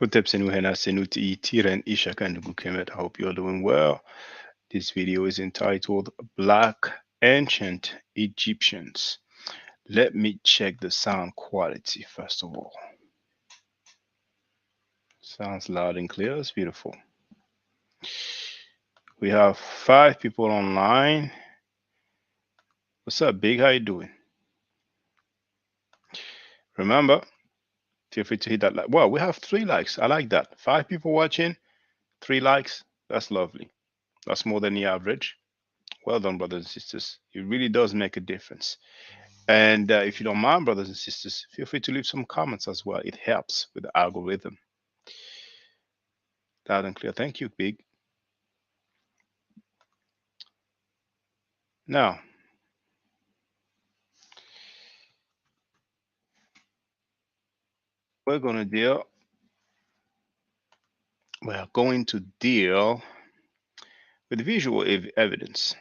Hotep Senuhena Senuti Tiren Ishakan Gukemet. I hope you're doing well. This video is entitled Black Ancient Egyptians. Let me check the sound quality first of all. Sounds loud and clear. It's beautiful. We have 5 people online. What's up, Big? How you doing? Remember, feel free to hit that like. Wow, we have 3 likes. I like that. 5 people watching, 3 likes. That's lovely. That's more than the average. Well done, brothers and sisters. It really does make a difference. And if you don't mind, brothers and sisters, feel free to leave some comments as well. It helps with the algorithm. Loud and clear. Thank you, Big. Now, we're going to deal with visual evidence.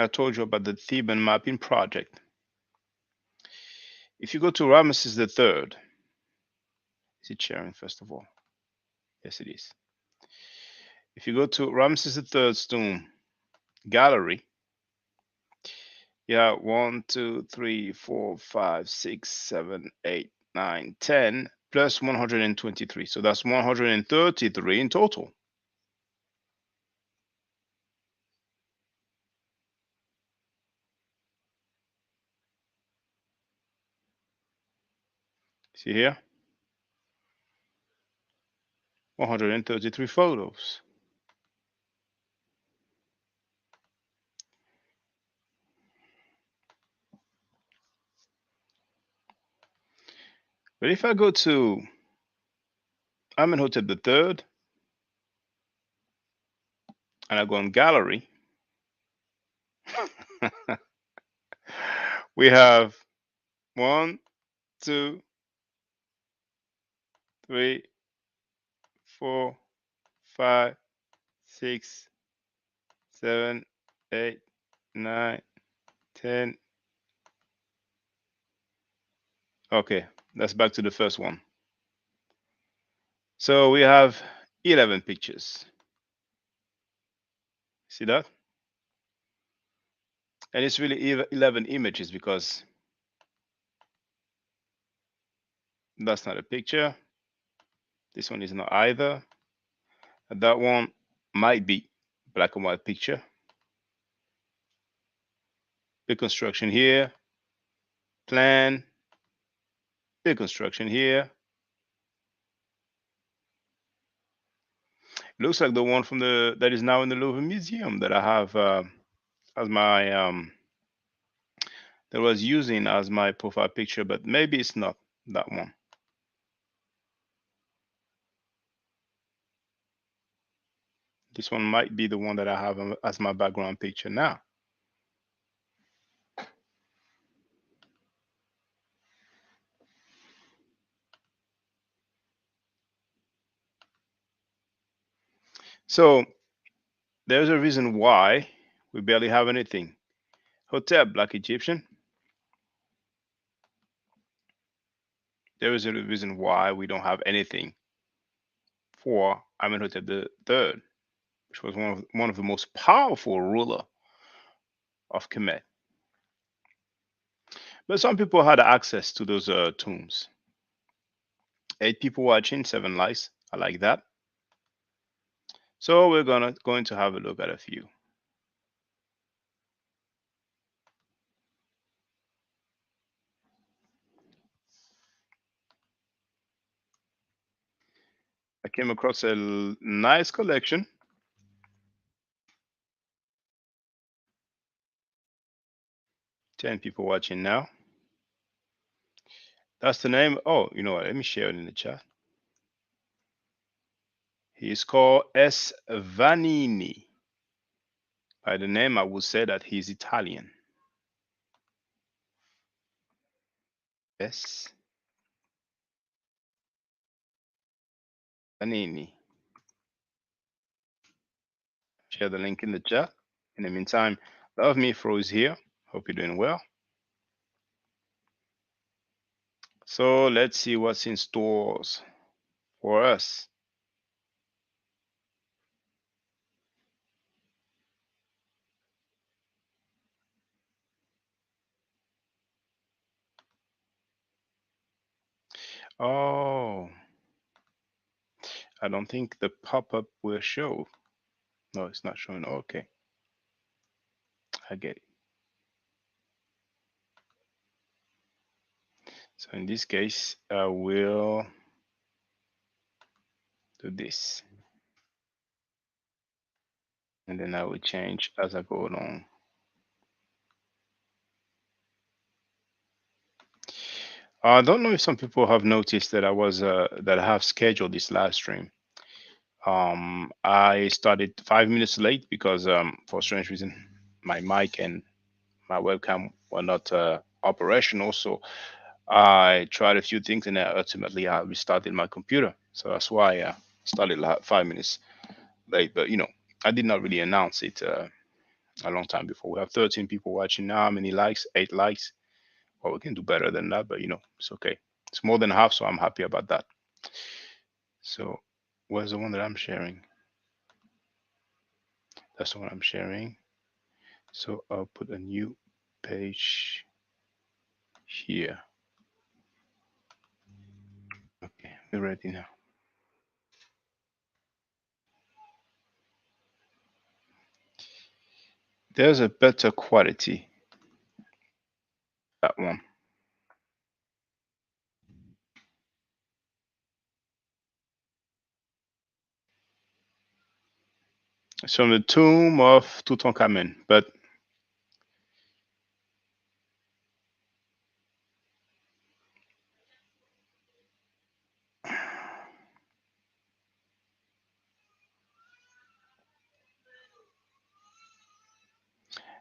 I told you about the Theban mapping project. If you go to Ramesses III, is it sharing first of all? Yes, it is. If you go to Ramesses III's tomb gallery, yeah, 1, 2, 3, 4, 5, 6, 7, 8, 9, 10, plus 123. So that's 133 in total. See here? 133 photos. But if I go to Amenhotep III and I go on gallery, we have 1, 2, 3, 4, 5, 6, 7, 8, 9, 10. Okay, that's back to the first one. So we have 11 pictures. See that? And it's really 11 images because that's not a picture. This one is not either. And that one might be black and white picture. Big construction here. Plan. Big construction here. Looks like the one from that is now in the Louvre Museum that I have as my that was using as my profile picture, but maybe it's not that one. This one might be the one that I have as my background picture now. So there's a reason why we barely have anything. Hotep, Black Egyptian. there is a reason why we don't have anything for Amenhotep III, which was one of the most powerful ruler of Kemet. But some people had access to those tombs. 8 people watching, 7 likes. I like that. So we're going to have a look at a few. I came across a nice collection. Ten people watching now. That's the name. Oh, you know what? Let me share it in the chat. He is called S. Vanini. By the name, I would say that he's Italian. S. Vanini. Share the link in the chat. In the meantime, Love Me Froze here. Hope you're doing well. So let's see what's in stores for us. Oh, I don't think the pop-up will show. No, it's not showing. Okay, I get it. So in this case, I will do this. And then I will change as I go along. I don't know if some people have noticed that I have scheduled this live stream. I started 5 minutes late because for strange reason my mic and my webcam were not operational. So I tried a few things and ultimately I restarted my computer. So that's why I started 5 minutes late. But I did not really announce it a long time before. We have 13 people watching now. How many likes? 8 likes. Well, we can do better than that, but it's okay. It's more than half, so I'm happy about that. So where's the one that I'm sharing? That's the one I'm sharing. So I'll put a new page here. Okay, we're ready now. There's a better quality. That one. It's from the tomb of Tutankhamen, but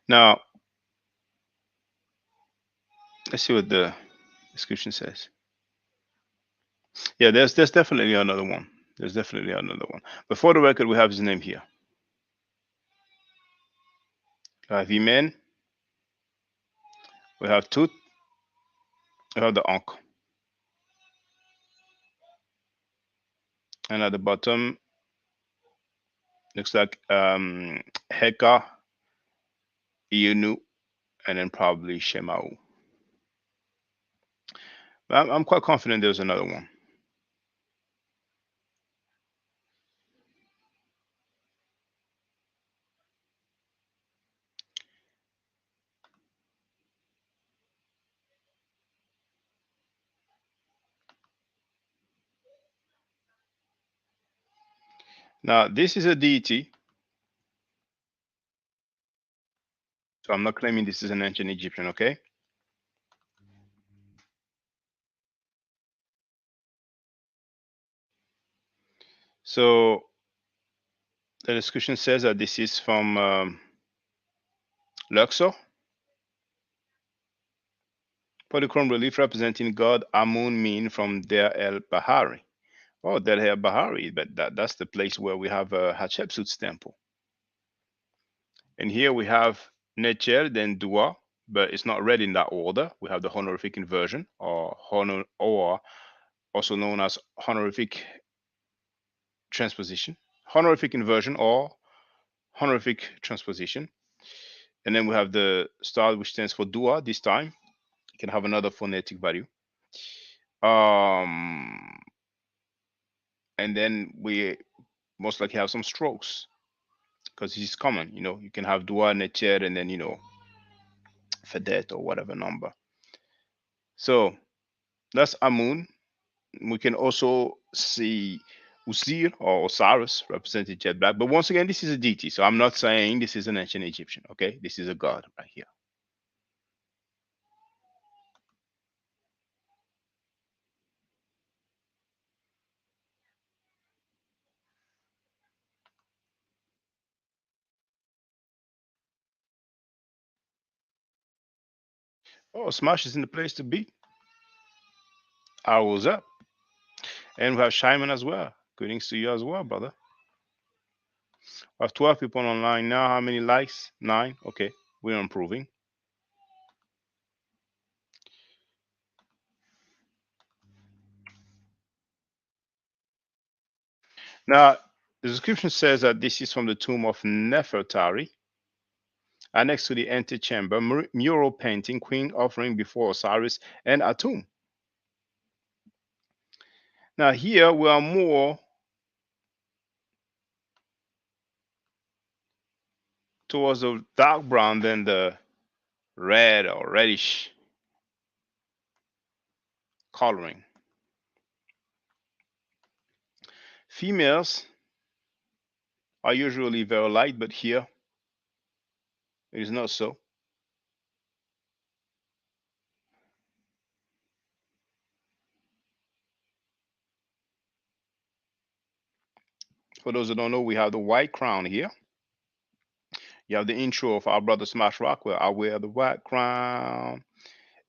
now let's see what the description says. Yeah, there's definitely another one. There's definitely another one. But for the record, we have his name here. We have Imen. We have Tut. We have the Ankh. And at the bottom, looks like Heka, Iunu, and then probably Shemau. I'm quite confident there's another one. Now, this is a deity. So I'm not claiming this is an ancient Egyptian, okay? So the description says that this is from Luxor. Polychrome relief representing God Amun Min from Deir el Bahari. Oh, Deir el Bahari, but that's the place where we have Hatshepsut's temple. And here we have Necher, then Dua, but it's not read in that order. We have the honorific inversion or also known as honorific transposition, honorific inversion, or honorific transposition. And then we have the star, which stands for dua this time. It can have another phonetic value. Um, and then we most likely have some strokes because it's common. You can have dua, netcher, and then, fedet or whatever number. So that's Amun. We can also see Usir or Osiris represented jet black. But once again, this is a deity. So I'm not saying this is an ancient Egyptian. Okay. This is a god right here. Oh, Smash is in the place to be. I was up. And we have Shimon as well. Greetings to you as well, brother. We have 12 people online now. How many likes? 9. Okay. We're improving. Now, the description says that this is from the tomb of Nefertari, annexed to the antechamber, mural painting, queen offering before Osiris and Atum. Now, here we are more towards the dark brown than the red or reddish coloring. Females are usually very light, but here it is not so. For those who don't know, we have the white crown here. You have the intro of our brother Smash Rockwell. I wear the white crown.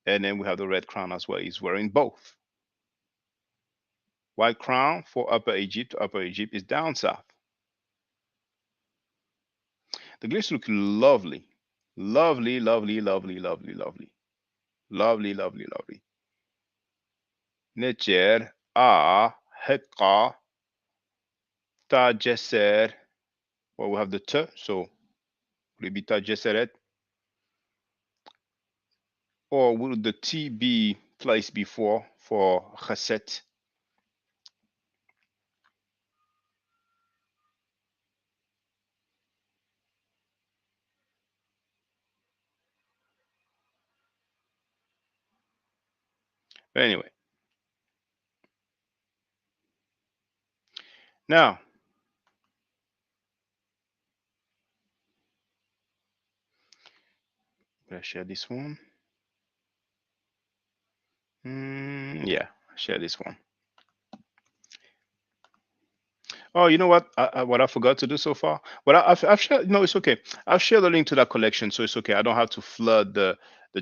And then we have the red crown as well. He's wearing both. White crown for Upper Egypt. Upper Egypt is down south. The glyphs look lovely. Lovely, lovely, lovely, lovely, lovely. Lovely, lovely, lovely. Necher, A, Hekka, Ta Jesser. Well, we have the T, so will it be Ta Jesseret? Or will the T be placed before for Chesed? But anyway. Now, I'm going to share this one. Yeah, share this one. Oh, you know what? What I forgot to do so far. But I've shared. No, it's okay. I've shared the link to that collection, so it's okay. I don't have to flood the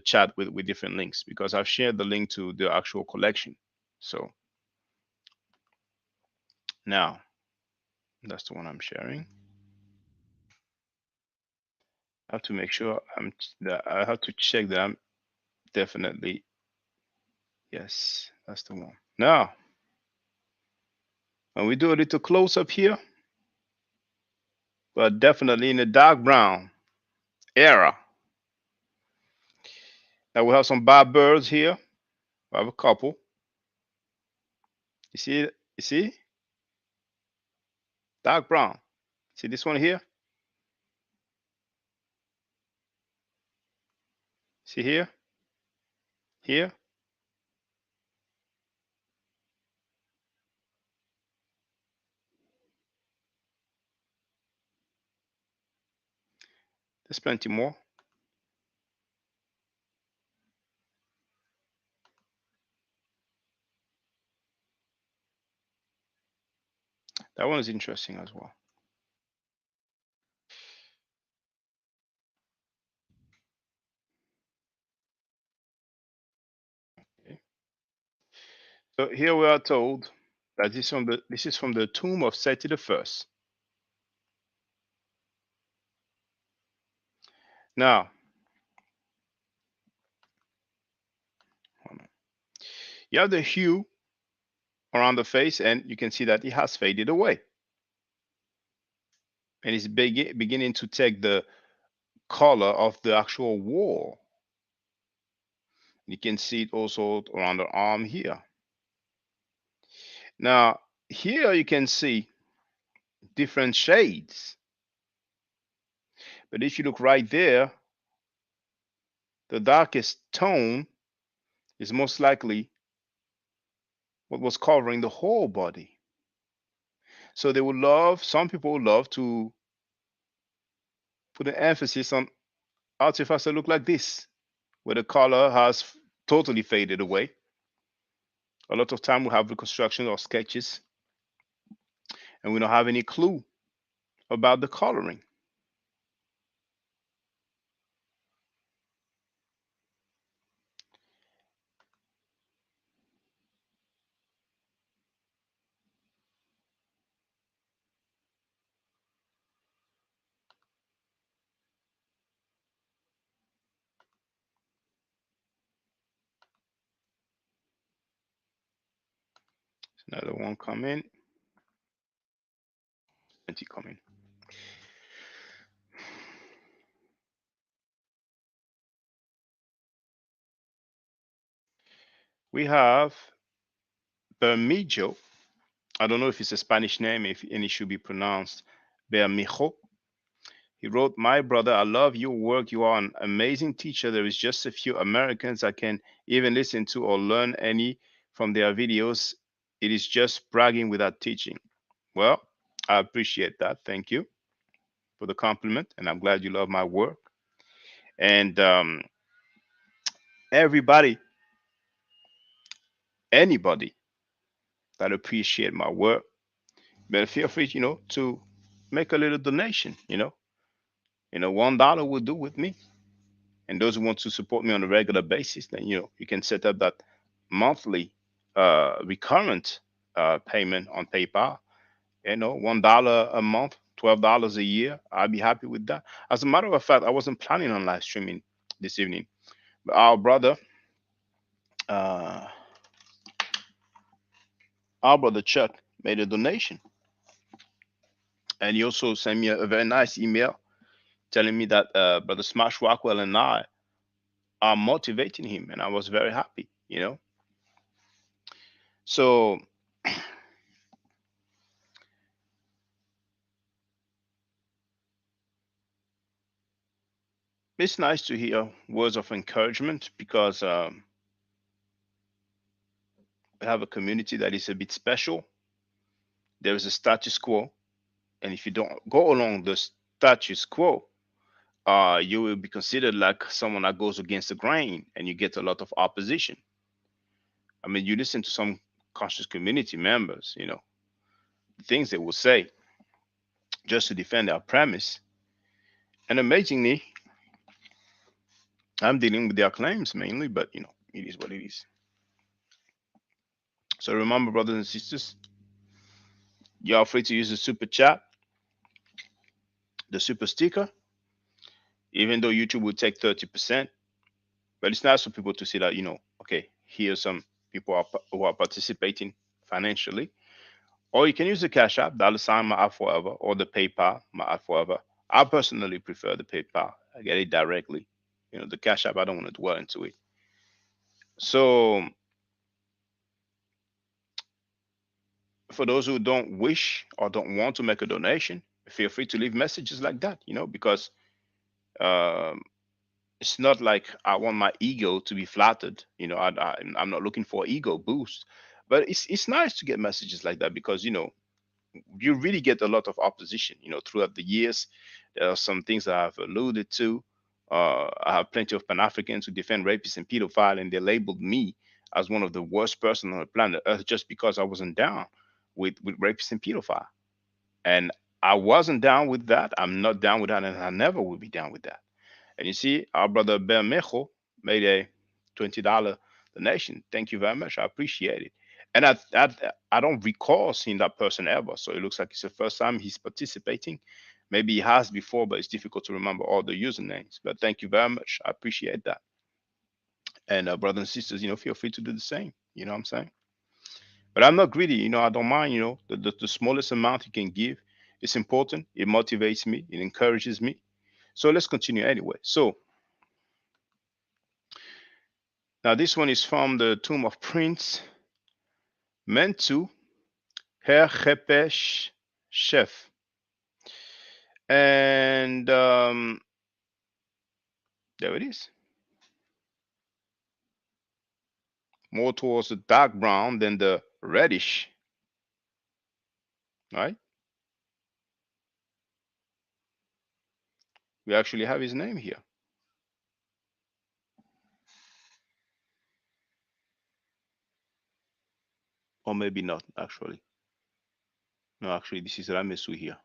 chat with different links because I've shared the link to the actual collection. So now that's the one I'm sharing. I have to make sure that I have to check that I'm definitely yes. That's the one. Now, when we do a little close up here, but definitely in the dark brown era. Now we have some bad birds here. I have a couple. You see it? You see? Dark brown. See this one here? See here? Here? There's plenty more. That one is interesting as well. Okay. So here we are told that this is from the tomb of Seti the First. Now, you have the hue around the face, and you can see that it has faded away. And it's beginning to take the color of the actual wall. You can see it also around the arm here. Now, here you can see different shades. But if you look right there, the darkest tone is most likely what was covering the whole body. So they would love, some people would love to put an emphasis on artifacts that look like this, where the color has totally faded away. A lot of time we have reconstruction or sketches, and we don't have any clue about the coloring. Another one coming, plenty coming. We have Bermejo. I don't know if it's a Spanish name, if and it should be pronounced Bermejo. He wrote, "My brother, I love your work. You are an amazing teacher. There is just a few Americans I can even listen to or learn any from their videos. It is just bragging without teaching." Well, I appreciate that. Thank you for the compliment, and I'm glad you love my work. And everybody, anybody that appreciate my work, better feel free, to make a little donation. $1 will do with me. And those who want to support me on a regular basis, then you can set up that monthly recurrent payment on PayPal. $1 a month, $12 a year. I'd be happy with that. As a matter of fact, I wasn't planning on live streaming this evening, but uh, our brother Chuck made a donation, and he also sent me a very nice email telling me that brother Smash Rockwell and I are motivating him, and I was very happy. So it's nice to hear words of encouragement because we have a community that is a bit special. There is a status quo, and if you don't go along the status quo, you will be considered like someone that goes against the grain, and you get a lot of opposition. I mean, you listen to some conscious community members, the things they will say just to defend their premise, and amazingly, I'm dealing with their claims mainly, but it is what it is. So remember, brothers and sisters, you are free to use the super chat, the super sticker, even though YouTube will take 30%. But it's nice for people to see that, okay, here's some people who are participating financially. Or you can use the Cash App, $ my app forever, or the PayPal, my app forever. I personally prefer the PayPal. I get it directly. The Cash App, I don't want to dwell into it. So for those who don't wish or don't want to make a donation, feel free to leave messages like that, because um, it's not like I want my ego to be flattered. I'm not looking for ego boost, but it's nice to get messages like that because you really get a lot of opposition. Throughout the years, there are some things that I've alluded to. I have plenty of Pan Africans who defend rapists and pedophiles, and they labeled me as one of the worst person on the planet Earth just because I wasn't down with rapists and pedophiles. And I wasn't down with that. I'm not down with that, and I never will be down with that. And you see, our brother Bermejo made a $20 donation. Thank you very much. I appreciate it. And I don't recall seeing that person ever. So it looks like it's the first time he's participating. Maybe he has before, but it's difficult to remember all the usernames. But thank you very much. I appreciate that. And brothers and sisters, feel free to do the same. You know what I'm saying? But I'm not greedy. I don't mind. The smallest amount you can give. It's important. It motivates me. It encourages me. So let's continue anyway. So now this one is from the tomb of Prince Mentu Herkhepes Chef. And there it is. More towards the dark brown than the reddish, right? We actually have his name here. Or maybe not, actually. No, actually, this is Ramesu here.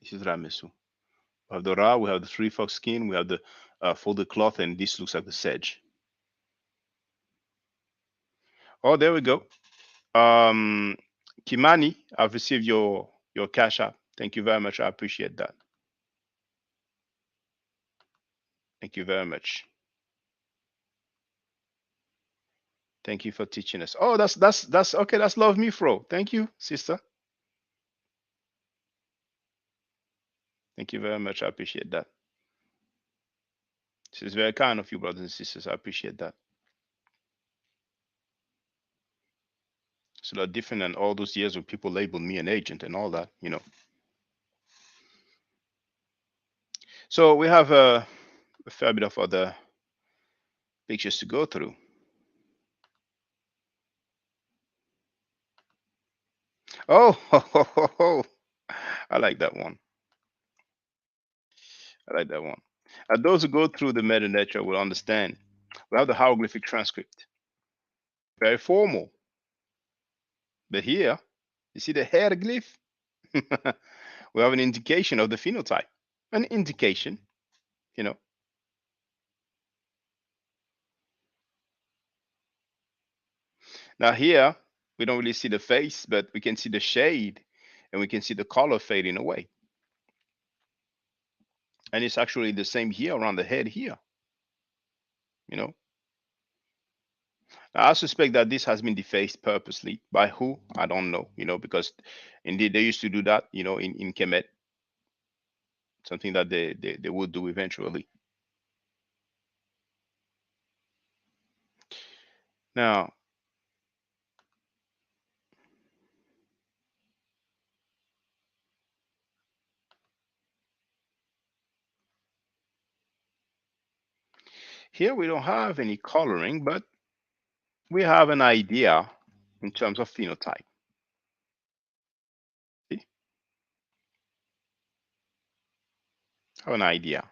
This is Ramesu. We have the Ra, we have the three fox skin, we have the folded cloth, and this looks like the sedge. Oh, there we go. Kimani, I've received your cash app. Thank you very much. I appreciate that. Thank you very much. Thank you for teaching us. Oh, that's okay. That's Love Me Fro. Thank you, sister. Thank you very much. I appreciate that. This is very kind of you, brothers and sisters. I appreciate that. It's a lot different than all those years where people labeled me an agent and all that. So we have a fair bit of other pictures to go through. Oh, I like that one. I like that one. And those who go through the meta nature will understand. We have the hieroglyphic transcript, very formal. But here, you see the hieroglyph? We have an indication of the phenotype. An indication, you know. Now here, we don't really see the face, but we can see the shade and we can see the color fading away. And it's actually the same here around the head here, you know. Now, I suspect that this has been defaced purposely. By who? I don't know, because indeed they used to do that, in Kemet, something that they would do eventually. Now, here we don't have any coloring, but we have an idea in terms of phenotype. See? Have an idea.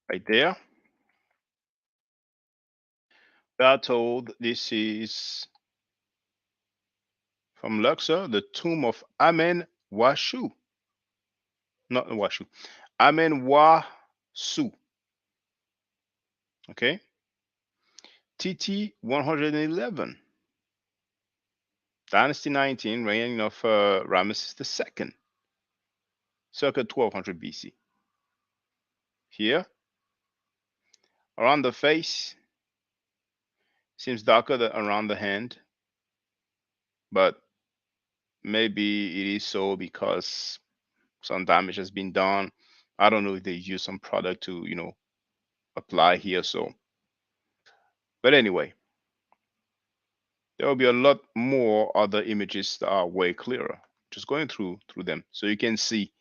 Right there. We are told this is from Luxor, the tomb of Amen Washu. Not Washu. Amen Wasu. Okay. TT 111. Dynasty 19, reign of Ramesses II, circa 1200 BC. Here, around the face, seems darker than around the hand, but maybe it is so because some damage has been done. I don't know if they use some product to apply here. So, but anyway, there will be a lot more other images that are way clearer. Just going through them, so you can see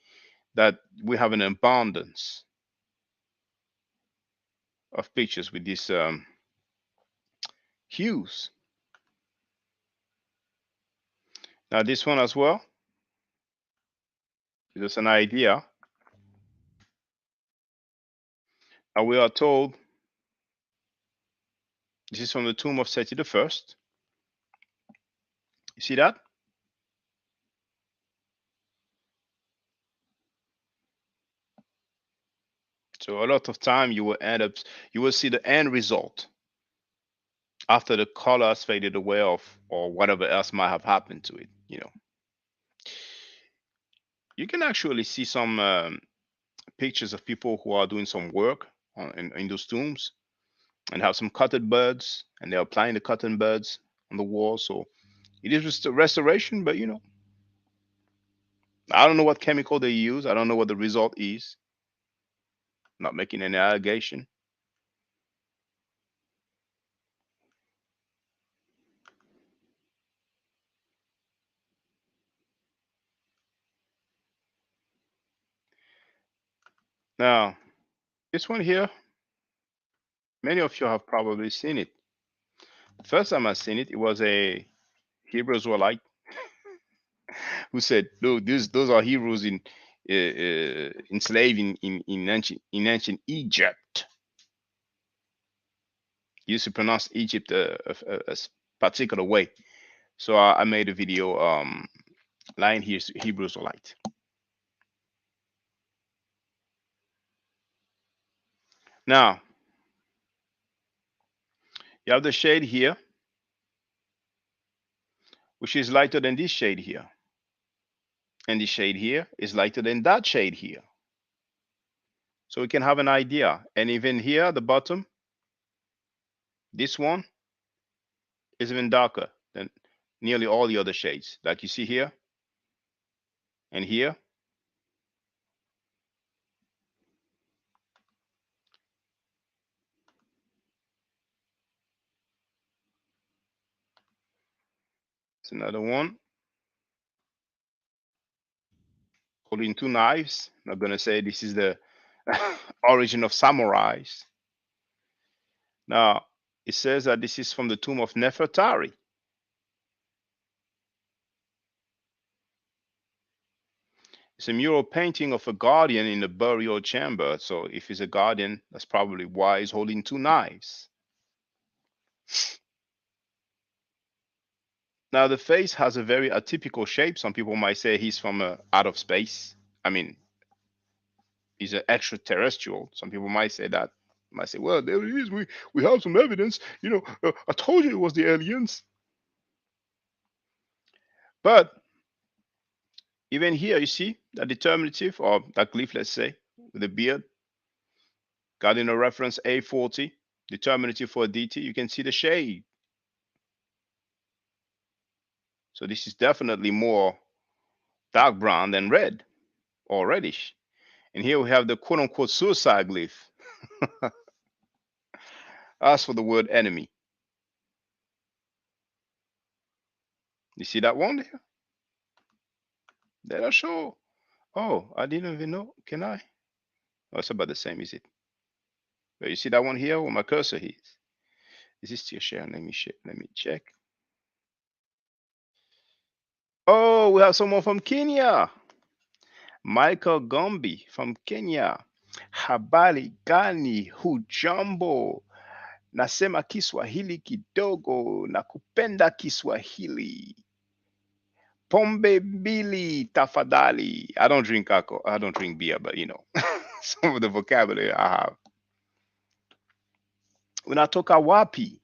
that we have an abundance of pictures with these hues. Now this one as well, just an idea. And we are told this is from the tomb of Seti the First. You see that? It's So a lot of time you will see the end result after the color has faded away off or whatever else might have happened to it. You can actually see some pictures of people who are doing some work in those tombs and have some cotton buds and they're applying the cotton buds on the wall. So it is just a restoration, but I don't know what chemical they use. I don't know what the result is. Not making any allegation. Now, this one here, many of you have probably seen it. The first time I seen it, it was a Hebrew Israelite who said, "No, those are heroes enslaved in ancient Egypt." He used to pronounce Egypt a particular way. So I made a video lying here Hebrew Israelite. Now you have the shade here, which is lighter than this shade here. And the shade here is lighter than that shade here. So we can have an idea. And even here at the bottom, this one is even darker than nearly all the other shades. Like you see here and here. It's another one. Holding two knives. I'm not gonna say this is the origin of samurais. Now it says that this is from the tomb of Nefertari. It's a mural painting of a guardian in the burial chamber. So if he's a guardian, that's probably why he's holding two knives. Now the face has a very atypical shape. Some people might say he's from out of space. I mean, he's an extraterrestrial. Some people might say that. Might say, well, there it is. We have some evidence. I told you it was the aliens. But even here, you see that determinative or that glyph, let's say, with the beard, got in a reference A40, determinative for a DT. You can see the shade. So this is definitely more dark brown than red or reddish. And here we have the quote unquote suicide glyph. As for the word enemy, you see that one there? That I show. Oh, I didn't even know. Can I? Oh, it's about the same, is it? But you see that one here where my cursor is? Is this still sharing? Let me share. Let me check. Oh, we have someone from Kenya. Michael Gombi from Kenya. Habari gani? Hujambo? Nasema Kiswahili kidogo na kupenda Kiswahili. Pombe mbili tafadhali. I don't drink alcohol. I don't drink beer, but some of the vocabulary I have. Unatoka wapi?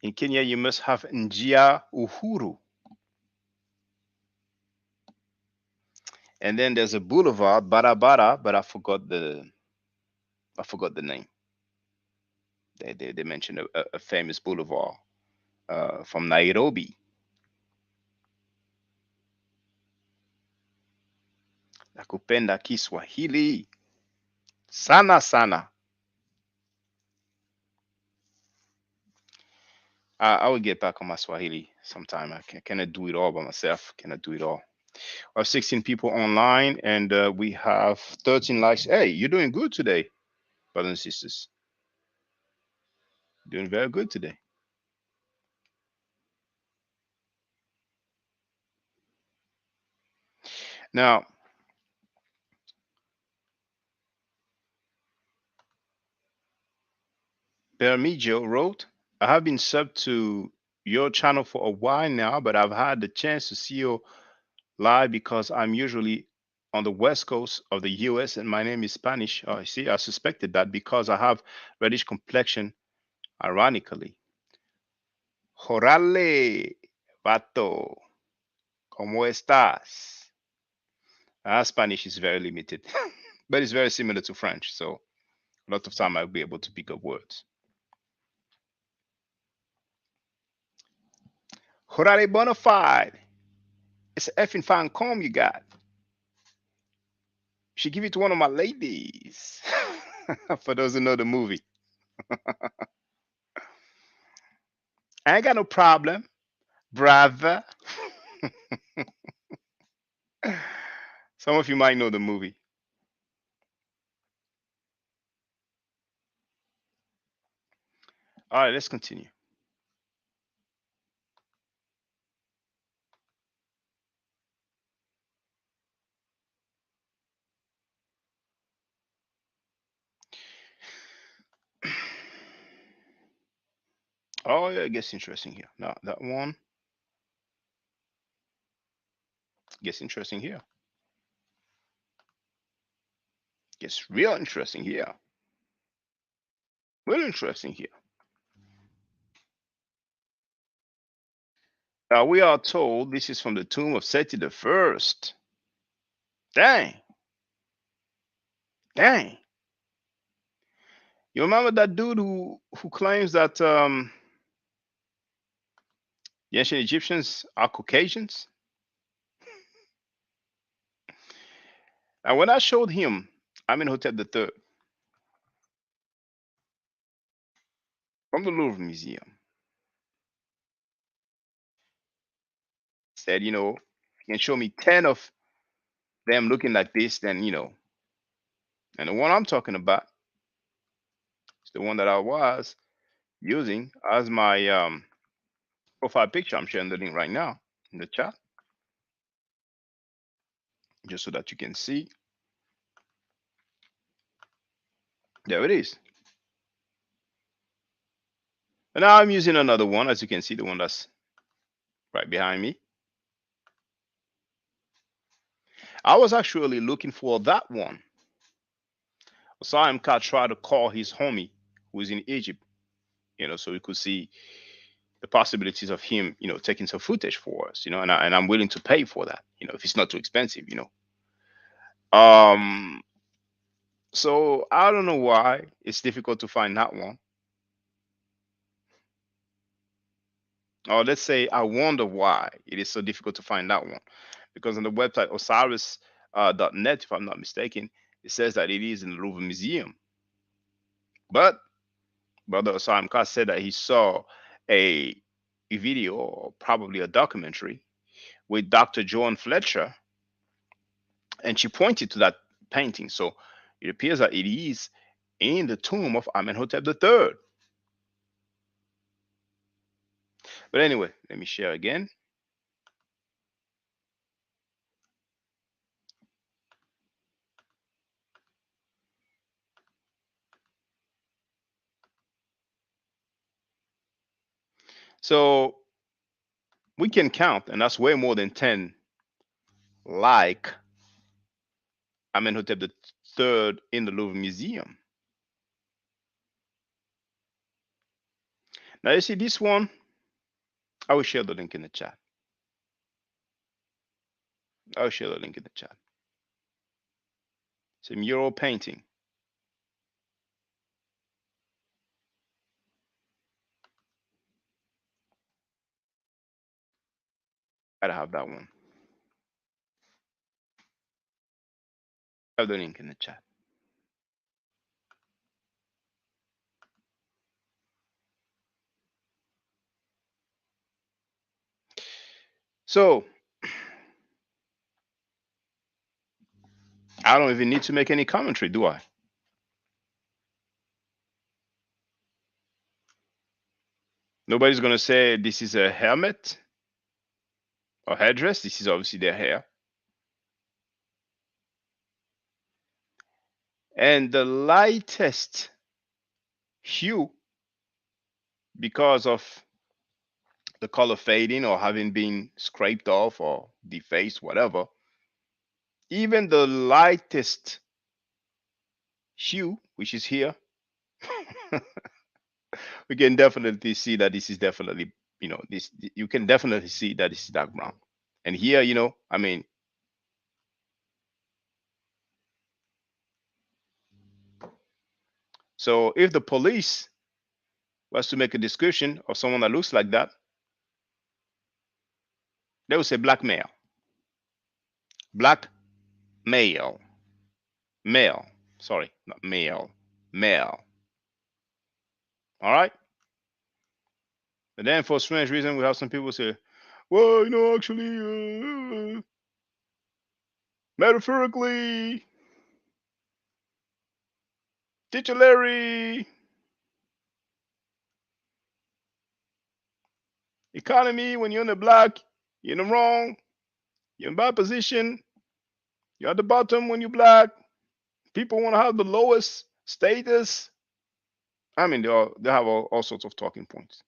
In Kenya, you must have Njia Uhuru. And then there's a boulevard, Barabara, but I forgot the name. They mentioned a famous boulevard from Nairobi. Nakupenda Kiswahili. Sana sana. I will get back on my Swahili sometime. I cannot do it all by myself. Cannot do it all. We have 16 people online and we have 13 likes. Hey, you're doing good today, brothers and sisters. Doing very good today. Now, Bermigio wrote, I have been subbed to your channel for a while now, but I've had the chance to see you live because I'm usually on the west coast of the US and my name is Spanish. Oh, see, I suspected that because I have reddish complexion, ironically. Jorale, vato, ¿cómo estás? Spanish is very limited, but it's very similar to French. So a lot of time I'll be able to pick up words. Jorale Bonafide. It's an effing fine comb you got. Should give it to one of my ladies. For those who know the movie. I ain't got no problem, brother. Some of you might know the movie. All right, let's continue. Oh, yeah, it gets interesting here. Now, that one gets interesting here. Gets real interesting here. Real interesting here. Now, we are told this is from the tomb of Seti the First. Dang. Dang. You remember that dude who claims that the ancient Egyptians are Caucasians? And when I showed him Amenhotep III from the Louvre Museum, said, you know, if you can show me 10 of them looking like this, then, you know, and the one I'm talking about is the one that I was using as my profile picture. I'm sharing the link right now in the chat, just so that you can see. There it is. And now I'm using another one, as you can see, the one that's right behind me. I was actually looking for that one. Osam Khan tried to call his homie who's in Egypt, you know, so we could see the possibilities of him, you know, taking some footage for us, you know, and I'm willing to pay for that, you know, if it's not too expensive, you know. Um, so I don't know why it's difficult to find that one. Or let's say I wonder why it is so difficult to find that one. Because on the website osiris.net, if I'm not mistaken, it says that it is in the Louvre Museum. But Brother Osam Khan said that he saw a video or probably a documentary with Dr. Joan Fletcher, and she pointed to that painting. So it appears that it is in the tomb of Amenhotep III. But anyway, let me share again. So we can count, and that's way more than 10, like Amenhotep III in the Louvre Museum. Now you see this one, I will share the link in the chat. I'll share the link in the chat. It's a mural painting. I have that one. I have the link in the chat. So I don't even need to make any commentary, do I? Nobody's going to say this is a helmet or headdress. This is obviously their hair. And the lightest hue because of the color fading or having been scraped off or defaced, whatever, even the lightest hue, which is here, we can definitely see that this is definitely, this, you can definitely see that this is dark brown. And here, I mean, so if the police was to make a description of someone that looks like that, they would say black male, black male, male, sorry, not male, male. All right. And then for strange reason, we have some people say, well, actually, metaphorically, titulary, economy, when you're in the black, you're in the wrong, you're in bad position, you're at the bottom when you're black. People want to have the lowest status. I mean, they have all sorts of talking points.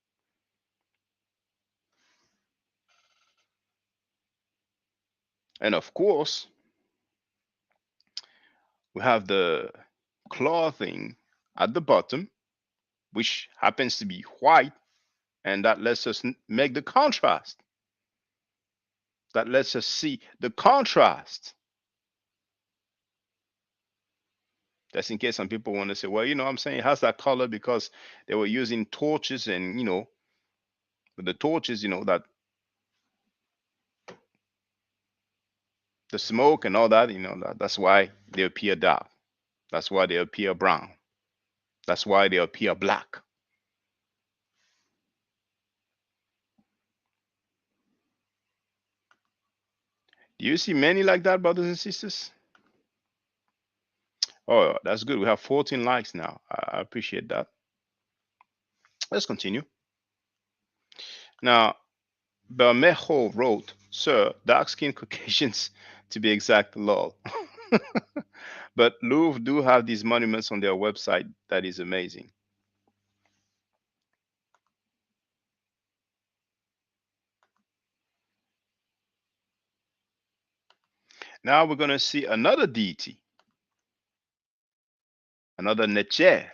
And of course, we have the clothing at the bottom, which happens to be white, and that lets us make the contrast. That lets us see the contrast. That's in case some people want to say, well, I'm saying it has that color because they were using torches and, with the torches, that the smoke and all that, that's why they appear dark. That's why they appear brown. That's why they appear black. Do you see many like that, brothers and sisters? Oh, that's good. We have 14 likes now. I appreciate that. Let's continue. Now, Bermejo wrote, Sir, dark-skinned Caucasians, to be exact, lol. But Louvre do have these monuments on their website. That is amazing. Now we're going to see another deity, another Necher,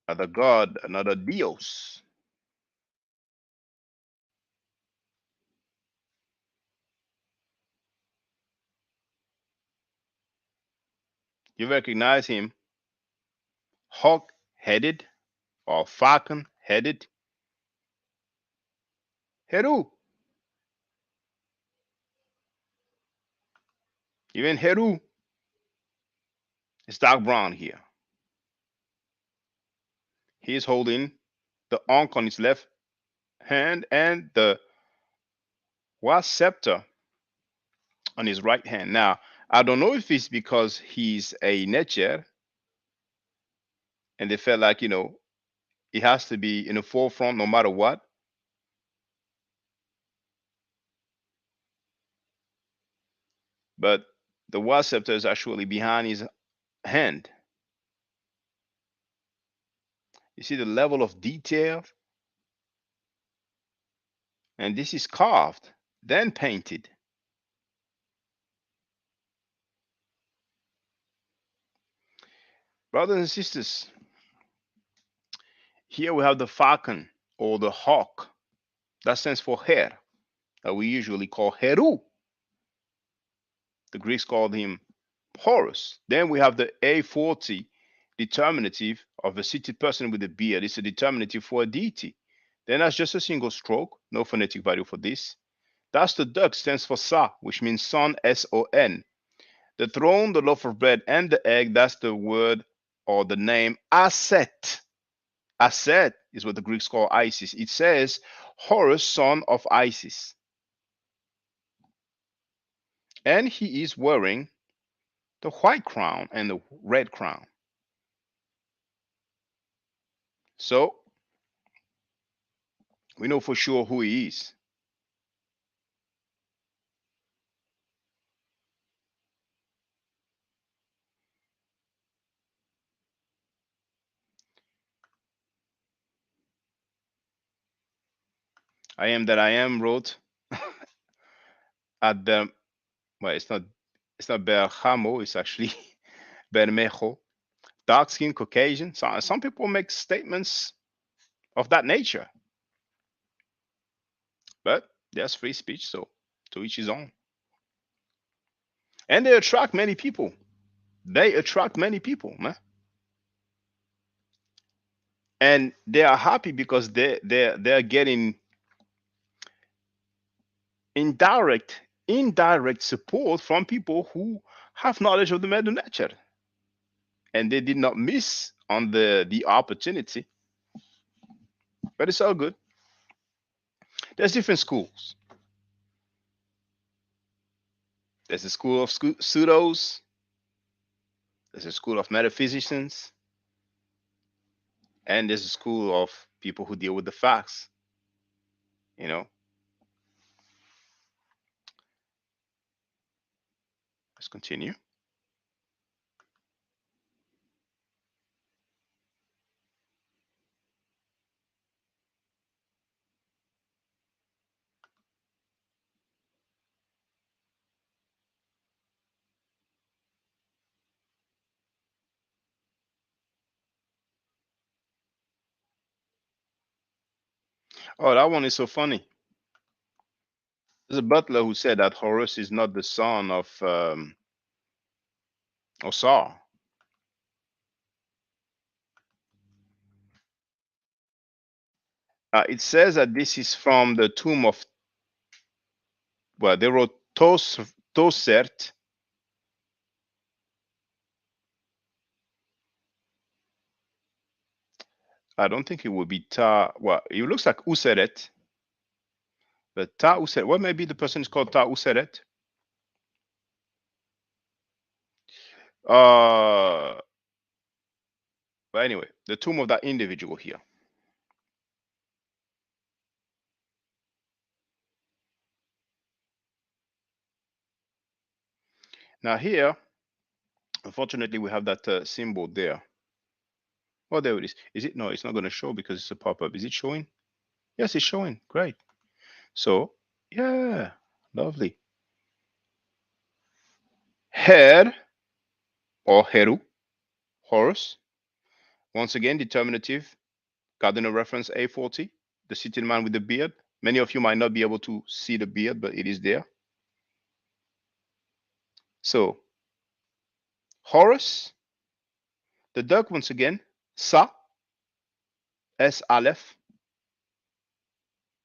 another god, another Dios. You recognize him, hawk-headed or falcon-headed. Heru. Even Heru is dark brown here. He is holding the Ankh on his left hand and the Wa scepter on his right hand. Now, I don't know if it's because he's a Necher and they felt like, he has to be in the forefront no matter what. But the Wa scepter is actually behind his hand. You see the level of detail? And this is carved, then painted. Brothers and sisters, here we have the falcon or the hawk. That stands for Her, that we usually call Heru. The Greeks called him Horus. Then we have the A40 determinative of a seated person with a beard. It's a determinative for a deity. Then that's just a single stroke, no phonetic value for this. That's the duck, stands for Sa, which means son, S-O-N. The throne, the loaf of bread, and the egg, that's the word or the name Aset. Aset is what the Greeks call Isis. It says Horus, son of Isis. And he is wearing the white crown and the red crown. So we know for sure who he is. I am that I am wrote at the, well, it's not Berhamo, it's actually Bermejo. Dark skin, Caucasian. So some people make statements of that nature. But there's free speech, so to each his own. And they attract many people. They attract many people, man. And they are happy because they're getting indirect support from people who have knowledge of the mother nature. And they did not miss on the opportunity. But it's all good. There's different schools. There's a school of pseudos. There's a school of metaphysicians. And there's a school of people who deal with the facts. You know, let's continue. Oh, that one is so funny. There's a butler who said that Horus is not the son of Osar. It says that this is from the tomb of, well, they wrote Tosert. I don't think it would be Ta. Well, it looks like Useret, but Ta Useret. What maybe the person is called Ta Useret? But anyway, the tomb of that individual here. Now here, unfortunately, we have that symbol there. Oh, there it is. Is it? No, it's not going to show because it's a pop-up. Is it showing? Yes, it's showing. Great. So, yeah, lovely. Her or Heru, Horus. Once again, determinative. Cardinal reference A40. The sitting man with the beard. Many of you might not be able to see the beard, but it is there. So, Horus. The duck, once again, Sa. S Aleph.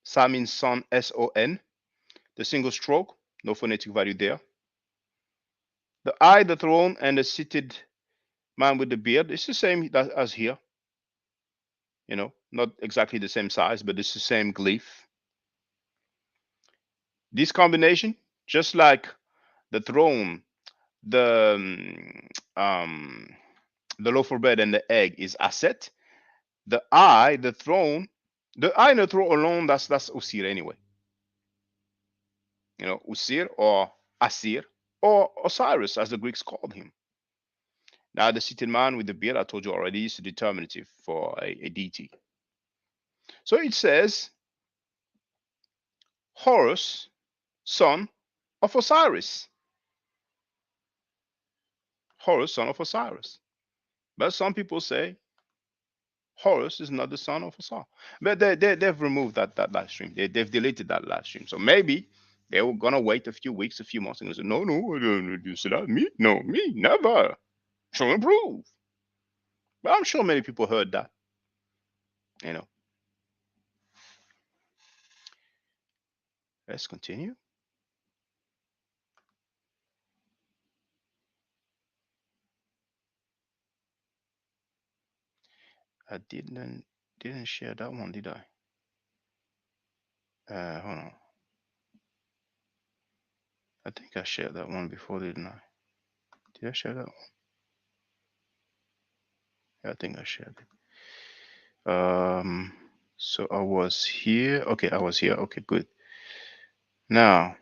Sa means son, S-O-N. The single stroke, no phonetic value there. The eye, the throne, and the seated man with the beard, it's the same as here. You know, not exactly the same size, but it's the same glyph. This combination, just like the throne, the loaf of bread and the egg is Aset. The eye, the throne, the eye and the throne alone, that's Usir anyway. You know, Usir or Asir or Osiris, as the Greeks called him. Now, the seated man with the beard, I told you already, is a determinative for a deity. So it says, Horus, son of Osiris. Horus, son of Osiris. But some people say Horus is not the son of Osar. But they've removed that live stream. They've deleted that live stream. So maybe they were going to wait a few weeks, a few months, and say, no, you said that. Me? No, me, never. Show and prove. But I'm sure many people heard that. You know. Let's continue. I didn't share that one, did I? Hold on. I think I shared that one before, didn't I? Did I share that one? Yeah, I think I shared it. So I was here. Okay, I was here. Okay, good. Now,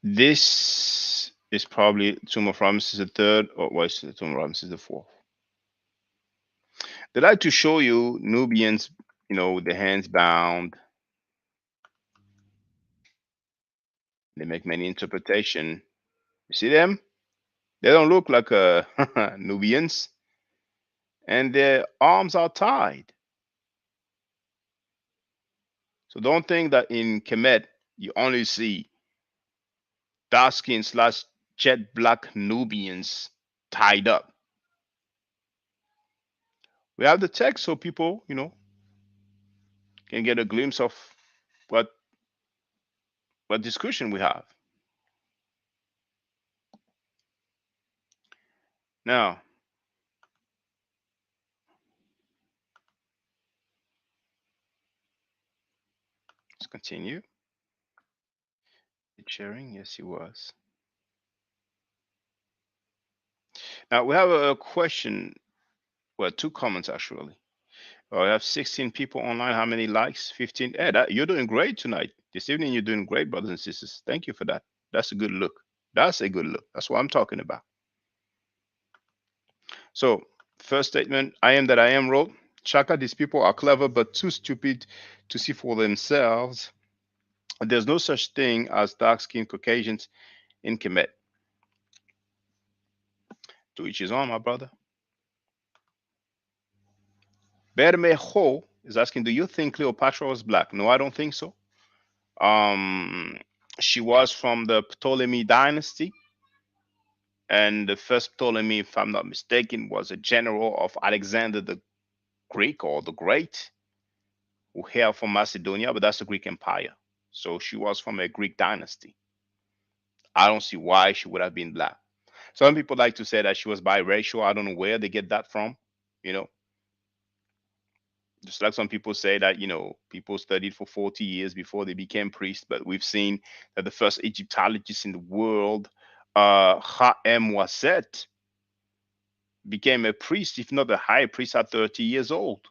this is probably Tomb of Ramses III, or was it Tomb of Ramses IV? They like to show you Nubians, with the hands bound. They make many interpretation. You see them? They don't look like Nubians, and their arms are tied. So don't think that in Kemet you only see dark skin slash jet black Nubians tied up. We have the text so people, can get a glimpse of what what discussion we have. Now, let's continue. Sharing, yes, he was. Now we have a question. Well, two comments actually. I have 16 people online. How many likes? 15. Hey, you're doing great tonight. This evening, you're doing great, brothers and sisters. Thank you for that. That's a good look. That's a good look. That's what I'm talking about. So, first statement, I am that I am wrote. Chaka, these people are clever but too stupid to see for themselves. There's no such thing as dark skinned Caucasians in Kemet. To each his own, my brother. Bermejo is asking, do you think Cleopatra was black? No, I don't think so. Um, she was from the Ptolemy dynasty, and the first Ptolemy, if I'm not mistaken, was a general of Alexander the Greek or the Great, who hailed from Macedonia, but that's the Greek Empire. So she was from a Greek dynasty. I don't see why she would have been black. Some people like to say that she was biracial. I don't know where they get that from. You know, just like some people say that people studied for 40 years before they became priests, but we've seen that the first Egyptologist in the world, Ha'em Waset, became a priest, if not a high priest, at 30 years old.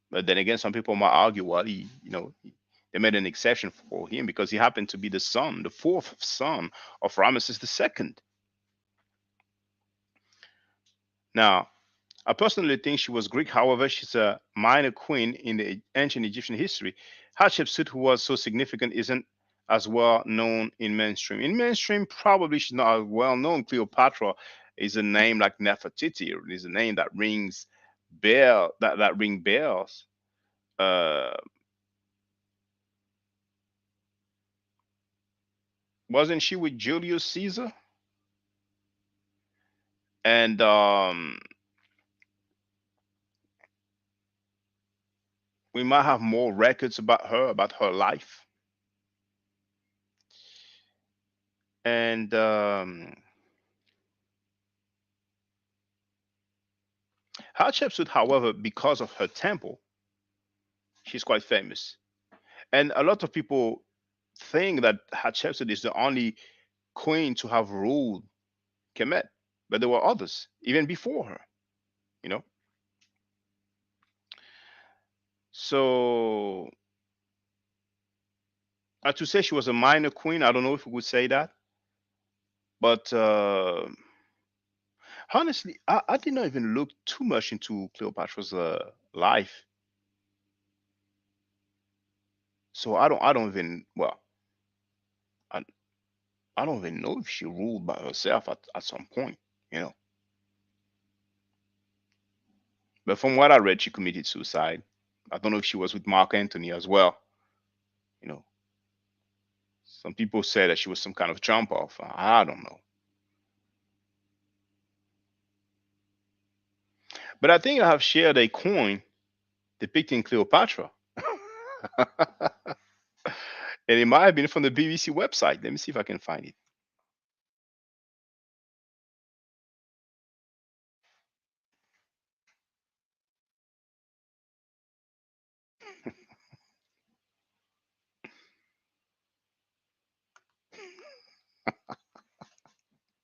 But then again, some people might argue, well, they made an exception for him because he happened to be the fourth son of Ramesses II. Now, I personally think she was Greek. However, she's a minor queen in the ancient Egyptian history. Hatshepsut, who was so significant, isn't as well known in mainstream. In mainstream, probably she's not as well known. Cleopatra is a name like Nefertiti. It is a name that rings that ring bells. Uh, wasn't she with Julius Caesar? And we might have more records about her life. And Hatshepsut, however, because of her temple, she's quite famous. And a lot of people think that Hatshepsut is the only queen to have ruled Kemet, but there were others even before her, you know. So to say she was a minor queen, I don't know if we would say that, but honestly, I did not even look too much into Cleopatra's life, so I don't even I, I don't even know if she ruled by herself at some point, you know. But from what I read, she committed suicide. I don't know if she was with Mark Antony as well. You know, some people say that she was some kind of jump off. I don't know. But I think I have shared a coin depicting Cleopatra. And it might have been from the BBC website. Let me see if I can find it.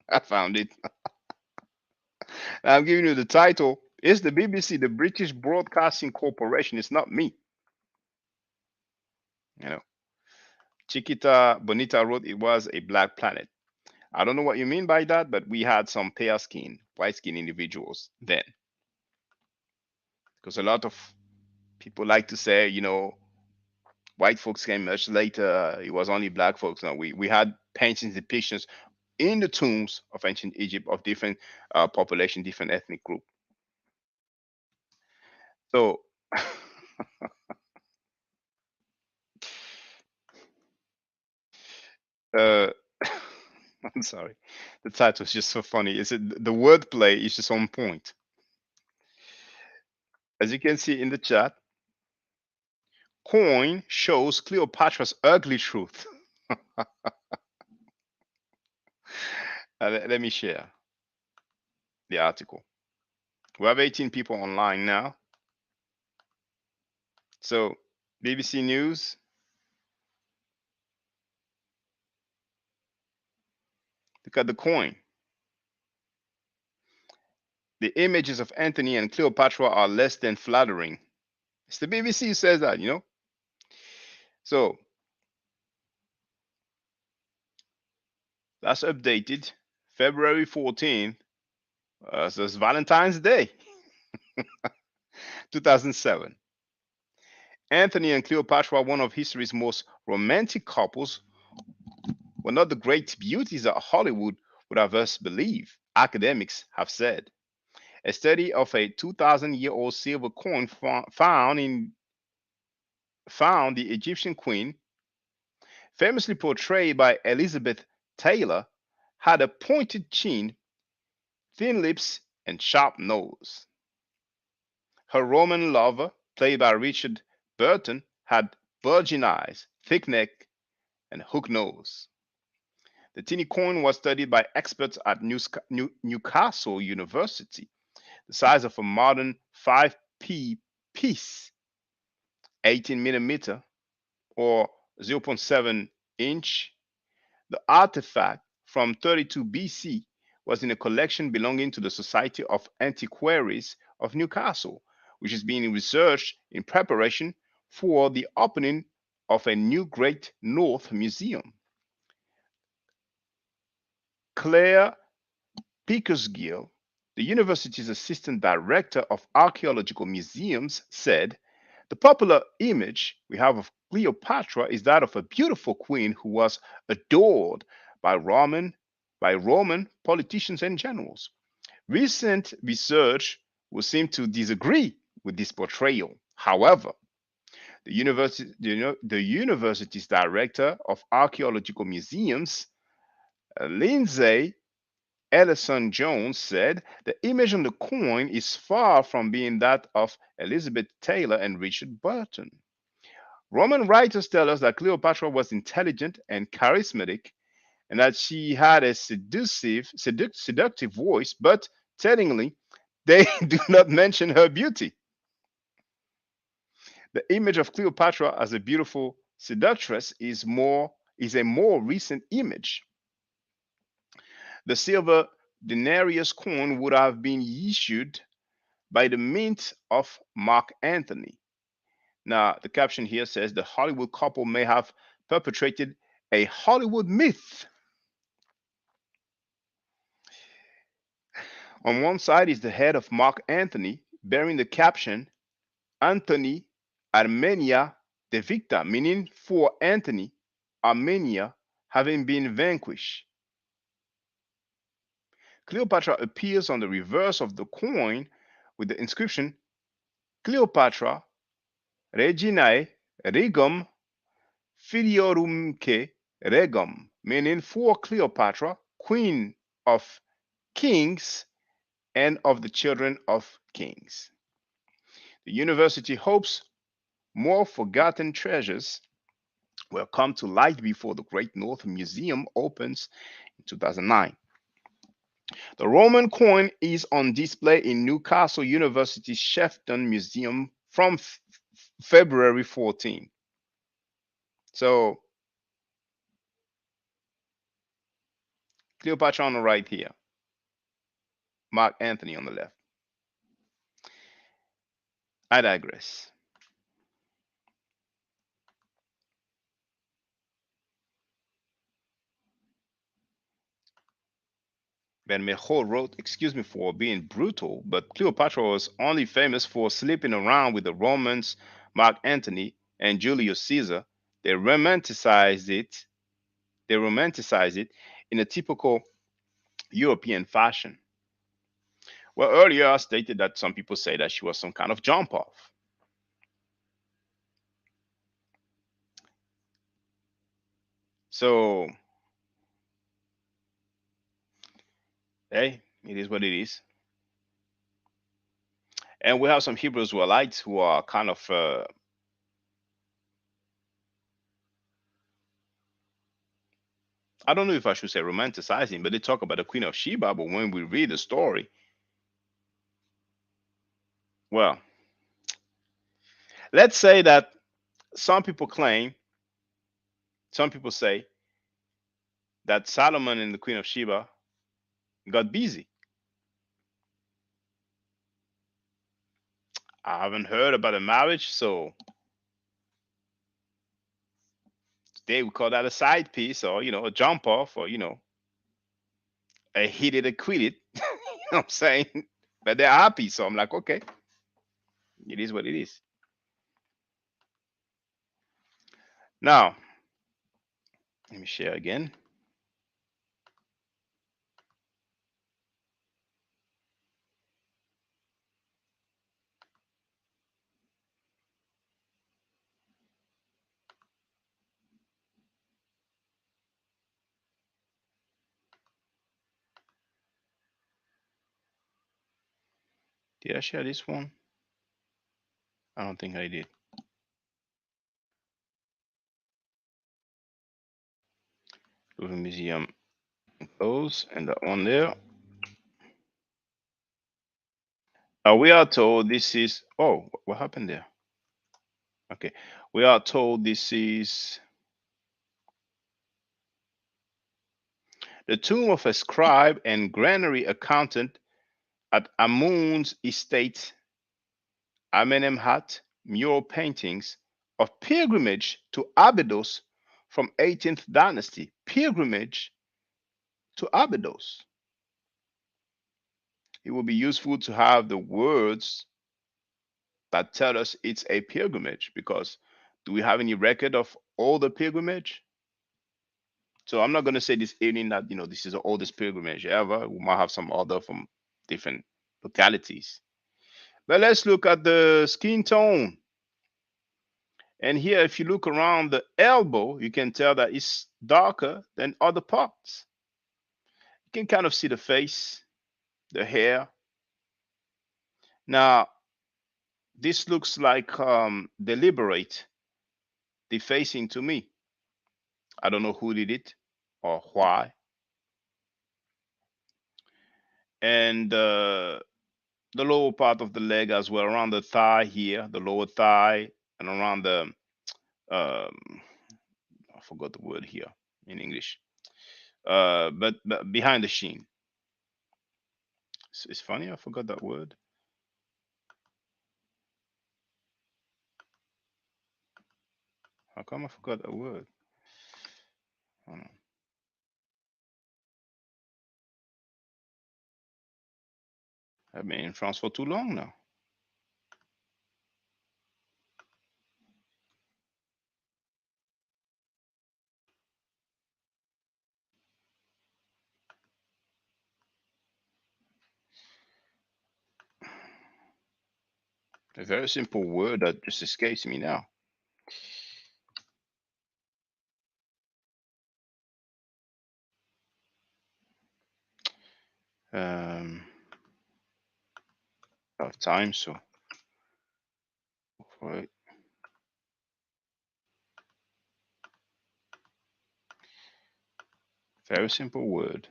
I found it. I'm giving you the title. It's the BBC, the British Broadcasting Corporation. It's not me. You know, Chiquita Bonita wrote it was a black planet. I don't know what you mean by that, but we had some pale skin, white skin individuals then. because a lot of people like to say, white folks came much later. It was only black folks. No, we had paintings, depictions in the tombs of ancient Egypt of different population, different ethnic group. So, uh, I'm sorry, the title is just so funny. Is it the wordplay is just on point? As you can see in the chat, coin shows Cleopatra's ugly truth. Let me share the article. We have 18 people online now. So, BBC News, look at the coin. The images of Antony and Cleopatra are less than flattering. It's the BBC who says that. So, that's updated February 14th. So it's Valentine's Day, 2007. Antony and Cleopatra, one of history's most romantic couples, were not the great beauties that Hollywood would have us believe, academics have said. A study of a 2,000-year-old silver coin found the Egyptian queen, famously portrayed by Elizabeth Taylor, had a pointed chin, thin lips, and sharp nose. Her Roman lover, played by Richard Burton, had bulging eyes, thick neck, and hook nose. The teeny coin was studied by experts at Newcastle University, the size of a modern 5p piece, 18 millimeter or 0.7 inch. The artifact from 32 BC was in a collection belonging to the Society of Antiquaries of Newcastle, which is being researched in preparation for the opening of a new Great North Museum. Claire Pickersgill, the university's assistant director of archaeological museums, said, "The popular image we have of Cleopatra is that of a beautiful queen who was adored by Roman politicians and generals. Recent research would seem to disagree with this portrayal. However, the university's director of archaeological museums, Lindsay Ellison Jones, said the image on the coin is far from being that of Elizabeth Taylor and Richard Burton. Roman writers tell us that Cleopatra was intelligent and charismatic and that she had a seductive voice, but tellingly, they do not mention her beauty. The image of Cleopatra as a beautiful seductress is a more recent image. The silver denarius coin would have been issued by the mint of Mark Antony. Now, the caption here says the Hollywood couple may have perpetrated a Hollywood myth. On one side is the head of Mark Antony bearing the caption Antony Armenia Devicta, meaning for Antony, Armenia having been vanquished. Cleopatra appears on the reverse of the coin with the inscription Cleopatra Reginae Regum Filiorumque Regum, meaning for Cleopatra, Queen of Kings and of the children of kings. The university hopes more forgotten treasures will come to light before the Great North Museum opens in 2009. The Roman coin is on display in Newcastle University's Shefton Museum from February 14. So, Cleopatra on the right here, Mark Antony on the left. I digress. Bermejo wrote, "Excuse me for being brutal, but Cleopatra was only famous for sleeping around with the Romans, Mark Antony, and Julius Caesar. They romanticized it. They romanticize it in a typical European fashion." Well, earlier I stated that some people say that she was some kind of jump off. So, hey, it is what it is. And we have some Hebrew Israelites who are kind of, I don't know if I should say romanticizing, but they talk about the Queen of Sheba. But when we read the story, well, let's say that some people claim, some people say that Solomon and the Queen of Sheba got busy. I haven't heard about a marriage, so today we call that a side piece, or a jump off, or a hit it or quit it. You know what I'm saying? But they're happy, so I'm like, okay, it is what it is. Now, let me share again. Did I share this one? I don't think I did. Louvre Museum close, and that one there. Now we are told this is. Oh, what happened there? Okay, we are told this is the tomb of a scribe and granary accountant at Amun's estate. Amenemhat mural paintings of pilgrimage to Abydos from 18th dynasty. Pilgrimage to Abydos. It will be useful to have the words that tell us it's a pilgrimage, because do we have any record of all the pilgrimage? So I'm not going to say this evening that this is the oldest pilgrimage ever. We might have some other from different localities. But let's look at the skin tone. And here, if you look around the elbow, you can tell that it's darker than other parts. You can kind of see the face, the hair. Now, this looks like deliberate defacing to me. I don't know who did it or why. And the lower part of the leg as well, around the thigh here, the lower thigh, and around the I forgot the word here in English. But behind the shin. It's funny, I forgot that word. How come I forgot that word? Hold on. I've been in France for too long now. A very simple word that just escapes me now. Um, of time, so right. Very simple word.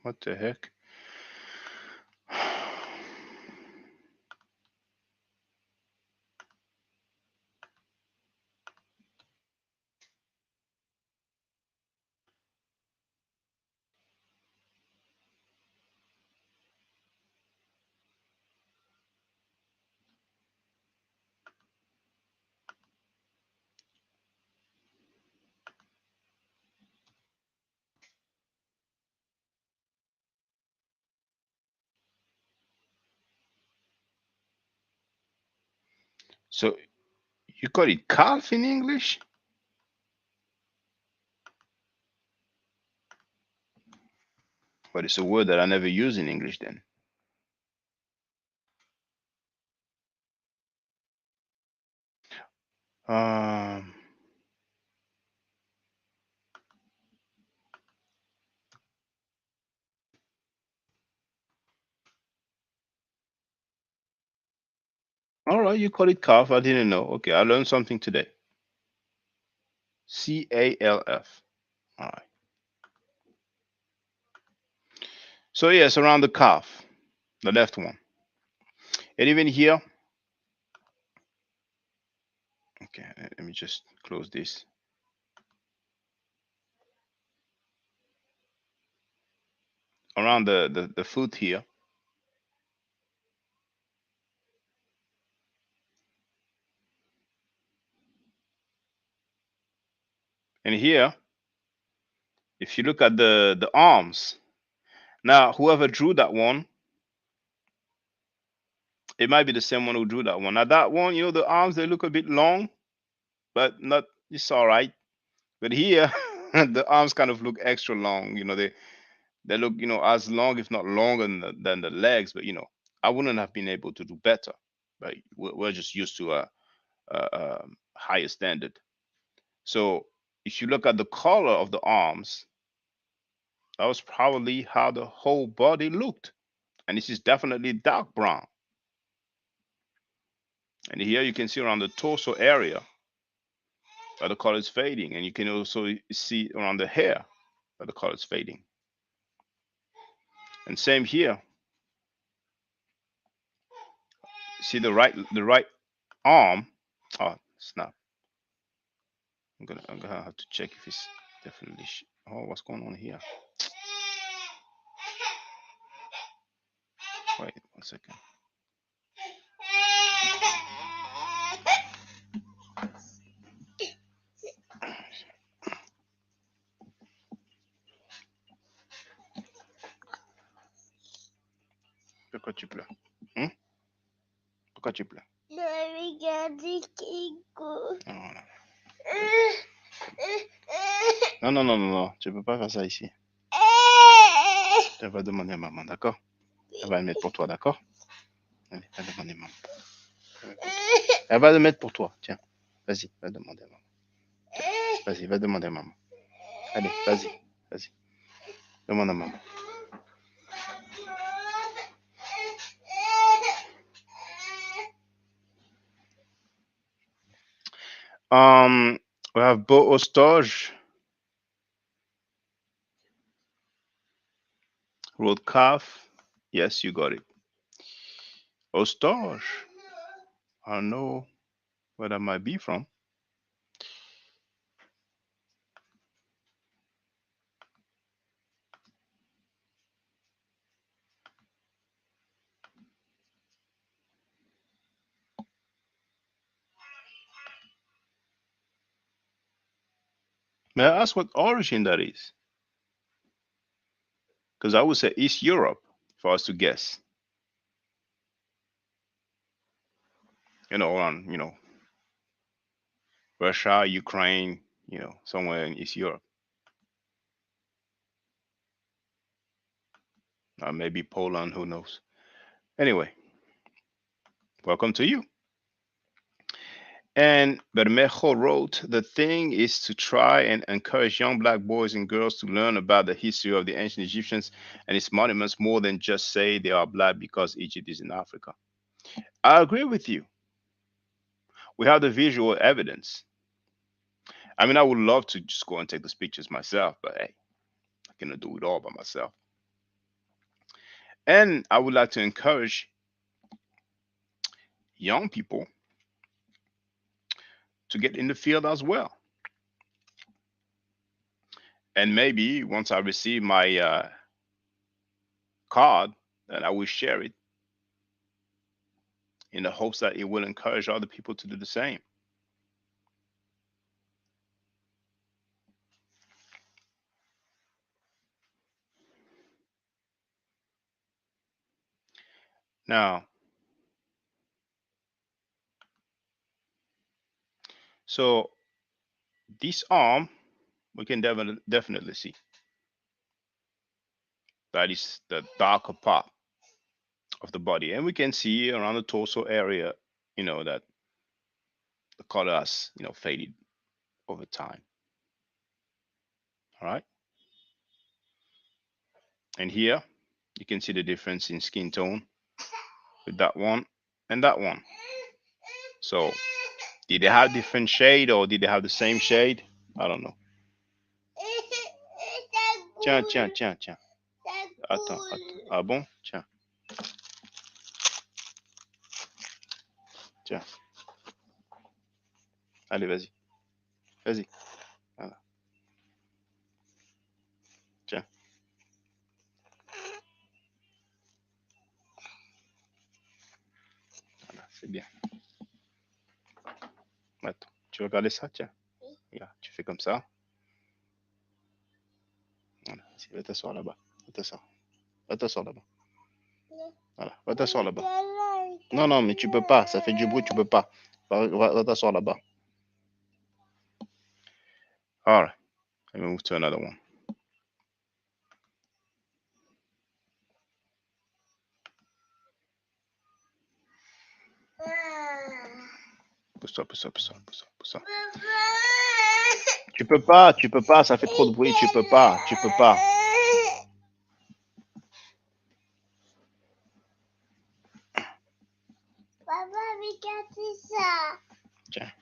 What the heck? So you call it calf in English? But it's a word that I never use in English then. Um, all right, you call it calf. I didn't know. Okay, I learned something today. CALF. All right. So yes, around the calf, the left one. And even here, okay, let me just close this. Around the foot here. And here, if you look at the arms, now whoever drew that one, it might be the same one who drew that one. Now that one, the arms they look a bit long, but not it's all right. But here, the arms kind of look extra long. They look as long, if not longer than the legs. But I wouldn't have been able to do better. But we're just used to a higher standard. So if you look at the color of the arms, that was probably how the whole body looked. And this is definitely dark brown. And here you can see around the torso area that the color is fading. And you can also see around the hair that the color is fading. And same here. See the right arm. Oh, snap. I'm gonna have to check if it's definitely oh, what's going on here? Wait 1 second. Pourquoi tu pleures? Pourquoi tu pleures? Non, non, non, non, non, tu peux pas faire ça ici. Elle va demander à maman, d'accord? Elle va le mettre pour toi, d'accord? Allez, va demander à maman. Elle va le mettre pour toi, tiens. Vas-y, va demander à maman. Vas-y, va demander à maman. Allez, vas-y, vas-y. Demande à maman. We have Beau Ostage, wrote calf. Yes, you got it. Ostage. I don't know where that might be from. May I ask what origin that is? Because I would say East Europe for us to guess. Around, Russia, Ukraine, somewhere in East Europe. Maybe Poland, who knows? Anyway, welcome to you. And Bermejo wrote, the thing is to try and encourage young black boys and girls to learn about the history of the ancient Egyptians and its monuments more than just say they are black because Egypt is in Africa. I agree with you. We have the visual evidence. I mean, I would love to just go and take those pictures myself, but hey, I cannot do it all by myself. And I would like to encourage young people to get in the field as well. And maybe once I receive my card, then I will share it in the hopes that it will encourage other people to do the same. Now, So this arm, we can definitely see that is the darker part of the body, and we can see around the torso area, that the color has, faded over time. All right. And here you can see the difference in skin tone with that one and that one. So did they have different shade or did they have the same shade? I don't know. Tiens, tiens, tiens, tiens. Attends, attends. Ah bon? Tiens. Tiens. Allez, vas-y. Vas-y. Voilà. Tiens. Voilà, c'est bien. Attends. Tu veux regarder ça? Tiens. Regarde, tu fais comme ça. Voilà. Va t'asseoir là-bas. Va t'asseoir. Va t'asseoir là-bas. Voilà. Va t'asseoir là-bas. Non, non, mais tu peux pas. Ça fait du bruit, tu peux pas. Va t'asseoir là-bas. All right. Let me move to another one. Pousse-toi, pousse-toi, pousse-toi, pousse-toi, pousse-toi. Tu peux pas, ça fait trop de bruit, tu peux pas, tu peux pas. Papa, regarde ça. Tiens.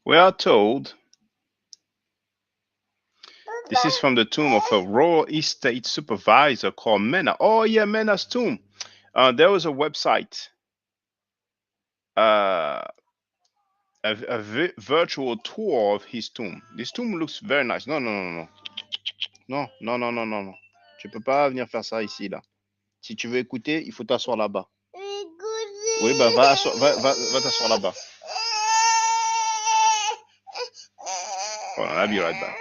We are told this is from the tomb of a royal estate supervisor called Mena. Oh yeah, Mena's tomb. There was a website, a virtual tour of his tomb. This tomb looks very nice. Non, non, non, non. Non, non, non, non, non, non. Tu peux pas venir faire ça ici, là. Si tu veux écouter, il faut t'asseoir là-bas. Oui, bah va t'asseoir là-bas. Hold on, I'll be right back.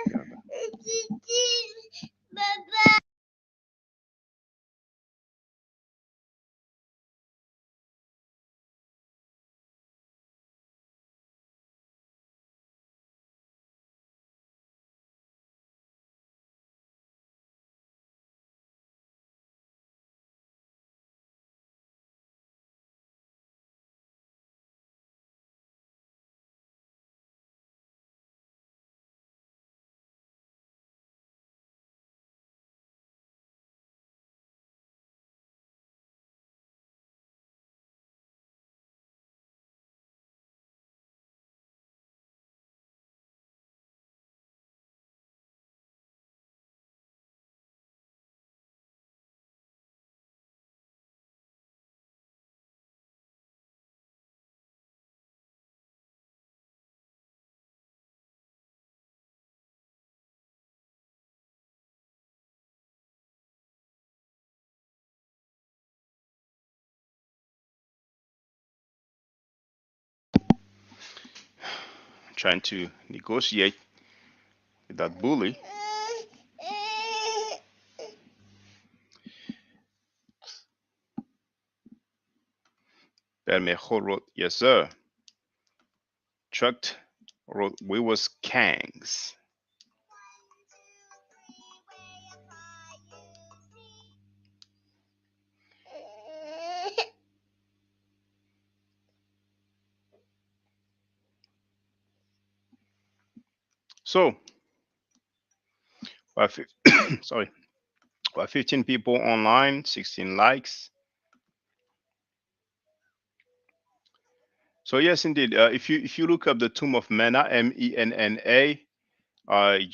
Trying to negotiate with that bully. Bermejo wrote, yes, sir. Trucked wrote, we was Kangs. So, sorry, 15 people online, 16 likes. So yes, indeed. If you look up the tomb of Mena, Menna,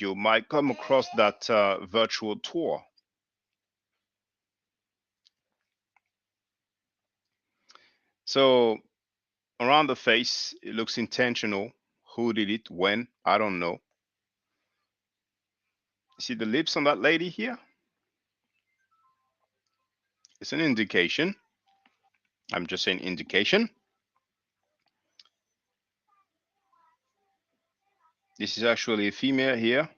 you might come across that virtual tour. So around the face, it looks intentional. Who did it? When? I don't know. See the lips on that lady here? It's an indication. I'm just saying indication. This is actually a female here.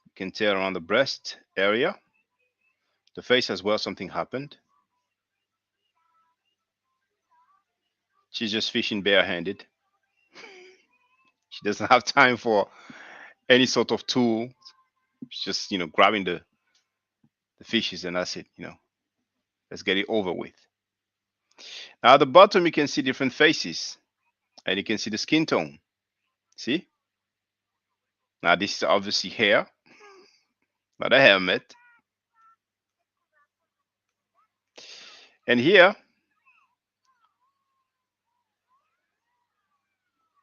You can tell around the breast area. The face as well, something happened. She's just fishing barehanded. She doesn't have time for any sort of tool. She's just, grabbing the fishes and that's it, Let's get it over with. Now at the bottom, you can see different faces and you can see the skin tone. See? Now this is obviously hair, not a helmet. And here,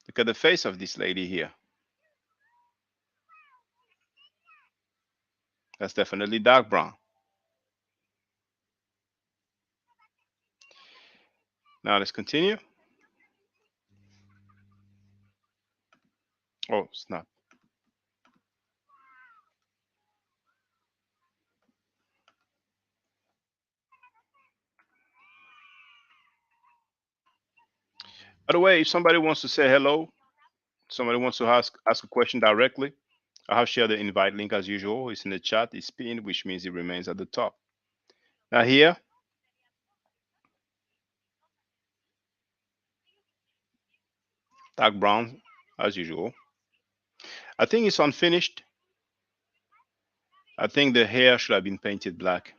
look at the face of this lady here. That's definitely dark brown. Now let's continue. Oh, snap. By the way, if somebody wants to say hello, somebody wants to ask a question directly, I have shared the invite link as usual. It's in the chat. It's pinned, which means it remains at the top. Now here, dark brown as usual. I think it's unfinished. I think the hair should have been painted black.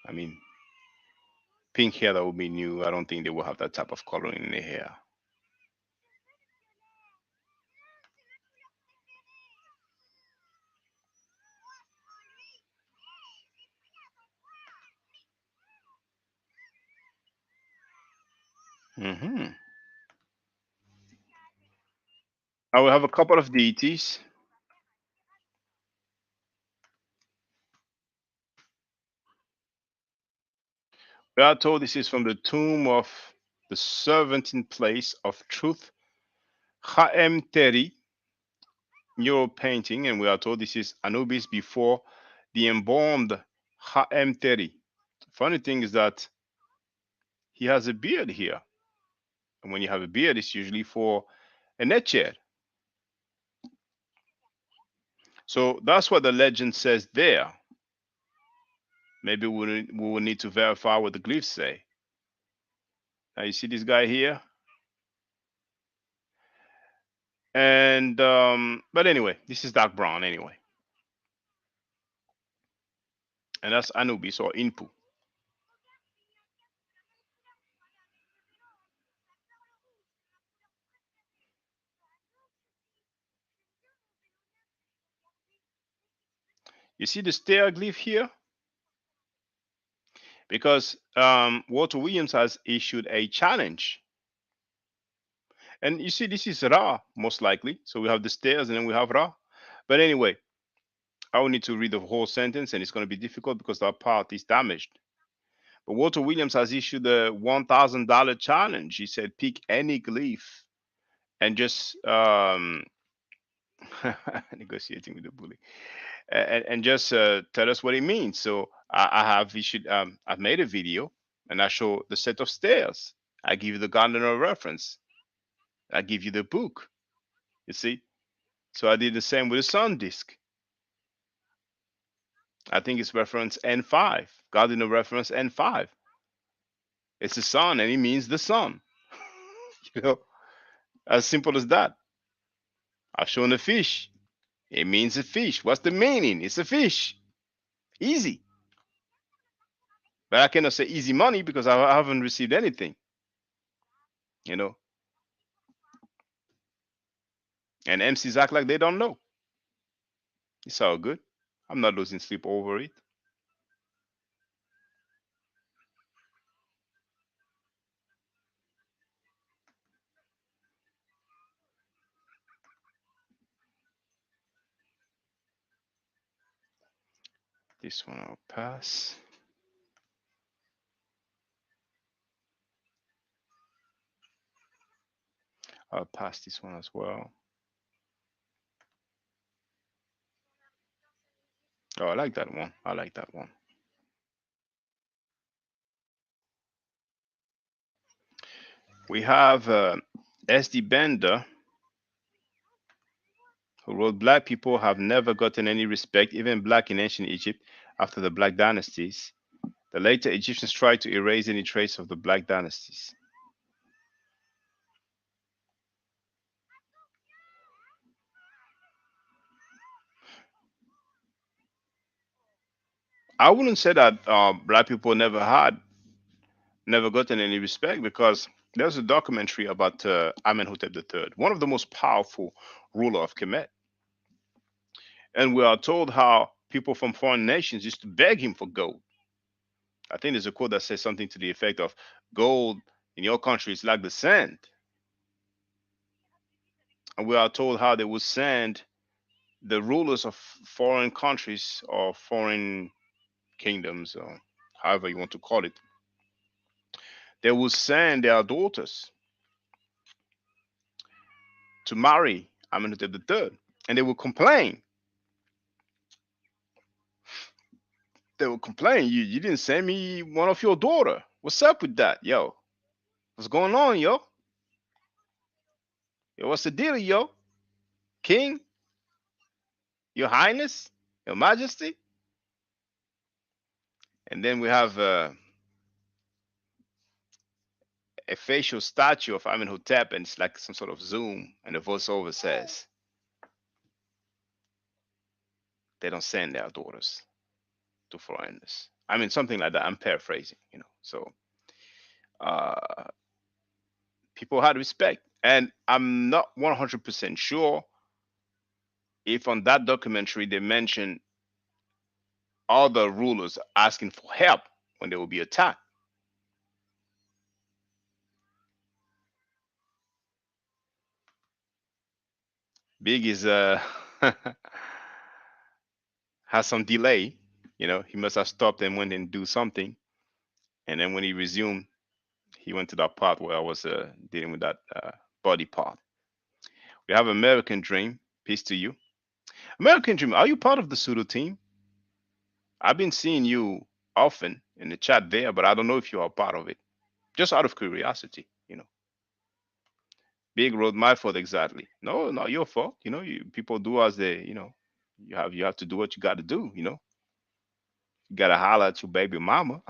I mean, pink hair that would be new. I don't think they will have that type of coloring in the hair. Mm-hmm. I will have a couple of deities. We are told this is from the tomb of the servant in place of truth, Chaim Teri, mural painting, and we are told this is Anubis before the embalmed Chaim Teri. Funny thing is that he has a beard here, and when you have a beard, it's usually for a netched. So that's what the legend says there. Maybe we will need to verify what the glyphs say. Now you see this guy here, and but anyway, this is dark brown anyway, and that's Anubis or Inpu. You see the stair glyph here? Because Walter Williams has issued a challenge. And you see, this is Ra, most likely. So we have the stairs and then we have Ra. But anyway, I will need to read the whole sentence and it's going to be difficult because that part is damaged. But Walter Williams has issued a $1,000 challenge. He said, pick any glyph and just negotiating with the bully and just tell us what it means. So I have issued, I've made a video and I show the set of stairs. I give you the Gardner reference. I give you the book. You see? So I did the same with the sun disk. I think it's reference N5. Gardner reference N5. It's the sun and it means the sun. You know, as simple as that. I've shown a fish. It means a fish. What's the meaning? It's a fish. Easy. But I cannot say easy money because I haven't received anything. You know. And MCs act like they don't know. It's all good. I'm not losing sleep over it. This one I'll pass. I'll pass this one as well. Oh, I like that one. I like that one. We have SD Bender, who wrote, "Black people have never gotten any respect, even black in ancient Egypt, after the Black dynasties. The later Egyptians tried to erase any trace of the Black dynasties." I wouldn't say that black people never gotten any respect, because there's a documentary about Amenhotep III, one of the most powerful ruler of Kemet, and we are told how people from foreign nations used to beg him for gold. I think there's a quote that says something to the effect of, "Gold in your country is like the sand." And we are told how they would send the rulers of foreign countries or foreign kingdoms, or however you want to call it, they would send their daughters to marry Amenhotep III. And they would complain. They would complain, you didn't send me one of your daughter. What's up with that, yo? What's going on, yo? Yo, what's the deal, yo? King, your highness, your majesty. And then we have a facial statue of Amenhotep, and it's like some sort of zoom, and the voiceover says, they don't send their daughters to foreigners. I mean, something like that. I'm paraphrasing, you know. So uh, people had respect. And I'm not 100% sure if on that documentary they mention other rulers asking for help when they will be attacked. Big is has some delay. You know, he must have stopped and went and do something, and then when he resumed, he went to that part where I was dealing with that body part. We have American Dream. Peace to you, American Dream. Are you part of the pseudo team? I've been seeing you often in the chat there, but I don't know if you are part of it. Just out of curiosity, you know. Big road, my fault exactly. No, not your fault. You know, people do as they, you know, you have to do what you got to do. You know, you got to holler at your baby mama,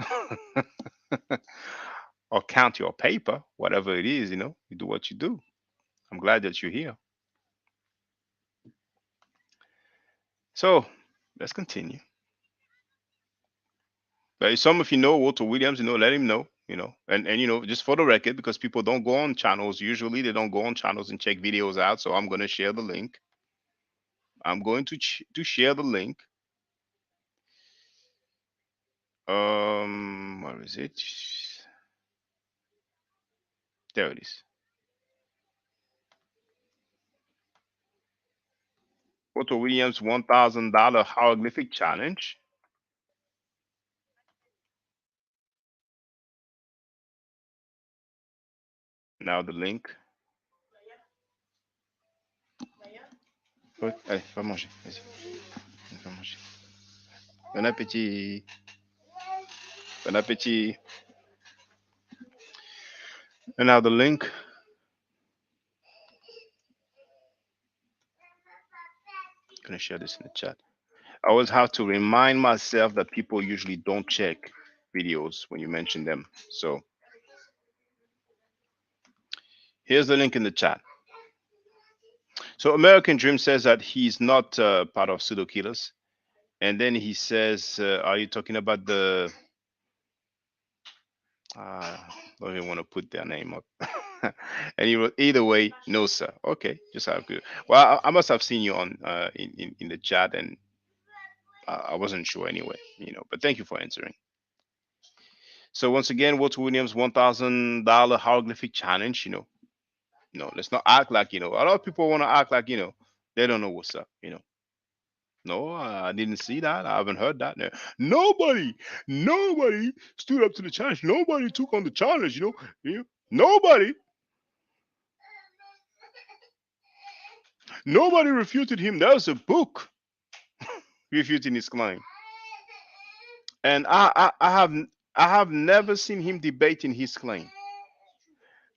or count your paper, whatever it is. You know, you do what you do. I'm glad that you're here. So let's continue. But if some of you know Walter Williams, you know, let him know. You know, and you know, just for the record, because people don't go on channels. Usually, they don't go on channels and check videos out. So I'm gonna share the link. I'm going to share the link. Where is it? There it is. Otto Williams $1,000 hieroglyphic challenge. Now the link. Allez, va manger. Vas-y. Va manger. Bon appétit. Bon appétit. And now the link. I'm gonna share this in the chat. I always have to remind myself that people usually don't check videos when you mention them. So here's the link in the chat. So American Dream says that he's not part of Pseudo Killers. And then he says, are you talking about the don't even want to put their name up. And he wrote, either way, no, sir. Okay, just have good. Well, I must have seen you on in the chat, and I wasn't sure anyway, you know. But thank you for answering. So once again, Walter Williams $1,000 hieroglyphic challenge. You know, no, let's not act like, you know. A lot of people want to act like, you know, they don't know what's up. You know, no, I didn't see that. I haven't heard that. No. Nobody stood up to the challenge. Nobody took on the challenge. You know, nobody. Nobody refuted him. There's a book. refuting his claim. And I have never seen him debating his claim.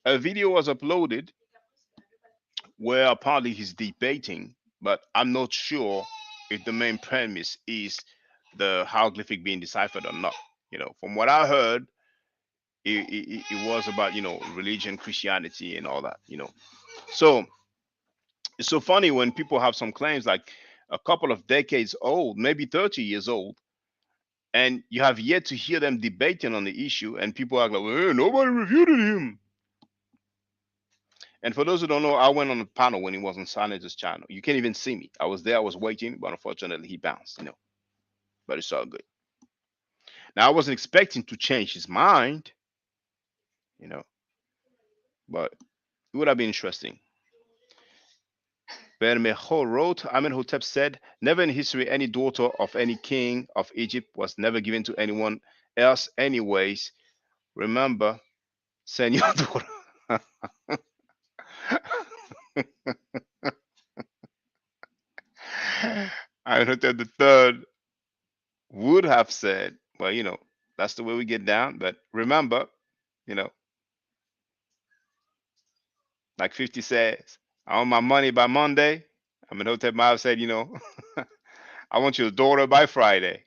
A video was uploaded where apparently he's debating, but I'm not sure if the main premise is the hieroglyphic being deciphered or not. From what I heard, it was about religion, Christianity, and all that. So it's so funny when people have some claims like a couple of decades old, maybe 30 years old, and you have yet to hear them debating on the issue, and people are like, well, nobody refuted him. And for those who don't know, I went on a panel when he was on Silence's channel. You can't even see me. I was there, I was waiting, but unfortunately he bounced. But it's all good. Now I wasn't expecting to change his mind, you know, but it would have been interesting. Bermejo wrote, Amenhotep said, never in history any daughter of any king of Egypt was never given to anyone else anyways. Remember, send your daughter. Amenhotep the third would have said, well, that's the way we get down. But remember, you know, like 50 says, I want my money by Monday. Amenhotep might have said, I want your daughter by Friday.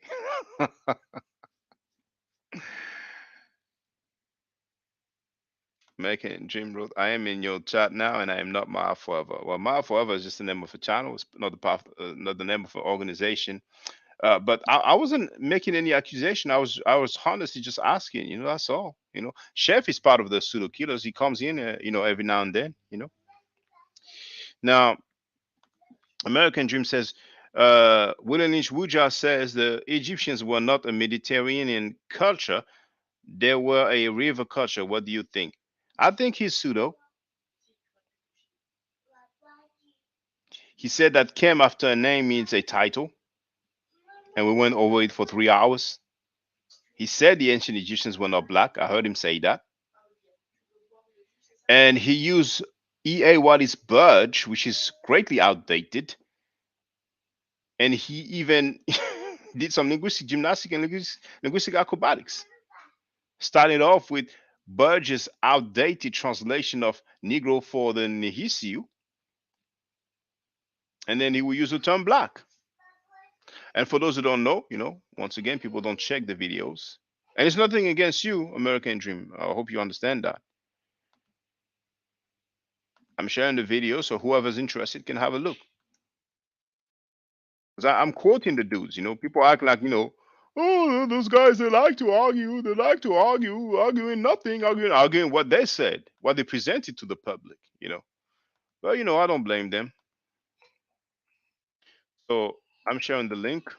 American Dream wrote, I am in your chat now and I am not Maya Forever. Well, Maya Forever is just the name of a channel. It's not not the name of an organization. But I wasn't making any accusation. I was honestly just asking, that's all. Chef is part of the pseudo killers. He comes in, every now and then, Now, American Dream says, William Lynch Wuja says the Egyptians were not a Mediterranean culture. They were a river culture. What do you think? I think he's pseudo. He said that came after a name means a title, and we went over it for 3 hours. He said the ancient Egyptians were not black. I heard him say that. And he used E.A. Waddy's Burge, which is greatly outdated. And he even did some linguistic gymnastics and linguistic acrobatics, starting off with Burge's outdated translation of Negro for the Nihisiu. And then he will use the term black. And for those who don't know, once again, people don't check the videos. And it's nothing against you, American Dream. I hope you understand that. I'm sharing the video, so whoever's interested can have a look. Because I'm quoting the dudes, people act like, oh, those guys, they like to argue, arguing nothing, arguing what they said, what they presented to the public, Well, I don't blame them. So I'm sharing the link.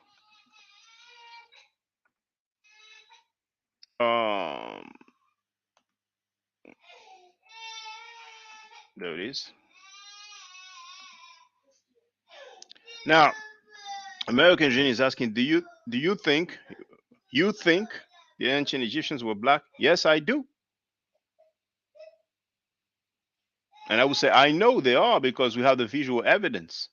There it is. Now, American Gene is asking, do you think the ancient Egyptians were black? Yes, I do. And I would say I know they are because we have the visual evidence.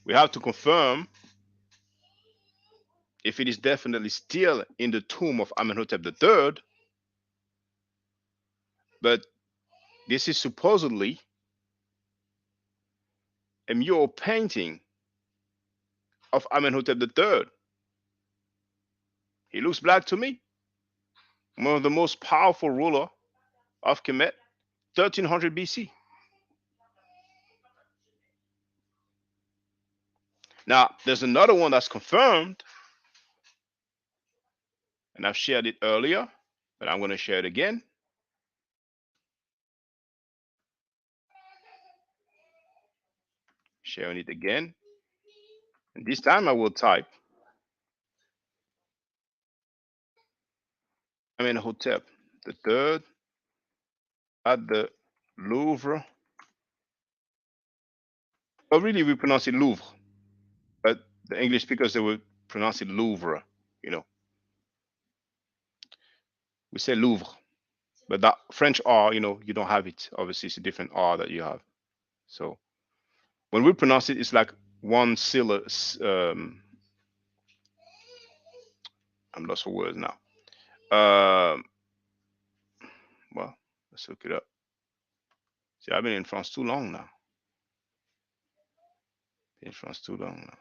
We have to confirm if it is definitely still in the tomb of Amenhotep III. But this is supposedly a mural painting of Amenhotep III. He looks black to me. One of the most powerful ruler of Kemet, 1300 BC. Now, there's another one that's confirmed, and I've shared it earlier, but I'm going to share it again. Sharing it again. And this time I will type Amenhotep III at the Louvre. Well, really, we pronounce it Louvre, but the English speakers, they will pronounce it Louvre, We say Louvre. But that French R, you don't have it. Obviously, it's a different R that you have. So when we pronounce it, it's like one syllable. I'm lost for words now. Um, well, let's look it up. See, I've been in France too long now. Been in France too long now.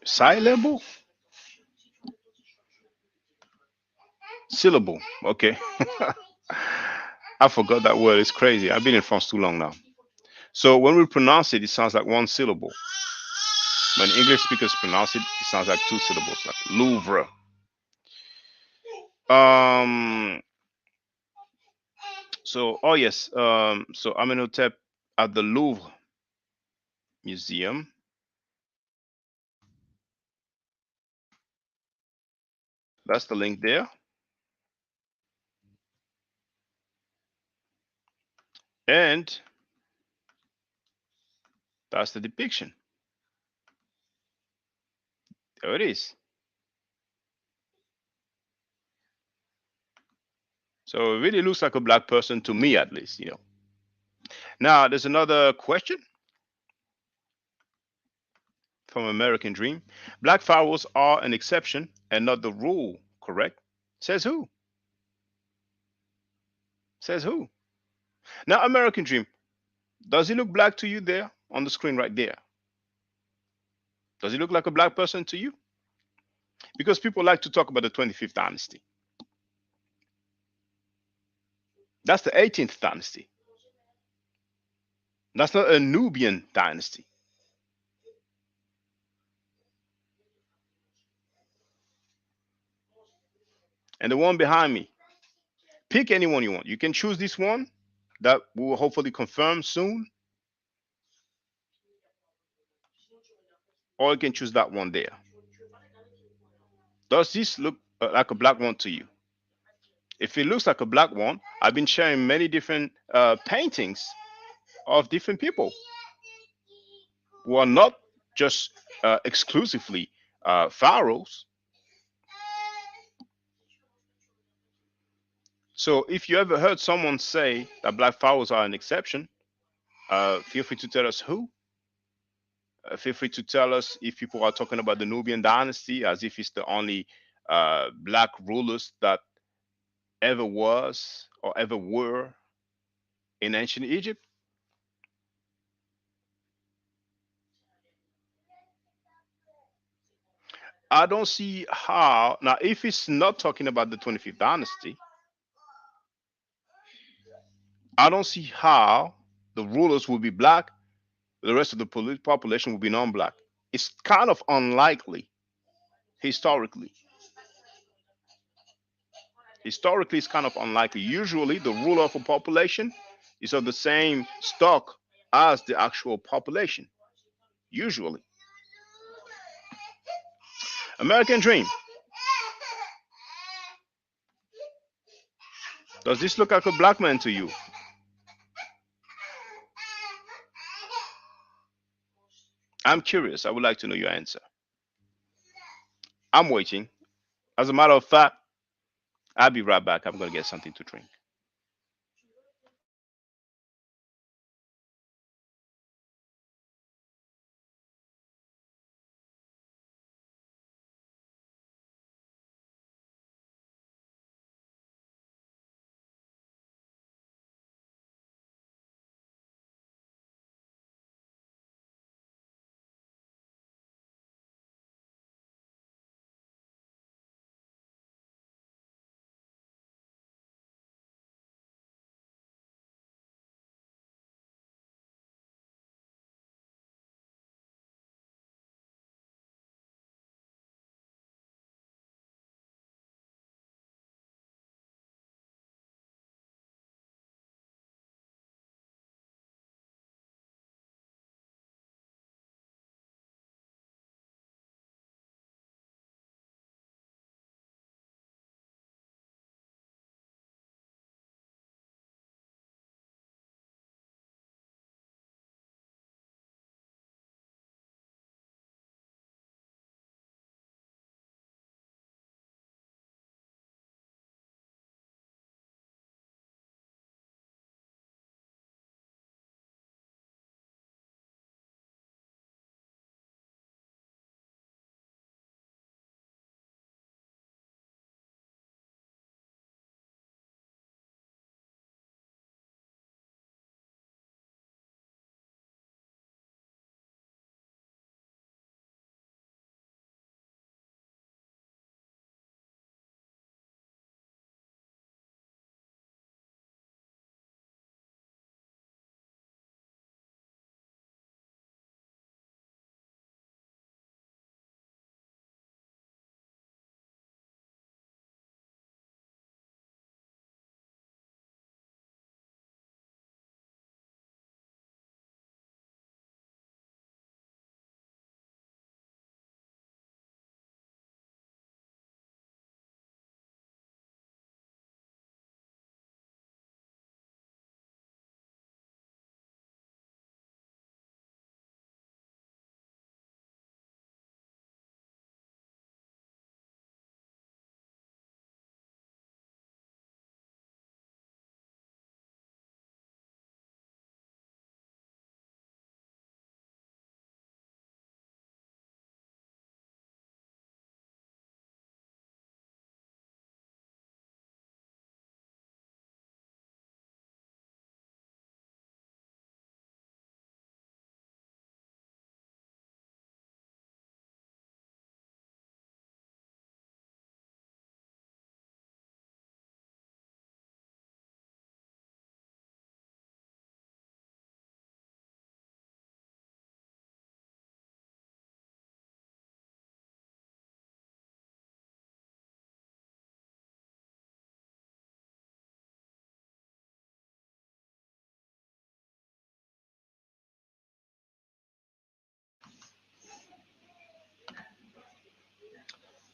Syllable? Syllable. Okay. I forgot that word. It's crazy. I've been in France too long now. So when we pronounce it, it sounds like one syllable. When English speakers pronounce it, it sounds like two syllables, like Louvre. Um. So, oh yes. So Amenhotep at the Louvre Museum. That's the link there. And that's the depiction. There it is. So it really looks like a black person to me, at least. Now, there's another question from American Dream. Black pharaohs are an exception and not the rule, correct? Says who? Says who? Now, American Dream, does he look black to you there on the screen right there? Does he look like a black person to you? Because people like to talk about the 25th dynasty. That's the 18th dynasty. That's not a Nubian dynasty. And the one behind me, pick anyone you want. You can choose this one that we will hopefully confirm soon, or you can choose that one there. Does this look like a black one to you? If it looks like a black one, I've been sharing many different paintings of different people who are not just exclusively pharaohs. So if you ever heard someone say that black pharaohs are an exception, feel free to tell us who. Feel free to tell us if people are talking about the Nubian dynasty as if it's the only black rulers that ever was or ever were in ancient Egypt. I don't see how. Now, if it's not talking about the 25th dynasty, I don't see how the rulers will be black, the rest of the population will be non black. It's kind of unlikely historically. Historically, it's kind of unlikely. Usually, the ruler of a population is of the same stock as the actual population. Usually. American Dream. Does this look like a black man to you? I'm curious. I would like to know your answer. I'm waiting. As a matter of fact, I'll be right back. I'm going to get something to drink.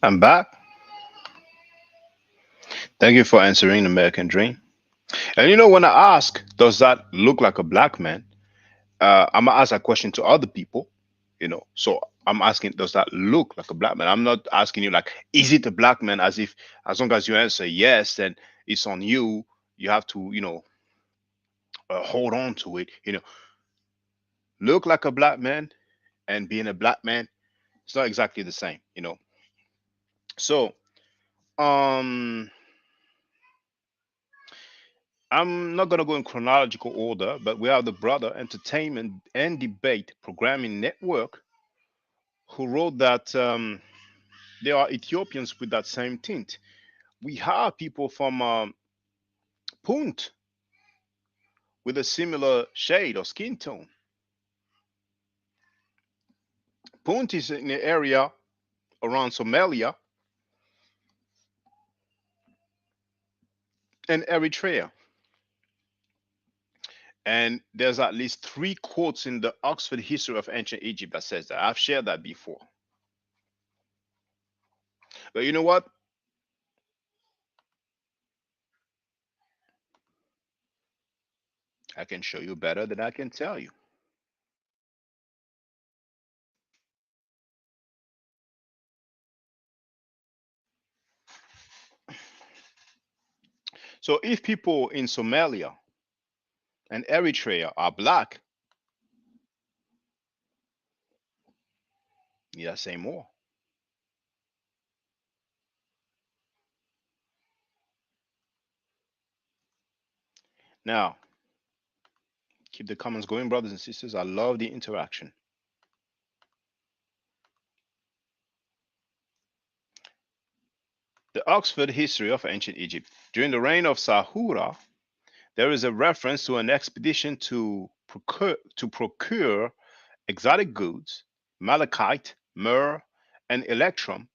I'm back. Thank you for answering the American Dream. And when I ask, does that look like a black man? I'm gonna ask that question to other people. So I'm asking, does that look like a black man? I'm not asking you like, is it a black man? As if, as long as you answer yes, then it's on you. You have to, hold on to it. Look like a black man and being a black man, it's not exactly the same. So, um, I'm not gonna go in chronological order, but we have the Brother Entertainment and Debate Programming Network, who wrote that there are Ethiopians with that same tint. We have people from Punt with a similar shade or skin tone. Punt is in the area around Somalia and Eritrea. And there's at least 3 quotes in the Oxford History of Ancient Egypt that says that. I've shared that before. But you know what? I can show you better than I can tell you. So if people in Somalia and Eritrea are black, yeah, say more. Now, keep the comments going, brothers and sisters. I love the interaction. The Oxford History of Ancient Egypt. During the reign of Sahura, there is a reference to an expedition to procure exotic goods, malachite, myrrh, and electrum,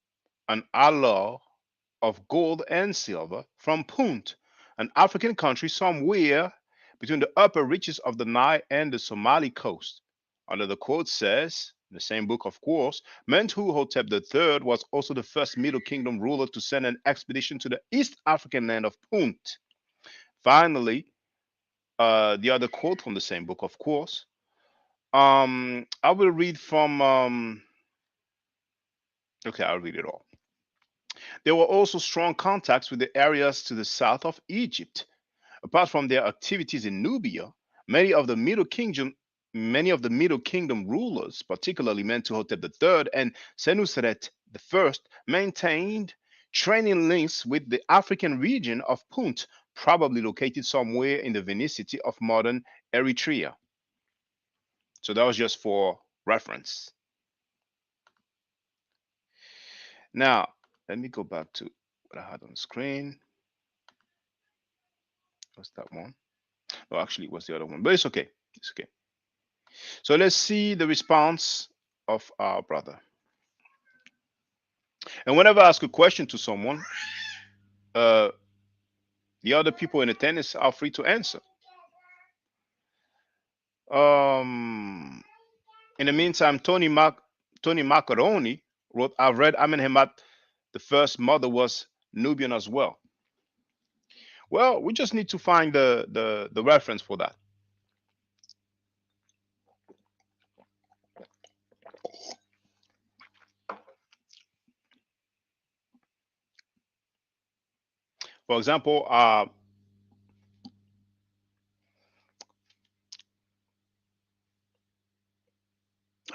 an alloy of gold and silver, from Punt, an African country somewhere between the upper reaches of the Nile and the Somali coast. Under the quote says, in the same book, of course, Mentuhotep III was also the first Middle Kingdom ruler to send an expedition to the East African land of Punt. Finally, the other quote from the same book, of course. I will read from. Okay, I'll read it all. There were also strong contacts with the areas to the south of Egypt. Apart from their activities in Nubia, many of the Middle Kingdom rulers, particularly Mentuhotep III and Senusret I, maintained training links with the African region of Punt, probably located somewhere in the vicinity of modern Eritrea. So that was just for reference. Now, let me go back to what I had on the screen. What's that one? No, actually, it was the other one, but it's okay. It's okay. So let's see the response of our brother. And whenever I ask a question to someone, uh, the other people in attendance are free to answer. In the meantime, Tony Macaroni wrote, "I've read Amenemhat the first mother was Nubian as well." Well, we just need to find the reference for that. For example, I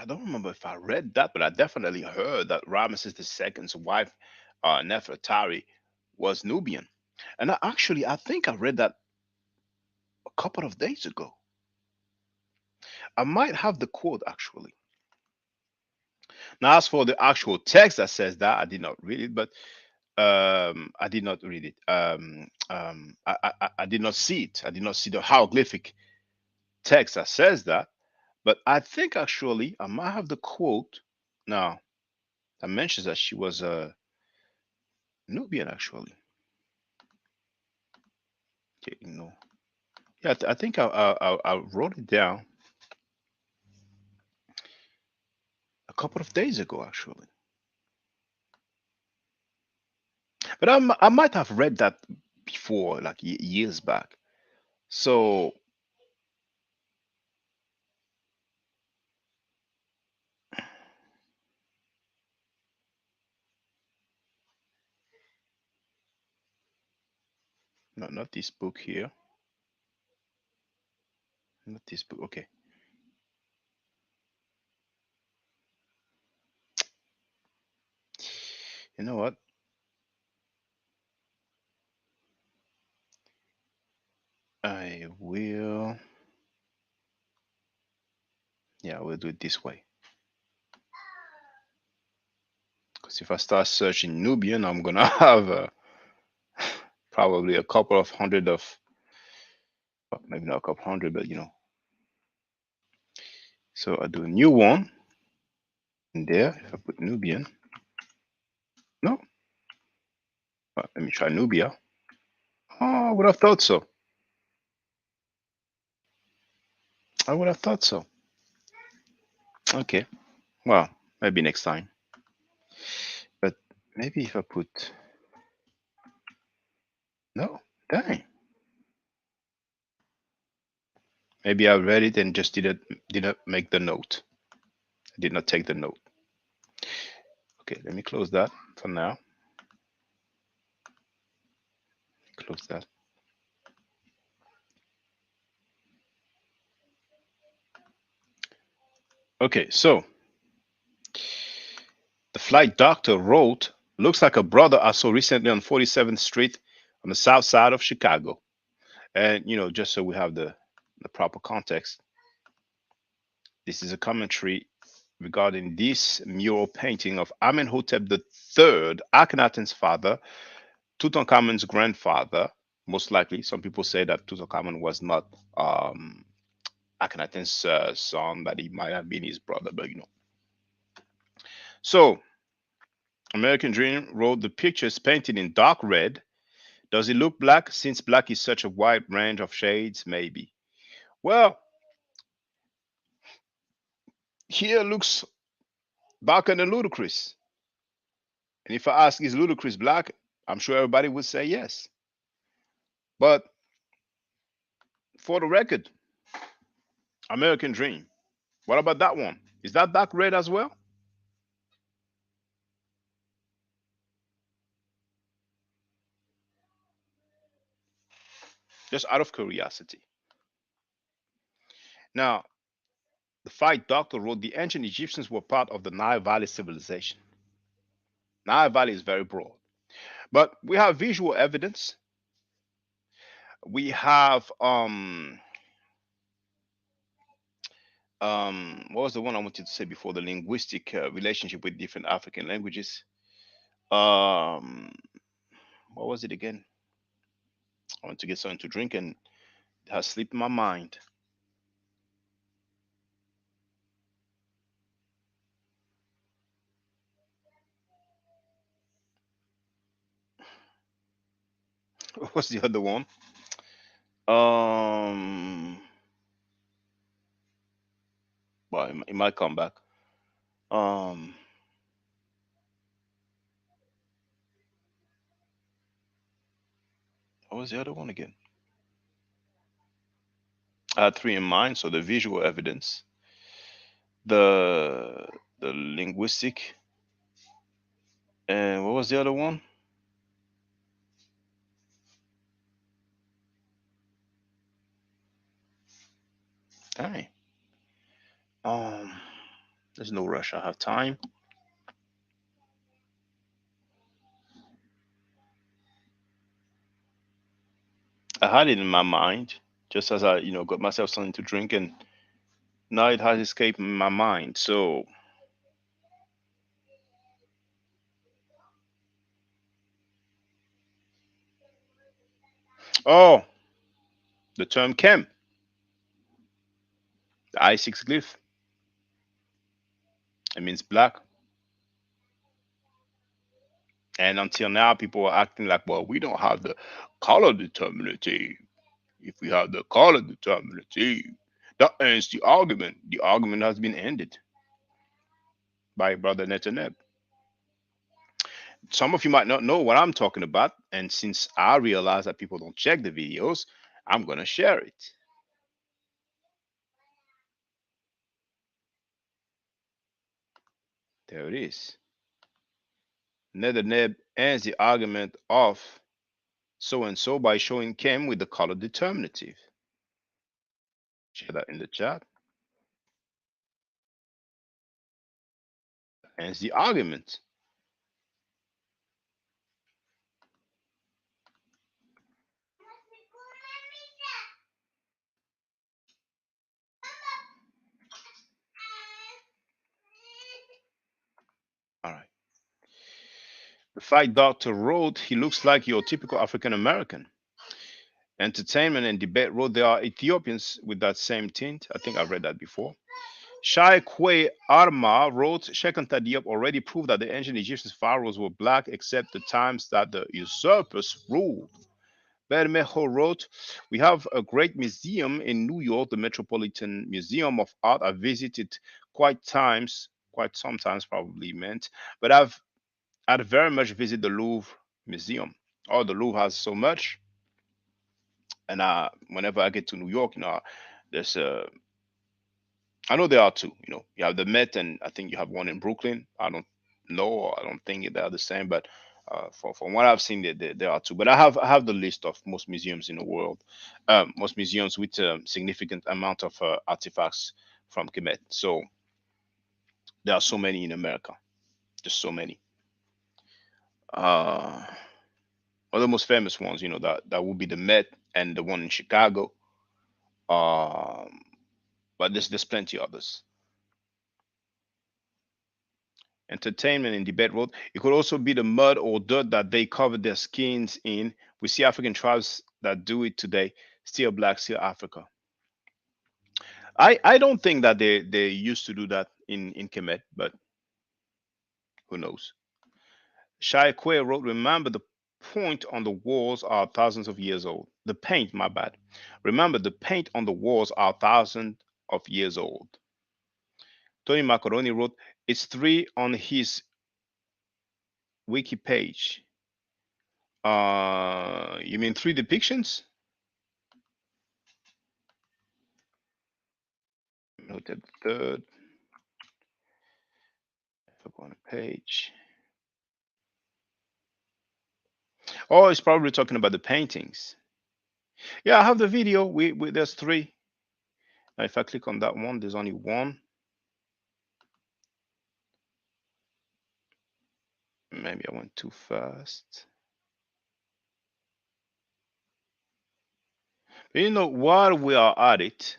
don't remember if I read that, but I definitely heard that Ramesses II's wife, Nefertari, was Nubian. And I think I read that a couple of days ago. I might have the quote actually. Now, as for the actual text that says that, I did not read it, but I did not read it. I did not see it. I did not see the hieroglyphic text that says that. But I think actually I might have the quote now that mentions that she was a Nubian actually. Okay, no. Yeah, I think I wrote it down a couple of days ago actually. But I might have read that before, like years back. So no, not this book here. Not this book. Okay. You know what? I will. Yeah, we'll do it this way. Because if I start searching Nubian, I'm gonna have probably a couple of hundred of, well, maybe not a couple hundred, but So I do a new one in there. If I put Nubian, no, let me try Nubia. Oh, I would have thought so. I would have thought so. Okay, well, maybe next time. But maybe if I put no, dang. Maybe I read it and just didn't make the note. I did not take the note. Okay, let me close that for now. Close that. Okay, so the flight doctor wrote, looks like a brother I saw recently on 47th Street on the south side of Chicago. And, just so we have the proper context, this is a commentary regarding this mural painting of Amenhotep III, Akhenaten's father, Tutankhamun's grandfather. Most likely, some people say that Tutankhamun was not Akhenaten's son, that he might have been his brother, but. So, American Dream wrote the picture is painted in dark red. Does it look black since black is such a wide range of shades? Maybe. Well, here looks darker than Ludacris. And if I ask, is Ludacris black? I'm sure everybody would say yes. But for the record, American Dream, what about that one? Is that dark red as well? Just out of curiosity. Now, the fight doctor wrote the ancient Egyptians were part of the Nile Valley civilization. Nile Valley is very broad. But we have visual evidence. We have what was the one I wanted to say before, the linguistic relationship with different African languages. Um what was it again? I want to get something to drink and it has slipped my mind. What was the other one? Um well, it might come back. Um what was the other one again? I had three in mind. So the visual evidence, the linguistic, and what was the other one? Dang. Um, there's no rush. I have time. I had it in my mind just as I, got myself something to drink, and now it has escaped my mind. So, oh, the term Kem, the I6 glyph, it means black. And until now, people are acting like, well, we don't have the color determinative. If we have the color determinative, that ends the argument. The argument has been ended by Brother Netanyahu. some of you might not know what I'm talking about. And since I realize that people don't check the videos, I'm going to share it. There it is. Netaneb ends the argument of so and so by showing Kim with the color determinative. Share that in the chat. Ends the argument. All right. The fact doctor wrote, he looks like your typical African American. Entertainment and debate wrote, there are Ethiopians with that same tint. I think I've read that before. Shai Kwe Arma wrote, Sheikh Anta Diop already proved that the ancient Egyptian pharaohs were black except the times that the usurpers ruled. Bermejo wrote, we have a great museum in New York, the Metropolitan Museum of Art. I visited quite sometimes probably meant, but I'd very much visit the Louvre Museum. Oh, the Louvre has so much. And whenever I get to New York, there's I know there are two. You have the Met, and I think you have one in Brooklyn. I don't know, or I don't think they are the same, but from what I've seen, there are two. But I have the list of most museums in the world, most museums with a significant amount of artifacts from Kemet. So there are so many in America, just so many. One of the most famous ones, that would be the Met and the one in Chicago. Um, but there's plenty others. Entertainment and debate wrote, it could also be the mud or dirt that they covered their skins in. We see African tribes that do it today, still black, still Africa. I don't think that they used to do that in Kemet, but who knows? Shai Kwe wrote, remember the paint on the walls are thousands of years old. The paint, my bad. Remember the paint on the walls are thousands of years old. Tony Macaroni wrote, it's 3 on his wiki page. You mean 3 depictions? Note at the third. If I go on a page. Oh, it's probably talking about the paintings. Yeah, I have the video. There's 3. Now, if I click on that one, there's only 1. Maybe I went too fast. But while we are at it,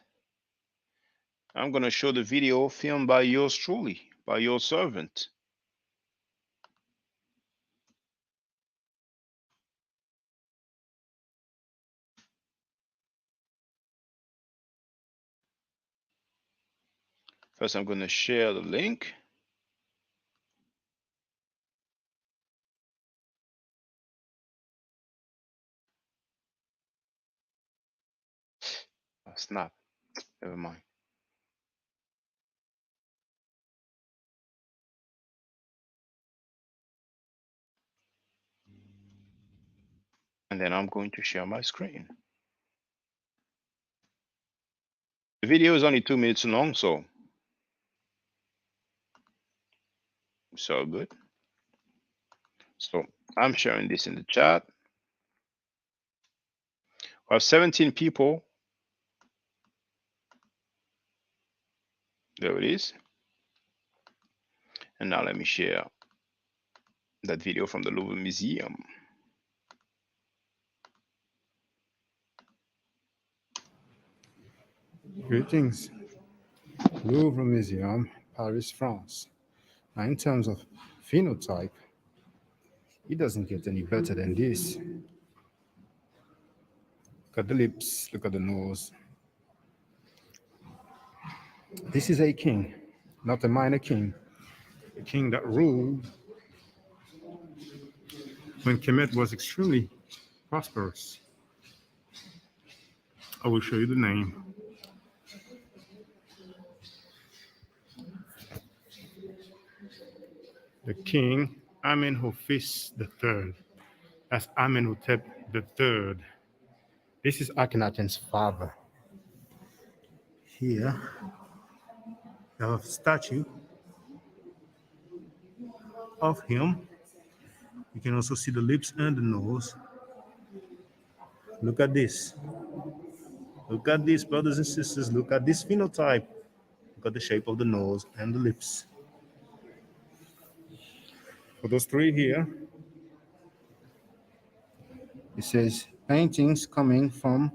I'm going to show the video filmed by yours truly, by your servant. First, I'm going to share the link. Oh, snap. Never mind. And then I'm going to share my screen. The video is only 2 minutes long, so good. So I'm sharing this in the chat. We have 17 people. There it is. And now let me share that video from the Louvre Museum. Greetings. Louvre Museum, Paris, France. Now, in terms of phenotype, it doesn't get any better than this. Look at the lips, look at the nose. This is a king, not a minor king. A king that ruled when Kemet was extremely prosperous. I will show you the name. The king Amenhotep the third. That's Amenhotep the third. This is Akhenaten's father. Here, we have a statue of him. You can also see the lips and the nose. Look at this. Look at this, brothers and sisters. Look at this phenotype. Look at the shape of the nose and the lips. For those three here, it says paintings coming from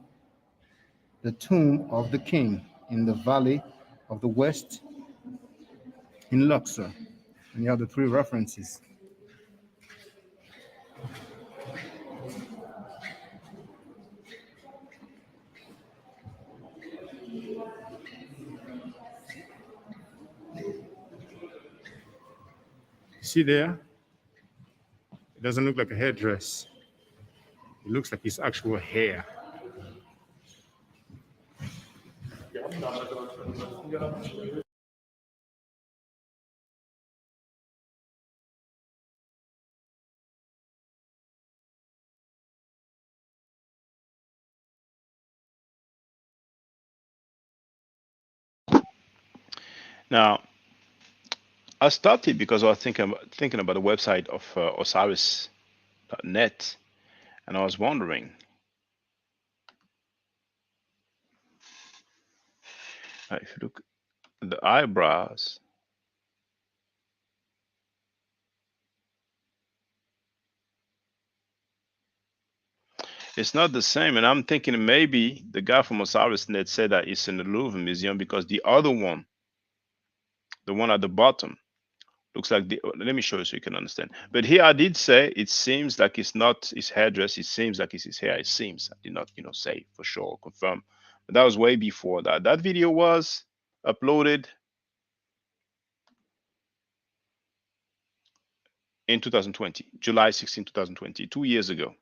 the tomb of the king in the valley of the west in Luxor. And you have the three references. See there? It doesn't look like a headdress. It looks like his actual hair. Now, I started because I was thinking about the website of Osiris.net, and I was wondering, if you look at the eyebrows, it's not the same. And I'm thinking maybe the guy from Osiris.net said that it's in the Louvre Museum because the other one, the one at the bottom, looks like the. Let me show you so you can understand. But here I did say it seems like it's not his hairdress. It seems like it's his hair. It seems. I did not, say for sure or confirm. But that was way before that. That video was uploaded in 2020, July 16, 2020, 2 years ago.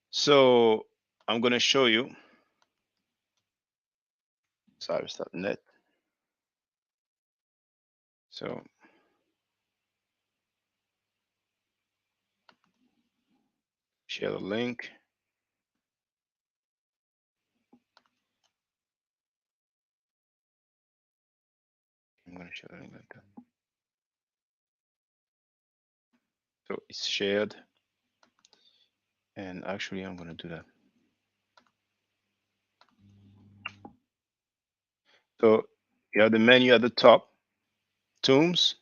So I'm going to show you Osiris.net. So share the link. I'm going to share the link like that. So it's shared. And actually, I'm going to do that. So you have the menu at the top, tombs,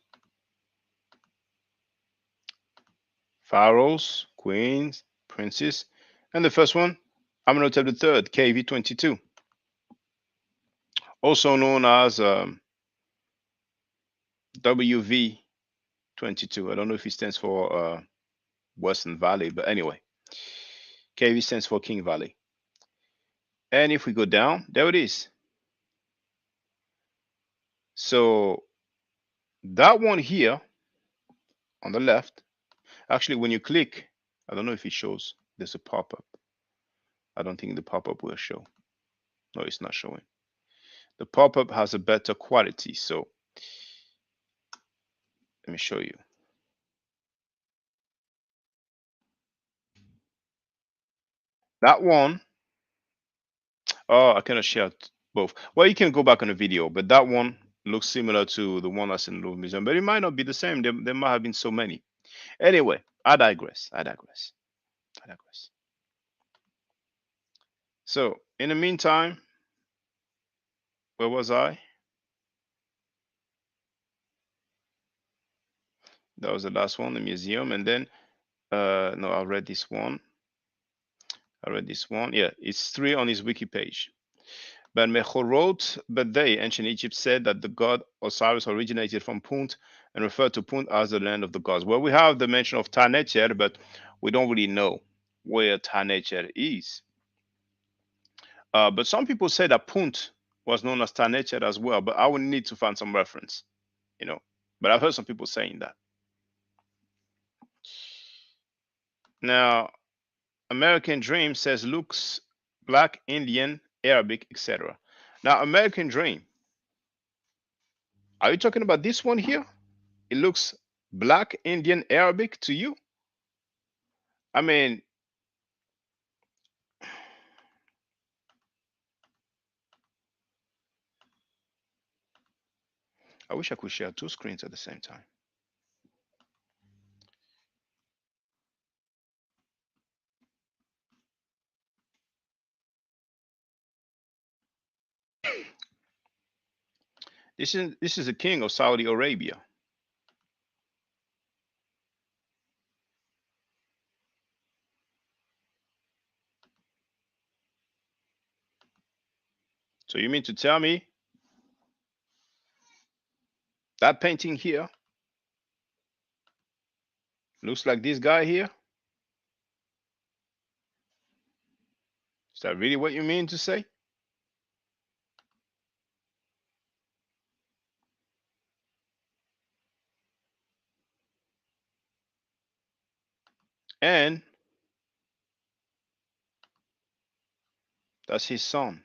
pharaohs, queens, princes, and the first one, Amenhotep III, KV22, also known as WV22. I don't know if it stands for Western Valley, but anyway, KV stands for King Valley. And if we go down, there it is. So that one here on the left, actually, when you click, I don't know if it shows, there's a pop-up. I don't think the pop-up will show. No, it's not showing. The pop-up has a better quality. So let me show you. That one, oh, I cannot share both. Well, you can go back on the video, but that one looks similar to the one that's in the Louvre Museum, but it might not be the same. There might have been so many. Anyway, I digress. So in the meantime, where was I? That was the last one, the museum. And then, no, I read this one. Yeah, it's 3 on his wiki page. But Mechor wrote, but they, ancient Egypt, said that the god Osiris originated from Punt and referred to Punt as the land of the gods. Well, we have the mention of Tanecher, but we don't really know where Tanecher is. But some people say that Punt was known as Tanecher as well, but I would need to find some reference, But I've heard some people saying that. Now, American Dream says looks black, Indian, Arabic, etc. Now, American Dream, are you talking about this one here? It looks black Indian Arabic to you? I mean, I wish I could share two screens at the same time. This is the king of Saudi Arabia. So you mean to tell me that painting here looks like this guy here? Is that really what you mean to say? And that's his son.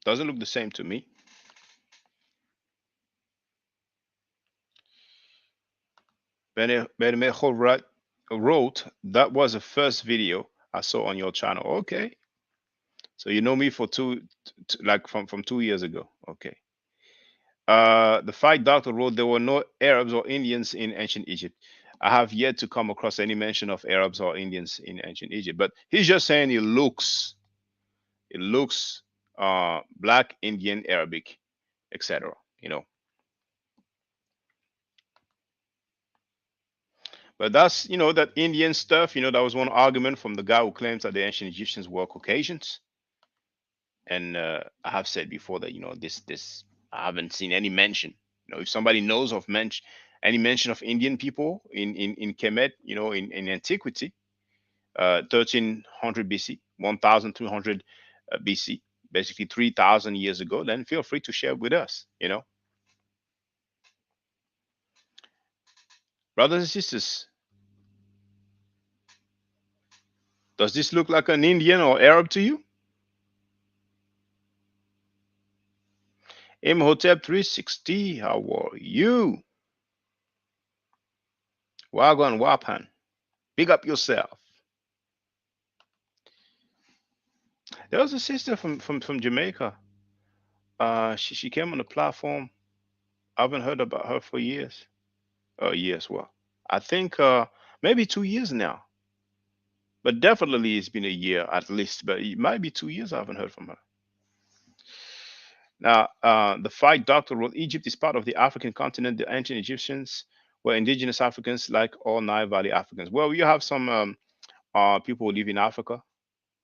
Doesn't look the same to me. Bermejo wrote that was the first video I saw on your channel. Okay, so you know me for like from 2 years ago. Okay. The fight doctor wrote there were no Arabs or Indians in ancient Egypt. I have yet to come across any mention of Arabs or Indians in ancient Egypt, but he's just saying it looks black, Indian, Arabic, etc. You know, but that's that Indian stuff. That was one argument from the guy who claims that the ancient Egyptians were Caucasians. And I have said before that this I haven't seen any mention. If somebody knows of any mention of Indian people in Kemet, in antiquity, 1300 BC, 1300 BC, basically 3,000 years ago, then feel free to share with us. Brothers and sisters, does this look like an Indian or Arab to you? Imhotep 360, how are you? Wagwan Wapan, big up yourself. There was a sister from Jamaica. She came on the platform. I haven't heard about her for years. Years. Well, I think maybe 2 years now. But definitely it's been a year at least. But it might be 2 years I haven't heard from her. Now, the fight doctor wrote Egypt is part of the African continent. The ancient Egyptians were indigenous Africans like all Nile Valley Africans. Well, you have some people who live in Africa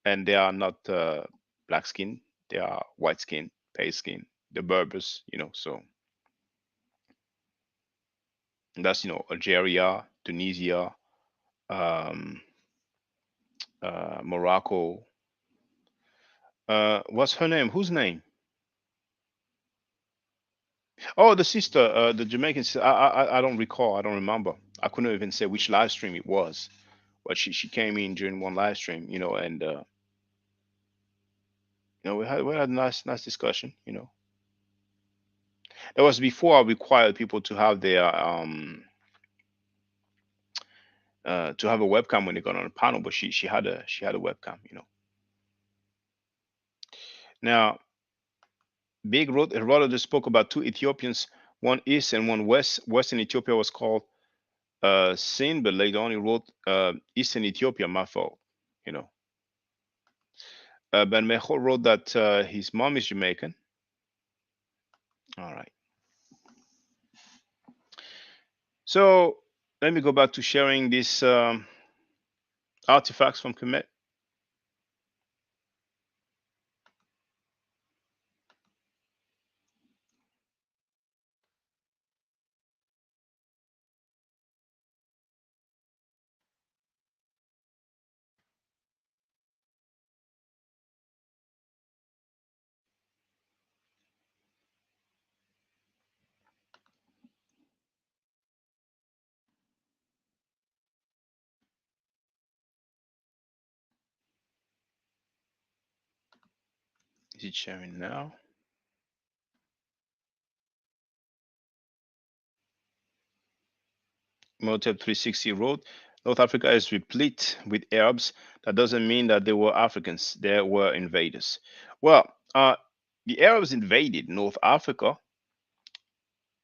and they are not black skin. They are white skin, pale skin, the Berbers, so that's Algeria, Tunisia, um, Morocco. What's her name? Whose name? Oh, the sister, the Jamaican sister. I don't recall. I don't remember. I couldn't even say which live stream it was, but she came in during one live stream, and we had a nice discussion. That was before I required people to have their to have a webcam when they got on the panel, but she had a webcam. Now, Big wrote Herodotus spoke about two Ethiopians, one east and one west. Western Ethiopia was called Sin, but later on he wrote Eastern Ethiopia. My fault, you know. Ben Mecho wrote that his mom is Jamaican. All right. So let me go back to sharing these artifacts from Kemet. Is it sharing now? Imhotep 360 wrote, North Africa is replete with Arabs. That doesn't mean that they were Africans. They were invaders. Well, the Arabs invaded North Africa,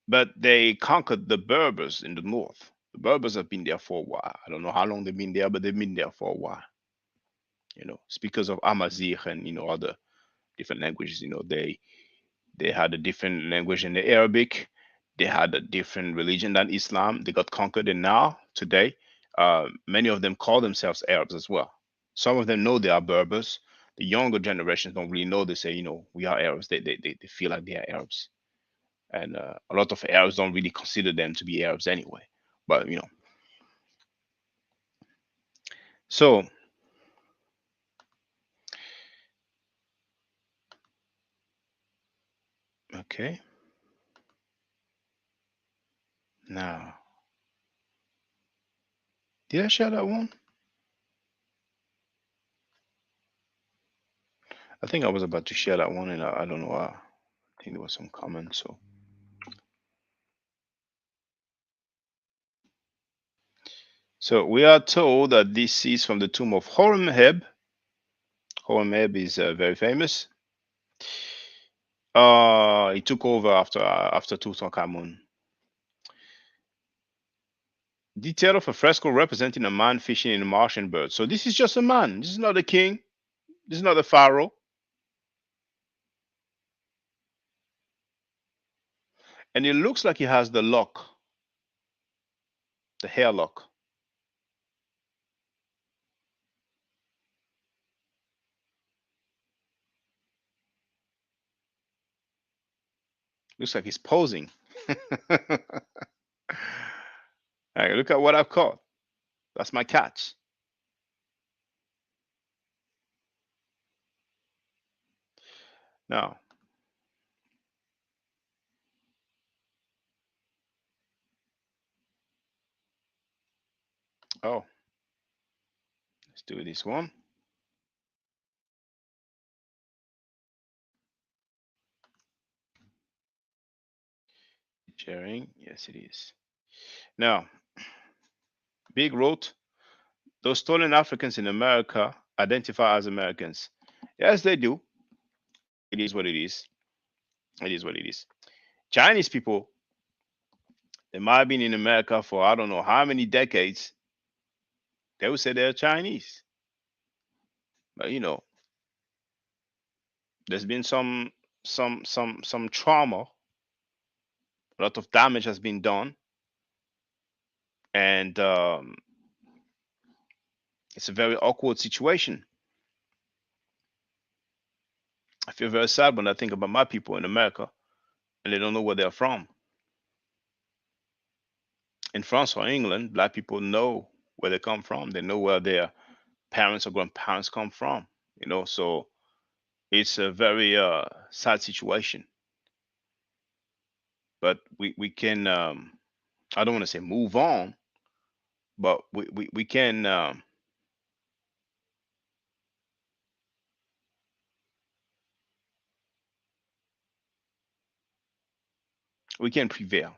but they conquered the Berbers in the north. The Berbers have been there for a while. I don't know how long they've been there, but they've been there for a while. Speakers of Amazigh and other different languages. They had a different language in the Arabic. They had a different religion than Islam. They got conquered, and now today, many of them call themselves Arabs as well. Some of them know they are Berbers. The younger generations don't really know. They say, we are Arabs. They feel like they are Arabs, and a lot of Arabs don't really consider them to be Arabs anyway. But so okay. Now, did I share that one? I think I was about to share that one, and I don't know. I think there was some comments. So we are told that this is from the tomb of Horemheb. Horemheb is very famous. He took over after Tutankhamun. Detail of a fresco representing a man fishing in a marsh and bird. So this is just a man. This is not a king. This is not a pharaoh. And it looks like he has the lock, the hair lock. Looks like he's posing. Hey, look at what I've caught. That's my catch. Now, oh, let's do this one. Sharing, yes, it is. Now, Big wrote, those stolen Africans in America identify as Americans. Yes, they do. It is what it is. It is what it is. Chinese people, they might have been in America for I don't know how many decades. They would say they're Chinese. But there's been some trauma. A lot of damage has been done, and it's a very awkward situation. I feel very sad when I think about my people in America, and they don't know where they're from. In France or England, black people know where they come from. They know where their parents or grandparents come from. So it's a very sad situation. But we can I don't want to say move on, but we can prevail,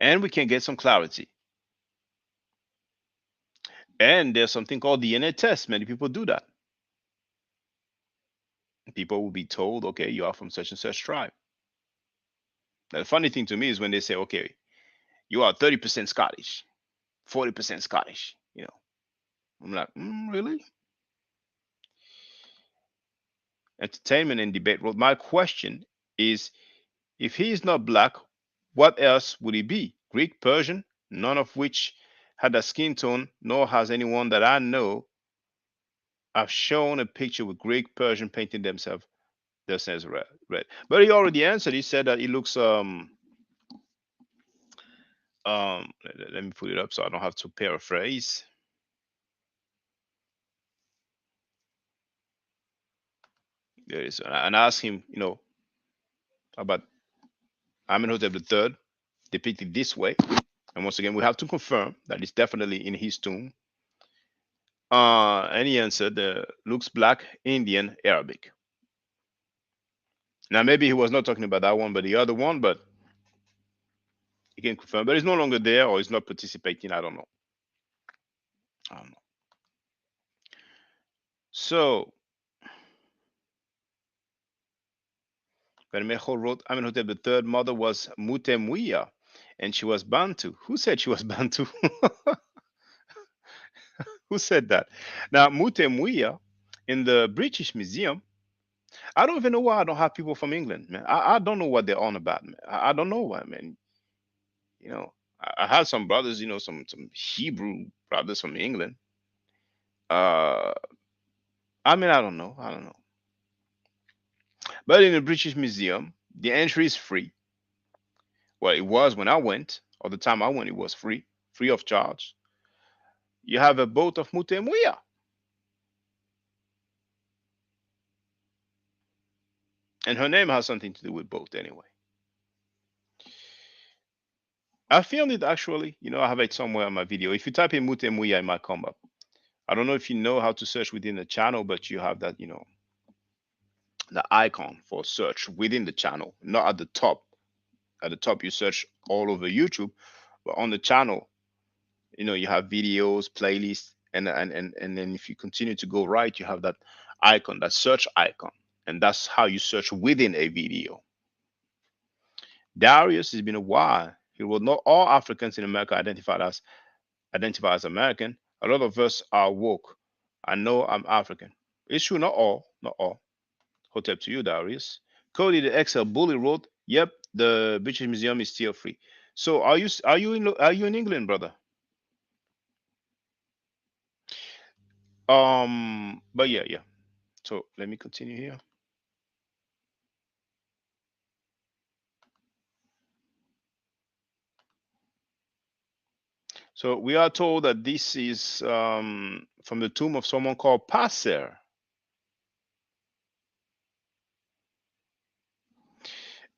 and we can get some clarity. And there's something called DNA test. Many people do that. People will be told, okay, you are from such and such tribe. Now, the funny thing to me is when they say, okay, you are 30% Scottish, 40% Scottish. I'm like, really? Entertainment and debate. Well, my question is, if he is not black, what else would he be? Greek, Persian, none of which had a skin tone, nor has anyone that I know. I've shown a picture with Greek, Persian painting themselves. Their sense red. But he already answered. He said that it looks let me put it up so I don't have to paraphrase. There it is. And I asked him, about Amenhotep III depicted this way. And once again, we have to confirm that it's definitely in his tomb. And he answered, looks black, Indian, Arabic. Now, maybe he was not talking about that one, but the other one, but he can confirm. But he's no longer there or he's not participating. I don't know. I don't know. So, Bermejo wrote, Amenhotep the third mother was Mutemuia, and she was Bantu. Who said she was Bantu? Who said that? Now, Mutemuia in the British Museum, I don't even know why I don't have people from England, man. I don't know what they're on about, man. I don't know why, man. You know, I had some brothers, some Hebrew brothers from England. Uh, I mean, I don't know. I don't know. But in the British Museum, the entry is free. Well, it was when I went, or the time I went, it was free, free of charge. You have a boat of Mutemuia. And her name has something to do with boat anyway. I filmed it actually. I have it somewhere on my video. If you type in Mutemuia, it might come up. I don't know if you know how to search within the channel, but you have that, the icon for search within the channel, not at the top. At the top, you search all over YouTube, but on the channel, you have videos, playlists, and then if you continue to go right, you have that icon, that search icon, and that's how you search within a video. Darius has been a while. He wrote, not all Africans in America identify as American. A lot of us are woke. I know I'm African. It's true, not all, not all. Hotep to you, Darius. Cody the XL Bully wrote, "Yep, the British Museum is still free." So are you in England, brother? But yeah, yeah. So let me continue here. So we are told that this is from the tomb of someone called Passer,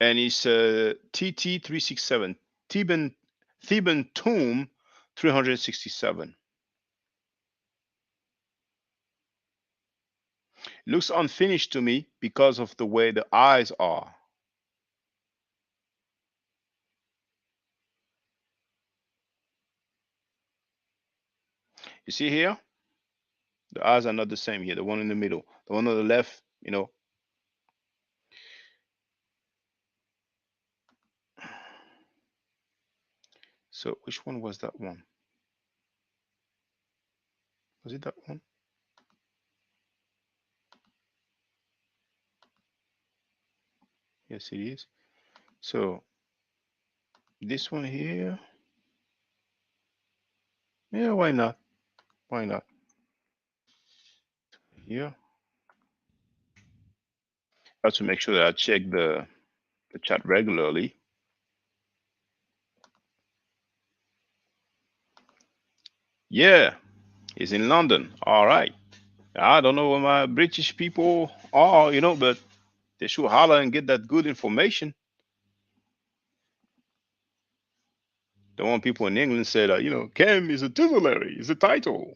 and it's TT 367 Theban tomb 367. Looks unfinished to me because of the way the eyes are. You see here? The eyes are not the same here. The one in the middle, the one on the left. So which one was that one? Was it that one? Yes, it is. So this one here. Yeah, why not? Why not? Here. I have to make sure that I check the chat regularly. Yeah, he's in London. All right. I don't know where my British people are, but they should holler and get that good information. The one people in England said, Cam is a titulary, is a title.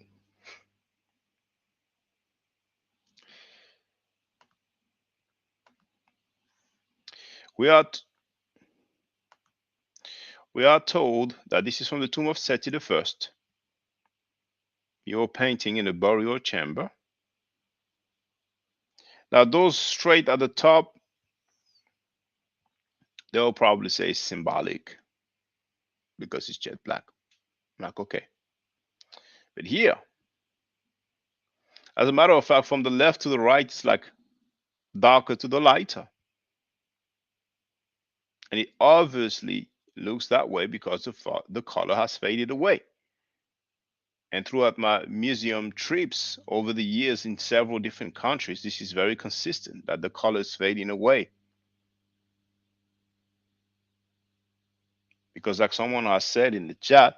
We are we are told that this is from the tomb of Seti the First. Your painting in the burial chamber. Now, those straight at the top, they'll probably say symbolic because it's jet black. I'm like, okay. But here, as a matter of fact, from the left to the right, it's like darker to the lighter. And it obviously looks that way because the color has faded away. And throughout my museum trips over the years in several different countries, this is very consistent that the color is fading away. Because, like someone has said in the chat,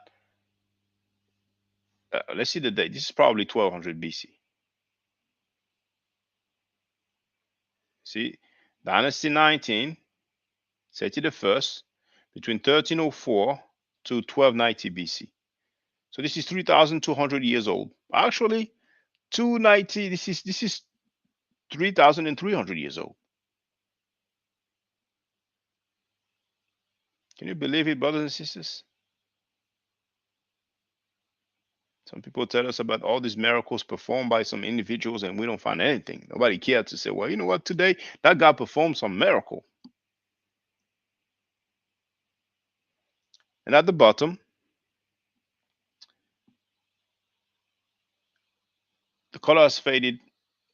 let's see the date. This is probably 1200 BC. See, Dynasty 19, Seti the First, between 1304 to 1290 BC. So this is 3,200 years old. Actually, 290. This is 3,300 years old. Can you believe it, brothers and sisters? Some people tell us about all these miracles performed by some individuals, and we don't find anything. Nobody cared to say, well, you know what, today that guy performed some miracle. And at the bottom, the color has faded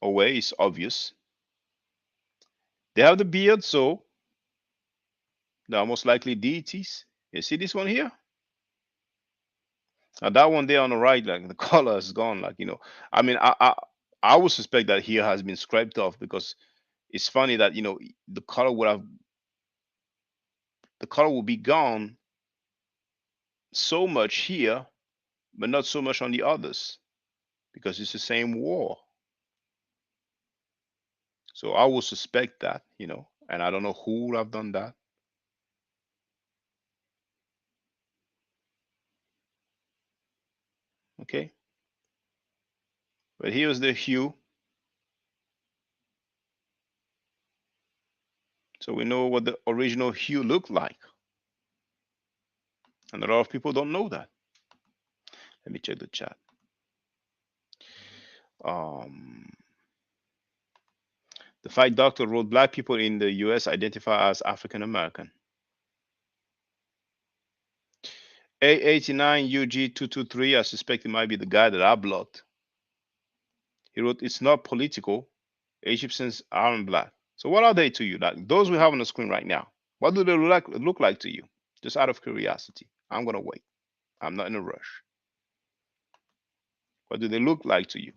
away, it's obvious. They have the beard, so they're most likely deities. You see this one here? Now that one there on the right, like the color is gone. Like, I mean, I would suspect that here has been scraped off because it's funny that the color would have the color will be gone so much here, but not so much on the others because it's the same war. So I would suspect that, and I don't know who would have done that. Okay, but here's the hue, so we know what the original hue looked like, and a lot of people don't know that. Let me check the chat. Um, the fight doctor wrote black people in the US identify as African American. A89UG223, I suspect it might be the guy that I blocked. He wrote, it's not political. Egyptians aren't black. So what are they to you? Like those we have on the screen right now, what do they look like to you? Just out of curiosity. I'm gonna wait. I'm not in a rush. What do they look like to you?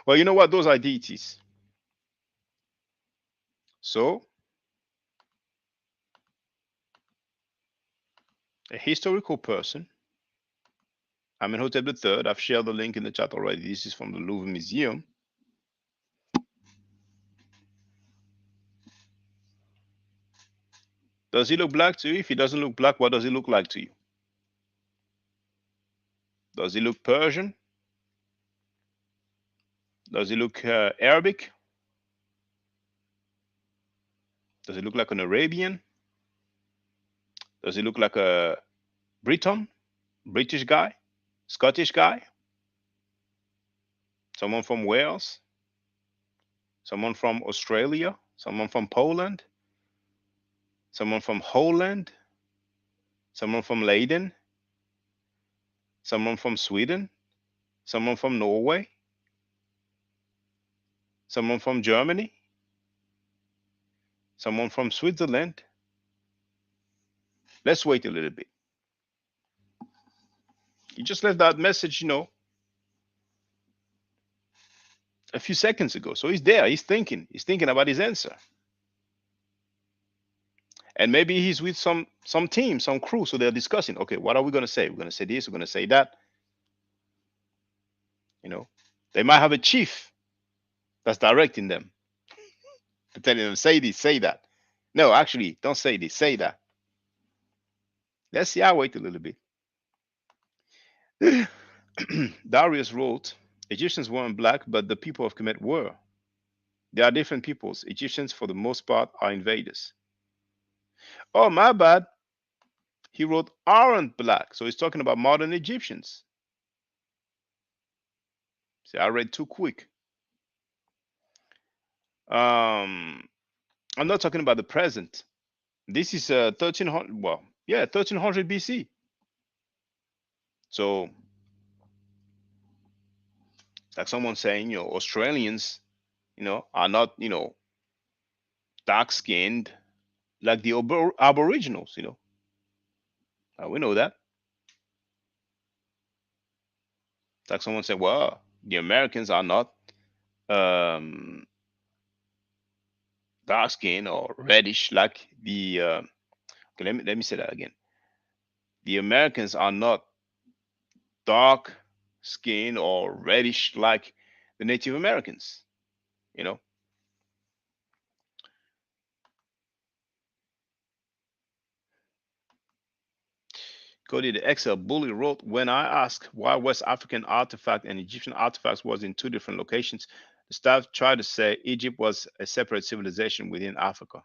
Well, you know what? Those are deities. So a historical person. Amenhotep III. I've shared the link in the chat already. This is from the Louvre Museum. Does he look black to you? If he doesn't look black, what does he look like to you? Does he look Persian? Does he look Arabic? Does he look like an Arabian? Does he look like a Briton? British guy? Scottish guy? Someone from Wales? Someone from Australia? Someone from Poland? Someone from Holland? Someone from Leiden? Someone from Sweden? Someone from Norway? Someone from Germany? Someone from Switzerland? Let's wait a little bit. He just left that message, a few seconds ago. So he's there. He's thinking about his answer. And maybe he's with some team, some crew. So they're discussing, okay, what are we going to say? We're going to say this, we're going to say that. They might have a chief that's directing them, telling them, say this, say that. No, actually, don't say this, say that. Let's see. I'll wait a little bit. Darius wrote, Egyptians weren't black, but the people of Kemet were. They are different peoples. Egyptians, for the most part, are invaders. Oh, my bad. He wrote, aren't black. So he's talking about modern Egyptians. See, I read too quick. I'm not talking about the present. This is 1300. Well, yeah, 1300 BC. So, like someone saying, Australians, are not, dark skinned like the Aboriginals. We know that. Like someone said, well, the Americans are not um, dark skinned or reddish like the. Okay, let me say that again. The Americans are not dark skinned or reddish like the Native Americans. You know. Cody the XL Bully wrote, when I asked why West African artifact and Egyptian artifacts was in two different locations, the staff tried to say Egypt was a separate civilization within Africa.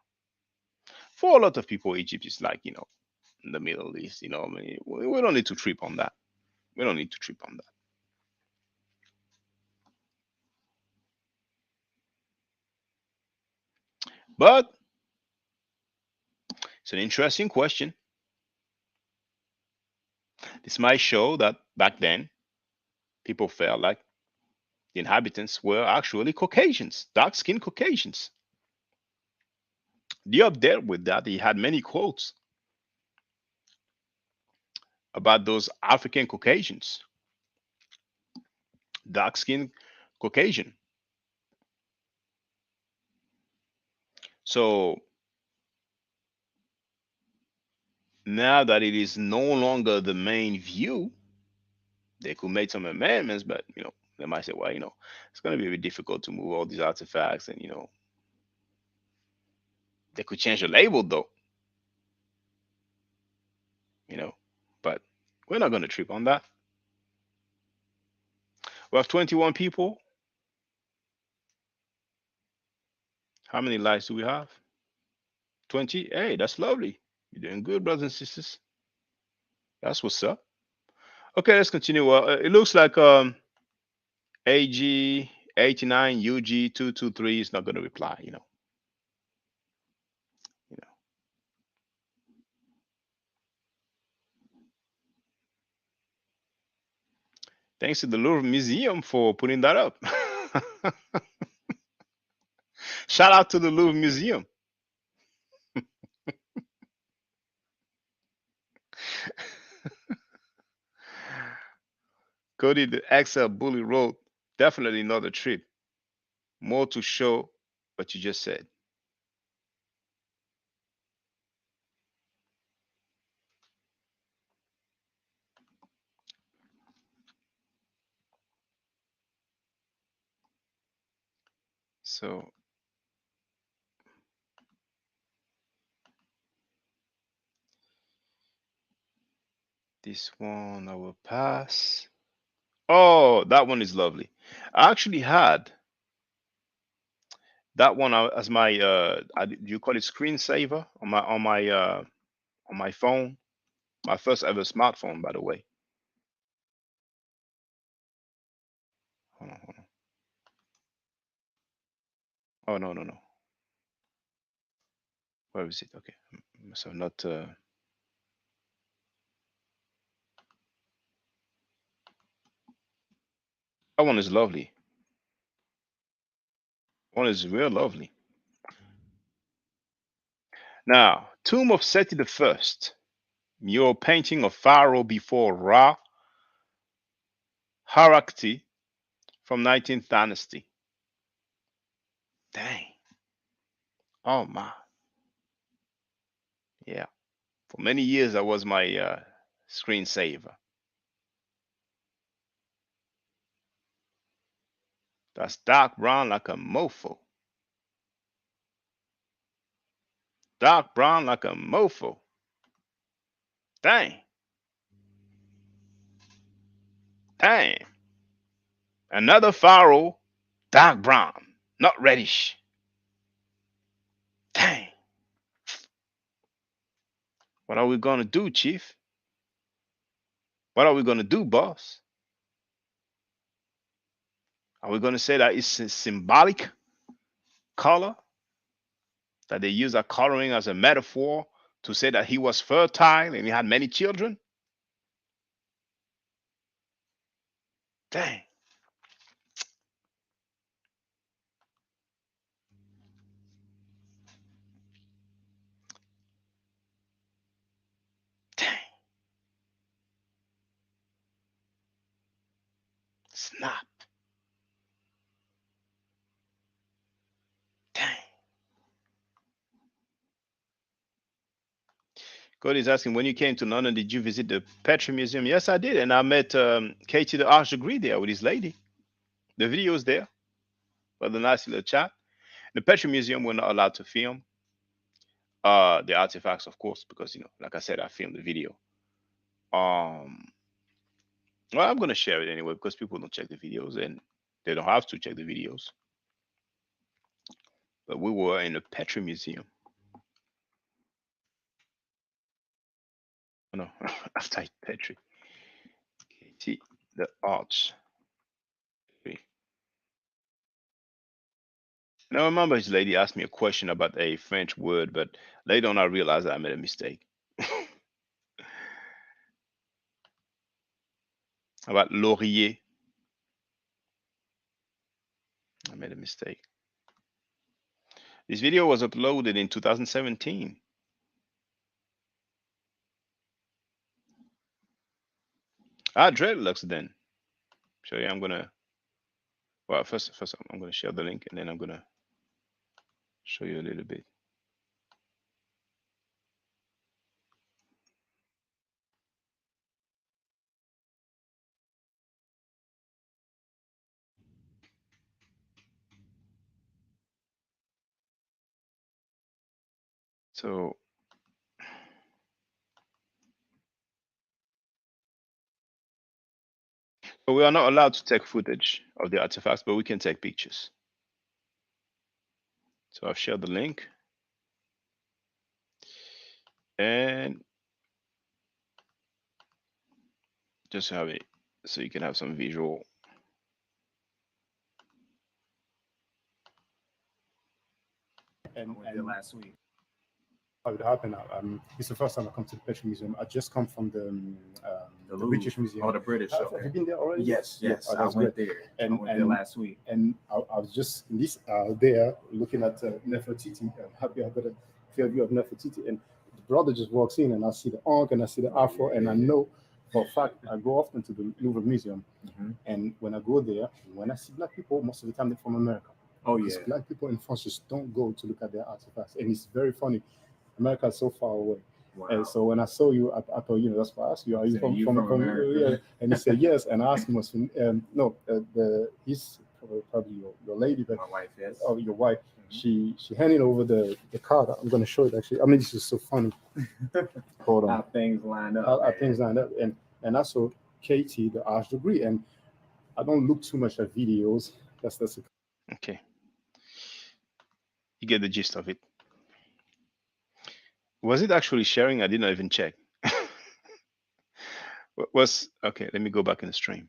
For a lot of people, Egypt is like, in the Middle East, I mean, we don't need to trip on that. We don't need to trip on that. But it's an interesting question. This might show that back then, people felt like the inhabitants were actually Caucasians, dark skinned Caucasians. Diop dealt with that. He had many quotes about those African Caucasians, dark skinned Caucasian. So now that it is no longer the main view, they could make some amendments, but they might say, well, it's going to be very difficult to move all these artifacts, and they could change the label though, but we're not going to trip on that. We have 21 people. How many likes do we have? 20. Hey, that's lovely. You're doing good, brothers and sisters. That's what's up. Okay, let's continue. Well, it looks like AG 89 UG 223 is not going to reply. You know. Thanks to the Louvre Museum for putting that up. Shout out to the Louvre Museum. Cody the XL Bully wrote, definitely not a trip. More to show what you just said. So this one I will pass. Oh, that one is lovely. I actually had that one as my do you call it screensaver on my phone? My first ever smartphone, by the way. Hold on, hold on. Oh no, no, no. Where is it? Okay. So not that one is lovely. One is real lovely. Now, Tomb of Seti the First, mural painting of Pharaoh before Ra Harakti from 19th dynasty. Dang. Oh my. Yeah. For many years that was my screensaver. That's dark brown like a mofo. Dark brown like a mofo. Dang. Dang. Another Pharaoh, dark brown, not reddish. Dang. What are we gonna do, Chief? What are we gonna do, boss? Are we gonna say that it's a symbolic color? That they use that coloring as a metaphor to say that he was fertile and he had many children? Dang. Dang. Snap. Dang. God is asking, when you came to London, did you visit the Petri Museum? Yes, I did. And I met Katie the Arch Degree there with his lady. The video is there for the nice little chat. The Petri Museum, we're not allowed to film the artifacts, of course, because, like I said, I filmed the video. well, I'm gonna share it anyway because people don't check the videos and they don't have to check the videos. But we were in the Petri Museum. Oh, no, I've typed Petri. Katie, the arts. Okay. Now, I remember this lady asked me a question about a French word, but later on I realized I made a mistake. About laurier. I made a mistake. This video was uploaded in 2017. Dreadlocks then. So yeah, I'm gonna. Well, first I'm gonna share the link and then I'm gonna show you a little bit. So we are not allowed to take footage of the artifacts, but we can take pictures. So I've shared the link. And just have it so you can have some visual. And last week. How it happened? It's the first time I come to the Petri Museum. I just come from the British Museum. Oh, the British. Have you been there already? Yes. Oh, I went great. there. And, I went there last week. And I was just there looking at Nefertiti. I'm happy I got a fair view of Nefertiti. And the brother just walks in, and I see the Ankh and I see the Afro, and I know for a fact I go often to the Louvre Museum. And when I go there, when I see black people, most of the time they're from America. Oh, because black people in France just don't go to look at their artifacts, and it's very funny. America is so far away. Wow. And so when I saw you, I thought, that's why I asked you, are you from America? Yeah. And he said yes. And I asked him, he's probably your lady, but my wife, yes. Oh, your wife. She handed over the card. I'm going to show it actually. I mean, this is so funny. Hold on. How things lined up. How things lined up. And I saw Katie, the Arch degree, and I don't look too much at videos. That's okay. You get the gist of it. Was it actually sharing? I didn't even check. Okay, let me go back in the stream.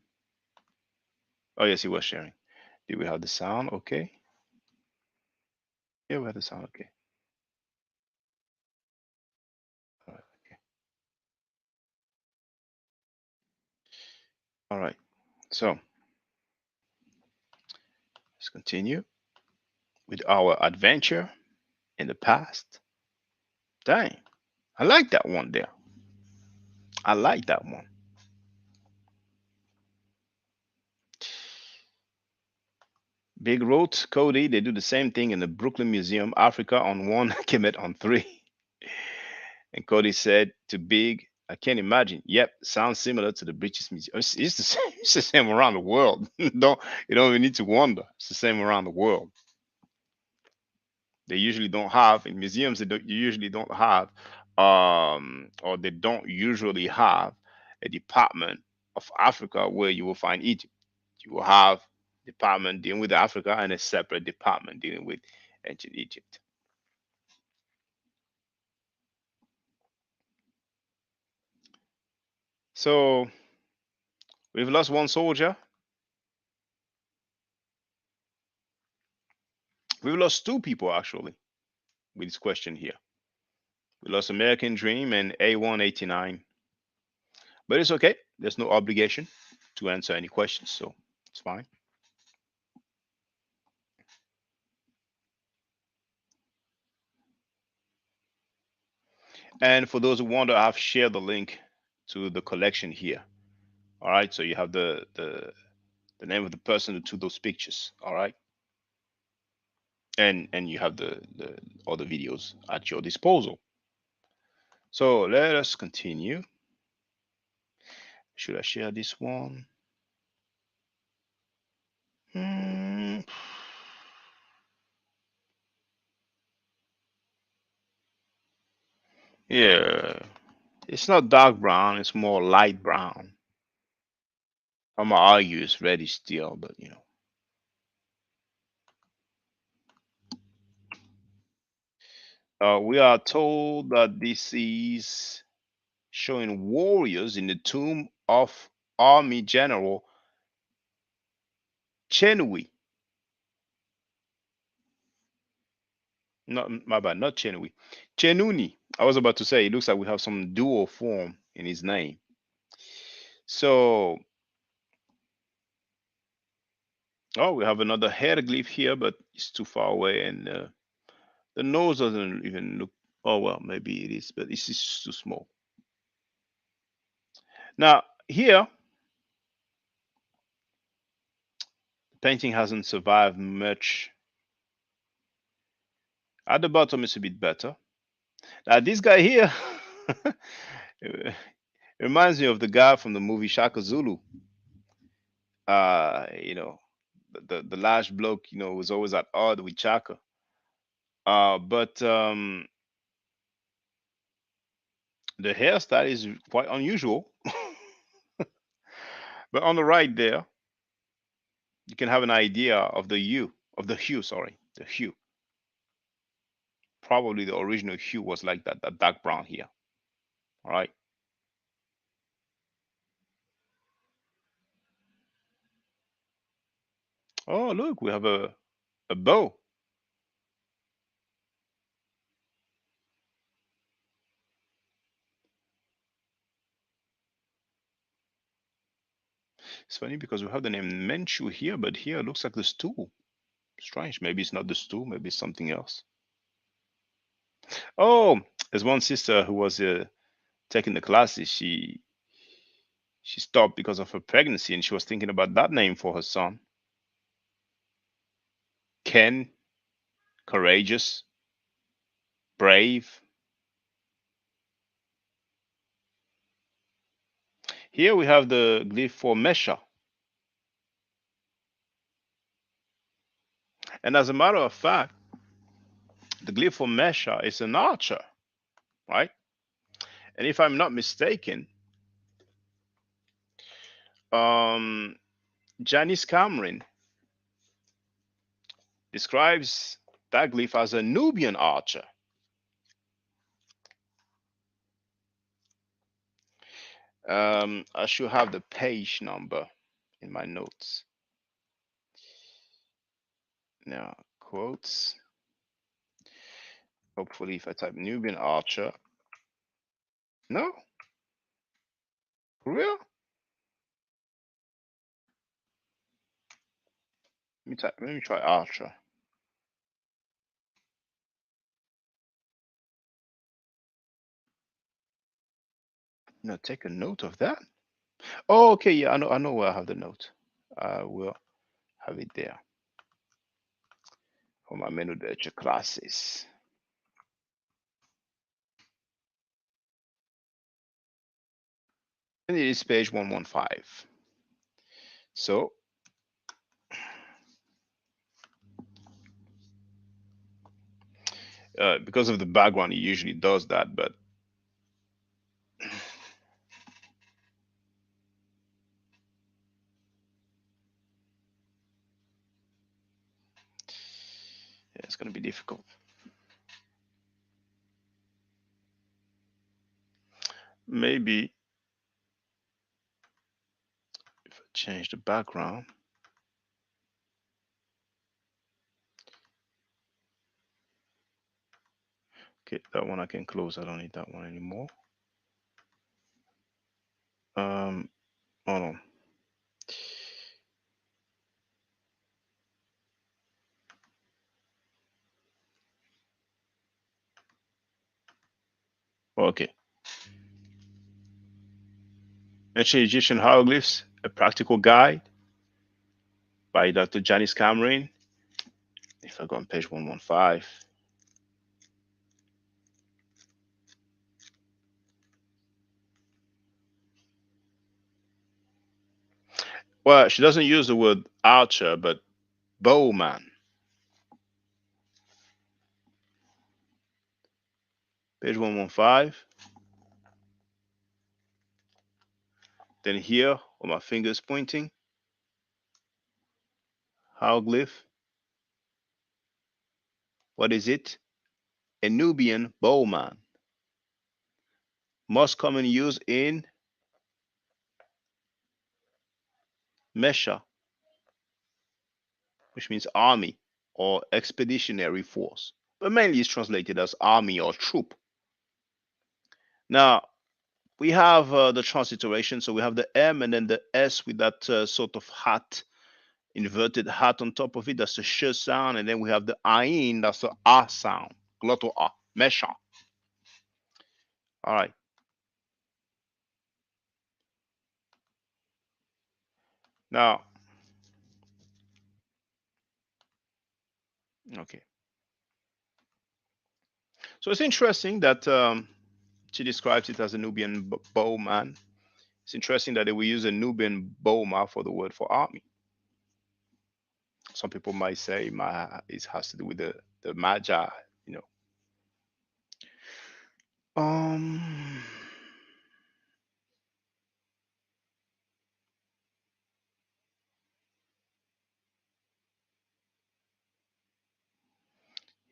Oh yes, it was sharing. Did we have the sound? Okay. Yeah, we have the sound. Okay. All right. Okay. All right. So let's continue with our adventure in the past. Dang, I like that one there. I like that one. Big wrote Cody, they do the same thing in the Brooklyn Museum, Africa on 1, Kemet on 3. And Cody said to Big, I can't imagine. Yep, sounds similar to the British Museum. It's the same, it's the same around the world. You don't even need to wonder. It's the same around the world. They usually don't have in museums. You usually don't have, or they don't usually have a department of Africa where you will find Egypt. You will have department dealing with Africa and a separate department dealing with ancient Egypt. So we've lost one soldier. We've lost two people actually with this question here. We lost American Dream and A189. But it's okay. There's no obligation to answer any questions, so it's fine. And for those who wonder, I've shared the link to the collection here. All right, so you have the name of the person to those pictures. All right, and you have the other videos at your disposal. So let us continue. Should I share this one? Yeah. It's not dark brown, it's more light brown. I'm gonna argue it's reddish still, but you know. We are told that this is showing warriors in the tomb of Army General Chenui. Not my bad, not Chenui. Chenuni. I was about to say it looks like we have some dual form in his name. So, oh, we have another hieroglyph here, but it's too far away, and the nose doesn't even look. Oh well, maybe it is, but it's just too small. Now here, the painting hasn't survived much. At the bottom, it's a bit better. Now this guy here it reminds me of the guy from the movie Shaka Zulu. You know, the large bloke, you know, was always at odds with Chaka. But the hairstyle is quite unusual. But on the right there, you can have an idea of the hue, sorry, the hue. Probably the original hue was like that dark brown here. All right. Oh, look, we have a bow. It's funny because we have the name Menchu here, but here it looks like the stool. Strange. Maybe it's not the stool. Maybe it's something else. Oh, there's one sister who was taking the classes. She stopped because of her pregnancy, and she was thinking about that name for her son. Ken, courageous, brave. Here we have the glyph for Mesha. And as a matter of fact, the glyph for Mesha is an archer, right? And if I'm not mistaken, Janice Cameron describes that glyph as a Nubian archer. I should have the page number in my notes. Now, quotes. Hopefully, if I type Nubian archer. No? For real? Let me try archer. No, take a note of that. Oh, okay, yeah, I know where I have the note. I will have it there for my menu lecture classes. And it is page 115. So because of the background, it usually does that, but yeah, it's going to be difficult. Maybe if I change the background. Okay, that one I can close. I don't need that one anymore. Hold on. Okay. Ancient Egyptian Hieroglyphs, a practical guide by Dr. Janice Cameron. If I go on page 115. Well, she doesn't use the word archer, but bowman. Page 115. Then here, where my finger is pointing, hieroglyph. What is it? A Nubian bowman. Most common use in Mesha, which means army or expeditionary force, but mainly is translated as army or troop. Now, we have the transliteration, so we have the M and then the S with that sort of hat, inverted hat on top of it. That's the sh sound, and then we have the ain, that's the a sound, glottal a, Mesha. All right. Now, okay. So it's interesting that she describes it as a Nubian bowman. It's interesting that they will use a Nubian bowman for the word for army. Some people might say it has to do with the Magi, you know. Um,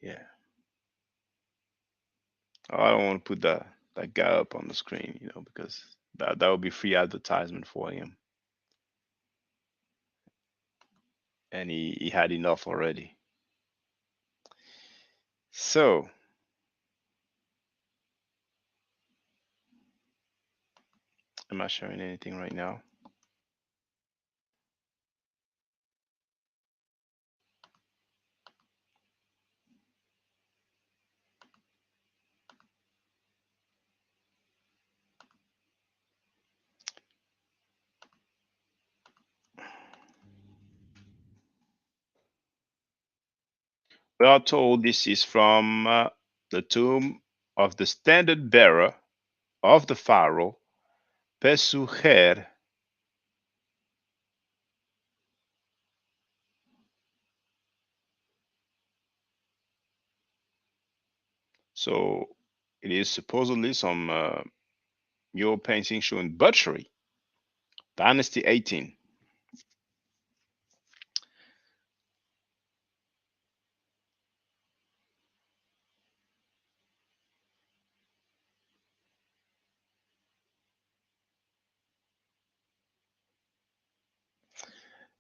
yeah. I don't want to put that guy up on the screen, you know, because that would be free advertisement for him, and he had enough already. So, am I showing anything right now? We are told this is from the tomb of the standard bearer of the pharaoh, Pesuher. So it is supposedly some mural painting showing butchery, Dynasty 18.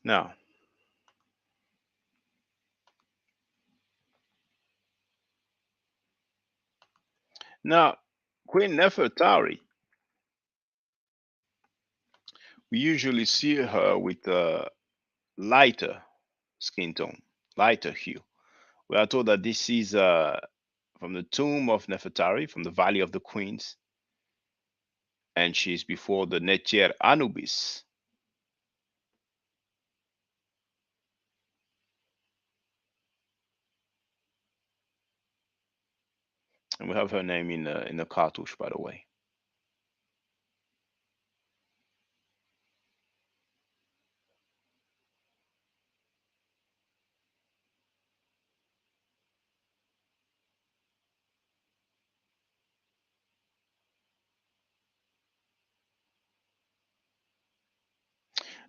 Now, Queen Nefertari, we usually see her with a lighter skin tone, lighter hue. We are told that this is from the tomb of Nefertari, from the Valley of the Queens, and she's before the Netier Anubis. And we have her name in the cartouche, by the way.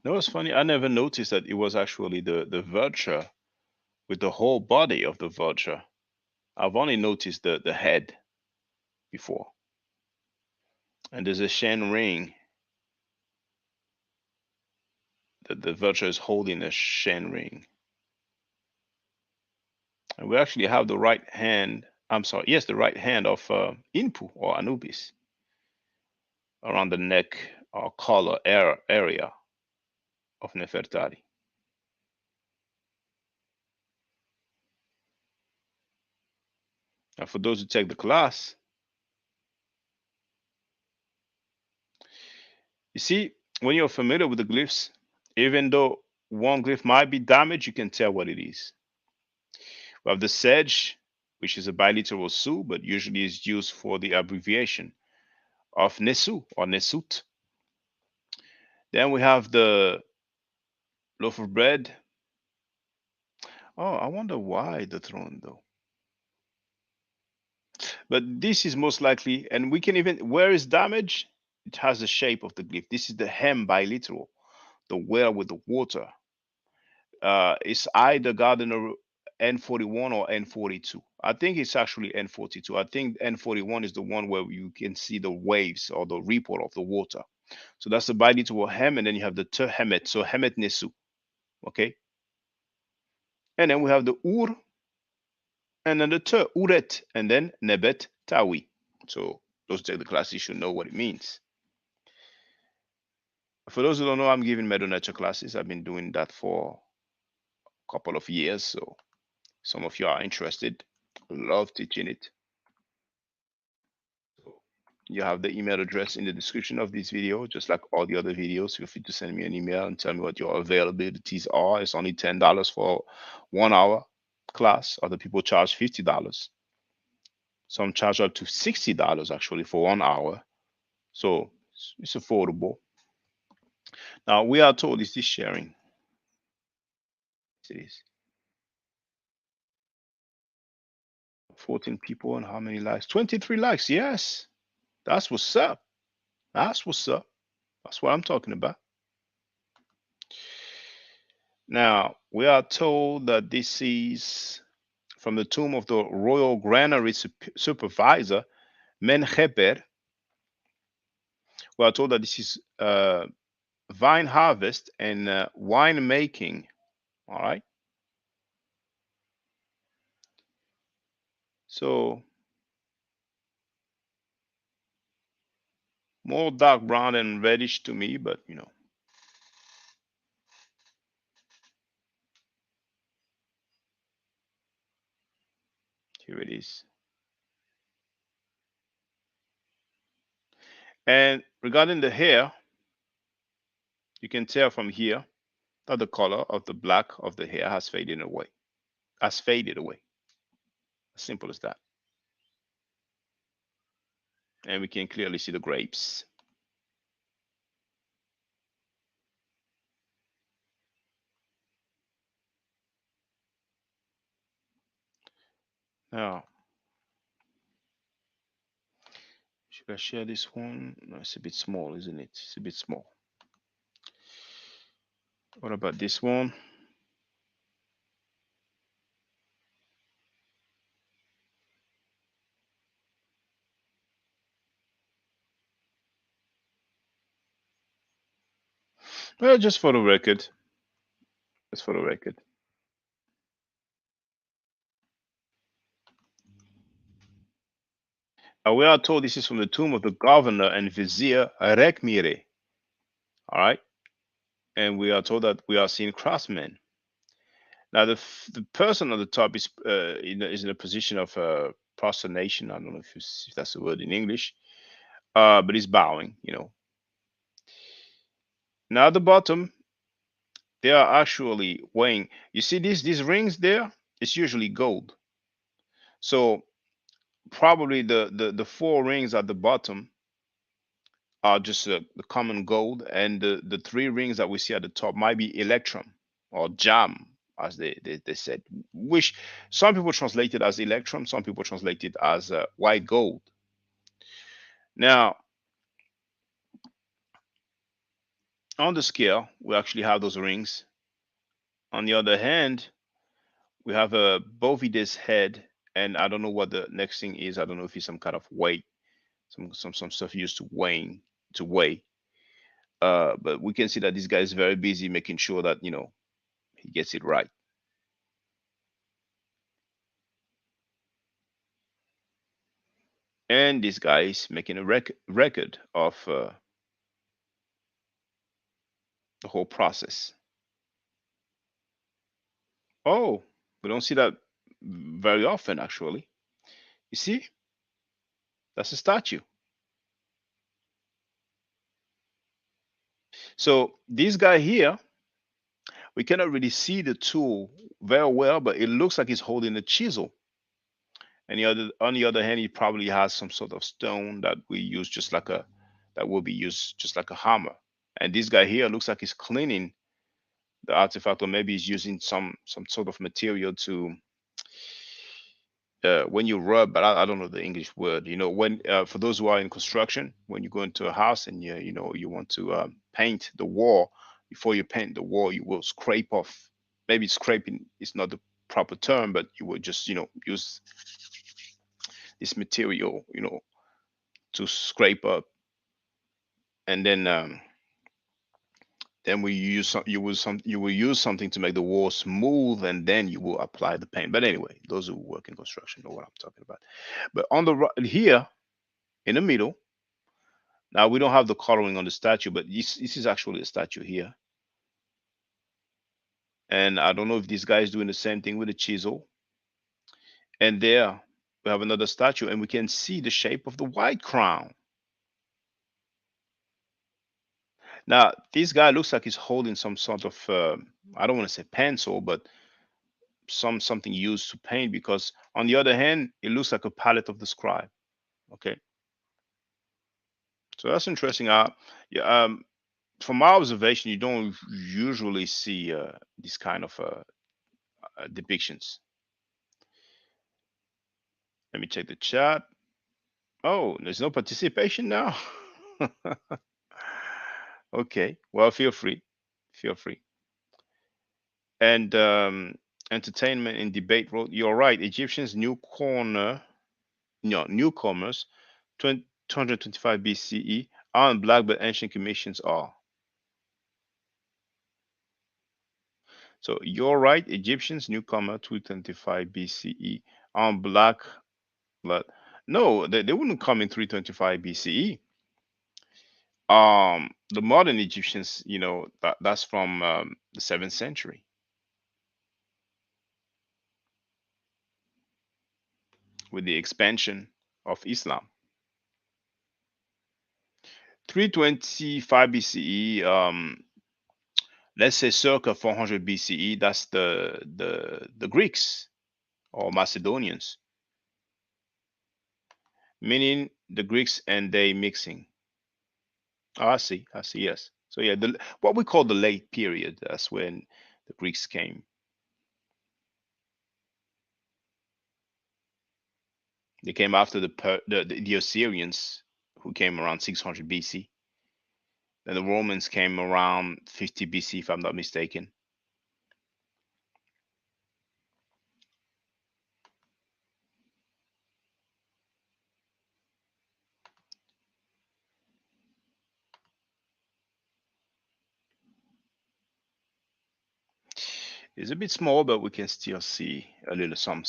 That was funny. I never noticed that it was actually the vulture with the whole body of the vulture. I've only noticed the head before. And there's a chain ring. The vulture is holding a chain ring. And we actually have the right hand. I'm sorry, yes, the right hand of Inpu or Anubis around the neck or collar area of Nefertari. And for those who take the class, you see, when you're familiar with the glyphs, even though one glyph might be damaged, you can tell what it is. We have the sedge, which is a biliteral su, but usually is used for the abbreviation of Nesu or Nesut. Then we have the loaf of bread. Oh, I wonder why the throne though. But this is most likely, and we can even, where is damage? It has the shape of the glyph. This is the hem biliteral, the well with the water. It's either Gardner N41 or N42. I think it's actually N42. I think N41 is the one where you can see the waves or the ripple of the water. So that's the biliteral hem, and then you have the te hemet. So hemet nesu. Okay. And then we have the ur, and then the te uret, and then nebet tawi. So those take the class, you should know what it means. For those who don't know, I'm giving Meadow Nature classes. I've been doing that for a couple of years. So some of you are interested. Love teaching it. So you have the email address in the description of this video, just like all the other videos. Feel free to send me an email and tell me what your availabilities are. It's only $10 for 1 hour class. Other people charge $50. Some charge up to $60 actually for 1 hour. So it's affordable. Now we are told, is this sharing? It is. 14 people and how many likes? 23 likes. Yes. That's what's up. That's what's up. That's what I'm talking about. Now, we are told that this is from the tomb of the royal granary supervisor, Menheper. We are told that this is vine harvest and wine making. All right. So, more dark brown and reddish to me, but you know. Here it is. And regarding the hair, you can tell from here that the color of the black of the hair has faded away. Has faded away. As simple as that. And we can clearly see the grapes. Now, should I share this one? No, it's a bit small, isn't it? It's a bit small. What about this one? Well, just for the record. Just for the record. Now, we are told this is from the tomb of the governor and vizier Rekmire. All right. And we are told that we are seeing craftsmen. Now, the person on the top is in a position of prostration. I don't know if that's the word in English, but he's bowing, you know. Now, at the bottom, they are actually weighing. You see these rings there? It's usually gold. So probably the 4 rings at the bottom are just the common gold, and the 3 rings that we see at the top might be electrum or jam, as they said, which some people translate it as electrum, some people translate it as white gold. Now, on the scale, we actually have those rings. On the other hand, we have a bovides head, and I don't know what the next thing is. I don't know if it's some kind of weight, some stuff used to weigh. But we can see that this guy is very busy making sure that he gets it right. And this guy is making a record of the whole process. Oh, we don't see that very often, actually. You see, that's a statue. So this guy here, we cannot really see the tool very well, but it looks like he's holding a chisel. And on the other hand, he probably has some sort of stone that we use that will be used just like a hammer. And this guy here looks like he's cleaning the artifact, or maybe he's using some sort of material to when you rub, but I don't know the English word. You know, when for those who are in construction, when you go into a house and you know you want to paint the wall, before you paint the wall, you will scrape off. Maybe scraping is not the proper term, but you will just use this material, to scrape up, and then we use you will use something to make the wall smooth, and then you will apply the paint. But anyway, those who work in construction know what I'm talking about. But on the right here in the middle, now we don't have the coloring on the statue, but this is actually a statue here. And I don't know if this guy is doing the same thing with a chisel. And there we have another statue, and we can see the shape of the white crown. Now this guy looks like he's holding some sort of I don't want to say pencil, but something used to paint, because on the other hand it looks like a palette of the scribe. Okay, so that's interesting. Yeah, from my observation, you don't usually see this kind of depictions. Let me check the chat. Oh, there's no participation now. Okay, well, feel free. And entertainment in debate wrote, "You're right. Egyptians newcomers, 225 BCE, aren't black, but ancient commissions are." So you're right. Egyptians newcomer 225 BCE aren't black, but no, they wouldn't come in 325 BCE. The modern Egyptians, that's from the 7th century with the expansion of Islam. 325 BCE, let's say circa 400 BCE, that's the Greeks or Macedonians, meaning the Greeks and they mixing. Oh, I see, yes. So yeah, what we call the late period, that's when the Greeks came. They came after the Assyrians, who came around 600 BC. Then the Romans came around 50 BC, if I'm not mistaken. It's a bit small, but we can still see a little some.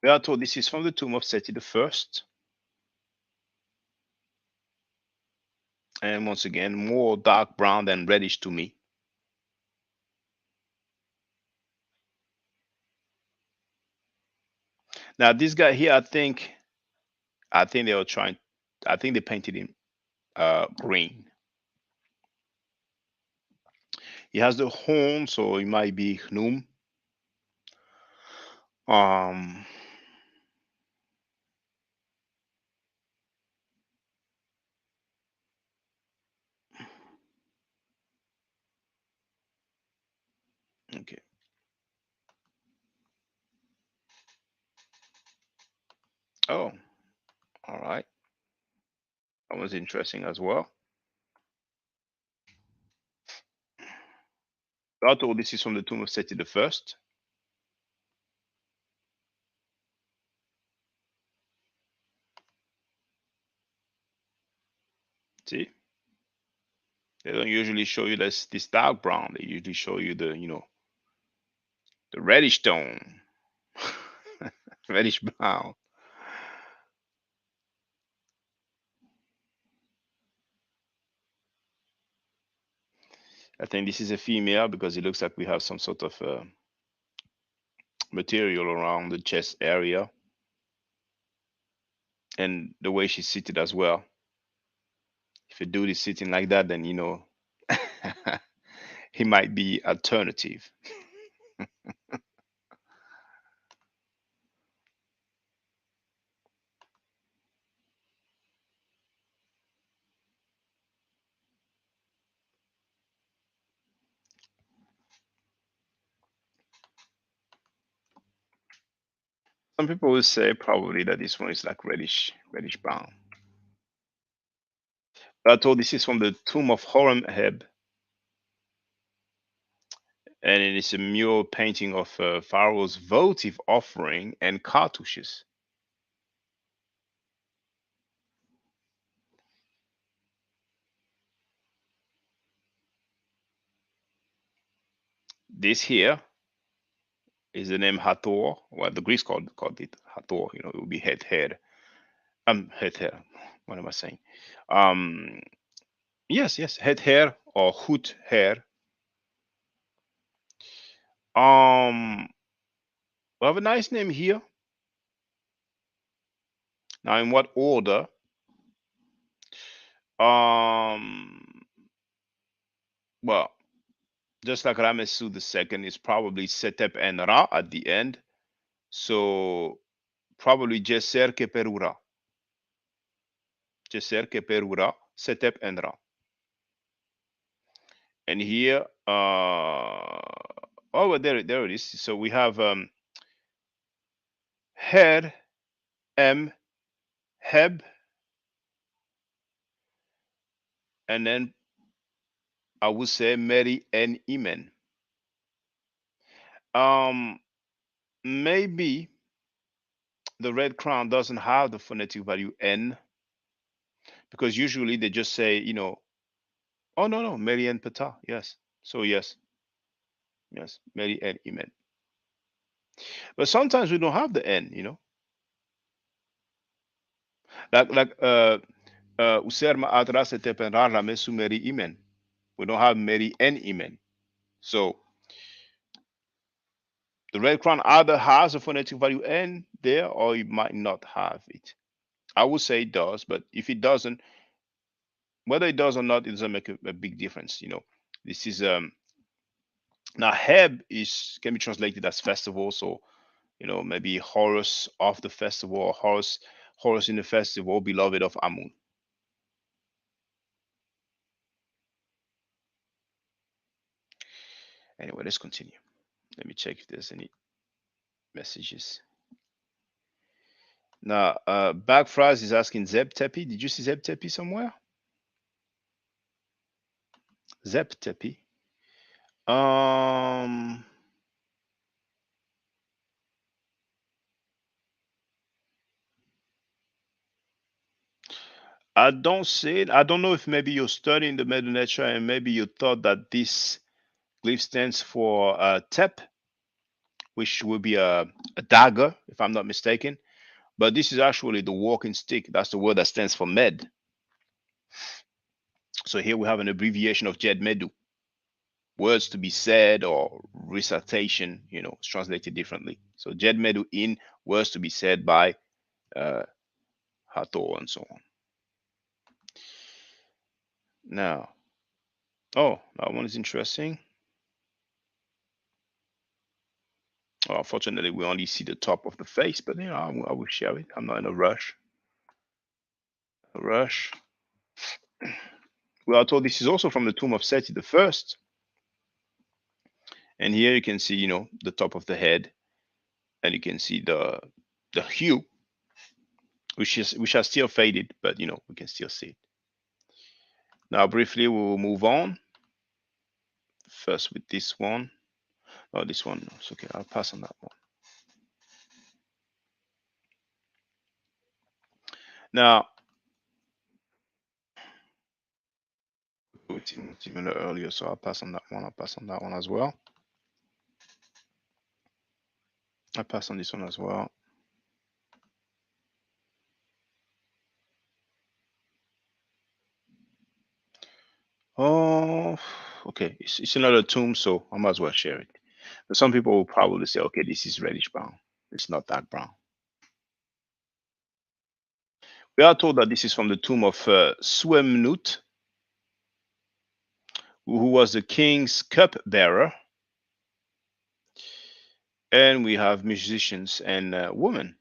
We are told this is from the tomb of Seti I. And once again, more dark brown than reddish to me. Now this guy here, I think they were trying. I think they painted him green. He has the horn, so he might be Hnum. Um, okay. Oh, all right. That was interesting as well. Although this is from the tomb of Seti I. See, they don't usually show you this dark brown. They usually show you the reddish tone, reddish brown. I think this is a female because it looks like we have some sort of material around the chest area, and the way she's seated as well. If a dude is sitting like that, then he might be alternative. Some people will say probably that this one is like reddish brown. But I told this is from the tomb of Horemheb, and it is a mural painting of Pharaoh's votive offering and cartouches. This here is the name Hathor. Well, the Greeks called it Hathor. You know, it would be head. Head. What am I saying? Yes, head hair or hoot hair. We have a nice name here. Now, in what order? Well, just like Ramesu II is probably Setep and Ra at the end. So probably Jeser Keperura. Jeser Keperura, Setep and Ra. And here, well, there it is. So we have Her, M, Heb, and then I would say Mary and Imen. Maybe the red crown doesn't have the phonetic value N, because usually they just say, you know, oh no, Mary and Pata. Yes. So yes, Mary and Imen. But sometimes we don't have the N, you know. Like Userma Atras Tepenrara Mesu Mary Imen. We don't have Mary and Imen. So the red crown either has a phonetic value N there, or it might not have it. I would say it does, but if it doesn't, whether it does or not, it doesn't make a big difference. You know, this is now Heb can be translated as festival, so you know, maybe Horus of the festival, or Horus in the festival, beloved of Amun. Anyway, let's continue. Let me check if there's any messages. Now, Backfries is asking Zeb Tepi. Did you see Zeb Tepi somewhere? Zeb Tepi. I don't see it. I don't know if maybe you're studying the Medu Neter and maybe you thought that this glyph stands for Tep, which would be a dagger, if I'm not mistaken. But this is actually the walking stick. That's the word that stands for Med. So here we have an abbreviation of Jed Medu. Words to be said or recitation, you know, it's translated differently. So Jed Medu in words to be said by Hathor and so on. Now, oh, that one is interesting. Well, unfortunately, we only see the top of the face, but you know, I will share it. I'm not in a rush. We are told this is also from the tomb of Seti the First. And here you can see, you know, the top of the head, and you can see the hue, which has still faded, but you know, we can still see it. Now, briefly, we will move on. First with this one. Oh, this one. It's okay. I'll pass on that one. Now, it's even earlier, so I'll pass on that one. I'll pass on that one as well. I'll pass on this one as well. Oh, okay. It's another tomb, so I might as well share it. But some people will probably say, okay, this is reddish brown. It's not dark brown. We are told that this is from the tomb of Suemnut, who was the king's cupbearer. And we have musicians and women.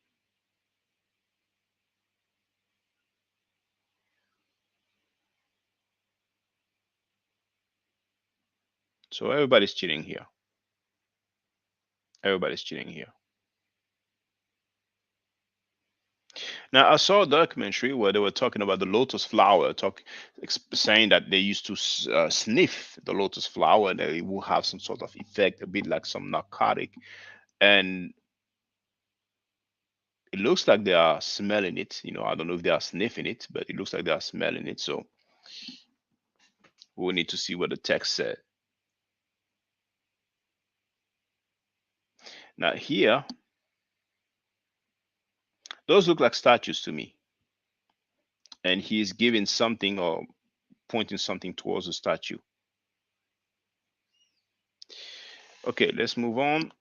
So everybody's cheating here. Everybody's cheating here. Now, I saw a documentary where they were talking about the lotus flower, saying that they used to sniff the lotus flower and it will have some sort of effect, a bit like some narcotic. And it looks like they are smelling it. I don't know if they are sniffing it, but it looks like they are smelling it. So we need to see what the text said. Now, here, those look like statues to me. And he is giving something or pointing something towards the statue. Okay, let's move on.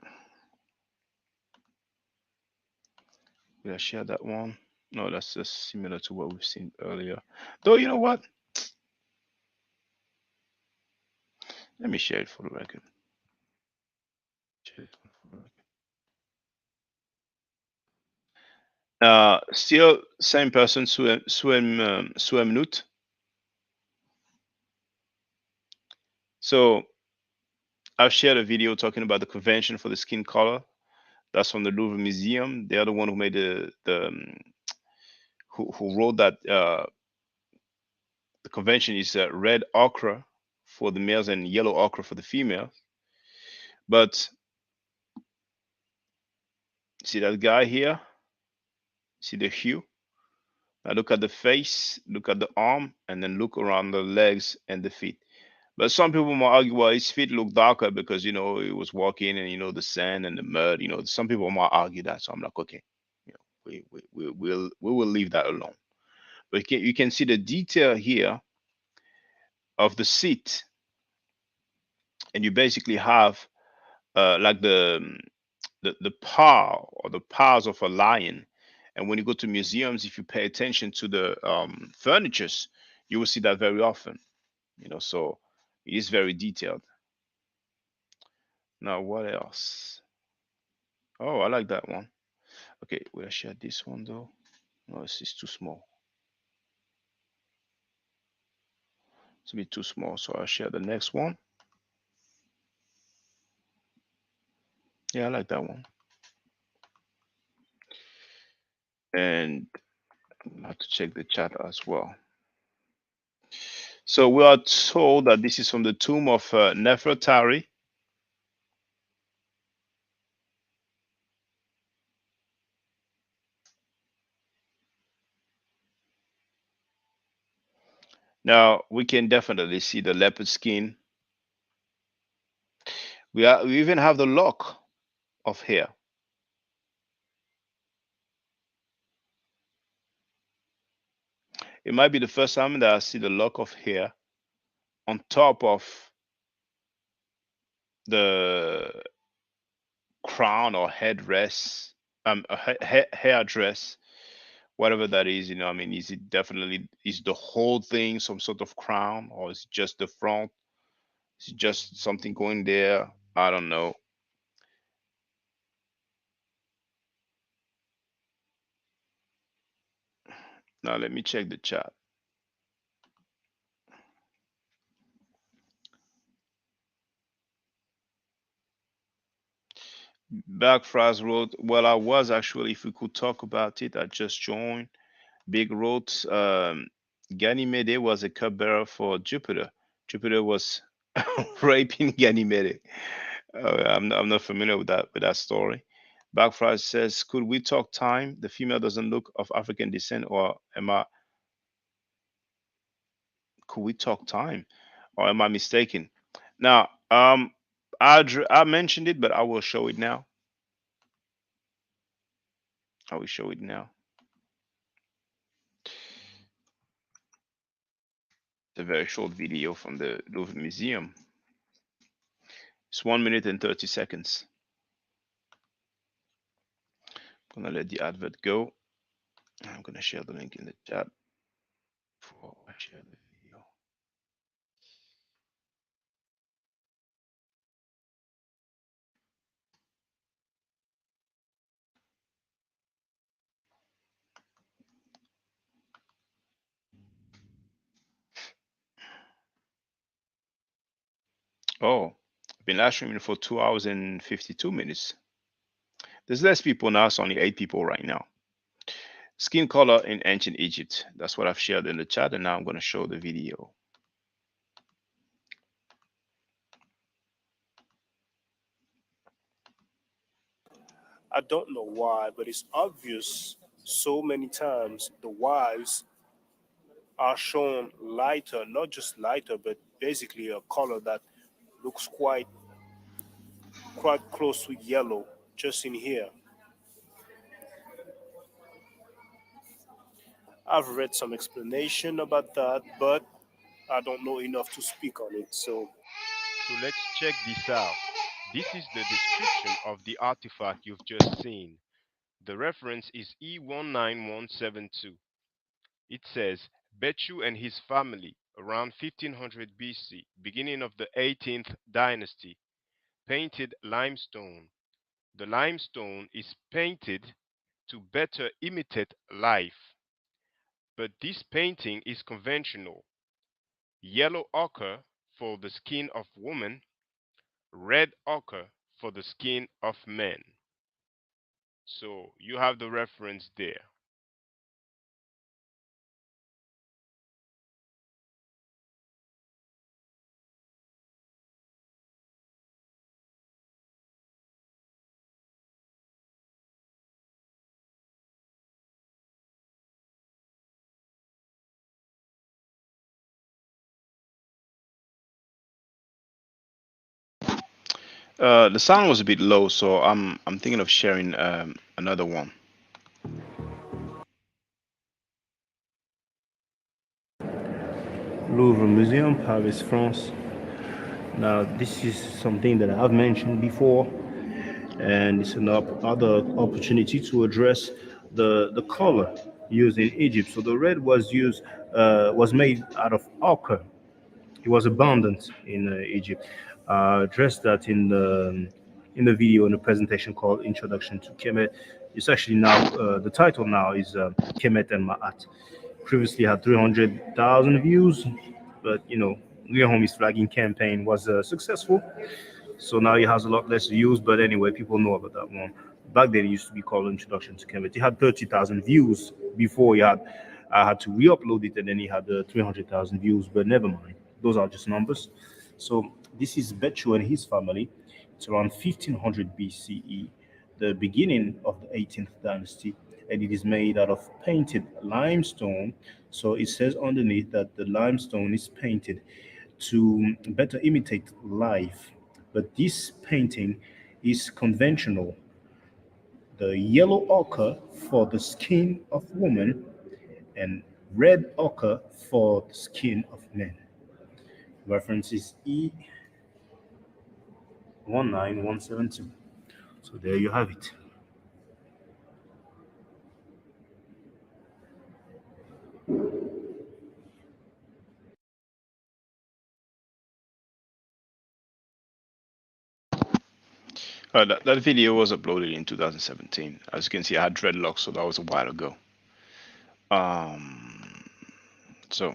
Did I share that one? No, that's just similar to what we've seen earlier. Though, you know what? Let me share it for the record. Still same person, Swem Nut. So I've shared a video talking about the convention for the skin color. That's from the Louvre Museum. The other one who made who wrote that the convention is red ochre for the males and yellow ochre for the females. But see that guy here? See the hue? Now look at the face, look at the arm, and then look around the legs and the feet. But some people might argue, well, his feet look darker because he was walking and the sand and the mud. Some people might argue that. So I'm like, okay, we will leave that alone. But you can see the detail here of the seat, and you basically have like the paw or the paws of a lion. And when you go to museums, if you pay attention to the furnitures, you will see that very often. So it is very detailed. Now, what else? Oh, I like that one. Okay, will I share this one though? No, this is too small. It's a bit too small, so I'll share the next one. Yeah, I like that one. And I have to check the chat as well. So we are told that this is from the tomb of Nefertari. Now we can definitely see the leopard skin. We even have the lock of hair. It might be the first time that I see the lock of hair on top of the crown or headdress, hair dress, whatever that is. I mean, is the whole thing some sort of crown, or is it just the front? Is it just something going there? I don't know. Now let me check the chat. Backfries wrote, well, I was actually, if we could talk about it, I just joined. Big wrote, Ganymede was a cupbearer for Jupiter. Jupiter was raping Ganymede. I'm not familiar with that story. Backfries says, could we talk time? The female doesn't look of African descent, or could we talk time? Or am I mistaken? Now, I mentioned it, but I will show it now. I will show it now. It's a very short video from the Louvre Museum. It's 1 minute and 30 seconds. I'm gonna let the advert go. I'm gonna share the link in the chat before I share the video. Oh, I've been live streaming for 2 hours and 52 minutes. There's less people now. It's only 8 people right now. skin color in ancient Egypt. That's what I've shared in the chat, and now I'm going to show the video. I don't know why, but it's obvious so many times the wives are shown lighter, not just lighter, but basically a color that looks quite close to yellow, just in here. I've read some explanation about that, but I don't know enough to speak on it. So let's check this out. This is the description of the artifact you've just seen. The reference is E19172. It says, Bechu and his family, around 1500 BC, beginning of the 18th dynasty, painted limestone. The limestone is painted to better imitate life, but this painting is conventional. Yellow ochre for the skin of woman, red ochre for the skin of men. So you have the reference there. The sound was a bit low, so I'm thinking of sharing another one. Louvre Museum, Paris, France. Now, this is something that I've mentioned before, and it's another opportunity to address the color used in Egypt. So the red was made out of ochre. It was abundant in Egypt. Addressed that in the video in the presentation called Introduction to Kemet. It's actually now the title now is Kemet and Ma'at. Previously had 300,000 views, but Leohomi's flagging campaign was successful, so now it has a lot less views. But anyway, people know about that one. Back then, it used to be called Introduction to Kemet. It had 30,000 views before. I had to re-upload it, and then it had 300,000 views. But never mind, those are just numbers. So this is Bechu and his family. It's around 1500 BCE, the beginning of the 18th dynasty, and it is made out of painted limestone. So it says underneath that the limestone is painted to better imitate life. But this painting is conventional. The yellow ochre for the skin of woman and red ochre for the skin of men. Reference is E19172. So there you have it. That video was uploaded in 2017. As you can see, I had dreadlocks, so that was a while ago. So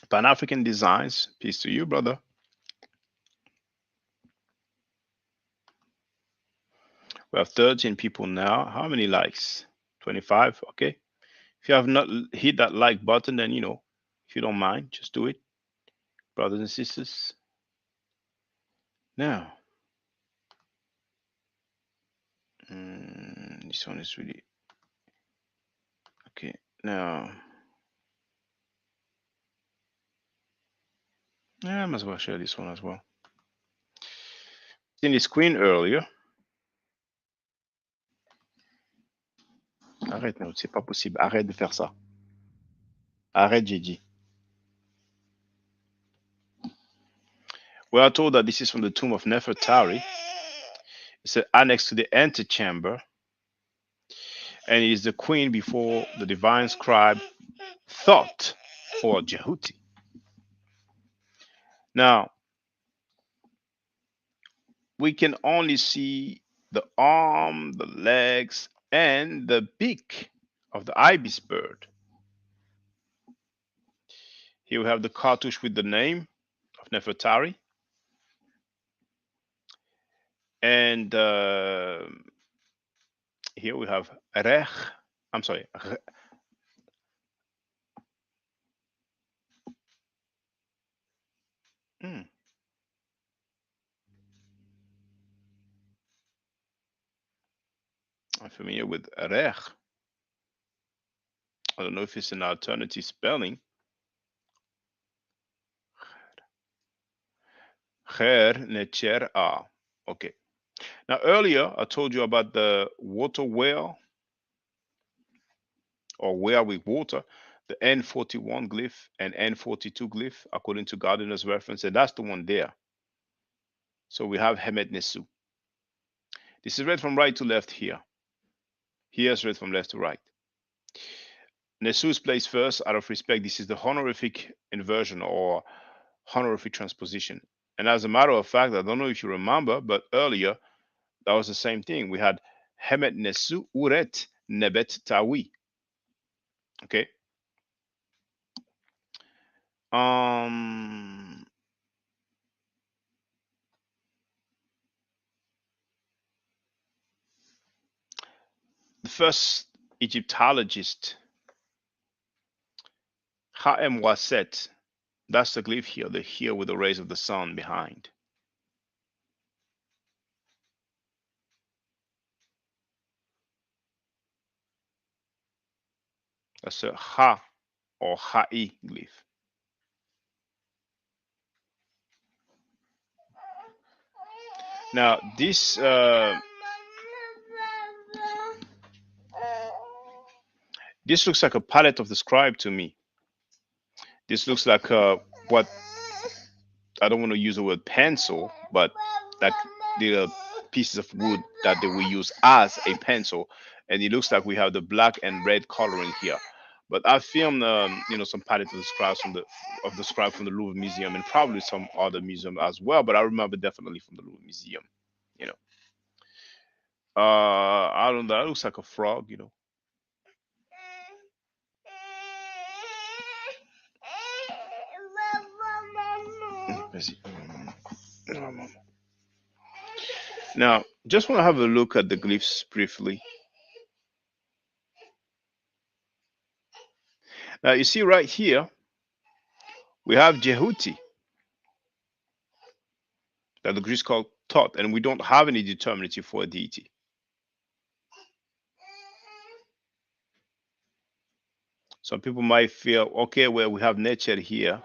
Pan-African Designs, peace to you, brother. We have 13 people now. How many likes? 25. Okay. If you have not hit that like button, then if you don't mind, just do it, brothers and sisters. Now, this one is really okay. Now, I might as well share this one as well. Seen the screen earlier. Arrête, c'est pas possible. Arrête de faire ça. Arrête, j'ai dit. We are told that this is from the tomb of Nefertari. It's annexed to the antechamber, and it is the queen before the divine scribe Thoth or Jehuti. Now, we can only see the arm, the legs, and the beak of the ibis bird. Here we have the cartouche with the name of Nefertari. And here we have Rech. I'm sorry. Hmm. I'm familiar with Rech. I don't know if it's an alternative spelling. Cher, Necher, A. Okay. Now, earlier, I told you about the water well or well with water, the N41 glyph and N42 glyph, according to Gardner's reference, and that's the one there. So we have Hemet Nesu. This is read from right to left here. Here is read from left to right. Nesu is placed first out of respect. This is the honorific inversion or honorific transposition. And as a matter of fact, I don't know if you remember, but earlier that was the same thing. We had Hemet Nesu Uret Nebet Tawi. Okay. Um the first Egyptologist, Ha'em Waset, that's the glyph here, the here with the rays of the sun behind. That's a Ha or Ha'i glyph. Now, this looks like a palette of the scribe to me. This looks like what I don't want to use the word pencil, but like the pieces of wood that they will use as a pencil. And it looks like we have the black and red coloring here. But I filmed, some palette of the scribes of the scribe from the Louvre Museum and probably some other museum as well. But I remember definitely from the Louvre Museum. You know, I don't know. That looks like a frog. Now, just want to have a look at the glyphs briefly. Now, you see right here, we have Jehuti, that the Greeks call Thoth, and we don't have any determinative for a deity. Some people might feel, okay, well, we have nature here.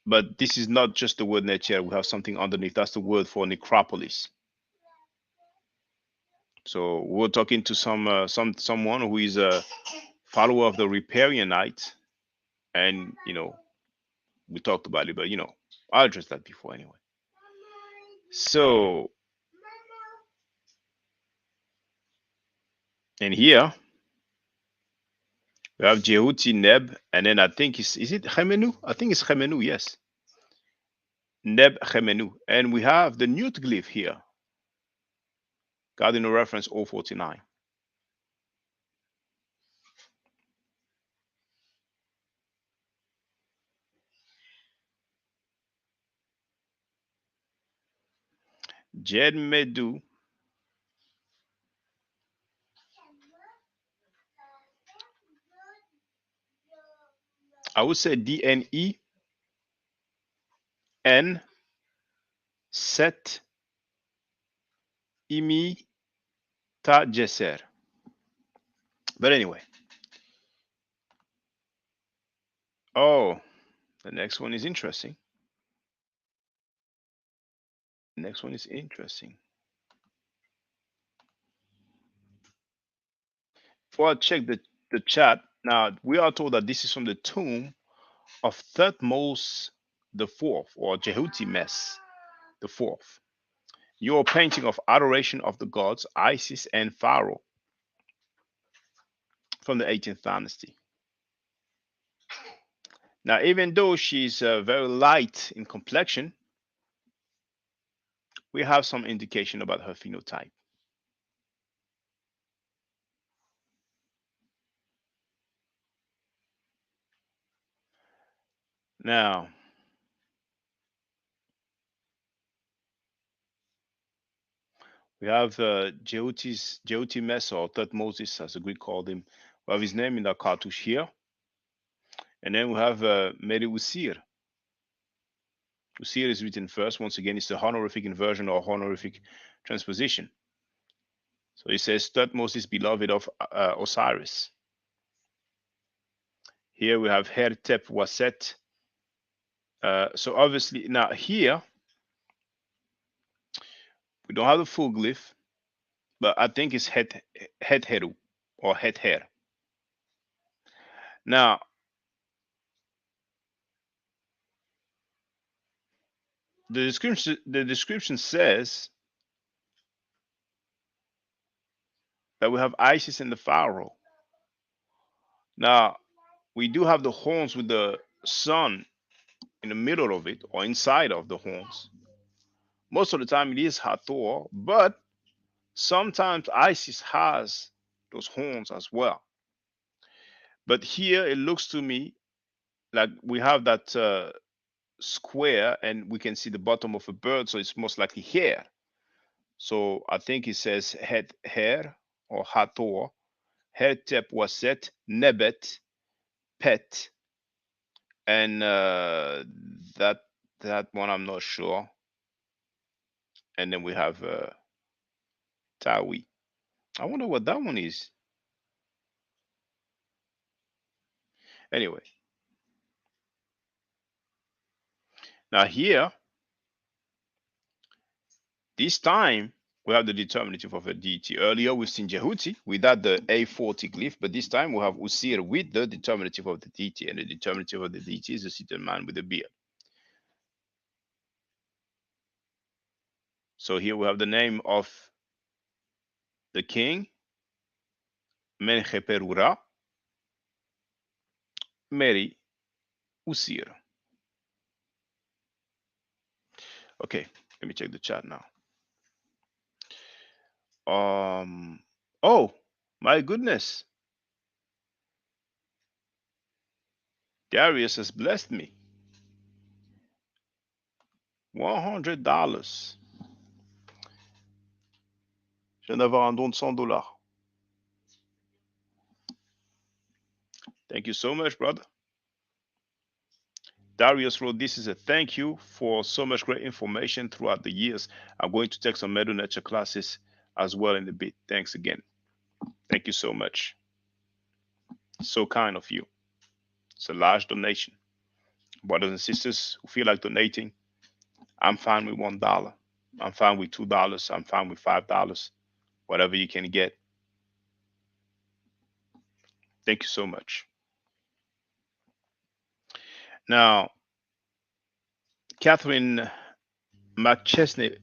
But this is not just the word nature. We have something underneath. That's the word for necropolis. So we're talking to someone who is a follower of the Riparianite, and we talked about it, but I addressed that before anyway. So, and here we have Jehuti Neb, and then I think is it Chemenu? I think it's Chemenu, yes. Neb Chemenu. And we have the Newt glyph here. Cardinal reference 049. Jed Medu. I would say DNE N Set Imi Ta Jesser. But anyway. Oh, the next one is interesting. The next one is interesting. Before I check the chat, now we are told that this is from the tomb of Thutmose the Fourth, or Jehuti Mes the Fourth. Your painting of adoration of the gods Isis and Pharaoh from the 18th dynasty. Now, even though she's very light in complexion, we have some indication about her phenotype. Now, We have Jehotimes or Thutmoses, as the Greek called him. We have his name in the cartouche here. And then we have Meri Usir. Usir is written first. Once again, it's the honorific inversion or honorific transposition. So it says Thutmoses, beloved of Osiris. Here we have Hertep Waset. So obviously, now here, we don't have the full glyph, but I think it's Hetheru or Hether. Now, the description says that we have Isis and the Pharaoh. Now, we do have the horns with the sun in the middle of it or inside of the horns. Most of the time it is Hathor, but sometimes Isis has those horns as well. But here it looks to me like we have that square and we can see the bottom of a bird, so it's most likely hair. So I think it says head hair or Hathor, Hertep Waset, Nebet, Pet, and that one I'm not sure. And then we have Tawi. I wonder what that one is. Anyway, now here, this time we have the determinative of a deity. Earlier we've seen Jehuti without the A40 glyph, but this time we have Usir with the determinative of the deity, and the determinative of the deity is a seated man with a beard. So here we have the name of the king, Mencheperura, Meri Usir. Okay, let me check the chat now. Oh my goodness, Darius has blessed me. $100. Je viens d'avoir un don de $100. Thank you so much, brother. Darius wrote, this is a thank you for so much great information throughout the years. I'm going to take some Medu Nature classes as well in a bit. Thanks again. Thank you so much. So kind of you. It's a large donation. Brothers and sisters who feel like donating, I'm fine with $1. I'm fine with $2. I'm fine with $5. Whatever you can get. Thank you so much. Now, Catherine McChesney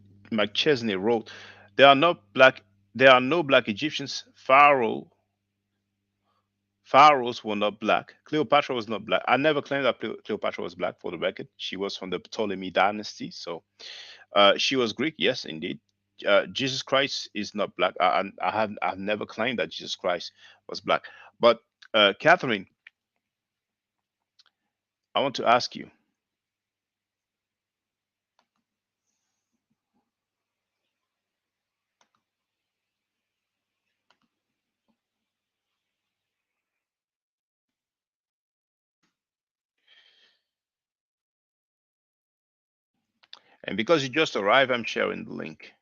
wrote, there are no black Egyptians. Pharaohs were not black. Cleopatra was not black. I never claimed that Cleopatra was black, for the record. She was from the Ptolemy dynasty. So she was Greek, yes, indeed. Jesus Christ is not black. I've never claimed that Jesus Christ was black. But Catherine, I want to ask you, and because you just arrived, I'm sharing the link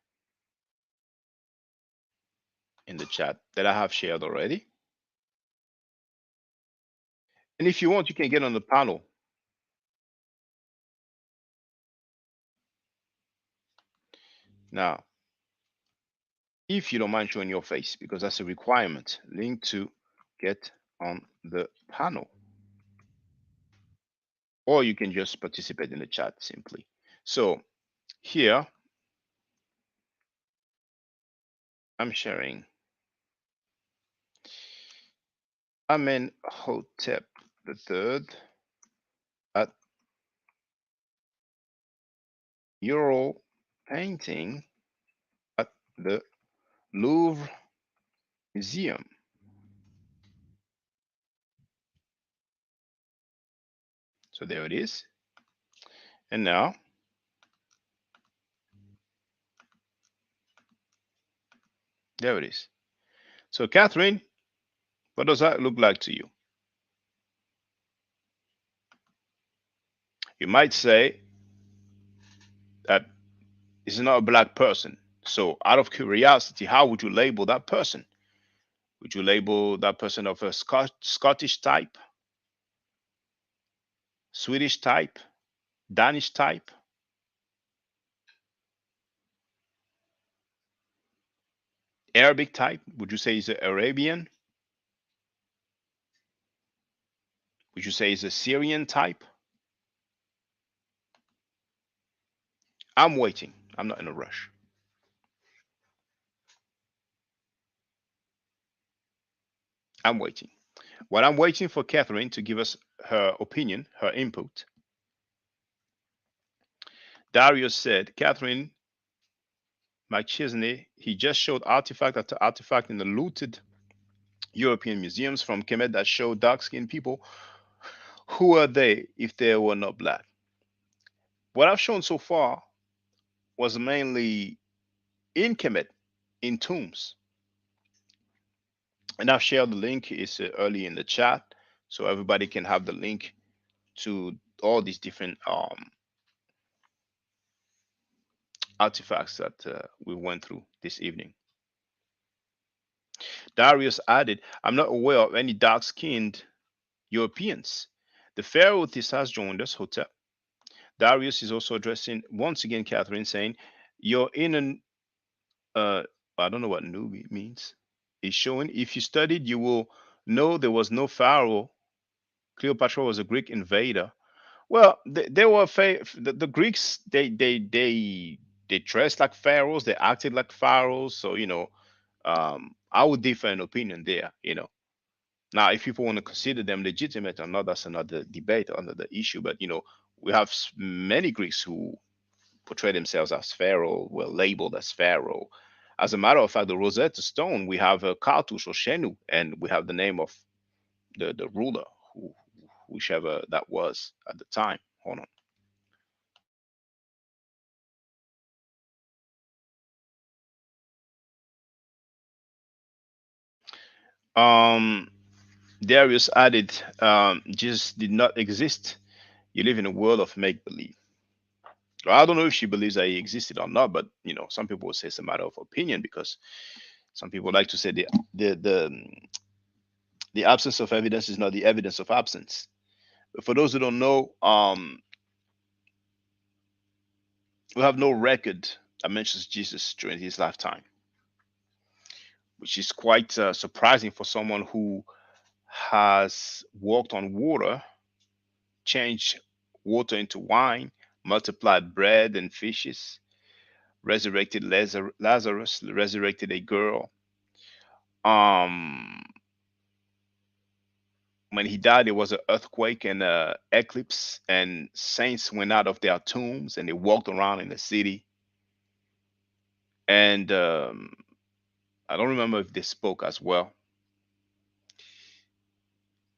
in the chat that I have shared already. And if you want, you can get on the panel. Now, if you don't mind showing your face, because that's a requirement, link to get on the panel. Or you can just participate in the chat simply. So here, I'm sharing Amenhotep III at mural painting at the Louvre Museum. So there it is. And now There it is. So, Catherine, what does that look like to you? You might say that it's not a black person. So, out of curiosity, how would you label that person? Would you label that person of a Scottish type, Swedish type, Danish type, Arabic type? Would you say he's an Arabian? Would you say he's a Syrian type? I'm waiting. I'm not in a rush. I'm waiting. While I'm waiting for Catherine to give us her opinion, her input, Darius said, Catherine McChesney, he just showed artifact after artifact in the looted European museums from Kemet that show dark skinned people. Who are they if they were not black? What I've shown so far was mainly in Kemet, in tombs. And I've shared the link, it's early in the chat, so everybody can have the link to all these different artifacts that we went through this evening. Darius added, I'm not aware of any dark skinned Europeans. The Pharaoh Tissas joined us, Hotep. Darius is also addressing once again Catherine, saying, you're in an I don't know what newbie means. Is showing if you studied, you will know there was no Pharaoh. Cleopatra was a Greek invader. Well, they were the Greeks. They dressed like pharaohs. They acted like pharaohs. So I would differ in opinion there. Now if people want to consider them legitimate or not, that's another debate, another issue. But we have many Greeks who portray themselves as pharaoh, were labeled as pharaoh. As a matter of fact, the Rosetta Stone, we have a Cartouche or Shenu, and we have the name of the ruler, whichever that was at the time. Hold on. Darius added, Jesus did not exist. You live in a world of make believe. I don't know if she believes that he existed or not, but some people will say it's a matter of opinion because some people like to say the absence of evidence is not the evidence of absence. But for those who don't know, we have no record that mentions Jesus during his lifetime, which is quite surprising for someone who has walked on water, changed water into wine, multiplied bread and fishes, resurrected Lazarus, resurrected a girl. When he died, there was an earthquake and an eclipse, and saints went out of their tombs and they walked around in the city. And I don't remember if they spoke as well.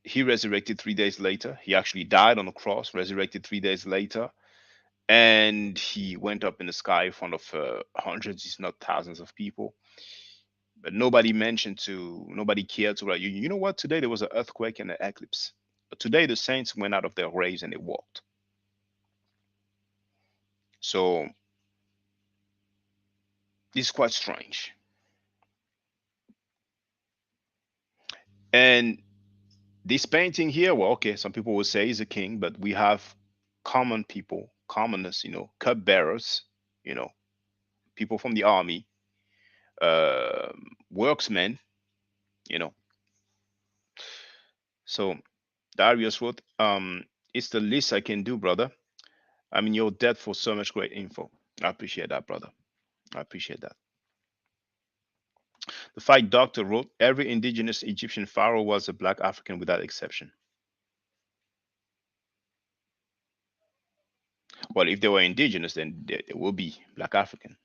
He resurrected 3 days later. He actually died on the cross, resurrected 3 days later. And he went up in the sky in front of hundreds, if not thousands of people. But nobody cared to write, you know what? Today there was an earthquake and an eclipse. But today the saints went out of their graves and they walked. So this is quite strange. And this painting here, well, okay, some people will say he's a king, but we have common people, commoners, cupbearers, people from the army, worksmen, So Darius wrote, it's the least I can do, brother. I'm in your debt for so much great info. I appreciate that, brother. I appreciate that. The Fight Doctor wrote, every indigenous Egyptian pharaoh was a black African without exception. Well, if they were indigenous, then they will be black African,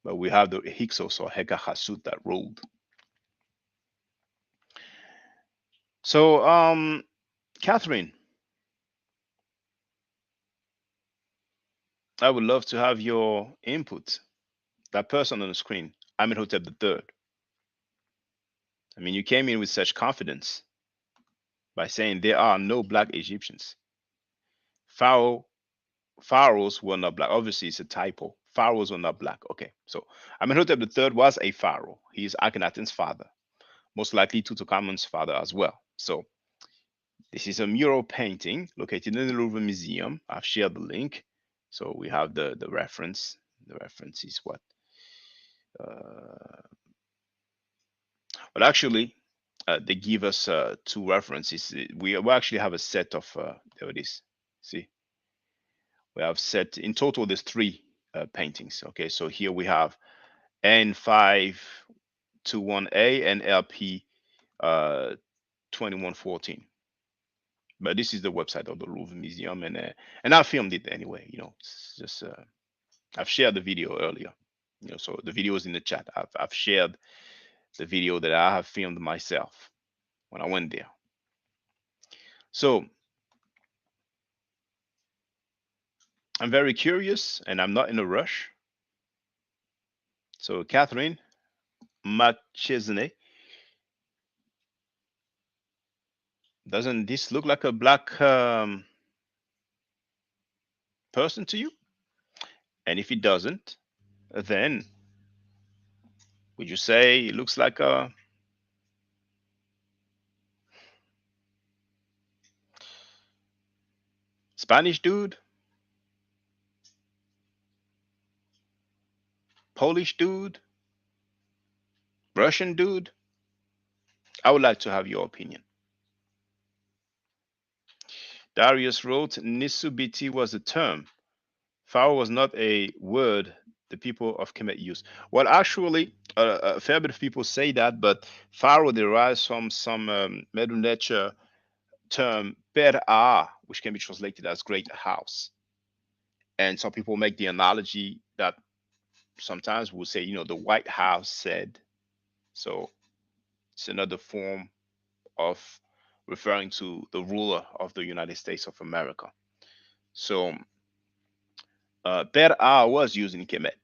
But we have the Hyksos or Hekahasut that ruled. So, Catherine, I would love to have your input. That person on the screen, Amenhotep III. I mean, you came in with such confidence by saying there are no black Egyptians. Pharaohs were not black. Obviously, it's a typo. Pharaohs were not black. Okay, so Amenhotep III was a pharaoh. He is Akhenaten's father, most likely Tutankhamun's father as well. So this is a mural painting located in the Louvre Museum. I've shared the link, so we have the reference. The reference is what? But actually, they give us two references. We actually have a set of there it is. See, we have set in total. There's three paintings. Okay, so here we have N521A and LP 2114. But this is the website of the Louvre Museum, and I filmed it anyway. You know, it's just I've shared the video earlier. You know, so the video is in the chat. I've shared the video that I have filmed myself when I went there. So I'm very curious, and I'm not in a rush. So Catherine McChesney, doesn't this look like a black person to you? And if it doesn't, then would you say it looks like a Spanish dude? Polish dude? Russian dude? I would like to have your opinion. Darius wrote, Nisubiti was a term. Pharaoh was not a word the people of Kemet used. Well, actually, a fair bit of people say that, but Pharaoh derives from some Middle Nature term Per-A, which can be translated as great house. And some people make the analogy that sometimes we'll say, you know, the White House said. So it's another form of referring to the ruler of the United States of America. So Per-A was used in Kemet,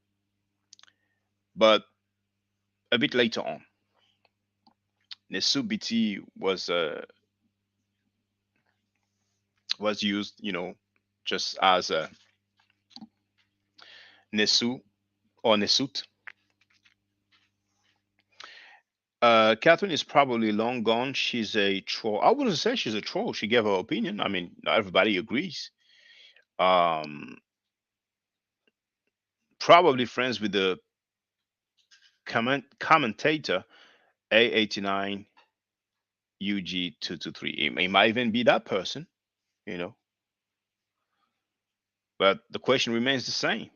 but a bit later on, Nesubiti was used, you know, just as a Nesu or Nesut. Catherine is probably long gone. She's a troll. I wouldn't say she's a troll. She gave her opinion. I mean, not everybody agrees. Probably friends with the commentator A89 UG223. It might even be that person, you know. But the question remains the same.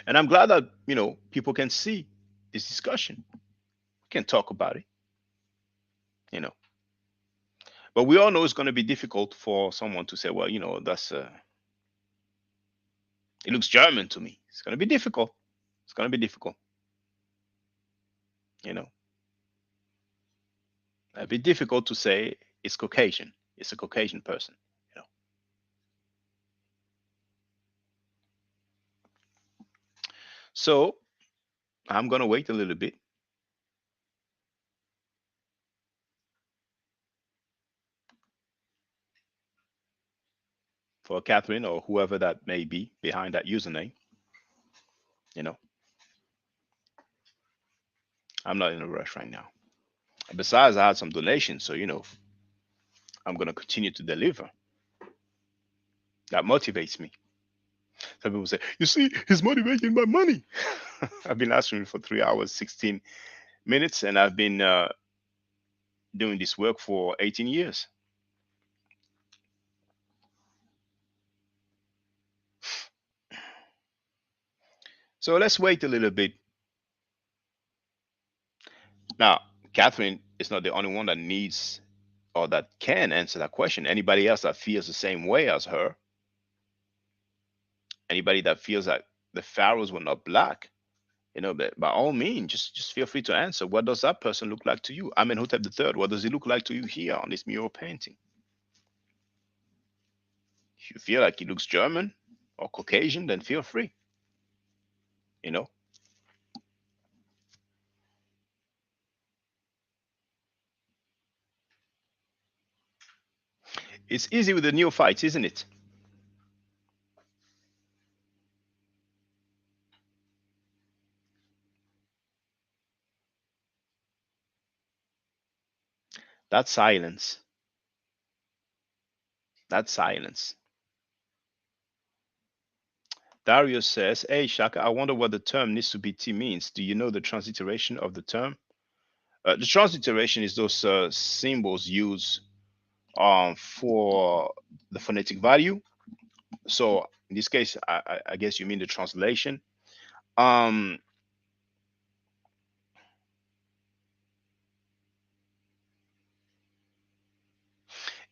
And I'm glad that, you know, people can see this discussion. We can talk about it, you know. But we all know it's going to be difficult for someone to say, well, you know, that's it looks German to me. It's going to be difficult. It's going to be difficult. You know, it'd be difficult to say it's Caucasian. It's a Caucasian person, you know. So I'm going to wait a little bit. For Catherine or whoever that may be behind that username, you know. I'm not in a rush right now. Besides, I had some donations, so, you know, I'm going to continue to deliver. That motivates me. Some people say, you see, he's motivating by money. I've been answering for 3 hours, 16 minutes, and I've been doing this work for 18 years. So let's wait a little bit. Now, Catherine is not the only one that needs or that can answer that question. Anybody else that feels the same way as her, anybody that feels that the pharaohs were not black, you know, but by all means, just feel free to answer. What does that person look like to you? Amenhotep III, what does he look like to you here on this mural painting? If you feel like he looks German, or Caucasian, then feel free. You know, it's easy with the neophytes, isn't it? That silence. That silence. Darius says, "Hey Shaka, I wonder what the term Nisubiti means. Do you know the transliteration of the term?" The transliteration is those symbols used for the phonetic value. So in this case, I guess you mean the translation. Um,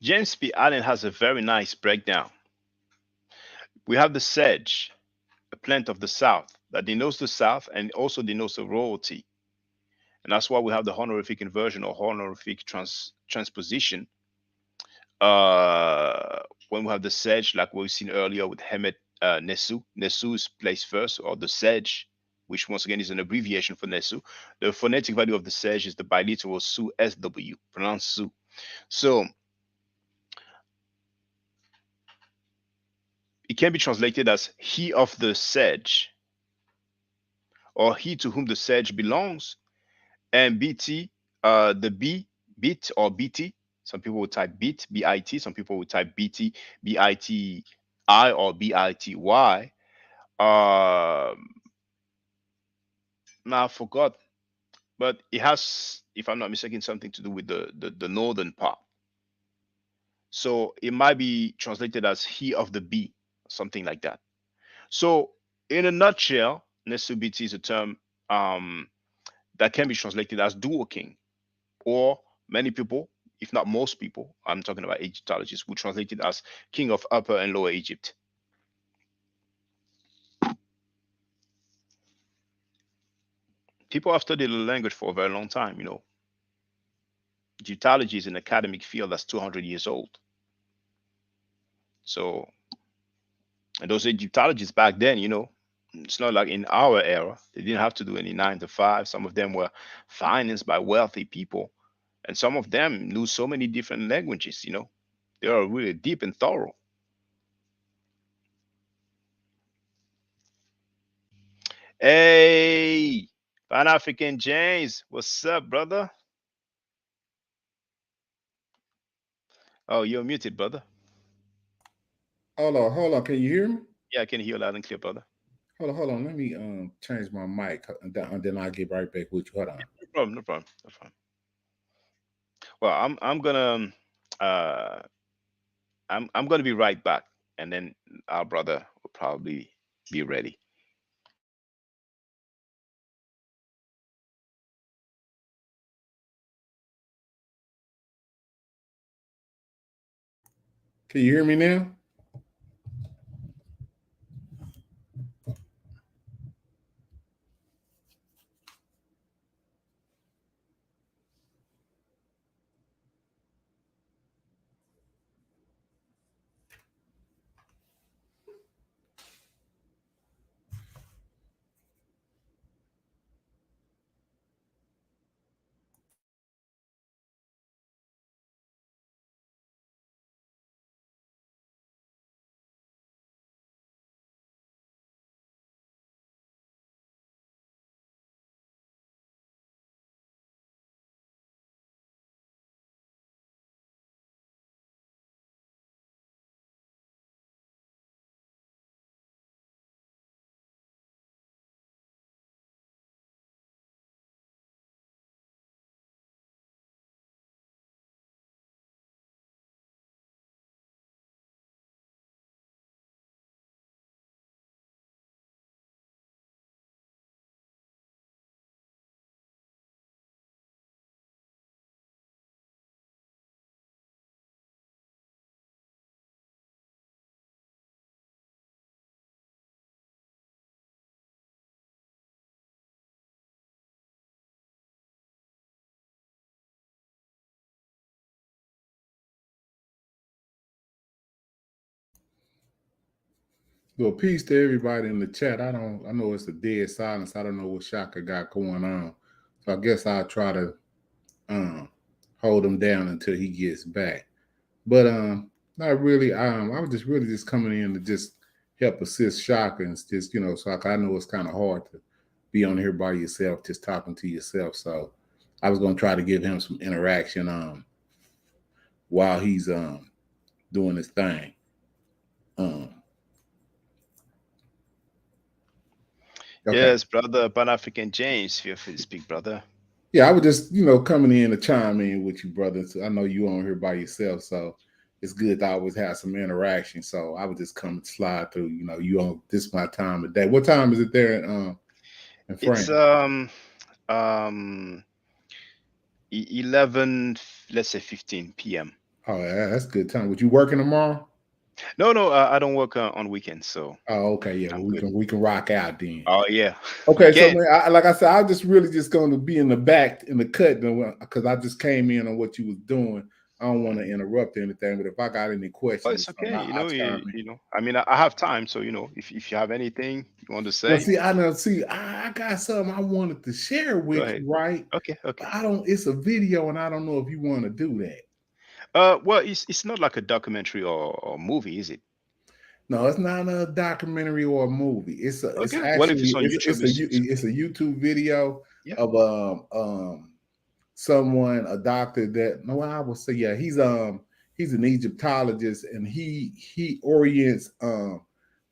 James P. Allen has a very nice breakdown. We have the sedge, a plant of the South that denotes the South and also denotes the royalty. And that's why we have the honorific inversion or honorific transposition. When we have the sedge, like we've seen earlier with Hemet Nesu, Nesu is placed first, or the sedge, which once again is an abbreviation for Nesu. The phonetic value of the sedge is the biliteral Su SW, pronounced Su. So it can be translated as he of the sedge, or he to whom the sedge belongs, and BT, the B, bit or BT. Some people will type bit, BIT. Some people will type BT, BITI or BITY. Now I forgot, but it has, if I'm not mistaken, something to do with the northern part. So it might be translated as he of the bee, something like that. So in a nutshell, Nesubiti is a term that can be translated as dual king, or many people, if not most people, I'm talking about Egyptologists, would translate it as king of Upper and Lower Egypt. People have studied the language for a very long time, you know. Egyptology is an academic field that's 200 years old. So, and those Egyptologists back then, you know, it's not like in our era, they didn't have to do any 9 to 5. Some of them were financed by wealthy people, and some of them knew so many different languages, you know. They are really deep and thorough. Hey, Pan African James, what's up, brother? Oh, you're muted, brother. Hold on. Can you hear me? Yeah, I can hear you loud and clear, brother. Hold on. Let me change my mic, and then I'll get right back with you. Hold on. No problem, no problem, no problem. Well, I'm gonna uh I'm gonna be right back, and then our brother will probably be ready. Can you hear me now? Well, peace to everybody in the chat. I know it's a dead silence. I don't know what Shaka got going on. So I guess I'll try to hold him down until he gets back. But not really. I was just really just coming in to just help assist Shaka and just, so I know it's kind of hard to be on here by yourself, just talking to yourself. So I was gonna try to give him some interaction while he's doing his thing. Okay. Yes, brother, Pan-African James, feel free to speak, brother. Yeah, I was just, coming in to chime in with you, brother. So I know you on here by yourself, so it's good to always have some interaction. So I was just coming to slide through. You on this my time of day. What time is it there in France? It's 11, let's say 15 p.m. Oh, yeah, that's a good time. Would you working tomorrow? No, I don't work on weekends. So. Oh, okay, yeah, well, we can rock out then. Oh yeah. Okay, so man, like I said, I'm just really just going to be in the back in the cut because I just came in on what you was doing. I don't want to interrupt anything, but if I got any questions, it's okay. I mean, I have time, so if you have anything you want to say. Well, I got something I wanted to share with you, right? Okay. It's a video, and I don't know if you want to do that. Well, it's not like a documentary or movie, is it? No, it's not a documentary or a movie. It's actually it's a YouTube video of someone, a doctor I will say, yeah, he's an Egyptologist, and he orients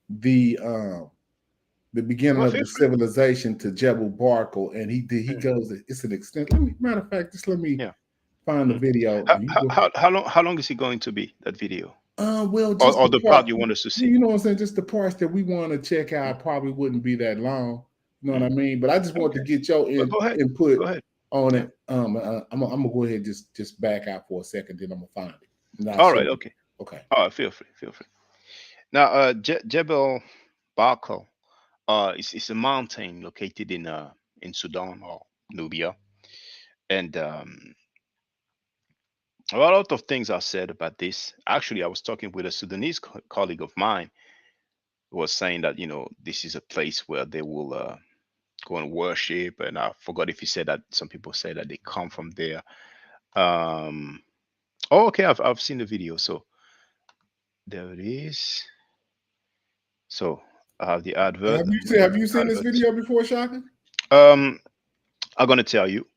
the beginning of the civilization to Jebel Barkal, and he goes. It's an extent. Matter of fact, let me find the video. How long is it going to be, that video? Well, just or the part you want us to see. You know what I'm saying? Just the parts that we want to check out probably wouldn't be that long. You know what I mean? But I just want to get your input on it. I'm gonna go ahead and just back out for a second, then I'm gonna find it. All right. Okay. Okay. All right. Feel free. Now, Jebel Barkal, it's a mountain located in Sudan or Nubia, and a lot of things are said about this. Actually, I was talking with a Sudanese colleague of mine who was saying that, this is a place where they will go and worship. And I forgot if he said that some people say that they come from there. Okay, I've seen the video. So there it is. So I have the advert. Have you seen this video before, Shaka? I'm gonna tell you.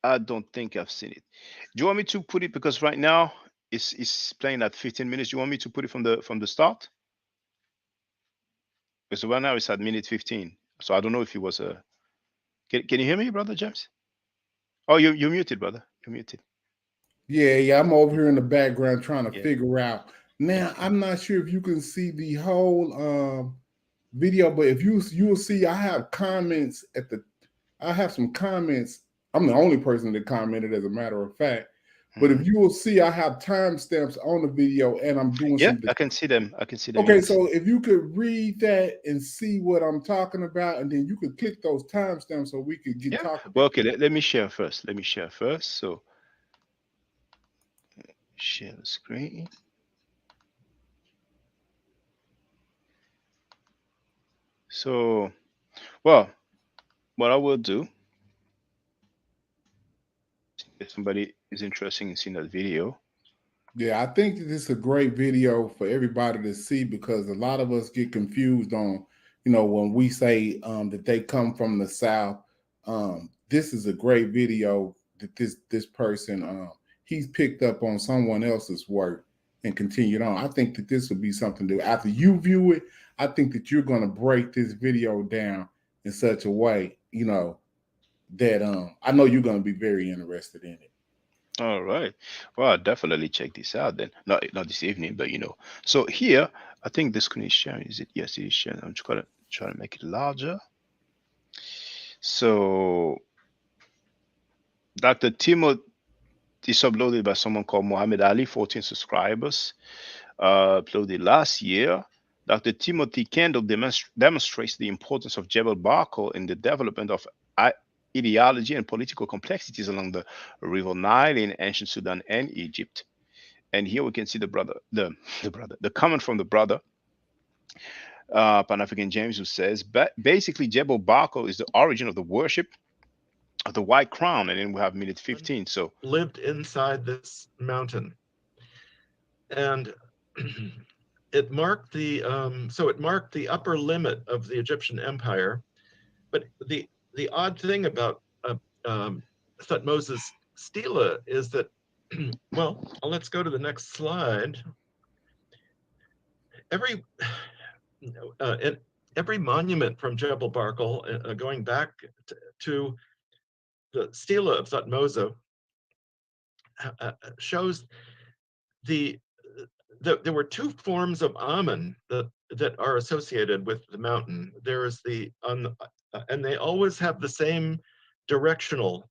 I don't think I've seen it. Do you want me to put it, because right now it's playing at 15 minutes? Do you want me to put it from the start? Because right now it's at minute 15. So I don't know if it was a. Can you hear me, brother James? Oh, you're muted, brother. You're muted. Yeah. I'm over here in the background trying to figure out. Now I'm not sure if you can see the whole video, but if you'll see, I have comments I have some comments. I'm the only person that commented, as a matter of fact. But if you will see, I have timestamps on the video, and I'm doing. Yeah, I can see them. Okay, yes. So if you could read that and see what I'm talking about, and then you could click those timestamps so we could get talking. Well, okay, let me share first. So share the screen. So, well, what I will do, if somebody is interested in seeing that video. Yeah, I think that this is a great video for everybody to see, because a lot of us get confused on, when we say that they come from the South. This is a great video that this person, he's picked up on someone else's work and continued on. I think that this would be something that after you view it, I think that you're going to break this video down in such a way, that I know you're going to be very interested in it. All right. Well, I'll definitely check this out then. Not this evening, but So here, I think the screen is sharing. Is it? Yes, it is sharing. I'm just gonna try to make it larger. So Dr. Timothy is uploaded by someone called Muhammad Ali, 14 subscribers. Uploaded last year. Dr. Timothy Kendall demonstrates the importance of Jebel Barkal in the development of ideology and political complexities along the River Nile in ancient Sudan and Egypt. And here we can see the brother, the comment from the brother, Pan-African James, who says, basically, Jebel Barkal is the origin of the worship of the white crown. And then we have minute 15. So lived inside this mountain, and it marked the upper limit of the Egyptian empire. But the odd thing about Thutmose's stela is that, well, let's go to the next slide. Every monument from Jebel Barkal, going back to the stela of Thutmose, shows there were two forms of Amun that are associated with the mountain. There is and they always have the same directional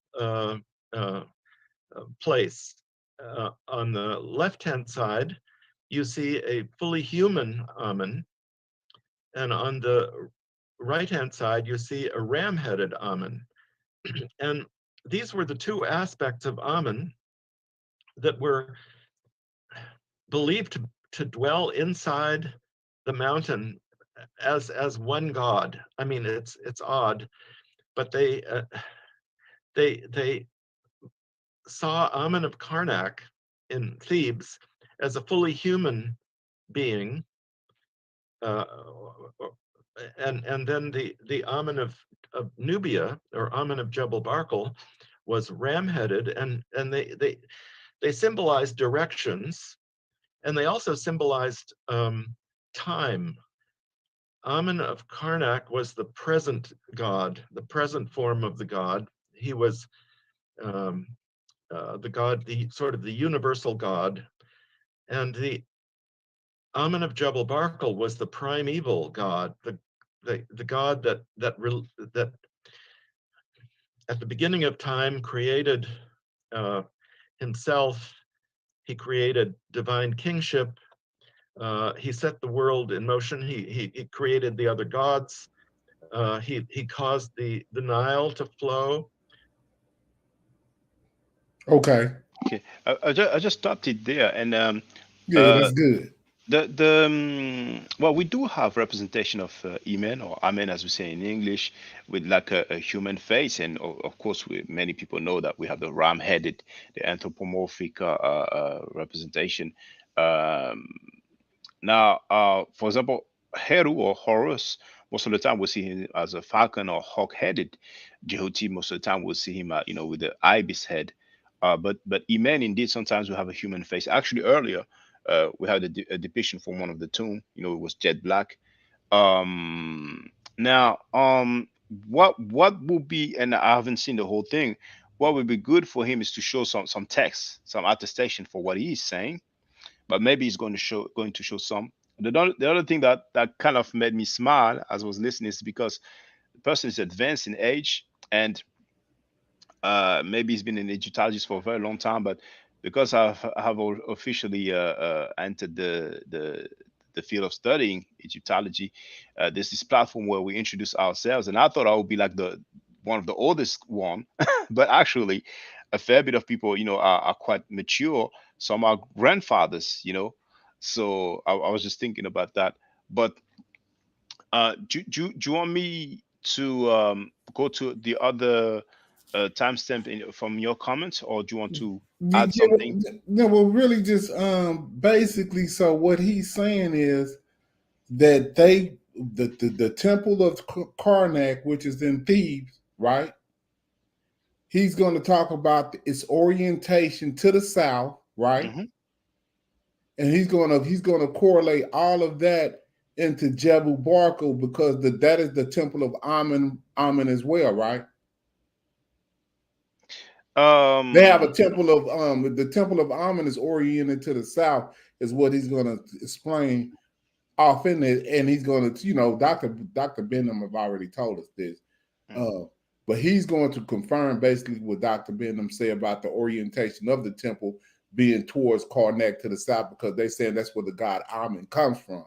place. On the left-hand side, you see a fully human Amun, and on the right-hand side, you see a ram-headed Amun. And these were the two aspects of Amun that were believed to dwell inside the mountain as one god. I mean, it's odd, but they saw Amun of Karnak in Thebes as a fully human being, and then the Amun of Nubia, or Amun of Jebel Barkal, was ram-headed, and they symbolized directions, and they also symbolized time. Amun of Karnak was the present god, the present form of the god. He was the god, the sort of the universal god, and the Amun of Jebel Barkal was the primeval god, the god that at the beginning of time created himself. He created divine kingship. He set the world in motion. He created the other gods. He caused the Nile to flow. Okay, I just stopped it there, and yeah, that's good. Well, we do have representation of Imen, or Amen as we say in English, with like a human face, and of course many people know that we have the ram-headed, the anthropomorphic representation. Now, for example, Heru or Horus, most of the time we see him as a falcon or hawk-headed. Jehuti, most of the time we'll see him, with the ibis head. But Imen, indeed, sometimes we have a human face. Actually, earlier we had a depiction from one of the tomb. It was jet black. Now, what will be, and I haven't seen the whole thing. What would be good for him is to show some text, some attestation for what he is saying. But maybe he's going to show some. The other thing that kind of made me smile as I was listening is because the person is advanced in age, and maybe he's been an Egyptologist for a very long time, but because I have officially entered the field of studying Egyptology, there's this platform where we introduce ourselves, and I thought I would be like one of the oldest one, but actually a fair bit of people, are quite mature. Some are grandfathers, So I was just thinking about that. But do you want me to go to the other timestamp from your comments, or do you want to add something? No, well, really just basically, so what he's saying is that the temple of Karnak, which is in Thebes, right? He's going to talk about its orientation to the south, right? Mm-hmm. And he's going to correlate all of that into Jebel Barkal, because that is the temple of Amun as well, right? They have a temple of the temple of Amun is oriented to the south, is what he's going to explain off in it, and he's going to, Dr. Benham have already told us this, but he's going to confirm basically what Dr. Benham said about the orientation of the temple being towards Karnak to the south, because they're saying that's where the god Amun comes from.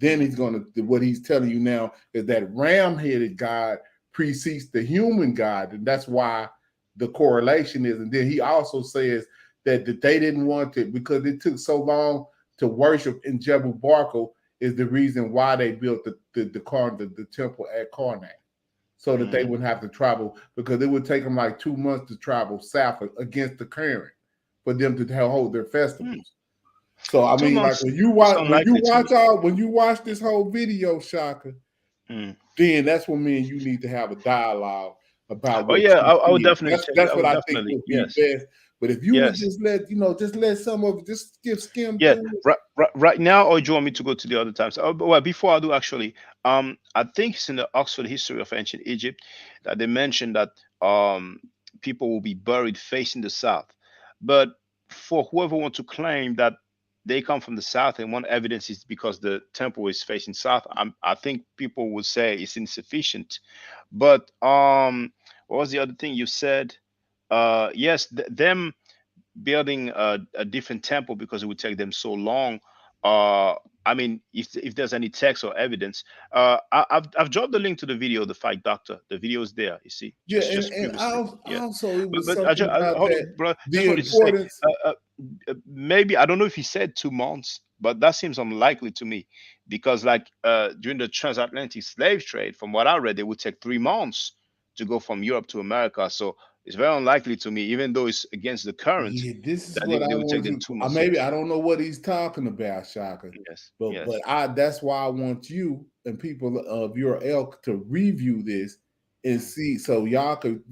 Then he's going to, what he's telling you now is that ram-headed god precedes the human god, and that's why the correlation is. And then he also says that they didn't want to, because it took so long to worship in Jebel Barkal, is the reason why they built the temple at Karnak, so that they wouldn't have to travel, because it would take them like 2 months to travel south against the current for them to hold their festivals. So I 2 mean, like months when you watch this whole video, Shaka, then that's when me and you need to have a dialogue about Oh what yeah, you I would feel. definitely check. That's I what would I think definitely, would be yes, best. But if you would yes, just let some of it, just skim yeah. through it. Right now, or do you want me to go to the other times? Oh, but well, before I do, actually, I think it's in the Oxford History of Ancient Egypt that they mentioned that people will be buried facing the south. But for whoever want to claim that they come from the south and one evidence is because the temple is facing south, I think people would say it's insufficient. But what was the other thing you said? Yes, them building a different temple because it would take them so long. Uh, I mean, if there's any text or evidence, I've dropped the link to the video, the Fight Doctor. The video is there. You see, Yeah, just and previously. Yeah, also it was but I something just about hold that, on, bro. Just the wanted to say, importance. maybe I don't know if he said 2 months, but that seems unlikely to me because, like, during the transatlantic slave trade, from what I read, it would take 3 months to go from Europe to America. So it's very unlikely to me, even though it's against the current, Yeah, this is that what I they would take want them to. 2 months. Maybe Yes, I don't know what he's talking about, Shaka, yes, but yes. that's why I want you and people of your ilk to review this and see, so y'all could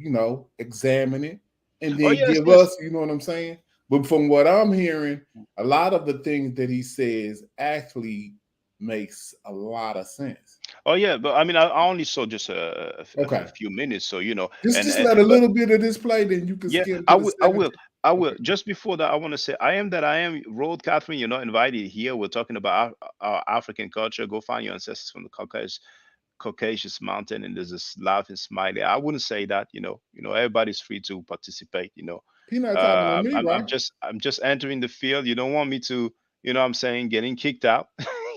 examine it and Oh then yes, give yes. us, you know what I'm saying. But from what I'm hearing, a lot of the things that he says actually makes a lot of sense. Oh yeah, but I mean, I only saw just a Okay, few minutes, so just let a but little bit of this play, then you can yeah, skim I to the will. I 17. will. I will. Okay. Just before that, I want to say, I am that I am. Road Catherine, you're not invited here. We're talking about our African culture. Go find your ancestors from the Caucasus Mountain, and there's this laughing smiley. I wouldn't say that. Everybody's free to participate. He not talking to me, I'm right? just entering the field. You don't want me to. What I'm saying, getting kicked out.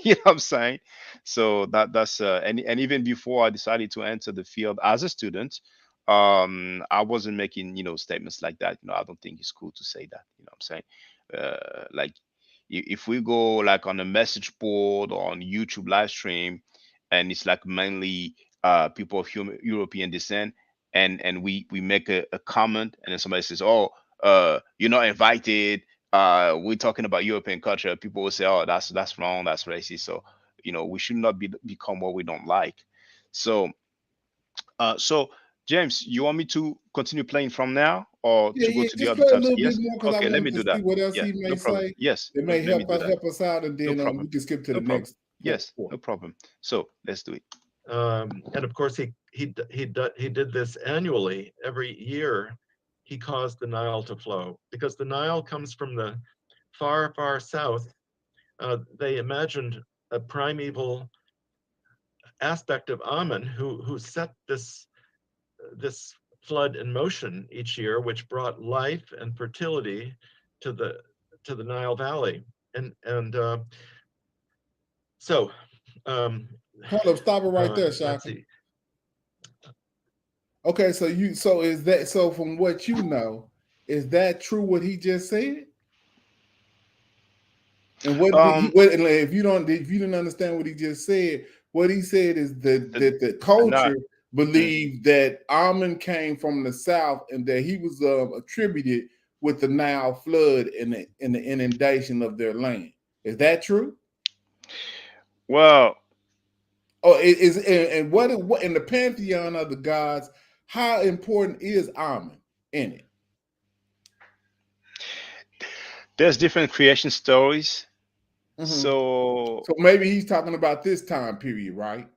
You know what I'm saying? So that's and even before I decided to enter the field as a student, I wasn't making statements like that. I don't think it's cool to say that. What I'm saying? Like, if we go like on a message board or on YouTube live stream, and it's like mainly people of European descent, and we make a comment, and then somebody says, "Oh, you're not invited. We're talking about European culture." People will say, "Oh, that's wrong. That's racist." So we should not become what we don't like. So so James, you want me to continue playing from now or Yeah, to go yeah. to the Just other play a tabs? little bit Yes. more because I Okay, let wanted me to do see that. what else Yeah, he may no problem. say Yes, that no, may let me do that. help us out, and No then problem. we can skip to No the problem. next Yes, point. no problem. So let's do it. And of course, he did this annually every year. He caused the Nile to flow because the Nile comes from the far, far south. They imagined a primeval aspect of Amun who set this flood in motion each year, which brought life and fertility to the Nile Valley. And so Hold up, stop it right there, let's Shaka. see. Okay, so is that so? From what you know, is that true? What he just said? And what did he? Um, What, and if you didn't understand what he just said, what he said is that the, the not. culture Mm. believed that Amun came from the south and that he was attributed with the Nile flood and the inundation of their land. Is that true? Well, Oh, it is. And what in the pantheon of the gods? How important is Amun in it? there's different creation stories. Mhm. So So maybe he's talking about this time period, right?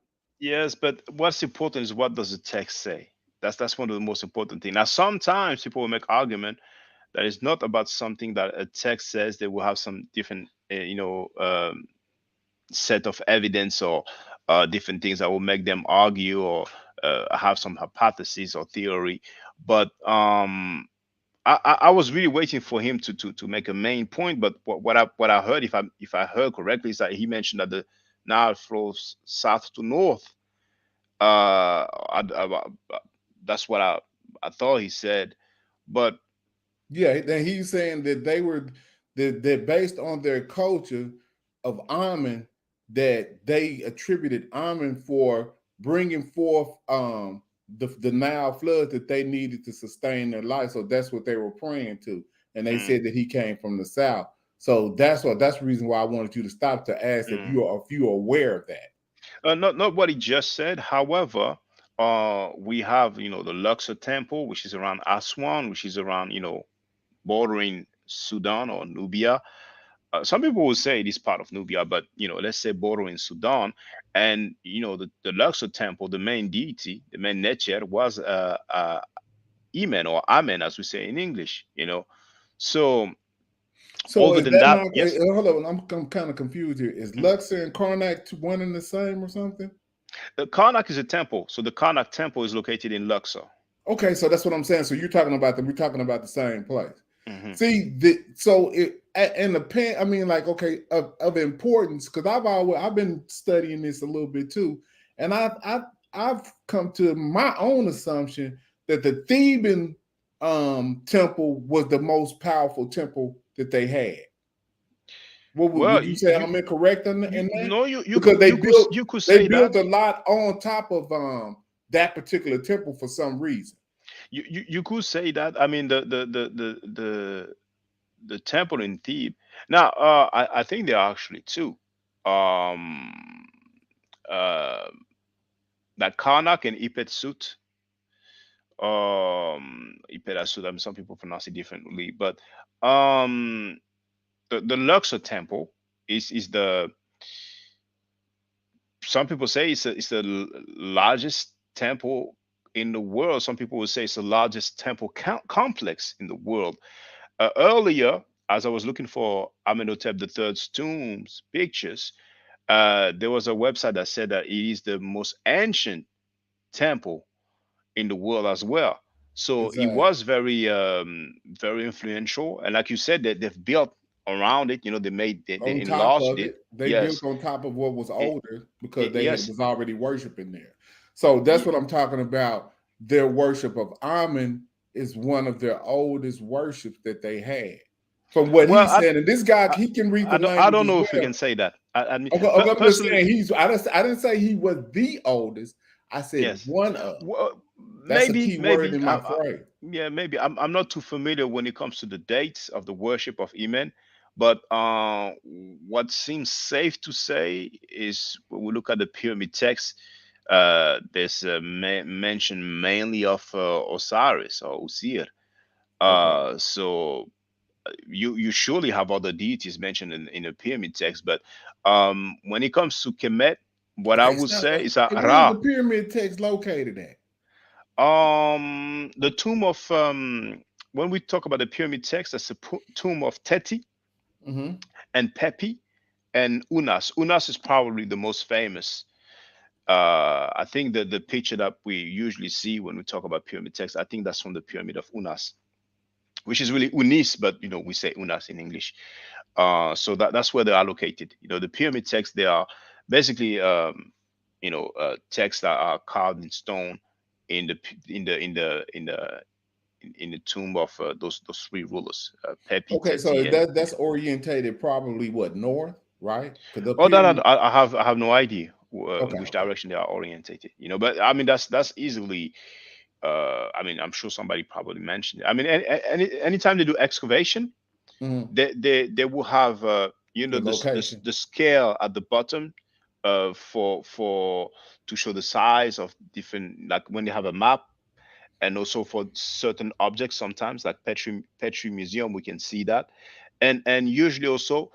yes, but what's important is what does the text say? That's one of the most important things. Now, sometimes people will make argument that it's not about something that a text says. They will have some different, set of evidence or different things that will make them argue or have some hypothesis or theory. But I was really waiting for him to make a main point. But what I heard, if I heard correctly, is that he mentioned that the Nile flows south to north. That's what I thought he said. But Yeah, then he's saying that they were that based on their culture of Amen, that they attributed Amen for bringing forth the Nile flood that they needed to sustain their life. So that's what they were praying to, and they said that he came from the south. So that's the reason why I wanted you to stop to ask if you are aware of that. Not what he just said. However, we have the Luxor Temple, which is around Aswan, which is around bordering Sudan or Nubia. Some people will say it is part of Nubia, but let's say bordering Sudan. And the Luxor Temple, the main deity, the main Necher was Imen or Amen, as we say in English. So So other is than that that, not? yes. Hold on, I'm kind of confused here. Is Luxor and Karnak one and the same or something? The Karnak is a temple, so the Karnak temple is located in Luxor. Okay, so that's what I'm saying. So we're talking about the same place. Mm-hmm. See, I mean, like, okay, of importance, because I've been studying this a little bit too, and I've come to my own assumption that the Theban temple was the most powerful temple that they had. Would you say I'm incorrect in that? No, because they built that. a lot on top of that particular temple for some reason. You could say that. I mean, the temple in Thebes. Now, I think there are actually two. That Karnak and Ipet-Sut. Ipet-Sut. I mean, some people pronounce it differently, but the Luxor temple is the. Some people say it's the largest temple in the world. Some people would say it's the largest temple complex in the world. Earlier, as I was looking for Amenhotep III's tombs pictures, there was a website that said that it is the most ancient temple in the world as well. So it was very very influential, and like you said, that they've built around it. They enlarged it. They built on top of what was older because they yes. was already worshiping there. So that's what I'm talking about. Their worship of Amen is one of their oldest worships that they had. From what he said, and this guy, he can read the language. I don't know if we can say that. I mean, I'm just saying I didn't say he was the oldest. I said one of. Well, that's a key word in my phrase. Yeah, maybe I'm not too familiar when it comes to the dates of the worship of Imen, but what seems safe to say is when we look at the pyramid text, there's a mention mainly of Osiris or Osir. So you surely have other deities mentioned in the pyramid text, but when it comes to Kemet, what I would say is that Where's the pyramid text located at? The tomb of when we talk about the pyramid text, that's the tomb of Teti and Pepi and Unas. Unas is probably the most famous. I think that the picture that we usually see when we talk about pyramid text, I think that's from the pyramid of Unas, which is really Unis, but we say Unas in English. So that's where they are located. The pyramid texts, they are basically texts that are carved in stone in the tomb of those three rulers, Pepi. Okay, so that's orientated probably what, north, right? I have no idea in which direction they are orientated. But I mean that's easily. I mean, I'm sure somebody probably mentioned it. I mean, anytime they do excavation, they will have the scale at the bottom to show the size of different, like when they have a map, and also for certain objects. Sometimes, like Petri Museum, we can see that, and usually also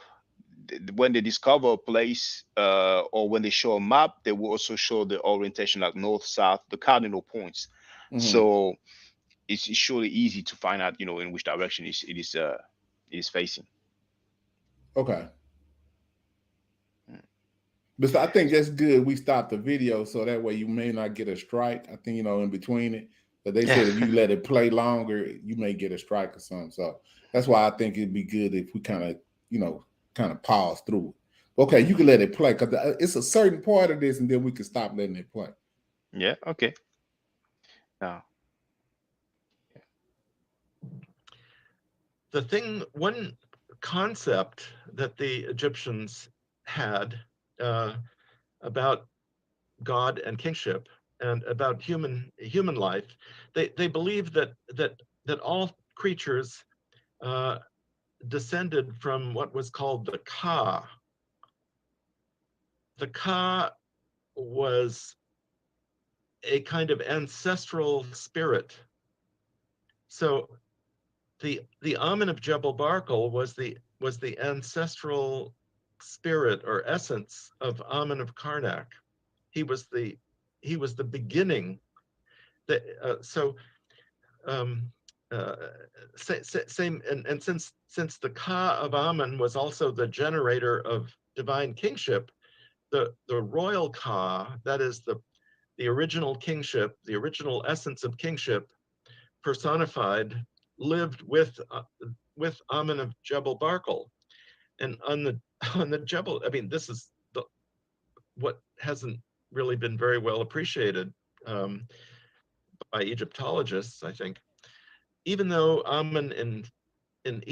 when they discover a place or when they show a map, they will also show the orientation, like north, south, the cardinal points. So it's surely easy to find out, in which direction it is facing. Okay. But I think that's good. We stopped the video so that way you may not get a strike. I think, in between it. But they said if you let it play longer, you may get a strike or something. So that's why I think it'd be good if we kind of pause through it. Okay, you can let it play because it's a certain part of this, and then we can stop letting it play. Yeah. Okay. Now. one concept that the Egyptians had about God and kingship and about human life, they believed that all creatures descended from what was called the Ka. The Ka was a kind of ancestral spirit. So the Amen of Jebel Barkal was the ancestral spirit or essence of Amen of Karnak. He was the beginning. Same, and since the Ka of Amen was also the generator of divine kingship, the royal Ka, that is the original kingship, the original essence of kingship, personified, lived with Amen of Jebel Barkal. And on the Jebel, I mean, this is what hasn't really been very well appreciated by Egyptologists, I think. Even though Amen in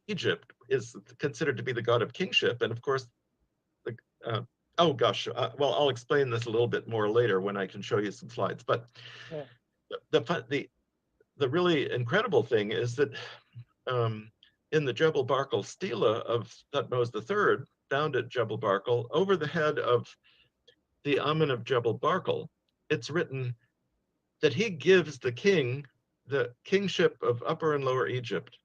Egypt is considered to be the god of kingship, and of course, oh gosh, well, I'll explain this a little bit more later when I can show you some slides. But Yeah. the really incredible thing is that in the Jebel Barkal stela of Thutmose III, found at Jebel Barkal, over the head of the Amen of Jebel Barkal, it's written that he gives the king the kingship of Upper and Lower Egypt,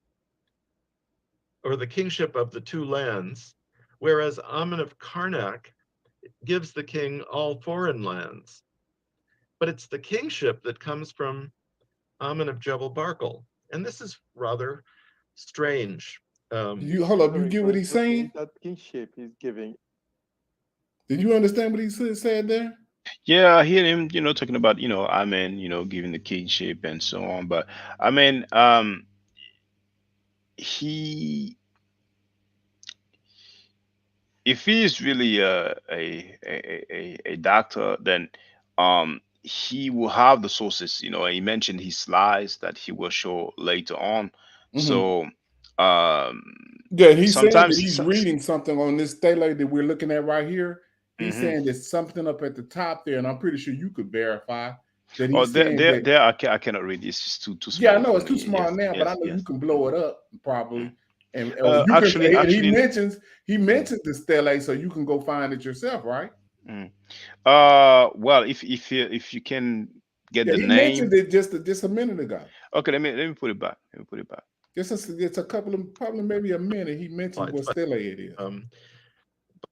or the kingship of the two lands, whereas Amen of Karnak gives the king all foreign lands. But it's the kingship that comes from Amen of Jebel Barkal. And this is rather strange. You hold up, you get what he's saying? That kingship is giving. Did you understand what he said there? Yeah, I hear him, talking about, Amen, giving the kingship and so on. But I mean, he, if he is really a doctor, then he will have the sources. He mentioned his slides that he will show later on. So yeah, he's saying that sometimes he's reading something on this stele that we're looking at right here. He's Mhm. saying there's something up at the top there, and I'm pretty sure you could verify that Oh, he's saying that. I cannot read this. It's too small. Yeah, I know for it's too me. small Yes, now, but I yes, know you yes. can blow it up probably. And you Actually, can, and actually, he mentions the stele, so you can go find it yourself, right? well, if you can get Yeah, the he name. mentioned it just a minute ago. Okay, let me put it back. Let me put it back. It's a couple of, probably maybe a minute. He mentioned what stele it is.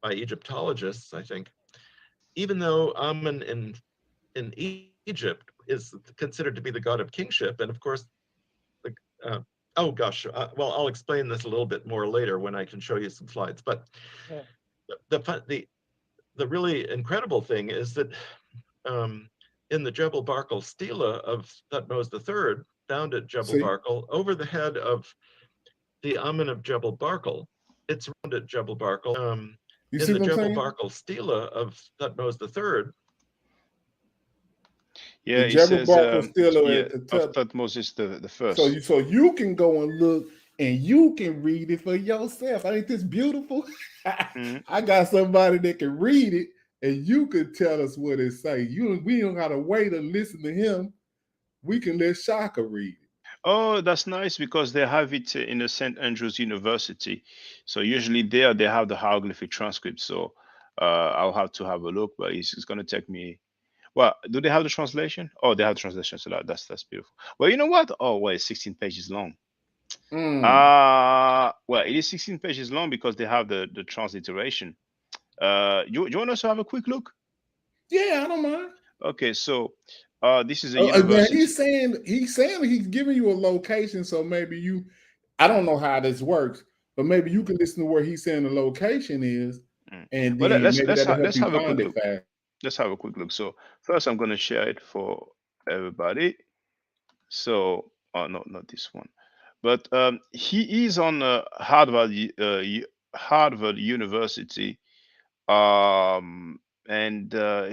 By Egyptologists, I think. Even though Amen in Egypt is considered to be the god of kingship, and of course, oh gosh, well, I'll explain this a little bit more later when I can show you some slides. But Yeah. the really incredible thing is that in the Jebel Barkal stela of Thutmose III, found at Jebel Barkal, over the head of the Amen of Jebel Barkal, it's round at Jebel Barkal. You in see the what I'm Jebel saying? Barkal stela of Thutmose III. Yeah, The it Jebel says Barkal stele yeah, at the top. Thutmose is the first. So you can go and look and you can read it for yourself. Ain't this beautiful? I got somebody that can read it and you can tell us what it say. We don't gotta wait and listen to him. We can let Shaka read it. Oh, that's nice because they have it in the St. Andrews University. So usually there they have the hieroglyphic transcript. So I'll have to have a look, but it's going to take me. Well, do they have the translation? Oh, they have the translation. So that's beautiful. Well, you know what? Oh, wait, 16 pages long. Well, it is 16 pages long because they have the transliteration. You want us to have a quick look? Yeah, I don't mind. Okay, so this is a university. He's saying he's giving you a location, so maybe I don't know how this works, but maybe you can listen to where he's saying the location is, and Well, then let's maybe that'll help you have a quick find it look. fast. Let's have a quick look. So first, I'm going to share it for everybody. So, oh no, not this one, but he is on Harvard University, and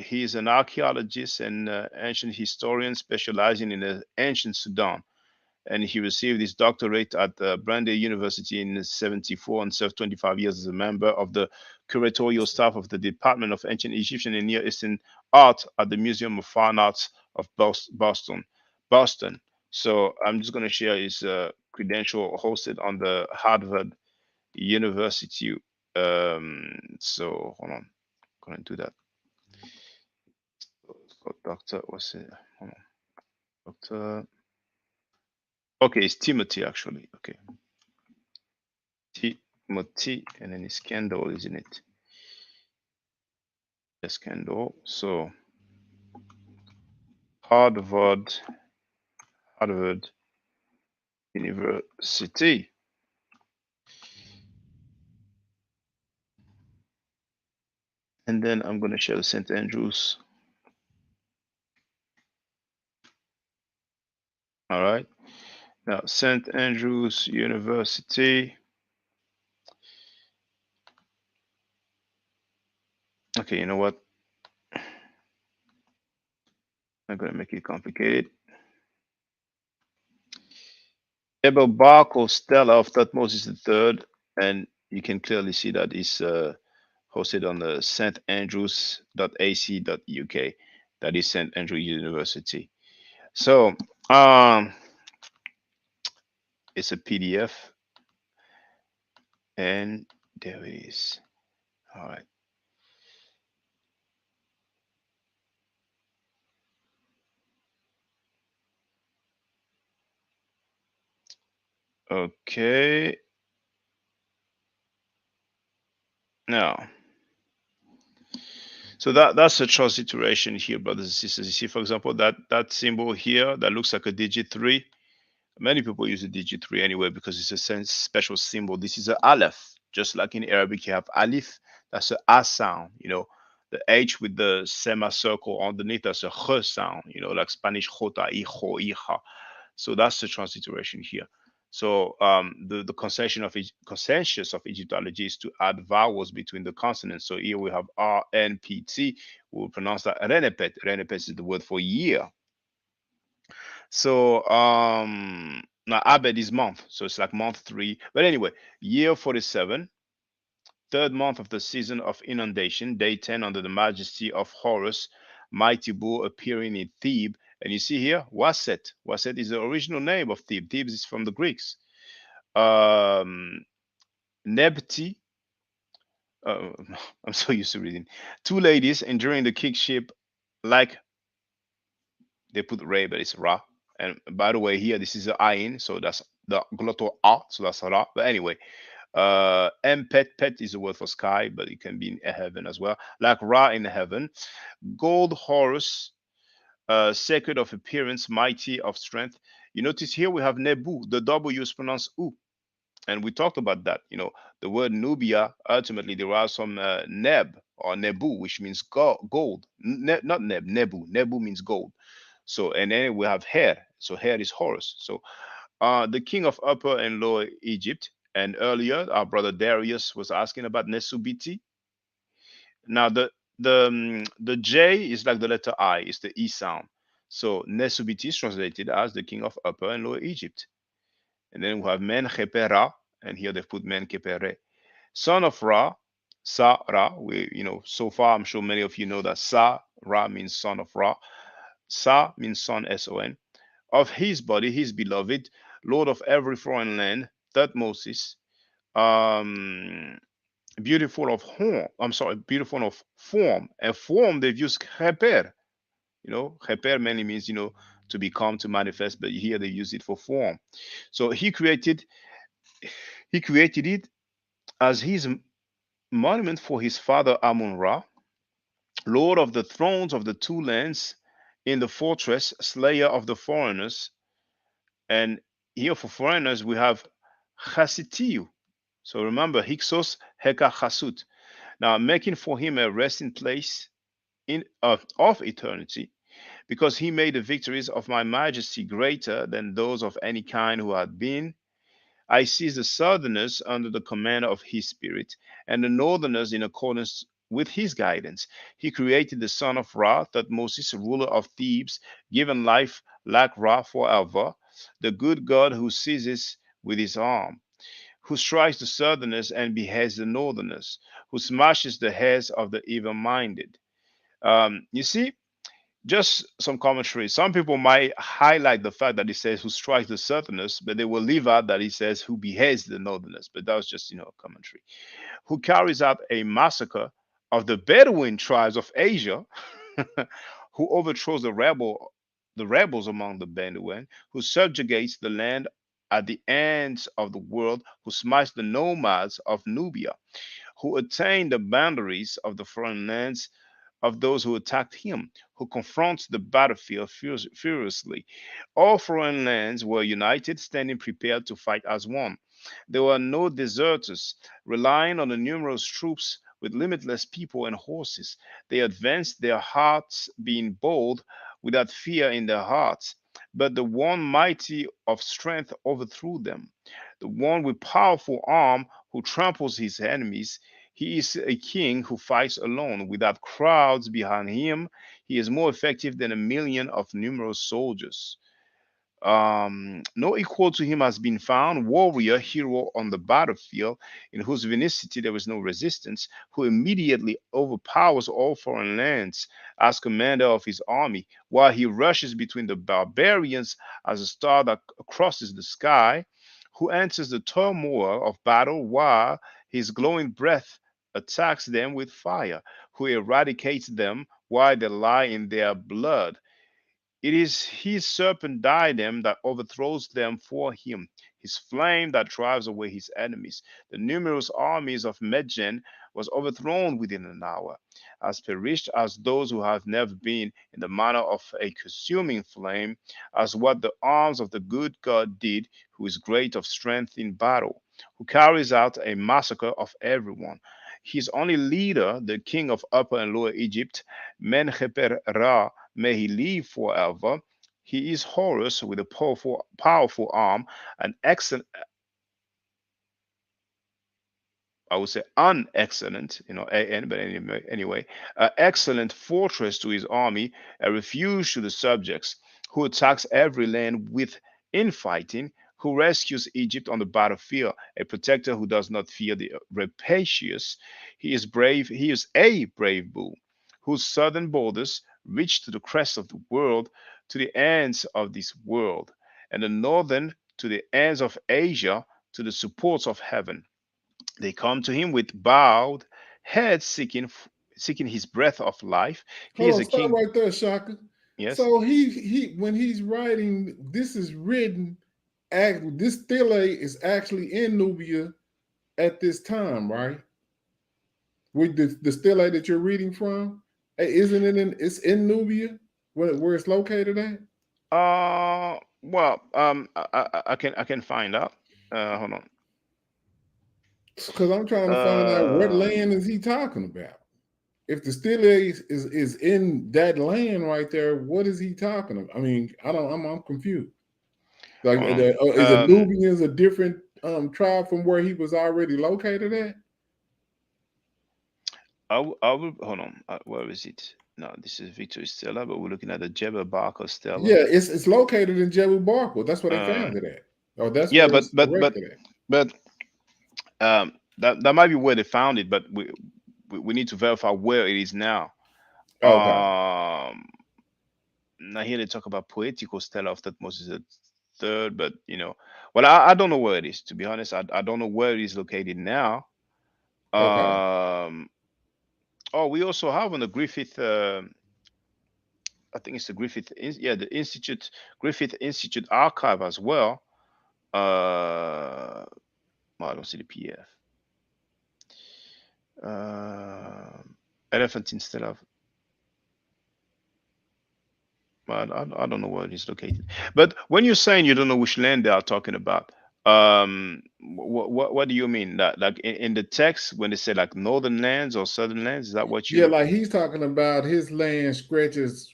he's an archaeologist and ancient historian specializing in ancient Sudan. and he received his doctorate at Brandeis University in 74 and served 25 years as a member of the curatorial staff of the Department of Ancient Egyptian and Near Eastern Art at the Museum of Fine Arts of Boston. So I'm just going to share his credential hosted on the Harvard University. So hold on, I'm going to do that. Doctor, what's it? Hold on. Doctor. Okay, it's Timothy actually. Okay. Timothy, and then it's Kendall, isn't it? Yes, Kendall. So Harvard University. And then I'm going to share the St. Andrews. All right. Now, St. Andrews University. Okay, you know what? I'm going to make it complicated. Abel Barkle Stella of Thutmose III, and you can clearly see that it's hosted on the standrews.ac.uk. That is St. Andrew University. So it's a PDF, and there it is. All right. Okay. Now, so that's a transliteration here, brothers and sisters. You see, for example, that symbol here that looks like a digit 3. Many people use the digit 3 anyway because it's a special symbol. This is an aleph, just like in Arabic you have alif. That's a a sound. You know, the H with the semicircle underneath, that's a h sound. You know, like Spanish jota, hijo, hija. So that's the transliteration here. So the consensus of Egyptology is to add vowels between the consonants. So here we have R, N, P, T. We'll pronounce that Renepet. Renepet is the word for year. So now Abed is month. So it's like month 3. But anyway, year 47. Third month of the season of inundation, day 10 under the majesty of Horus, mighty bull appearing in Thebes. And you see here, Waset. Waset is the original name of Thebes. Thebes is from the Greeks. Nebti. I'm so used to reading. 2 ladies enduring the kingship, like they put Ray, but it's Ra. And by the way, here this is the Ayin, so that's the glottal A, so that's Ra. But anyway, Pet is a word for sky, but it can be in heaven as well, like Ra in heaven. Gold Horus, sacred of appearance, mighty of strength. You notice here we have Nebu. The W is pronounced U, and we talked about that. You know, the word Nubia ultimately derives from Neb or Nebu, which means gold. Not Neb, Nebu. Nebu means gold. So, and then we have Her. So Her is Horus. So the king of Upper and Lower Egypt. And earlier, our brother Darius was asking about Nesubiti. Now, the J is like the letter I. It's the E sound. So Nesubiti is translated as the king of Upper and Lower Egypt. And then we have Menkhepera, and here they've put Menkhepere. Son of Ra, Sa-Ra. So far, I'm sure many of you know that Sa-Ra means son of Ra. Sa means son, S-O-N. Of his body, his beloved, Lord of every foreign land, Thutmose, beautiful of beautiful of form. And form, they've used Kheper. Kheper mainly means, to become, to manifest, but here they use it for form. So he created it as his monument for his father Amun-Ra, Lord of the thrones of the 2 lands, in the fortress, slayer of the foreigners. And here for foreigners, we have Chasitiu. So remember, Hyksos, Heka, Chasut. Now, making for him a resting place of eternity, because he made the victories of my majesty greater than those of any kind who had been. I seized the southerners under the command of his spirit, and the northerners in accordance with his guidance. He created the son of Ra, Thutmose, ruler of Thebes, given life like Ra forever. the good God who seizes with his arm, who strikes the southerners and beheads the northerners, who smashes the heads of the evil-minded. You see, just some commentary. Some people might highlight the fact that he says who strikes the southerners, but they will leave out that he says who beheads the northerners. But that was just, commentary. Who carries out a massacre of the Bedouin tribes of Asia, who overthrows the rebels among the Bedouin, who subjugates the land at the ends of the world, who smites the nomads of Nubia, who attain the boundaries of the foreign lands of those who attacked him, who confronts the battlefield furiously. All foreign lands were united, standing prepared to fight as one. There were no deserters, relying on the numerous troops with limitless people and horses. They advanced, their hearts being bold, without fear in their hearts. But the one mighty of strength overthrew them, the one with powerful arm who tramples his enemies. He is a king who fights alone, without crowds behind him. He is more effective than a million of numerous soldiers. No equal to him has been found, warrior, hero on the battlefield, in whose venicity there is no resistance, who immediately overpowers all foreign lands as commander of his army, while he rushes between the barbarians as a star that crosses the sky, who enters the turmoil of battle while his glowing breath attacks them with fire, who eradicates them while they lie in their blood. It is his serpent diadem that overthrows them for him, his flame that drives away his enemies. The numerous armies of Medjen was overthrown within an hour, as perished as those who have never been in the manner of a consuming flame, as what the arms of the good God did, who is great of strength in battle, who carries out a massacre of everyone. His only leader, the king of Upper and Lower Egypt, Menheper Ra, may he live forever. He is Horus with a powerful arm, an excellent, I would say unexcellent, an, but anyway, excellent fortress to his army, a refuge to the subjects, who attacks every land with infighting, who rescues Egypt on the battlefield, a protector who does not fear the rapacious. He is brave, he is a brave bull, whose southern borders reach to the crest of the world, to the ends of this world, and the northern to the ends of Asia, to the supports of heaven. They come to him with bowed heads, seeking his breath of life. He Hold is on, a stop king. right there, Shaka. Yes. So he when he's writing, this is written. This stele is actually in Nubia at this time, right? With the stele that you're reading from, isn't it it's in Nubia where it's located at? Well, I can find out. Hold on. Because I'm trying to find out what land is he talking about. If the stele is in that land right there, what is he talking about? I mean, I'm confused. Like, is the Nubians a different tribe from where he was already located at? I will hold on. Where is it? No, this is Victory Stella, but we're looking at the Jebel Barker Stella. Yeah, it's located in Jebel Barker. That's where they found it at. Oh, that's yeah, where it's erected at. But that might be where they found it, but we need to verify where it is now. Okay. Now here they talk about Poetical Stella of Thutmose III, but well, I don't know where it is, to be honest. I don't know where it is located now. Okay. Oh, we also have on the Griffith. I think it's the Griffith. The Griffith Institute archive as well. Well, I don't see the PDF. Elephantine Stella. I don't know where it is located. But when you're saying you don't know which land they are talking about, what do you mean? That like in the text when they say like northern lands or southern lands, is that what you? Yeah, like he's talking about his land stretches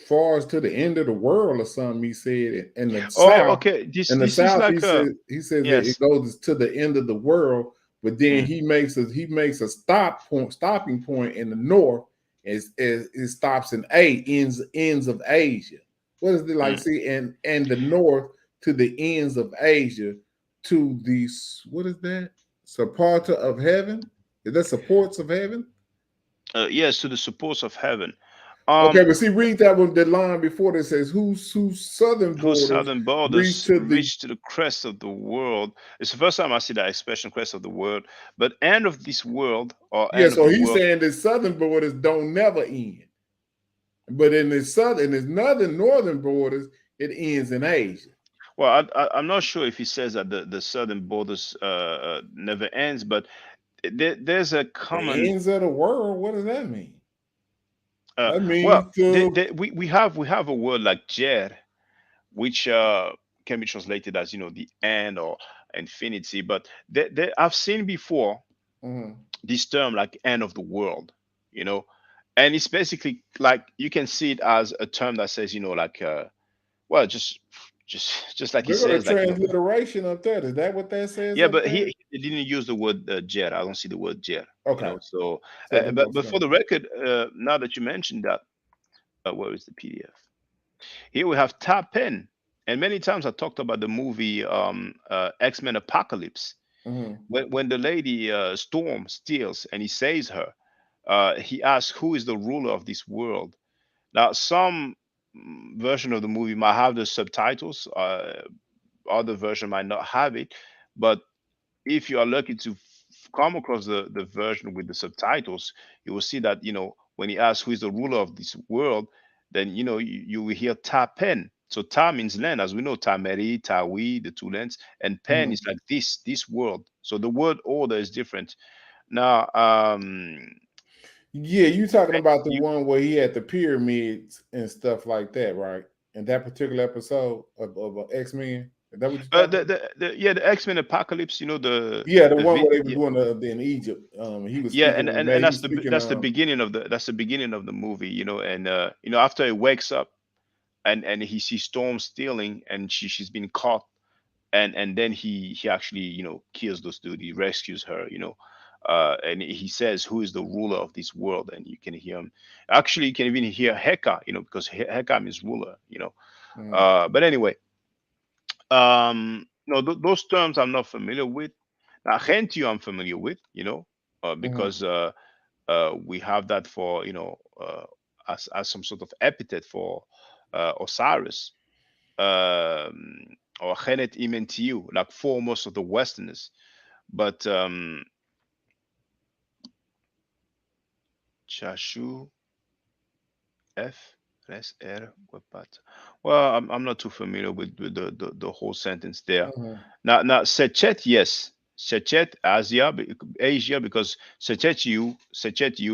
far as to the end of the world or something. He said in the south. Okay. This is like he says yes. that it goes to the end of the world, but then he makes a stopping point in the north. It stops in ends of Asia. What is it like? See, and the north to the ends of Asia, to the what is that? Supporter of heaven? Is that supports of heaven? Yes, to the supports of heaven. Okay, but see, read that one. The line before that says, "Whose southern Whose borders southern reach borders to the." reach to the crest of the world. It's the first time I see that expression, crest of the world. But end of this world or Yeah, end of so the he's world. saying the southern borders don't never end, but in his northern borders, it ends in Asia. Well, I'm not sure if he says that the southern borders never ends, but there's a The common. ends of the world. What does that mean? That Well, means to. we have a word like jer, which can be translated as the end or infinity. But I've seen before Mhm. this term like end of the world, you know, and it's basically like you can see it as a term that says like well just like he They're going to says like transliteration up there. Is that what that says yeah, up but there? he didn't use the word jer. I don't see the word jer, Okay. So So we but gonna for say. the record, now that you mentioned that, where is the PDF? Here we have tap in, and many times I talked about the movie X-Men Apocalypse. Mhm. When the lady Storm steals and he saves her, he asks who is the ruler of this world. Now, some version of the movie might have the subtitles, other version might not have it, but if you are lucky to come across the version with the subtitles, you will see that when he asks who is the ruler of this world, then you will hear Ta Pen. So Ta means land, as we know, Tameri, Tawi, the two lands, and Pen is Mhm. like this world. So the word order is different. Now, Yeah, you talking about the you one where he had the pyramids and stuff like that, right? In that particular episode of X-Men. Is that what you're talking about? the X-Men Apocalypse, Yeah, the the one vid, where they was yeah, doing in Egypt. He was yeah, speaking and he was speaking that's the beginning of the beginning of the movie, and after he wakes up and he sees Storm stealing and she's been caught, and then he actually kills those dude. He rescues her, and he says who is the ruler of this world, and you can hear him. Actually, you can even hear Heka, because Heka means ruler, Mhm. but anyway, no, those terms I'm not familiar with. Now, Gentio I'm familiar with, Mhm. because we have that for as some sort of epithet for Osiris, or Genet Imentiu, like for most of the Westerners. But Chashu F less R Wepat. Well, I'm not too familiar with the whole sentence there. Mhm. Now Sechet, yes. Sechet Asia, Asia, because Sechet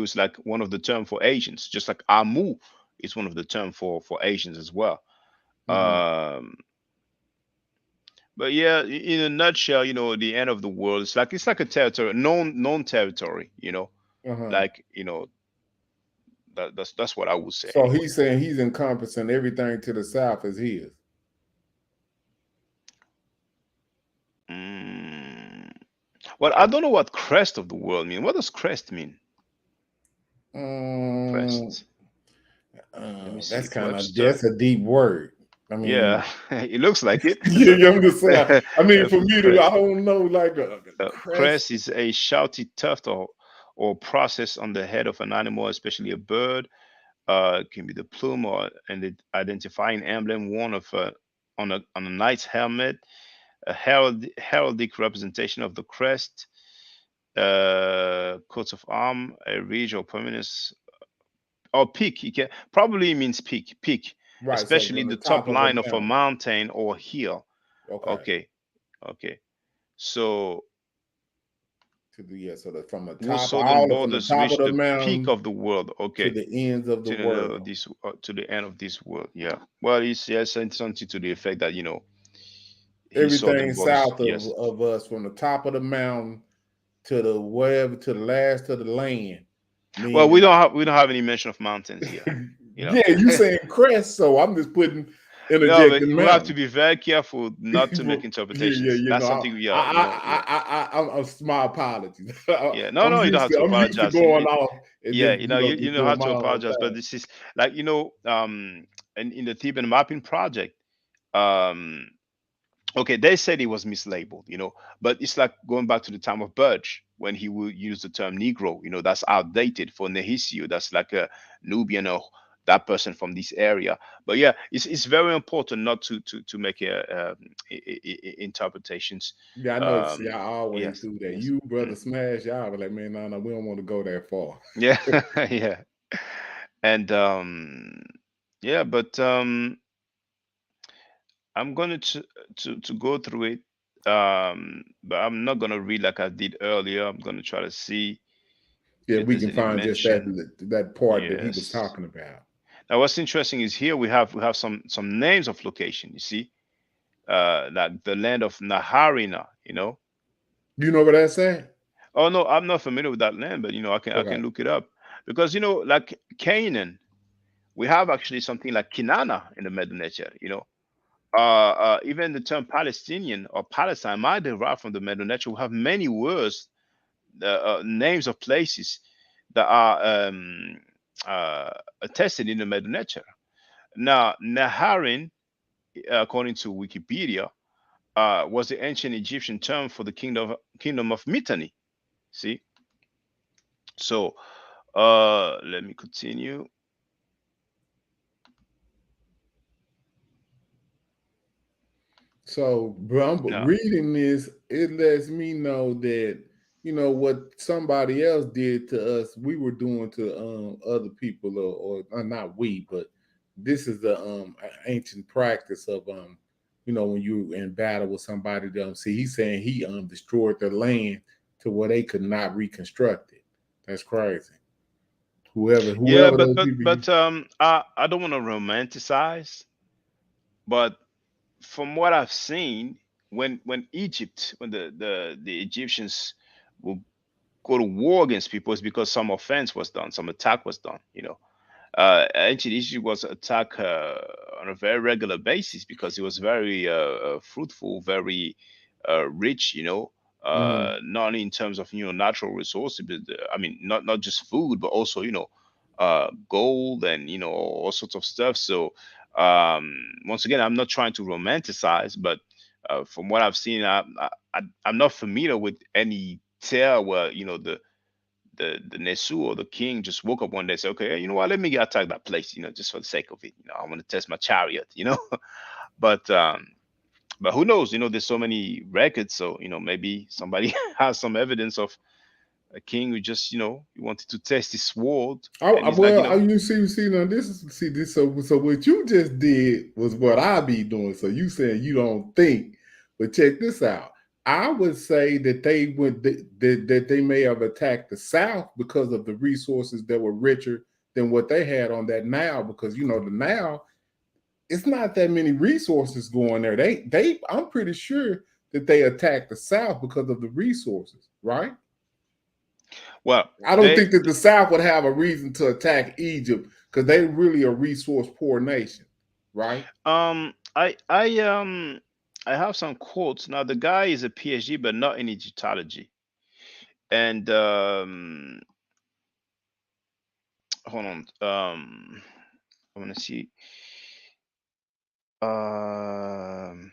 is like one of the term for Asians, just like Amu is one of the term for Asians as well. Mhm. Um, but yeah, in a nutshell, the end of the world, it's like a territory, known territory, Uh-huh. like that's what I would say So anyway. he's saying he's encompassing everything to the south as his. Mm. Well, I don't know what crest of the world mean. What does crest mean? Um, Crest. Let me see. that's Webster. a deep word. I mean, Yeah, it looks like it. So, yeah, I'm just saying. I mean, for me to, I crest. don't know, like a crest. Crest is a shouty tuft or process on the head of an animal, especially a bird. It can be the plume or and the identifying emblem worn on a knight's helmet, a heraldic representation of the crest, coats of arm, a ridge or prominence, or peak. It can, probably means peak, Right. So especially from the the top top of a line of a mountain. mountain or hill. Okay. Okay, okay. So So that from the whose top, southern all the, from the borders top of reach the the peak mountain of the world. to Okay, the ends of the world. to the end of this world. Yeah. Well, it's yes, something to the effect that his Everything southern borders. south Yes. of us, from the top of the mountain to the wherever, to the last of the land. Well, Meaning, we don't have any mention of mountains here. yeah, you saying crest, so I'm just putting No, but interjecting we have to mountain. be very careful not to make Yeah, interpretations. you That's know, something. Yeah. Yeah. I'm my apologies. Yeah. No, no, you don't have to I'm used to apologize. going off and Yeah, just you just know doing how my to own apologize, but thing. this is like in the Theban mapping project, um Okay, they said he was mislabeled, but it's like going back to the time of Burge when he would use the term Negro. That's outdated for Nehisio. That's like a Nubian or that person from this area. But yeah, it's very important not to make interpretations. Yeah, I know y'all always Yes, do that. yes, You, brother mm, Smash, y'all be like, man, no, we don't want to go that far. yeah, yeah, and yeah, but I'm going to go through it, but I'm not gonna read like I did earlier. I'm gonna try to see Yeah, if we there's can any find just that mention. that part that he was Yes. talking about. Now, what's interesting is here we have some names of location. You see, like the land of Naharina. You know what that's at? Oh no, I'm not familiar with that land, but I can Okay. look it up because like Canaan, we have actually something like Kinana in the Medu Neter. Even the term Palestinian or Palestine might derive from the Middle Nature. We have many words, names of places that are uh, attested in the Middle Nature. Now, Naharin, according to Wikipedia, was the ancient Egyptian term for the kingdom of Mitanni. See, so let me continue. So, bro, I'm Now, reading this. It lets me know that what somebody else did to us, we were doing to other people, or not we, but this is the ancient practice of when you in battle with somebody. See, he's saying he destroyed their land to where they could not reconstruct it. That's crazy. yeah, Whoever but those but people. but I don't want to romanticize, but from what I've seen, when Egypt, when the Egyptians will go to war against people, it's because some offense was done, some attack was done. Ancient Egypt was attacked on a very regular basis because it was very fruitful, very rich. Mhm. Not only in terms of natural resources, but I mean not just food, but also gold and all sorts of stuff. So once again, I'm not trying to romanticize, but from what I've seen, I'm not familiar with any tale where the Nesu or the king just woke up one day and said, okay, you know what, let me attack that place, just for the sake of it. I want to test my chariot. But who knows? There's so many records, so maybe somebody has some evidence of a king who just he wanted to test his sword, and he's like, You see now this. So what you just did was what I be doing. So you saying you don't think, but check this out. I would say that that they may have attacked the South because of the resources that were richer than what they had on that Nile. Because the Nile, it's not that many resources going there. I'm pretty sure that they attacked the South because of the resources, right? well, I don't think that the South would have a reason to attack Egypt because they really a resource poor nation, right? I have some quotes. Now the guy is a PhD, but not in Egyptology. And hold on. I want to see. Um,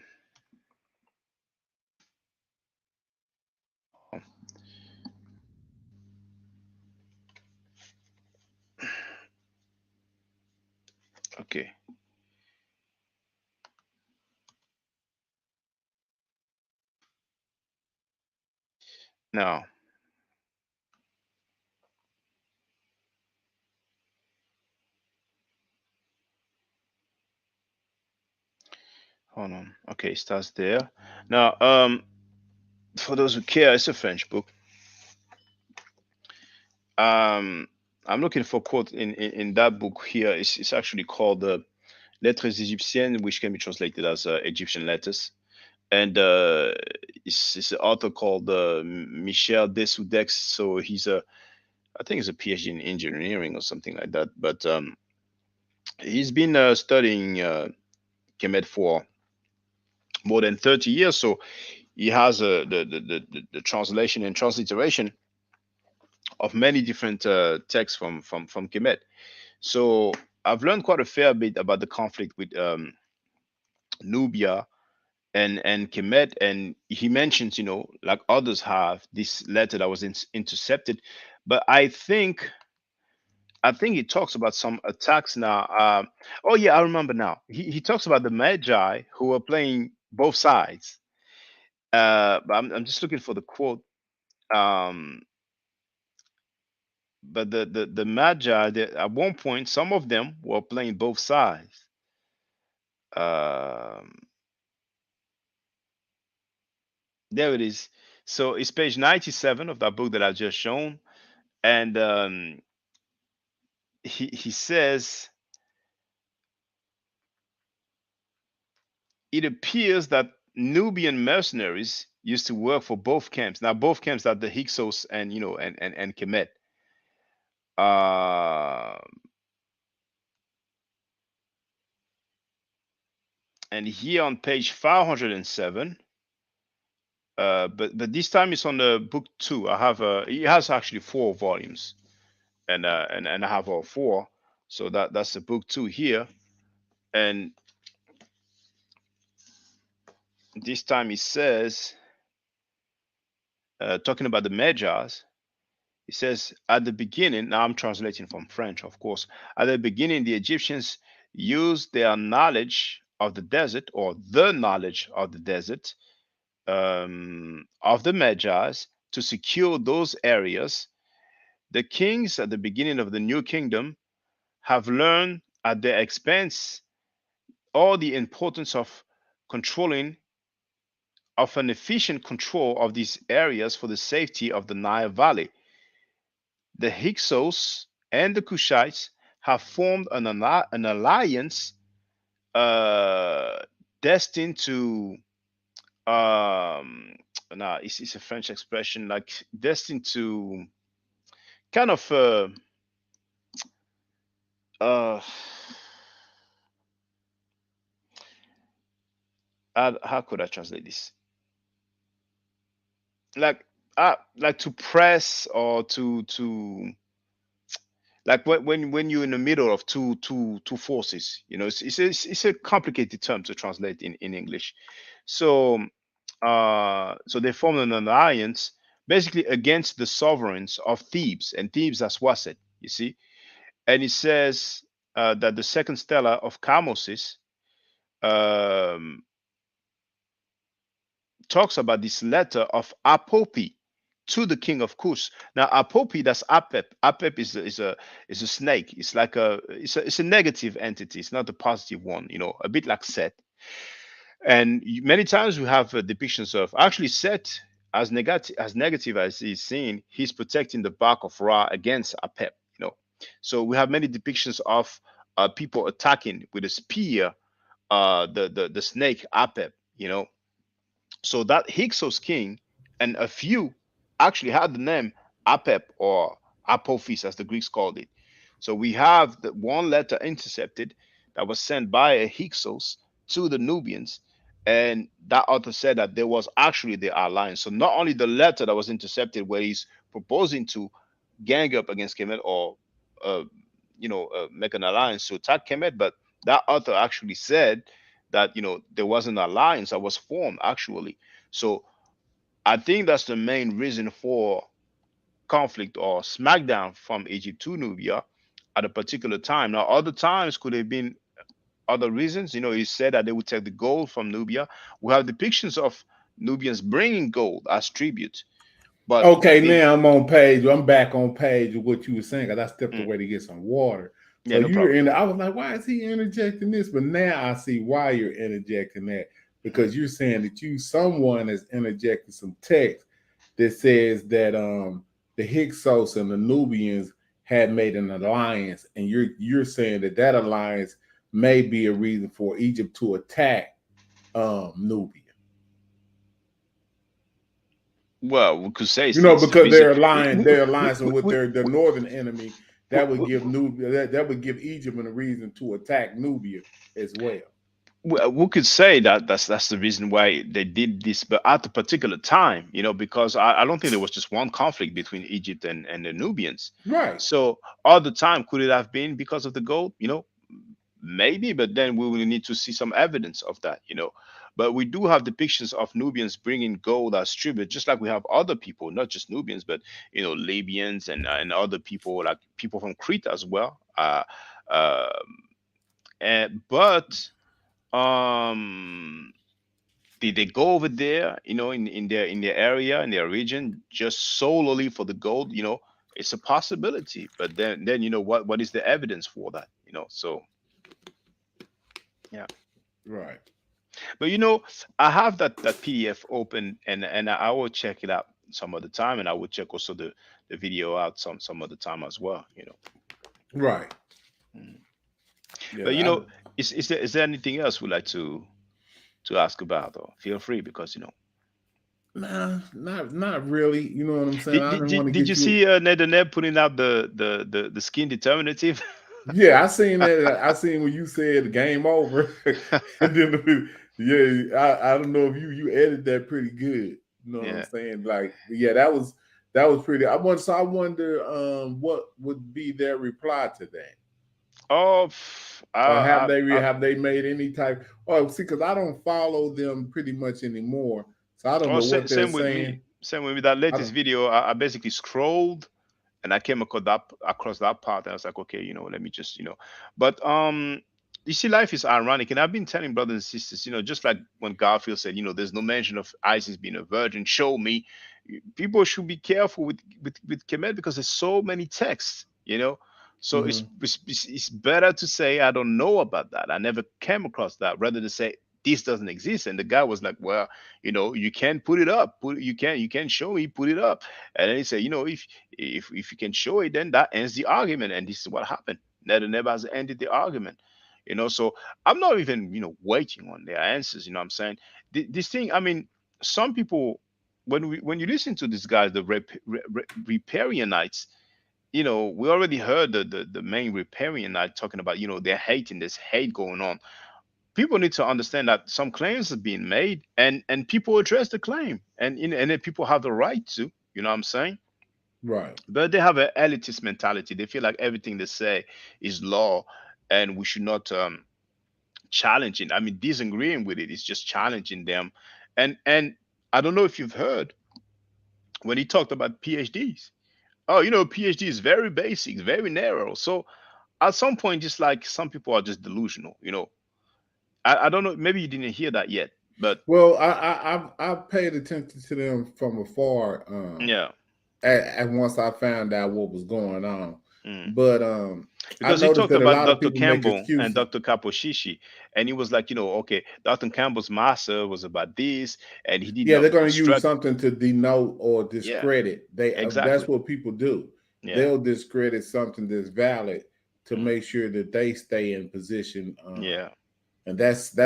okay. Now, hold on. Okay, it starts there. Now, for those who care, it's a French book. Um, I'm looking for quote in that book here. It's actually called Lettres Égyptiennes, which can be translated as Egyptian letters. And it's an author called Michel Desoudex. So I think he's a PhD in engineering or something like that. But he's been studying Kemet for more than 30 years. So he has the translation and transliteration of many different texts from Kemet. So I've learned quite a fair bit about the conflict with Nubia and Kemet, and he mentions, like others have, this letter that was intercepted. But I think he talks about some attacks now. Oh yeah, I remember now. He talks about the Magi who were playing both sides. But I'm just looking for the quote. Um, but the Magi, at one point, some of them were playing both sides. Um, there it is. So it's page 97 of that book that I just shown, and he says it appears that Nubian mercenaries used to work for both camps. Now both camps are the Hyksos and and Kemet. Uh, and here on page 507, but this time it's on the book 2. I have it has actually 4 volumes, and I have all 4. So that's the book 2 here, and this time it says, talking about the Magyars, it says, at the beginning, now I'm translating from French, of course. At the beginning, the Egyptians used their knowledge of the desert, or the knowledge of the desert, of the Magyars, to secure those areas. The kings at the beginning of the new kingdom have learned at their expense all the importance of controlling, of an efficient control of these areas for the safety of the Nile Valley. The Hyksos and the Kushites have formed an alliance, destined to, now it's a French expression, like destined to kind of, uh how could I translate this? Like to press, or to like when you're in the middle of two forces. It's a complicated term to translate in English. So so they formed an alliance, basically against the sovereigns of Thebes, and Thebes, that's Waset, you see. And it says, that the second stela of Camosis, um, talks about this letter of Apopi to the king of Kush. Now Apopi, that's Apep. Apep is a snake. It's like it's a negative entity. It's not a positive one. A bit like Set. And many times we have depictions of, actually, Set, as negative as he's seen, he's protecting the back of Ra against Apep. So we have many depictions of people attacking with a spear, the snake Apep. So that Hyksos king, and a few, actually had the name Apep, or Apophis, as the Greeks called it. So we have the one letter intercepted that was sent by a Hyksos to the Nubians, and that author said that there was actually the alliance. So not only the letter that was intercepted, where he's proposing to gang up against Kemet, or uh, make an alliance to attack Kemet, but that author actually said that there was an alliance that was formed, actually. So I think that's the main reason for conflict or smackdown from Egypt to Nubia at a particular time. Now other times could have been other reasons. He said that they would take the gold from Nubia. We have depictions of Nubians bringing gold as tribute. But okay, now I'm back on page of what you were saying, because I stepped away to get some water. So yeah, no problem. I was like, why is he interjecting this? But now I see why you're interjecting that, because you're saying that someone has interjected some text that says that the Hyksos and the Nubians had made an alliance, and you're saying that alliance may be a reason for Egypt to attack Nubia. Well, we could say, because they're alliancing with their northern enemy. That would give Nubia, that would give Egypt a reason to attack Nubia as well. We could say that that's the reason why they did this, but at a particular time, because I don't think there was just one conflict between Egypt and the Nubians. Right. So all the time, could it have been because of the gold? Maybe, but then we will need to see some evidence of that. But we do have depictions of Nubians bringing gold as tribute, just like we have other people, not just Nubians, but Libyans and other people, like people from Crete as well. But um, did they go over there, in their area, in their region, just solely for the gold? It's a possibility. But then what is the evidence for that? So yeah. Right. But I have that PDF open, and I will check it out some other time, and I will check also the video out some other time as well. Right. Mm. Yeah. But is there anything else we'd like to ask about? Or feel free, because Nah, not really. You know what I'm saying? Did, I did, didn't want to did you get you. see Ned and Ned putting out the skin determinative? Yeah, I seen that. I seen when you said game over, and then I don't know if you edited that pretty good. You know what Yeah. I'm saying? Like, yeah, that was pretty. I wonder what would be their reply to that. Oh, Or have they made any type? Oh, see, because I don't follow them pretty much anymore, so I don't know what they're same with saying. me. Same with me. That latest video, I basically scrolled, and I came across that part, and I was like, okay, let me just, But you see, life is ironic, and I've been telling brothers and sisters, just like when Garfield said, there's no mention of Isis being a virgin. Show me. People should be careful with Kemet, because there's so many texts, So it's better to say I don't know about that. I never came across that, rather than say this doesn't exist. And the guy was like, well, you can put it up. You can show me, put it up. And then he said, if you can show it, then that ends the argument. And this is what happened. Never has ended the argument. So I'm not even waiting on their answers. I'm saying this thing. I mean, some people, when you listen to these guys, the Riparianites, we already heard the main Riparianite talking about they're hating, this hate going on. People need to understand that some claims are being made, and people address the claim, and then people have the right to. You know what I'm saying? Right. But they have an elitist mentality. They feel like everything they say is law, and we should not challenge it. I mean, disagreeing with it is just challenging them. And I don't know if you've heard when he talked about PhDs. Oh, PhD is very basic, very narrow. So at some point, just like some people are just delusional. I don't know. Maybe you didn't hear that yet, but well, I've paid attention to them from afar. Yeah. And once I found out what was going on, but because he talked about Dr. Campbell excuses. and Dr. Kaposhishi, and he was like, okay, Dr. Campbell's master was about this, and he did. Yeah, they're going to use something to denote or discredit. Exactly. That's what people do. Yeah. They'll discredit something that's valid to make sure that they stay in position. Yeah. And that's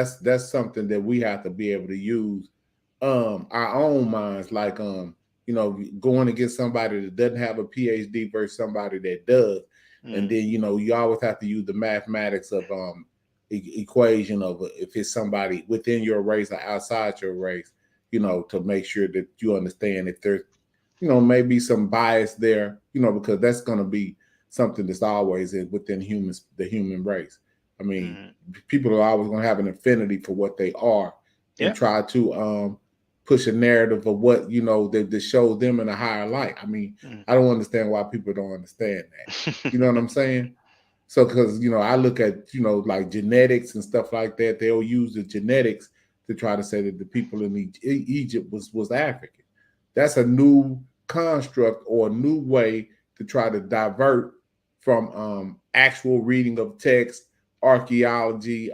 something that we have to be able to use our own minds, like going against somebody that doesn't have a PhD versus somebody that does. And then you always have to use the mathematics of equation of if it's somebody within your race or outside your race, to make sure that you understand if there's maybe some bias there, because that's going to be something that's always within the human race. I mean, people are always going to have an affinity for what they are and try to push a narrative of what, that shows them in a higher light. I mean, I don't understand why people don't understand that. You know what I'm saying? So, because, I look at, like genetics and stuff like that. They'll use the genetics to try to say that the people in Egypt was African. That's a new construct or a new way to try to divert from actual reading of text, archaeology,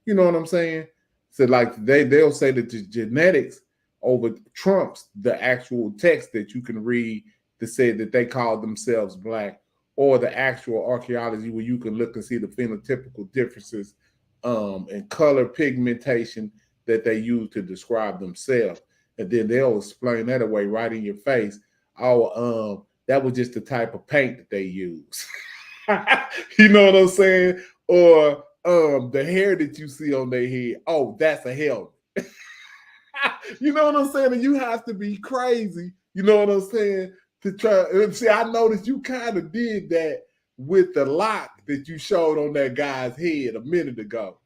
you know what I'm saying? So like they'll say that the genetics over trumps the actual text that you can read to say that they call themselves black, or the actual archaeology where you can look and see the phenotypical differences and color pigmentation that they use to describe themselves. And then they'll explain that away right in your face. Oh, that was just the type of paint that they use. You know what I'm saying? Or the hair that you see on their head. Oh, that's a helmet. You know what I'm saying? And you have to be crazy. You know what I'm saying? To try. See, I noticed you kind of did that with the lock that you showed on that guy's head a minute ago.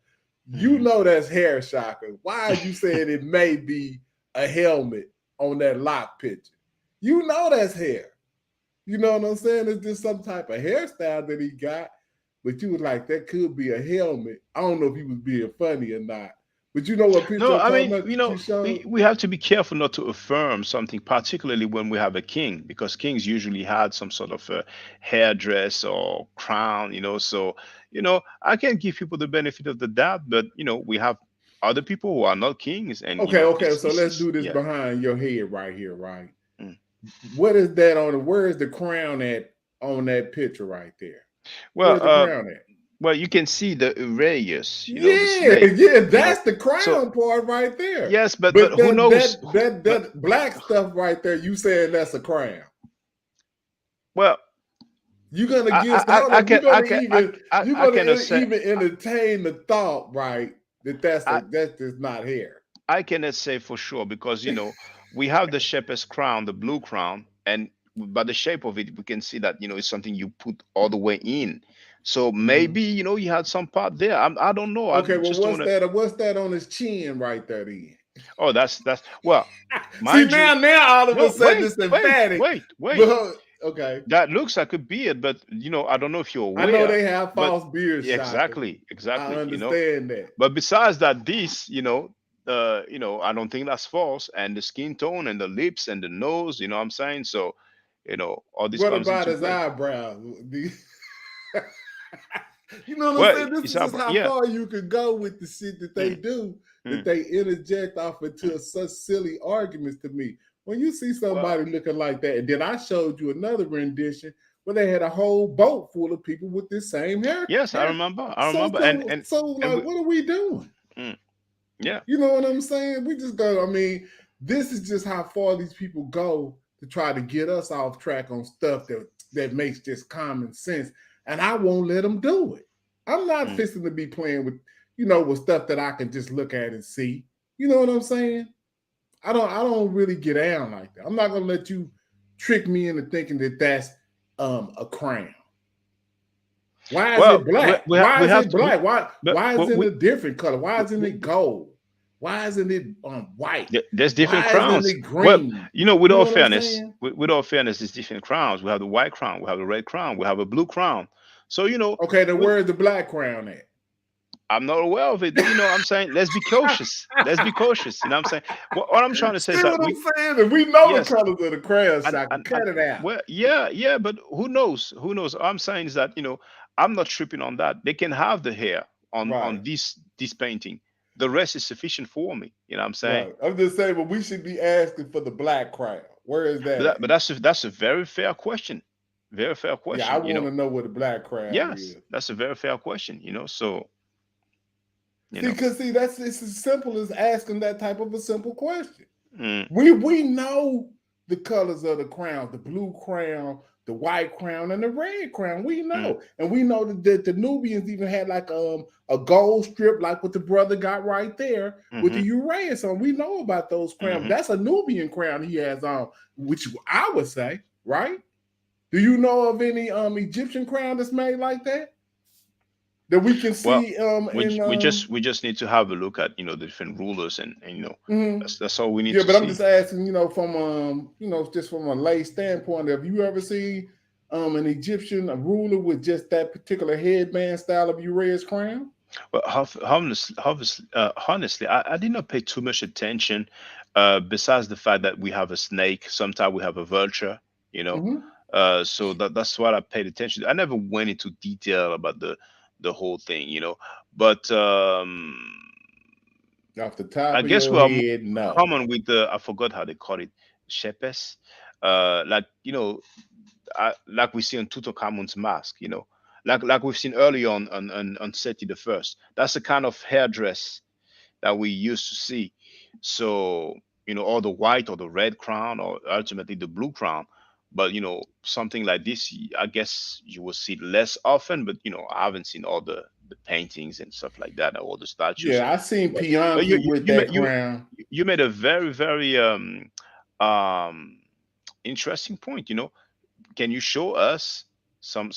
You know that's hair, Shaka. Why are you saying it may be a helmet on that lock picture? You know that's hair. You know what I'm saying? It's just some type of hairstyle that he got, but you was like, that could be a helmet. I don't know if he was being funny or not, but you know what picture No, I'm I talking mean, about? you know, You showed? we have to be careful not to affirm something, particularly when we have a king, because kings usually had some sort of a hairdress or crown, you know. So, you know, I can give people the benefit of the doubt, but you know, we have other people who are not kings, and you Okay, know, okay. So let's do this yeah. behind your head right here, right? Mm. What is that on the? Where is the crown at on that picture right there? Where's Well, the crown at? well, you can see the Uranus, you know, the Yeah, snake, yeah, you know. that's the So crown part right there. yes, but But who knows? that black stuff right there, you saying that's a crown. Well, You're gonna give I can you're I gonna can accept even entertain the thought, right? That's I just not hair. I cannot say for sure because you know we have the shepherd's crown, the blue crown, and by the shape of it, we can see that you know it's something you put all the way in. So maybe you know you had some part there. I don't know. I Okay, well, just don't want to. what's that on his chin right there then? Oh, that's well, See mind you. now all of a No, sudden it's emphatic. wait. But, okay. That looks like a beard, but you know I don't know if you're I know aware. they have But false beards, Shaka. exactly, I you know. understand that. But besides that, this, you know, I don't think that's false. And the skin tone and the lips and the nose, you know what I'm saying? So, you know, all this What comes about into his play. eyebrows? You know what I'm Well, saying? This it's is just how yeah. far you could go with the shit that they do, that they interject off into such silly arguments to me. When you see somebody looking like that, and then I showed you another rendition where they had a whole boat full of people with this same hair. Yes, I remember. I remember. Like, what are we doing? Yeah. You know what I'm saying? We just go, I mean, this is just how far these people go to try to get us off track on stuff that makes just common sense. And I won't let them do it. I'm not fixing to be playing with, you know, with stuff that I can just look at and see. You know what I'm saying? I don't really get down like that. I'm not gonna let you trick me into thinking that that's a crown. Why is it black? Why is it black? Why isn't it a different color? Why isn't it gold? Why isn't it white? There's different Why crowns. isn't it green? Well, you know, with You know all what I'm fairness, saying? with all fairness, there's different crowns. We have the white crown, we have the red crown, we have a blue crown. So you know, okay, then where is the black crown at? I'm not aware of it. You know what I'm saying? Let's be cautious. Let's be cautious. You know what I'm saying? What I'm trying to say is that I'm saying? And we know yes, the colors of the crayons, so I can cut it out. well, yeah, but who knows? Who knows? All I'm saying is that, you know, I'm not tripping on that. They can have the hair on this painting. The rest is sufficient for me. You know what I'm saying? Right. I'm just saying, but we should be asking for the black crown. Where is that? But that's a very fair question. Very fair question. Yeah, I want to know what the black crown is. That's a very fair question, you know. So because that's it's as simple as asking that type of a simple question. Mm. We know the colors of the crown, the blue crown, the white crown, and the red crown. We know. And we know that the Nubians even had like a gold strip, like what the brother got right there with the Uraeus on. We know about those crowns. That's a Nubian crown he has on, which I would say, right? Do you know of any Egyptian crown that's made like that? That we can see we just need to have a look at, you know, the different rulers and you know that's all we need to see. Yeah, but I'm just asking, you know, from you know, just from a lay standpoint, have you ever seen an Egyptian ruler with just that particular headband style of Uraeus crown? Well, honestly, I did not pay too much attention, besides the fact that we have a snake, sometimes we have a vulture, you know. So that's what I paid attention to. I never went into detail about the whole thing, you know. But off the top I of guess your we are head, no. common with the, I forgot how they call it, shepes. Like, you know, like we see on Tutankhamun's mask, you know, like we've seen early on Seti the First. That's the kind of hairdress that we used to see. So, you know, or the white or the red crown or ultimately the blue crown. But, you know, something like this, I guess you will see less often. But, you know, I haven't seen all the paintings and stuff like that, all the statues. Yeah, I seen Pianki with that crown. You made a very, very interesting point. You know, can you show us some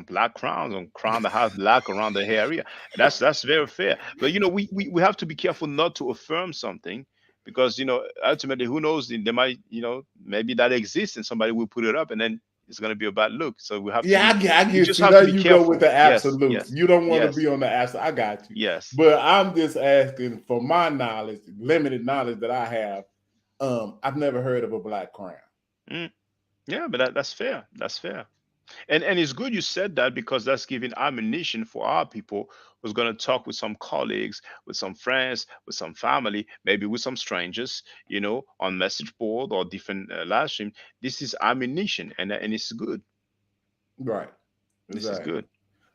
black crowns on crown that has black around the hair area. That's very fair. But we have to be careful not to affirm something, because ultimately, who knows, they might, maybe that exists and somebody will put it up, and then it's going to be a bad look. So we have to Yeah, I we get just you. have to There be you go careful. with the Yes, absolutes. yes, You don't want to yes, be on the absolute. I got you. yes. But I'm just asking for my knowledge, limited knowledge that I have. I've never heard of a black crown. Yeah, but that's fair. That's fair. And it's good you said that, because that's giving ammunition for our people who's going to talk with some colleagues, with some friends, with some family, maybe with some strangers, on message board or different live stream. This is ammunition, and it's good. Right. This is Exactly. good.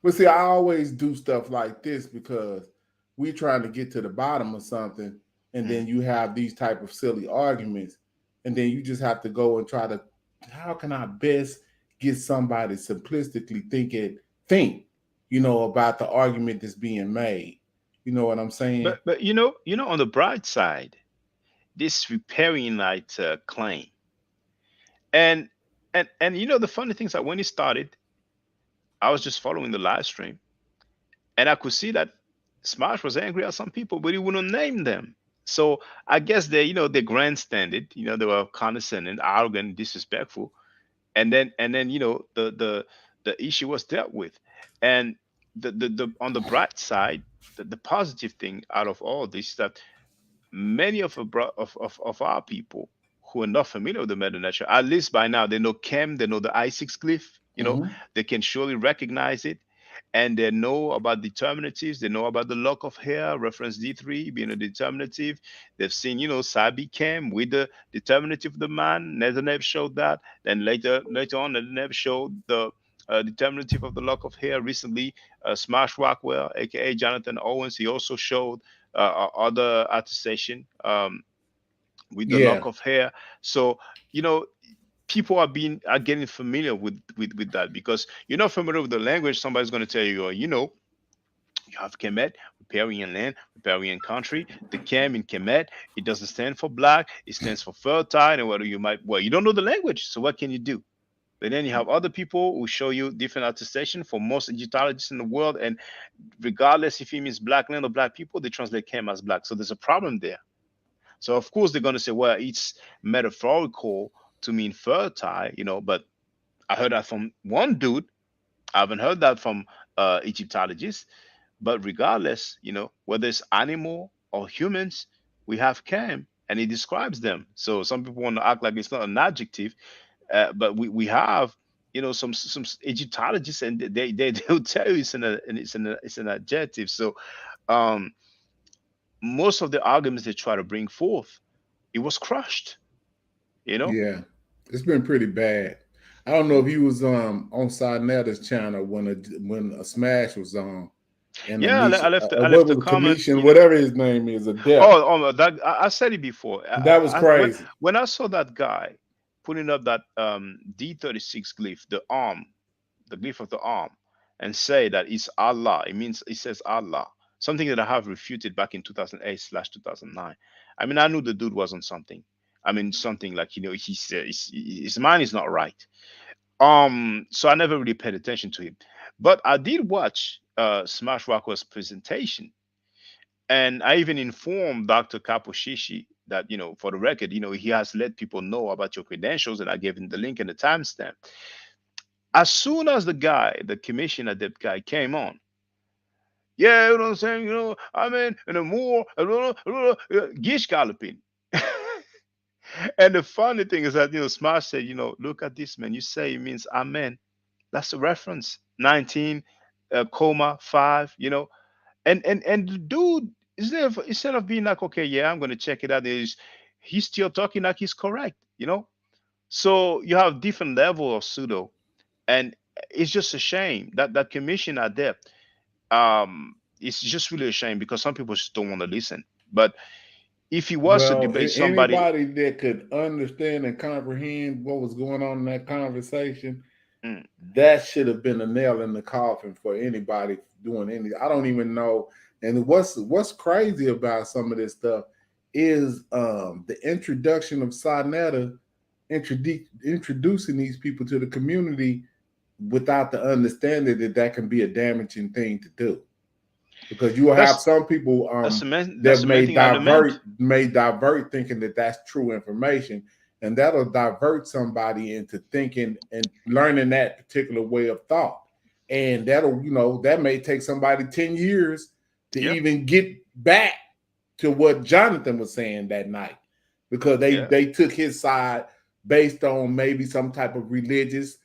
But see, I always do stuff like this because we trying to get to the bottom of something, and then you have these type of silly arguments, and then you just have to go and try to, how can I best get somebody simplistically think, about the argument that's being made. You know what I'm saying? But on the bright side, this repairing light claim, and the funny thing is that when it started, I was just following the live stream, and I could see that Smash was angry at some people, but he wouldn't name them. So I guess they grandstanded. They were condescending, arrogant, disrespectful, and then the issue was dealt with. And the on the bright side, the positive thing out of all this is that many of our people who are not familiar with the Medu Neter, at least by now they know Kem, they know the I6 glyph. They can surely recognize it, and they know about determinatives. They know about the lock of hair, reference D3 being a determinative. They've seen, Sabi Kem with the determinative of the man. Nezanev showed that. Then later on, Nezanev showed the determinative of the lock of hair. Recently, Smash Rockwell, aka Jonathan Owens, he also showed other attestation with the lock of hair. So, people are getting familiar with that, because you're not familiar with the language. Somebody's going to tell you, you have Kemet, riparian land, riparian country. The Kem in Kemet, it doesn't stand for black, it stands for fertile. And whether you don't know the language, so what can you do? But then you have other people who show you different attestation for most Egyptologists in the world, and regardless if it means black land or black people, they translate Kem as black. So there's a problem there. So of course they're going to say, well, it's metaphorical to mean fertile, but I heard that from one dude. I haven't heard that from Egyptologists. But regardless, whether it's animal or humans, we have Kem, and it describes them. So some people want to act like it's not an adjective, but we have some Egyptologists, and they'll tell you it's an adjective. So most of the arguments they try to bring forth, it was crushed. Yeah, it's been pretty bad. I don't know if he was on Sarnetta's channel when a Smash was on. And yeah, I left the comment. Whatever his name is, Adept. That I said it before. That was crazy. When I saw that guy putting up that D36 glyph, the glyph of the arm, and say that it's Allah. It says Allah. Something that I have refuted back in 2008/2009. I mean, I knew the dude wasn't something. I mean, something like his mind is not right. So I never really paid attention to him, but I did watch Smash Rockwell's presentation, and I even informed Dr. Kaposhishi that, for the record, he has let people know about your credentials, and I gave him the link and the timestamp. As soon as the commission adept guy came on, yeah, you know what I'm saying, I mean, and the more Gish galloping. And the funny thing is that, Smash said, look at this, man. You say it means amen. That's a reference. 19, 5, and the dude, instead of being like, okay, yeah, I'm gonna check it out, he's still talking like he's correct, So you have different level of pseudo, and it's just a shame that commission adept. It's just really a shame, because some people just don't want to listen. But if he was to debate somebody, anybody that could understand and comprehend what was going on in that conversation, that should have been a nail in the coffin for anybody doing anything. I don't even know. And what's crazy about some of this stuff is the introduction of Sarnetta introducing these people to the community without the understanding that that can be a damaging thing to do, because you will have That's some people that's the main that thing I lament. may divert thinking that that's true information, and that'll divert somebody into thinking and learning that particular way of thought, and that'll, you know, that may take somebody 10 years to Yeah. even get back to what Jonathan was saying that night, because Yeah. they took his side based on maybe some type of religious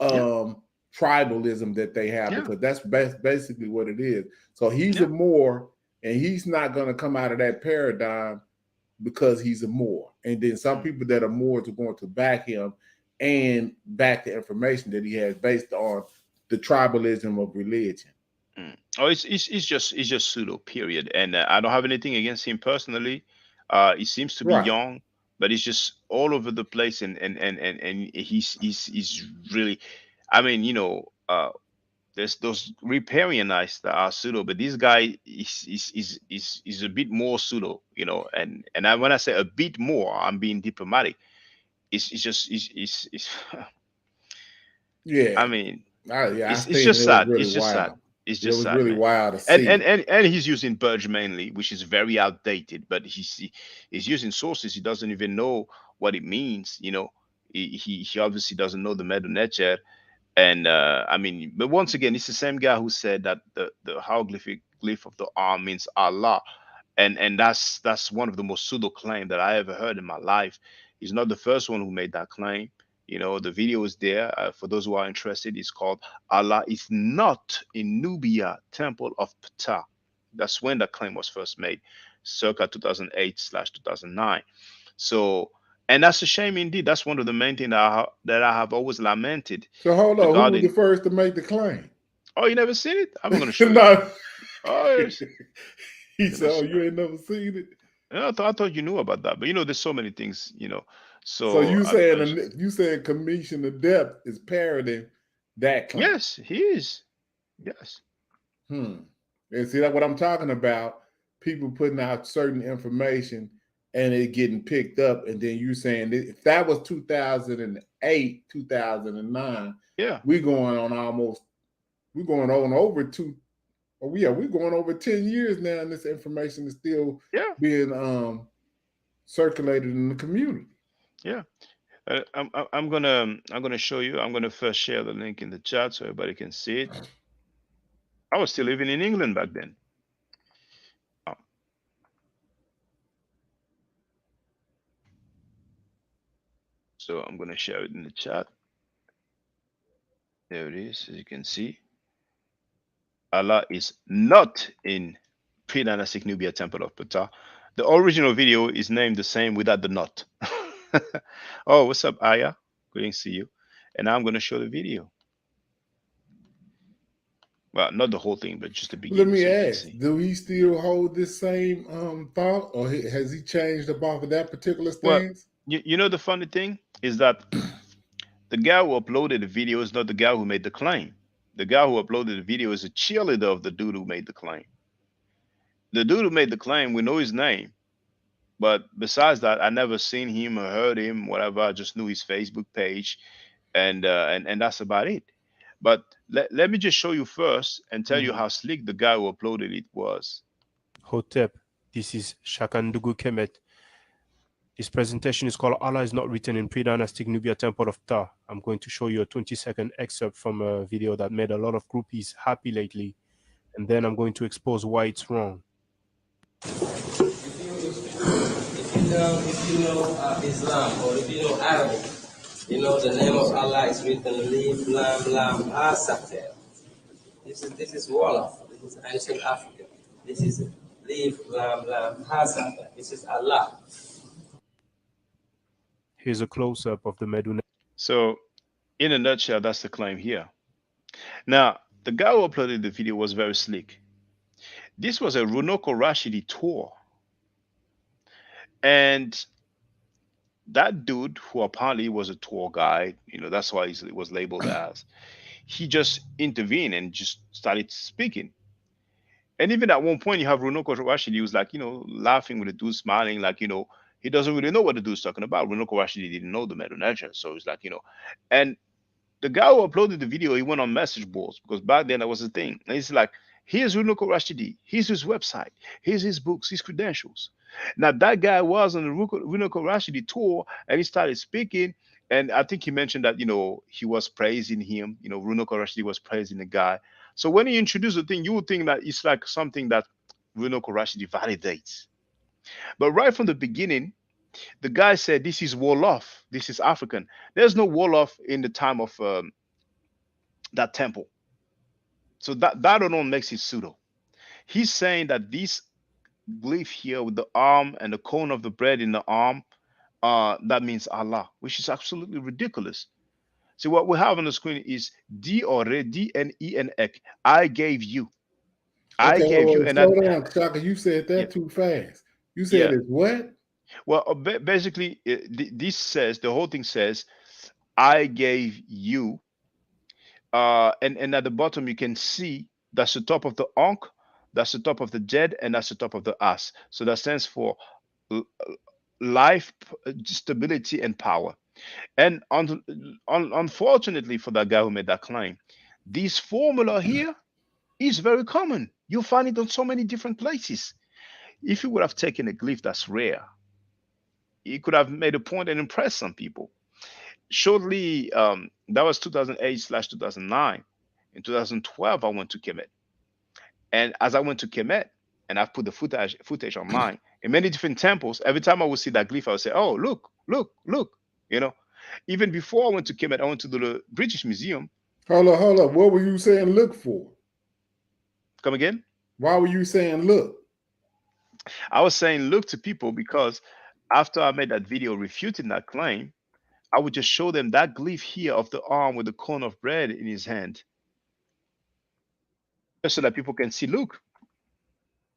tribalism that they have, Yeah. because that's basically what it is. So he's Yeah. a Moor, and he's not going to come out of that paradigm because he's a Moor. And then some people that are Moors are going to back him and back the information that he has based on the tribalism of religion. Oh, it's just pseudo, period. And I don't have anything against him personally. He seems to be Right. young, but he's just all over the place, and he's really, I mean, you know, there's those riparianites that are pseudo, but this guy is a bit more pseudo, you know. And when I say a bit more, I'm being diplomatic. It's just it's Yeah. I mean, I it's think just it was sad. really It's just sad. wild. It's It just was sad, really man. wild to And see. and he's using Purge mainly, which is very outdated. But he's using sources he doesn't even know what it means. You know, he obviously doesn't know the Medu Neter. And I mean, but once again, it's the same guy who said that the hieroglyphic glyph of the arm means Allah, and that's one of the most pseudo claim that I ever heard in my life. He's not the first one who made that claim. You know, the video is there for those who are interested. It's called "Allah is not in Nubia, Temple of Ptah." That's when that claim was first made, circa 2008/2009. So, and that's a shame indeed. That's one of the main things that I have always lamented So hold on, who was regarding. the first to make the claim? Oh, you never seen it? I'm going to show you. No. Oh, yes. He Let me said, "Oh, see. you ain't never seen it." Yeah, I thought you knew about that, but you know, there's so many things, you know. So So you I'm gonna saying Commission of Depth is parroting that claim? yes, he is. Yes. And see, that's what I'm talking about. People putting out certain information and it getting picked up, and then you saying that if that was 2008, 2009, Yeah. we're going on over we're going over 10 years now, and this information is still Yeah. being circulated in the community. Yeah. I'm gonna show you. I'm gonna first share the link in the chat so everybody can see it. I was still living in England back then. Oh. So I'm gonna share it in the chat. There it is, as you can see. Allah is not in pre-dynastic Nubia Temple of Ptah. The original video is named the same without the not. Oh, what's up, Aya? Good to see you. And now I'm going to show the video. Well, not the whole thing, but just the Let beginning. me so you can ask: see. do he still hold this same thought, or has he changed up off of that particular Well, stance? you know the funny thing is that the guy who uploaded the video is not the guy who made the claim. The guy who uploaded the video is a cheerleader of the dude who made the claim. The dude who made the claim, we know his name. But besides that, I never seen him or heard him, whatever. I just knew his Facebook page, and that's about it. But let me just show you first and tell you how slick the guy who uploaded it was. Hotep, this is Shakandugu Kemet. This presentation is called Allah is not written in pre-dynastic Nubia Temple of Ptah. I'm going to show you a 20-second excerpt from a video that made a lot of groupies happy lately, and then I'm going to expose why it's wrong. If you know Islam, or if you know Arabic, you know the name of Allah is written Alif Lam Lam Ha Sater. This is Wolof. This is ancient Africa. This is Alif Lam Lam Ha Sater. This is Allah. Here's a close-up of the Medu. So, in a nutshell, that's the claim here. Now, the guy who uploaded the video was very slick. This was a Runoko Rashidi tour. And that dude, who apparently was a tour guide, you know, that's why it was labeled as, he just intervened and just started speaking. And even at one point, you have Runoko Rashidi who's like, you know, laughing with the dude, smiling, like, you know, he doesn't really know what the dude's talking about. Runoko Rashidi didn't know the Medu Neter. So it's like, you know, and the guy who uploaded the video, he went on message boards because back then that was the thing. And he's like, here's Runoko Rashidi, here's his website, here's his books, his credentials. Now that guy was on the Runoko Rashidi tour, and he started speaking. And I think he mentioned that, he was praising him. Runoko Rashidi was praising the guy. So when he introduced the thing, you would think that it's like something that Runoko Rashidi validates. But right from the beginning, the guy said, this is Wolof, this is African. There's no Wolof in the time of that temple. So that alone makes it pseudo. He's saying that this glyph here with the arm and the cone of the bread in the arm, that means Allah, which is absolutely ridiculous. So what we have on the screen is D-O-R-E-D-N-E-N-Ek. I gave you. I Okay, gave you. well, And slow that, down, Shaka. You said that yeah, too fast. You yeah. said it's what? Well, basically, this says, the whole thing says, I gave you. And at the bottom, you can see that's the top of the Ankh, that's the top of the Jed, and that's the top of the As. So that stands for life, stability, and power. And unfortunately for that guy who made that claim, this formula here is very common. You'll find it on so many different places. If you would have taken a glyph that's rare, he could have made a point and impressed some people. Shortly, that was 2008/2009. In 2012, I went to Kemet. And as I went to Kemet, and I've put the footage online, in many different temples, every time I would see that glyph, I would say, oh, look, look, look. Even before I went to Kemet, I went to the British Museum. Hold up. What were you saying look for? Come again? Why were you saying look? I was saying look to people because after I made that video refuting that claim, I would just show them that glyph here of the arm with the cone of bread in his hand, just so that people can see, look,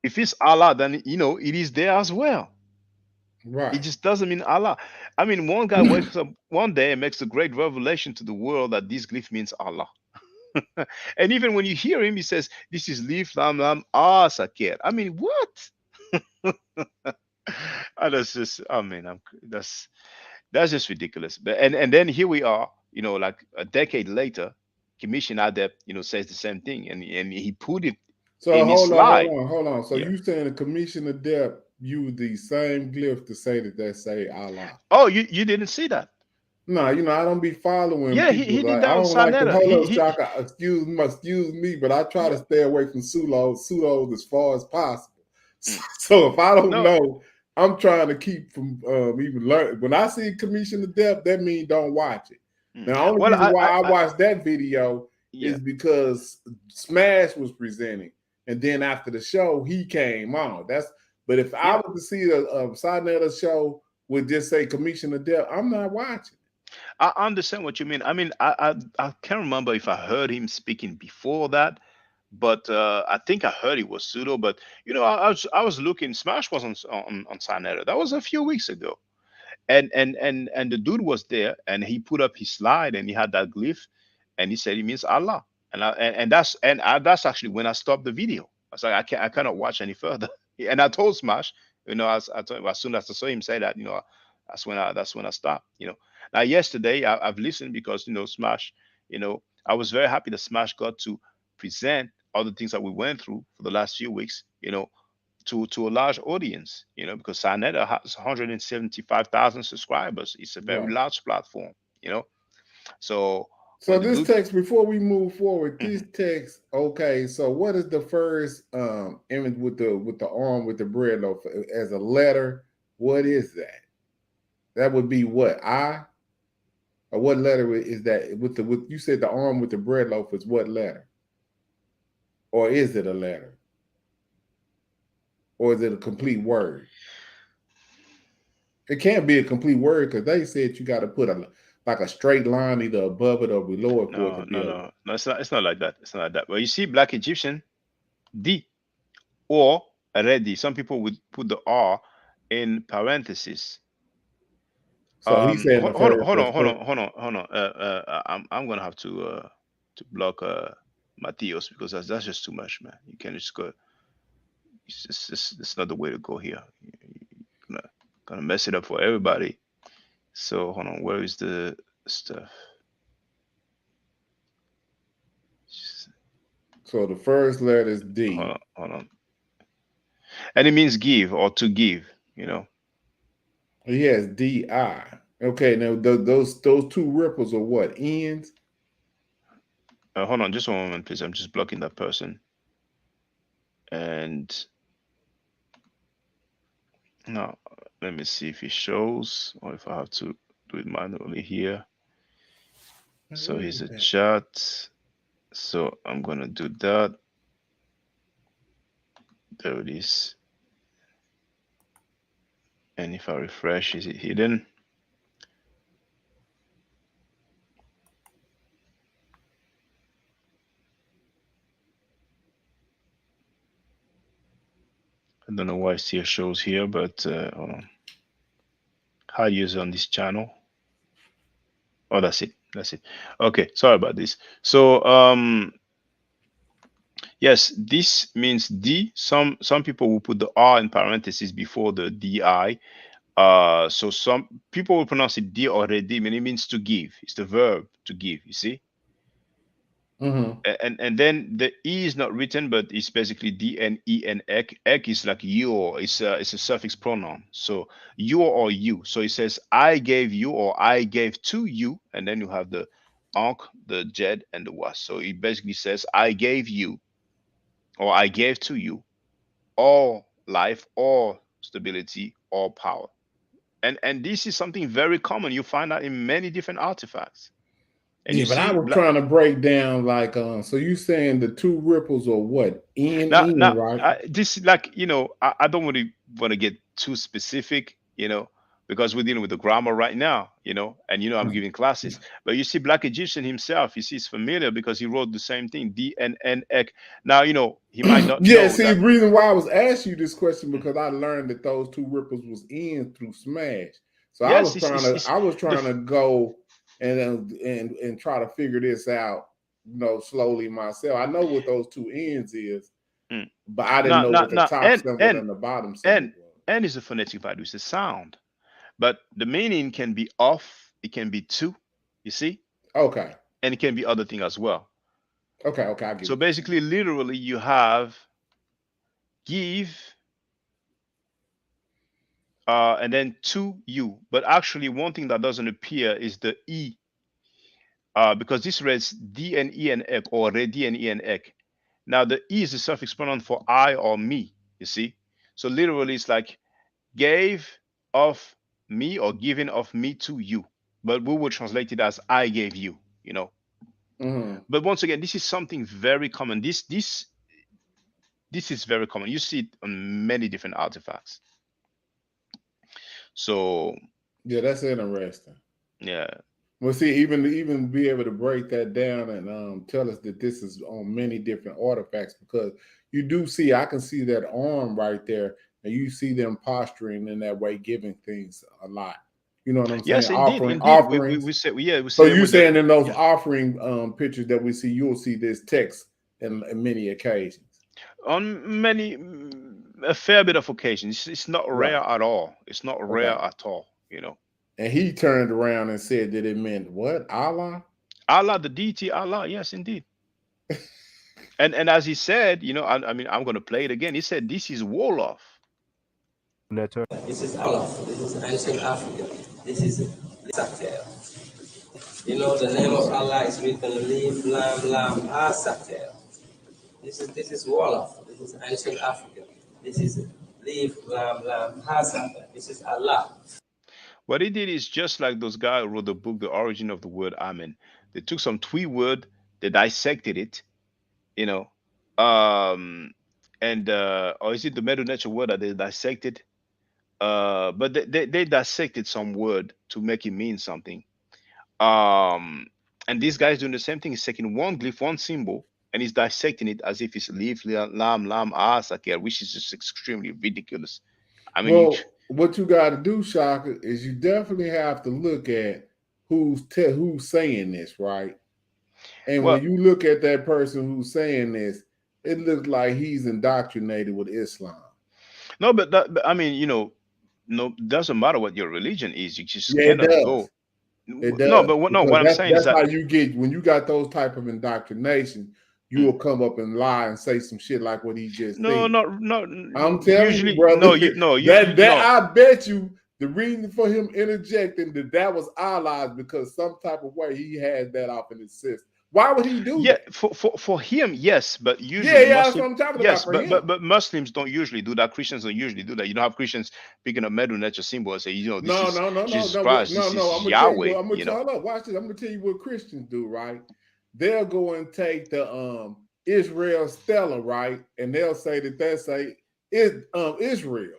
if it's Allah, then it is there as well. Right. It just doesn't mean Allah. I mean, one guy wakes up one day and makes a great revelation to the world that this glyph means Allah. And even when you hear him, he says, this is Lif Lam Lam Ah Sakir. I mean, what? That's just, that's just ridiculous. But and then here we are, like a decade later, Commission Adept, says the same thing, and he put it in his slide. Hold on. So Yeah. you saying the Commission Adept use the same glyph to say that they say Allah? Oh, you didn't see that? No, I don't be following. Yeah, people. he did Like, that I on don't like to Sinetta. hold up, Shaka. Excuse me, but I try to stay away from pseudos as far as possible. So if I don't know, I'm trying to keep from even learn. When I see Commission Adept, that means don't watch it. Now, only reason why I watched that video is because Smash was presenting, and then after the show, he came on. But if I was to see a Sinetta show would just say Commission Adept, I'm not watching. I understand what you mean. I mean, I can't remember if I heard him speaking before that, but I think I heard it was pseudo. But I was looking. Smash was on Sinetta. That was a few weeks ago, and the dude was there, and he put up his slide, and he had that glyph, and he said it means Allah, and that's actually when I stopped the video. I was like, I cannot watch any further, and I told Smash, as soon as I saw him say that, that's when I stopped. Now yesterday I've listened because Smash, I was very happy that Smash got to present all the things that we went through for the last few weeks, to a large audience, because Sinetta has 175,000 subscribers. It's a very large platform, So this text, before we move forward, this text, okay. So what is the first image with the arm with the bread loaf as a letter? What is that? That would be what? I? Or what letter is that? With you said the arm with the bread loaf is what letter? Or is it a letter? Or is it a complete word? It can't be a complete word because they said you got to put a straight line either above it or below it. No, it's not like that. It's not like that. But you see, Black Egyptian, D, or ready. Some people would put the R in parentheses. So he said, hold on. I'm gonna have to block Matthias because that's just too much, man. You can't just go. It's not the way to go here. You're gonna mess it up for everybody. So hold on, where is the stuff? So the first letter is D. Hold on. And it means give or to give, you know. He has D-I. Okay, now those two ripples are what? Ends? Hold on, just one moment, please. I'm just blocking that person. And now, let me see if it shows or if I have to do it manually here. So here's a chat. So I'm going to do that. There it is. And if I refresh, is it hidden? I don't know why it still shows here, but hold on. High user on this channel. Oh, that's it. That's it. Okay, sorry about this. So yes, this means D. Some people will put the R in parentheses before the DI. So some people will pronounce it D or redim, and it means to give. It's the verb to give, you see? And then the E is not written, but it's basically D and E and ek. Ek is like your, it's a suffix pronoun. So your or you. So it says I gave you or I gave to you, and then you have the ankh, the jed, and the was. So it basically says I gave you or I gave to you all life, all stability, all power. And this is something very common. You find that in many different artifacts. And yeah, but I was trying to break down like so you saying the two ripples are what? Now, right? This like, you know, I don't want to get too specific, you know, because we're dealing with the grammar right now, you know, and you know I'm giving classes. But you see Black Egyptian himself, you see, it's familiar because he wrote the same thing, D N N Ek. Now, you know, he might not know see, the reason why I was asking you this question because I learned that those two ripples was in through Smash. So yes, I was trying to go and try to figure this out, you know, slowly myself. I know what those two ends is, but I didn't know what the top symbol and the bottom symbol was. N is a phonetic value, it's a sound. But the meaning can be off, it can be to, you see? Okay. And it can be other thing as well. Okay, I get it. So basically, literally, you have give, and then to you. But actually, one thing that doesn't appear is the E, because this reads D and E and ek, or re D and E and ek. Now, the E is the suffix pronoun for I or me, you see? So literally, it's like gave of me or giving of me to you. But we will translate it as I gave you, you know? But once again, this is something very common. This is very common. You see it on many different artifacts. So yeah, that's interesting. Yeah. Well, see, even be able to break that down and tell us that this is on many different artifacts, because you do see, I can see that arm right there, and you see them posturing in that way, giving things a lot. You know what I'm saying? Yes, indeed. Offerings. We say, so you're saying in those offering pictures that we see, you'll see this text in many occasions. On a fair bit of occasions. It's not rare at all. It's not rare at all, you know. And he turned around and said that it meant what? Allah? Allah, the deity Allah. Yes, indeed. and as he said, you know, I mean, I'm going to play it again. He said, this is Wolof. This is Allah. This is ancient Africa. This is Satel. You know, the name of Allah is written Leaf, Lam, Lam, Satel. This is Wolof. This is ancient Africa. This is Leaf, Lam, Lam, Satel. This is Allah. What he did is just like those guys who wrote the book, The Origin of the Word Amen. They took some Twi word, they dissected it, you know, or is it the Medu Neter word that they dissected? But they dissected some word to make it mean something. And this guy's doing the same thing. He's taking one glyph, one symbol, and he's dissecting it as if it's Leaf, Lam, Lam, Saker, which is just extremely ridiculous. I mean, well, what you got to do, Shaka, is you definitely have to look at who's saying this, right? And when you look at that person who's saying this, it looks like he's indoctrinated with Islam. No, but I mean, you know, no, doesn't matter what your religion is. You just cannot go. It does. No, but what I'm saying is that how you get when you got those type of indoctrination, you will come up and lie and say some shit like what he just No, said. not I'm telling usually. you, brother. No, you that no. I bet you the reason for him interjecting that was our lies because some type of way he had that off in his system. Why would he do Yeah, that? for him, yes, but Yeah, usually that's what Muslim, I'm talking yes, about for him. but Muslims don't usually do that. Christians don't usually do that. You don't have Christians picking up metal nature symbol and say, this No, is no, no, no, Jesus no, Christ, no, this no. is I'm gonna tell you Yahweh. what. Hold up, watch this. I'm gonna tell you what Christians do. Right? They'll go and take the Israel Stella, right, and they'll say that say Israel.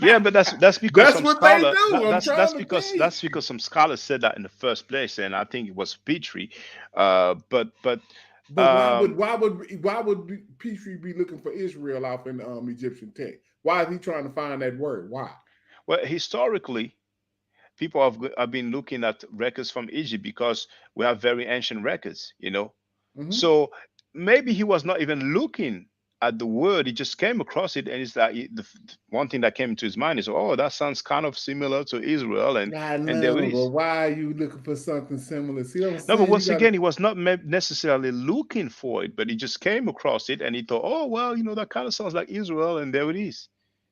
Yeah, but that's because That's some what they scholar do. I'm that's trying to tell you. that's because some scholars said that in the first place, and I think it was Petrie. But But why would Petrie be looking for Israel off in Egyptian text? Why is he trying to find that word? Why? well, historically, people have been looking at records from Egypt because we have very ancient records, Mhm. So maybe he was not even looking at the word; he just came across it, and it's like the one thing that came into his mind is, "Oh, that sounds kind of similar to Israel," and I there it know, but is. why are you looking for something similar? See what I'm No, but saying? You once got again, he was not necessarily looking for it, but he just came across it, and he thought, "Oh, well, that kind of sounds like Israel," and there it is.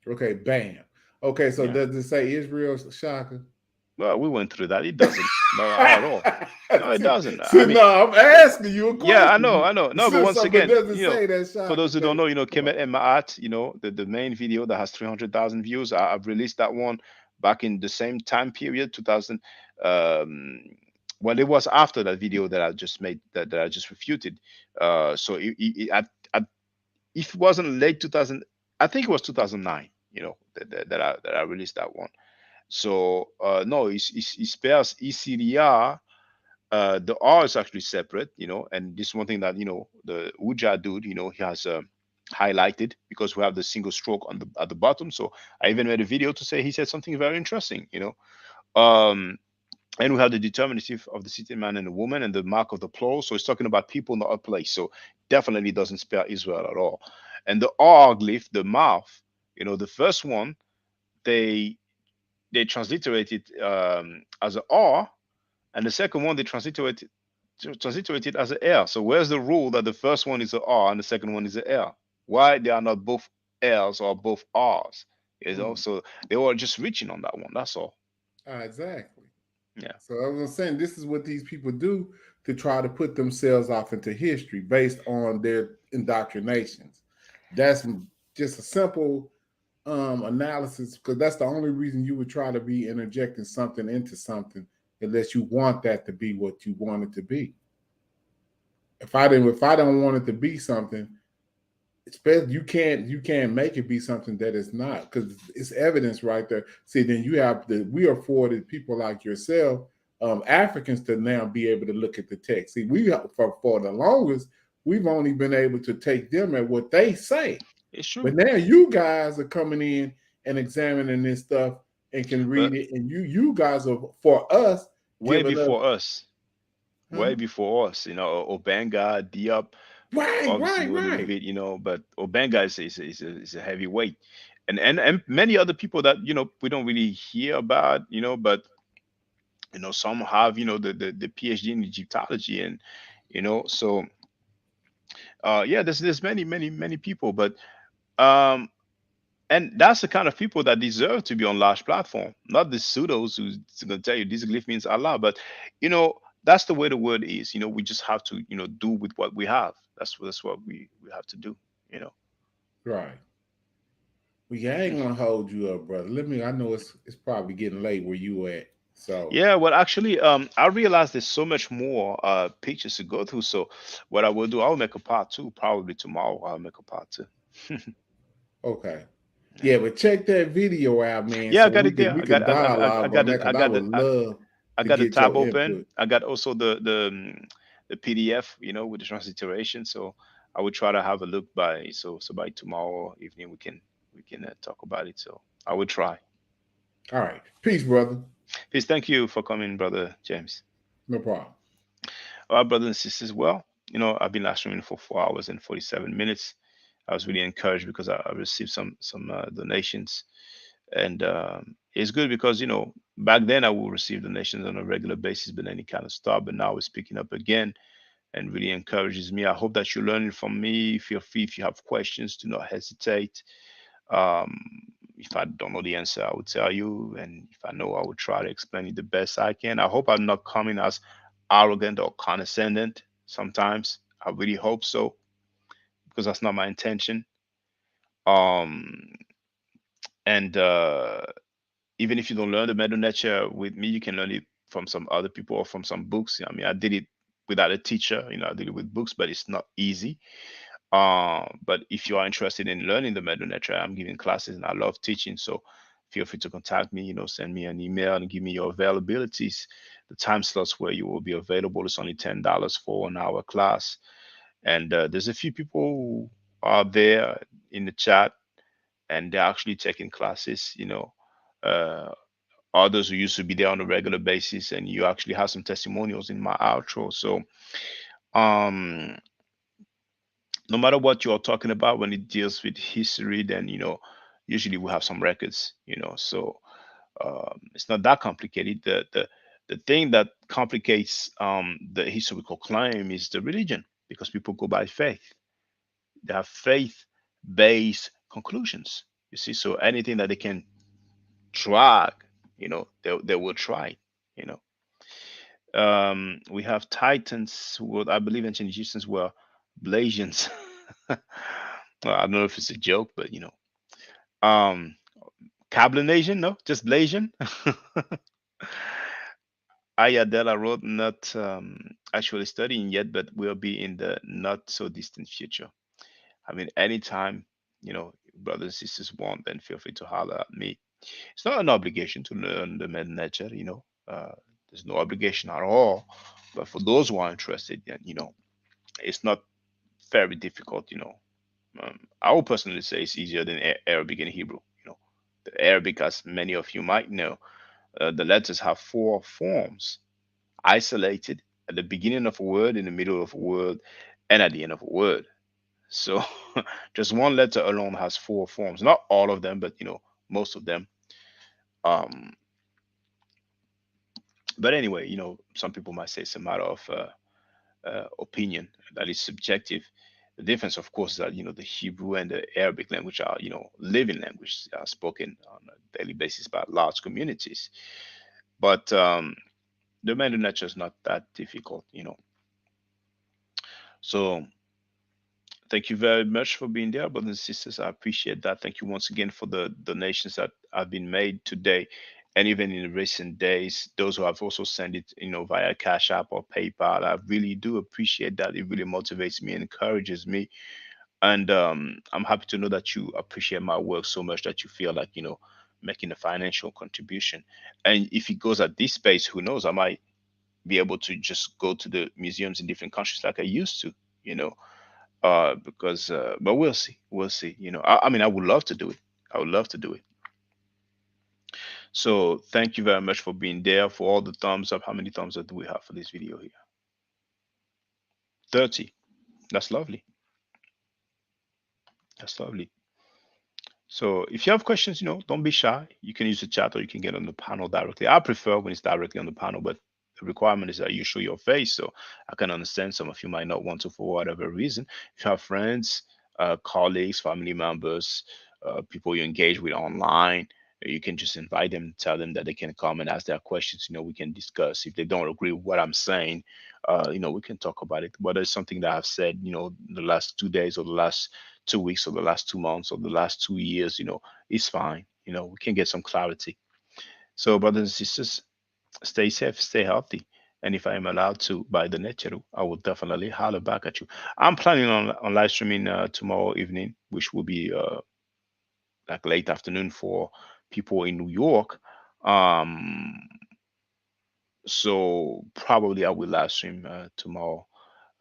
okay, bam. Okay, so Yeah. does it say Israel's Shaka? Well, we went through that. It doesn't. No, at all. No, it doesn't. See, no, I'm asking you a question. Yeah, I know. No, but once So, again, does it say that Shaka? for those who don't know, Come on. Kemet and Ma'at, the main video that has 300,000 views. I've released that one back in the same time period, 2000. Well, it was after that video that I just made, that I just refuted. So if it wasn't late 2000, I think it was 2009. That I released that one. So no, it spells ECDR. The R is actually separate, and this is one thing that the Uja dude, he has highlighted because we have the single stroke on at the bottom. So I even made a video to say he said something very interesting, and we have the determinative of the city man and the woman and the mark of the plural. So it's talking about people, not a place. So definitely doesn't spell Israel at all. And the R glyph, the mouth, the first one, they transliterate it as an R, and the second one they transliterate it as an L. So where's the rule that the first one is an R and the second one is an L? Why they are not both L's or both R's? So they were just reaching on that one. That's all. Exactly. Yeah. So I was saying, this is what these people do to try to put themselves off into history based on their indoctrinations. That's just a simple analysis, because that's the only reason you would try to be interjecting something into something, unless you want that to be what you want it to be. If I don't want it to be something, you can't make it be something that it's not, because it's evidence right there. See, then we are afforded people like yourself, Africans, to now be able to look at the text. See, for the longest, we've only been able to take them at what they say. It's true. But now you guys are coming in and examining this stuff and can read it, and you guys are, for us, way before us. Way before us, Obenga, Diop, obviously a little bit, but Obenga is a heavyweight, and many other people that we don't really hear about, but some have the PhD in Egyptology, and so yeah, there's many people, but and that's the kind of people that deserve to be on large platform, not the pseudos who's going to tell you this glyph means Allah, but that's the way the word is. We just have to do with what we have. That's what we have to do. Right. Well, yeah, I ain't gonna hold you up, brother. I know it's probably getting late where you at. So yeah, well, actually, I realized there's so much more pictures to go through. So what I will do, I'll make a part 2 probably tomorrow. I'll make a part 2. Okay. Yeah, but check that video out, man. Yeah, so I got it there. We can dialogue on that, 'cause I would love. I got the tab open. I got also the PDF, with the transliteration. So I would try to have a look by by tomorrow evening we can talk about it. So I would try. All right. Peace, brother. Peace. Thank you for coming, brother James. No problem. All right, brothers and sisters. Well, I've been live streaming for 4 hours and 47 minutes. I was really encouraged because I received some donations, and it's good because back then I would receive donations on a regular basis, but any kind of stuff. But now it's picking up again, and really encourages me. I hope that you're learning from me. Feel free if you have questions, do not hesitate. Um, if I don't know the answer, I would tell you, and if I know, I will try to explain it the best I can. I hope I'm not coming as arrogant or condescending sometimes. I really hope so, because that's not my intention. Um, and even if you don't learn the metal nature with me, you can learn it from some other people or from some books. I mean, I did it without a teacher, I did it with books, but it's not easy. But if you are interested in learning the metal nature, I'm giving classes and I love teaching. So feel free to contact me, send me an email and give me your availabilities, the time slots where you will be available. It's only $10 for an hour class. And there's a few people who are there in the chat and they're actually taking classes, uh, others who used to be there on a regular basis, and you actually have some testimonials in my outro. So um no matter what you're talking about when it deals with history, then usually we have some records, so it's not that complicated. The thing that complicates the historical claim is the religion, because people go by faith. They have faith based conclusions, you see. So anything that they can drag, they will try, you know. We have Titans, who I believe ancient Egyptians were Blasians. Well, I don't know if it's a joke, but um, Cablinasian, no, just Blasian. Ayadela wrote, not actually studying yet, but will be in the not so distant future. I mean, anytime, brothers and sisters want, then feel free to holler at me. It's not an obligation to learn the med nature, there's no obligation at all. But for those who are interested, then, it's not very difficult, I would personally say it's easier than Arabic and Hebrew. The Arabic, as many of you might know, the letters have 4 forms, isolated at the beginning of a word, in the middle of a word, and at the end of a word. So just one letter alone has 4 forms. Not all of them, but most of them. But anyway, some people might say it's a matter of opinion, that is subjective. The difference, of course, is that the Hebrew and the Arabic language are living languages, are spoken on a daily basis by large communities. But the Mando nature is not that difficult, So thank you very much for being there, brothers and sisters. I appreciate that. Thank you once again for the donations that have been made today, and even in recent days, those who have also sent it, via Cash App or PayPal. I really do appreciate that. It really motivates me and encourages me. And I'm happy to know that you appreciate my work so much that you feel like, making a financial contribution. And if it goes at this pace, who knows, I might be able to just go to the museums in different countries like I used to, because but we'll see, I mean, I would love to do it. So thank you very much for being there, for all the thumbs up. How many thumbs up do we have for this video here? 30. That's lovely. So if you have questions, don't be shy. You can use the chat, or you can get on the panel directly. I prefer when it's directly on the panel, but the requirement is that you show your face. So I can understand some of you might not want to for whatever reason. If you have friends, colleagues, family members, people you engage with online, you can just invite them, tell them that they can come and ask their questions. We can discuss. If they don't agree with what I'm saying, we can talk about it. Whether it's something that I've said, the last 2 days or the last 2 weeks or the last 2 months or the last 2 years, it's fine. We can get some clarity. So brothers and sisters, stay safe, stay healthy. And if I am allowed to by the Neteru, I will definitely holler back at you. I'm planning on live streaming tomorrow evening, which will be like late afternoon for people in New York. So probably I will live stream tomorrow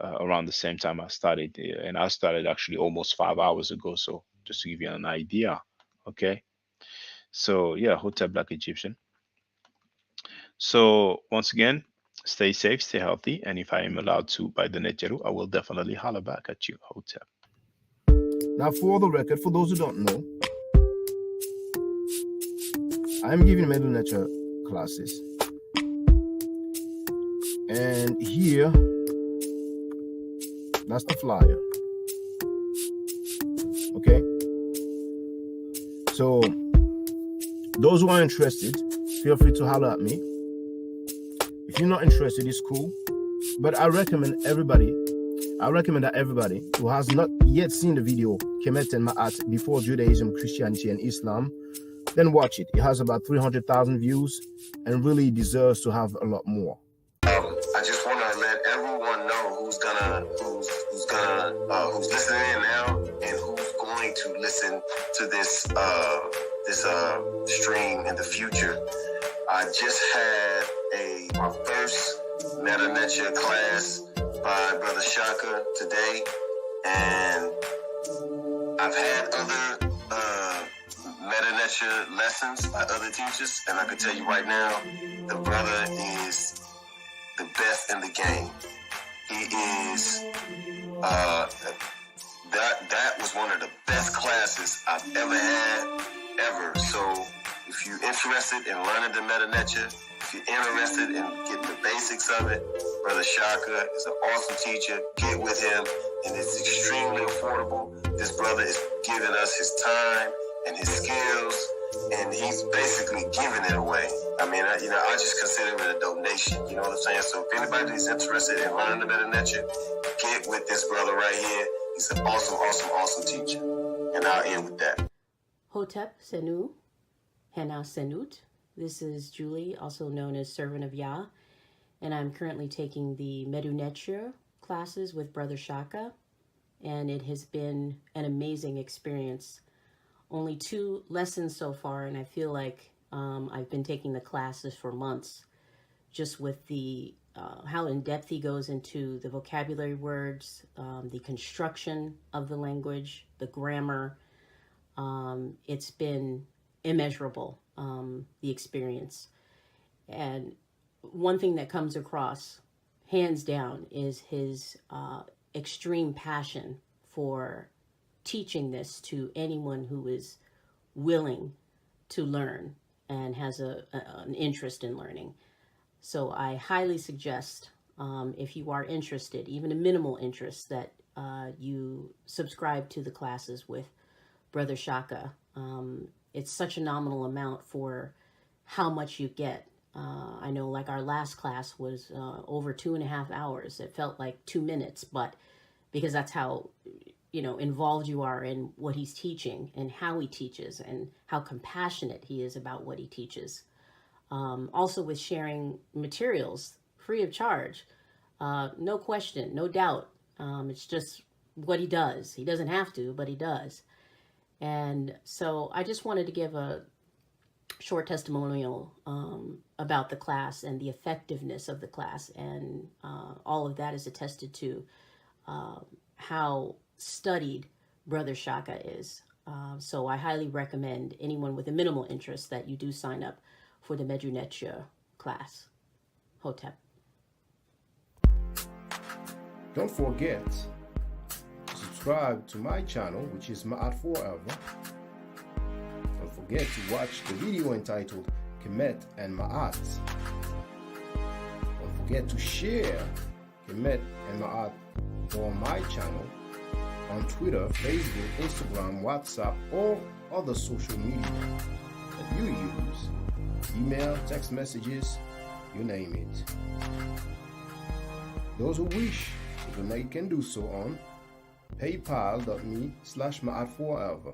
around the same time I started, and I started actually almost 5 hours ago. So just to give you an idea, okay. So yeah, Hotel Black Egyptian. So once again, stay safe, stay healthy, and if I am allowed to by the Neteru, I will definitely holler back at you, Hotel. Now, for the record, for those who don't know, I'm giving Medu Nature classes. And here That's the flyer. Okay. So those who are interested, feel free to holler at me. If you're not interested, it's cool. But I recommend that everybody who has not yet seen the video Kemet and Ma'at Before Judaism, Christianity, and Islam, then watch it. It has about 300,000 views and really deserves to have a lot more. I just want to let everyone know who's listening in now and who's going to listen to this stream in the future. I just had my first Meta Netia class by Brother Shaka today, and I've had other Meta Netia lessons by other teachers, and I can tell you right now, the brother is the best in the game. He is that was one of the best classes I've ever had, ever. So if you're interested in learning the Meta Netia, if you're interested in getting the basics of it, Brother Shaka is an awesome teacher. Get with him, and it's extremely affordable. This brother is giving us his time and his skills, and he's basically giving it away. I mean, I just consider it a donation. You know what I'm saying? So if anybody is interested in learning the Meta Netia, get with this brother right here. He's an awesome, awesome, awesome teacher. And I'll end with that. Hotep Senu, Hena Senut. This is Julie, also known as Servant of Yah, and I'm currently taking the Medu Netia classes with Brother Shaka, and it has been an amazing experience. Only 2 lessons so far, and I feel like I've been taking the classes for months, just with the how in depth he goes into the vocabulary words, the construction of the language, the grammar. It's been immeasurable, the experience. And one thing that comes across, hands down, is his extreme passion for teaching this to anyone who is willing to learn and has an interest in learning. So I highly suggest, if you are interested, even a minimal interest, that you subscribe to the classes with Brother Shaka. It's such a nominal amount for how much you get. I know, like, our last class was over 2.5 hours. It felt like 2 minutes, but because that's how, involved you are in what he's teaching and how he teaches and how compassionate he is about what he teaches. Also with sharing materials free of charge, no question, no doubt. It's just what he does. He doesn't have to, but he does. And so I just wanted to give a short testimonial about the class and the effectiveness of the class. And all of that is attested to how studied Brother Shaka is. So I highly recommend anyone with a minimal interest that you do sign up for the Medu Netia class. Hotep. Don't forget to subscribe to my channel, which is Ma'at Forever. Don't forget to watch the video entitled Kemet and Ma'at. Don't forget to share Kemet and Ma'at on my channel on Twitter, Facebook, Instagram, WhatsApp, or other social media that you use. Email, text messages, you name it. Those who wish to donate can do so on paypal.me/Ma'at Forever.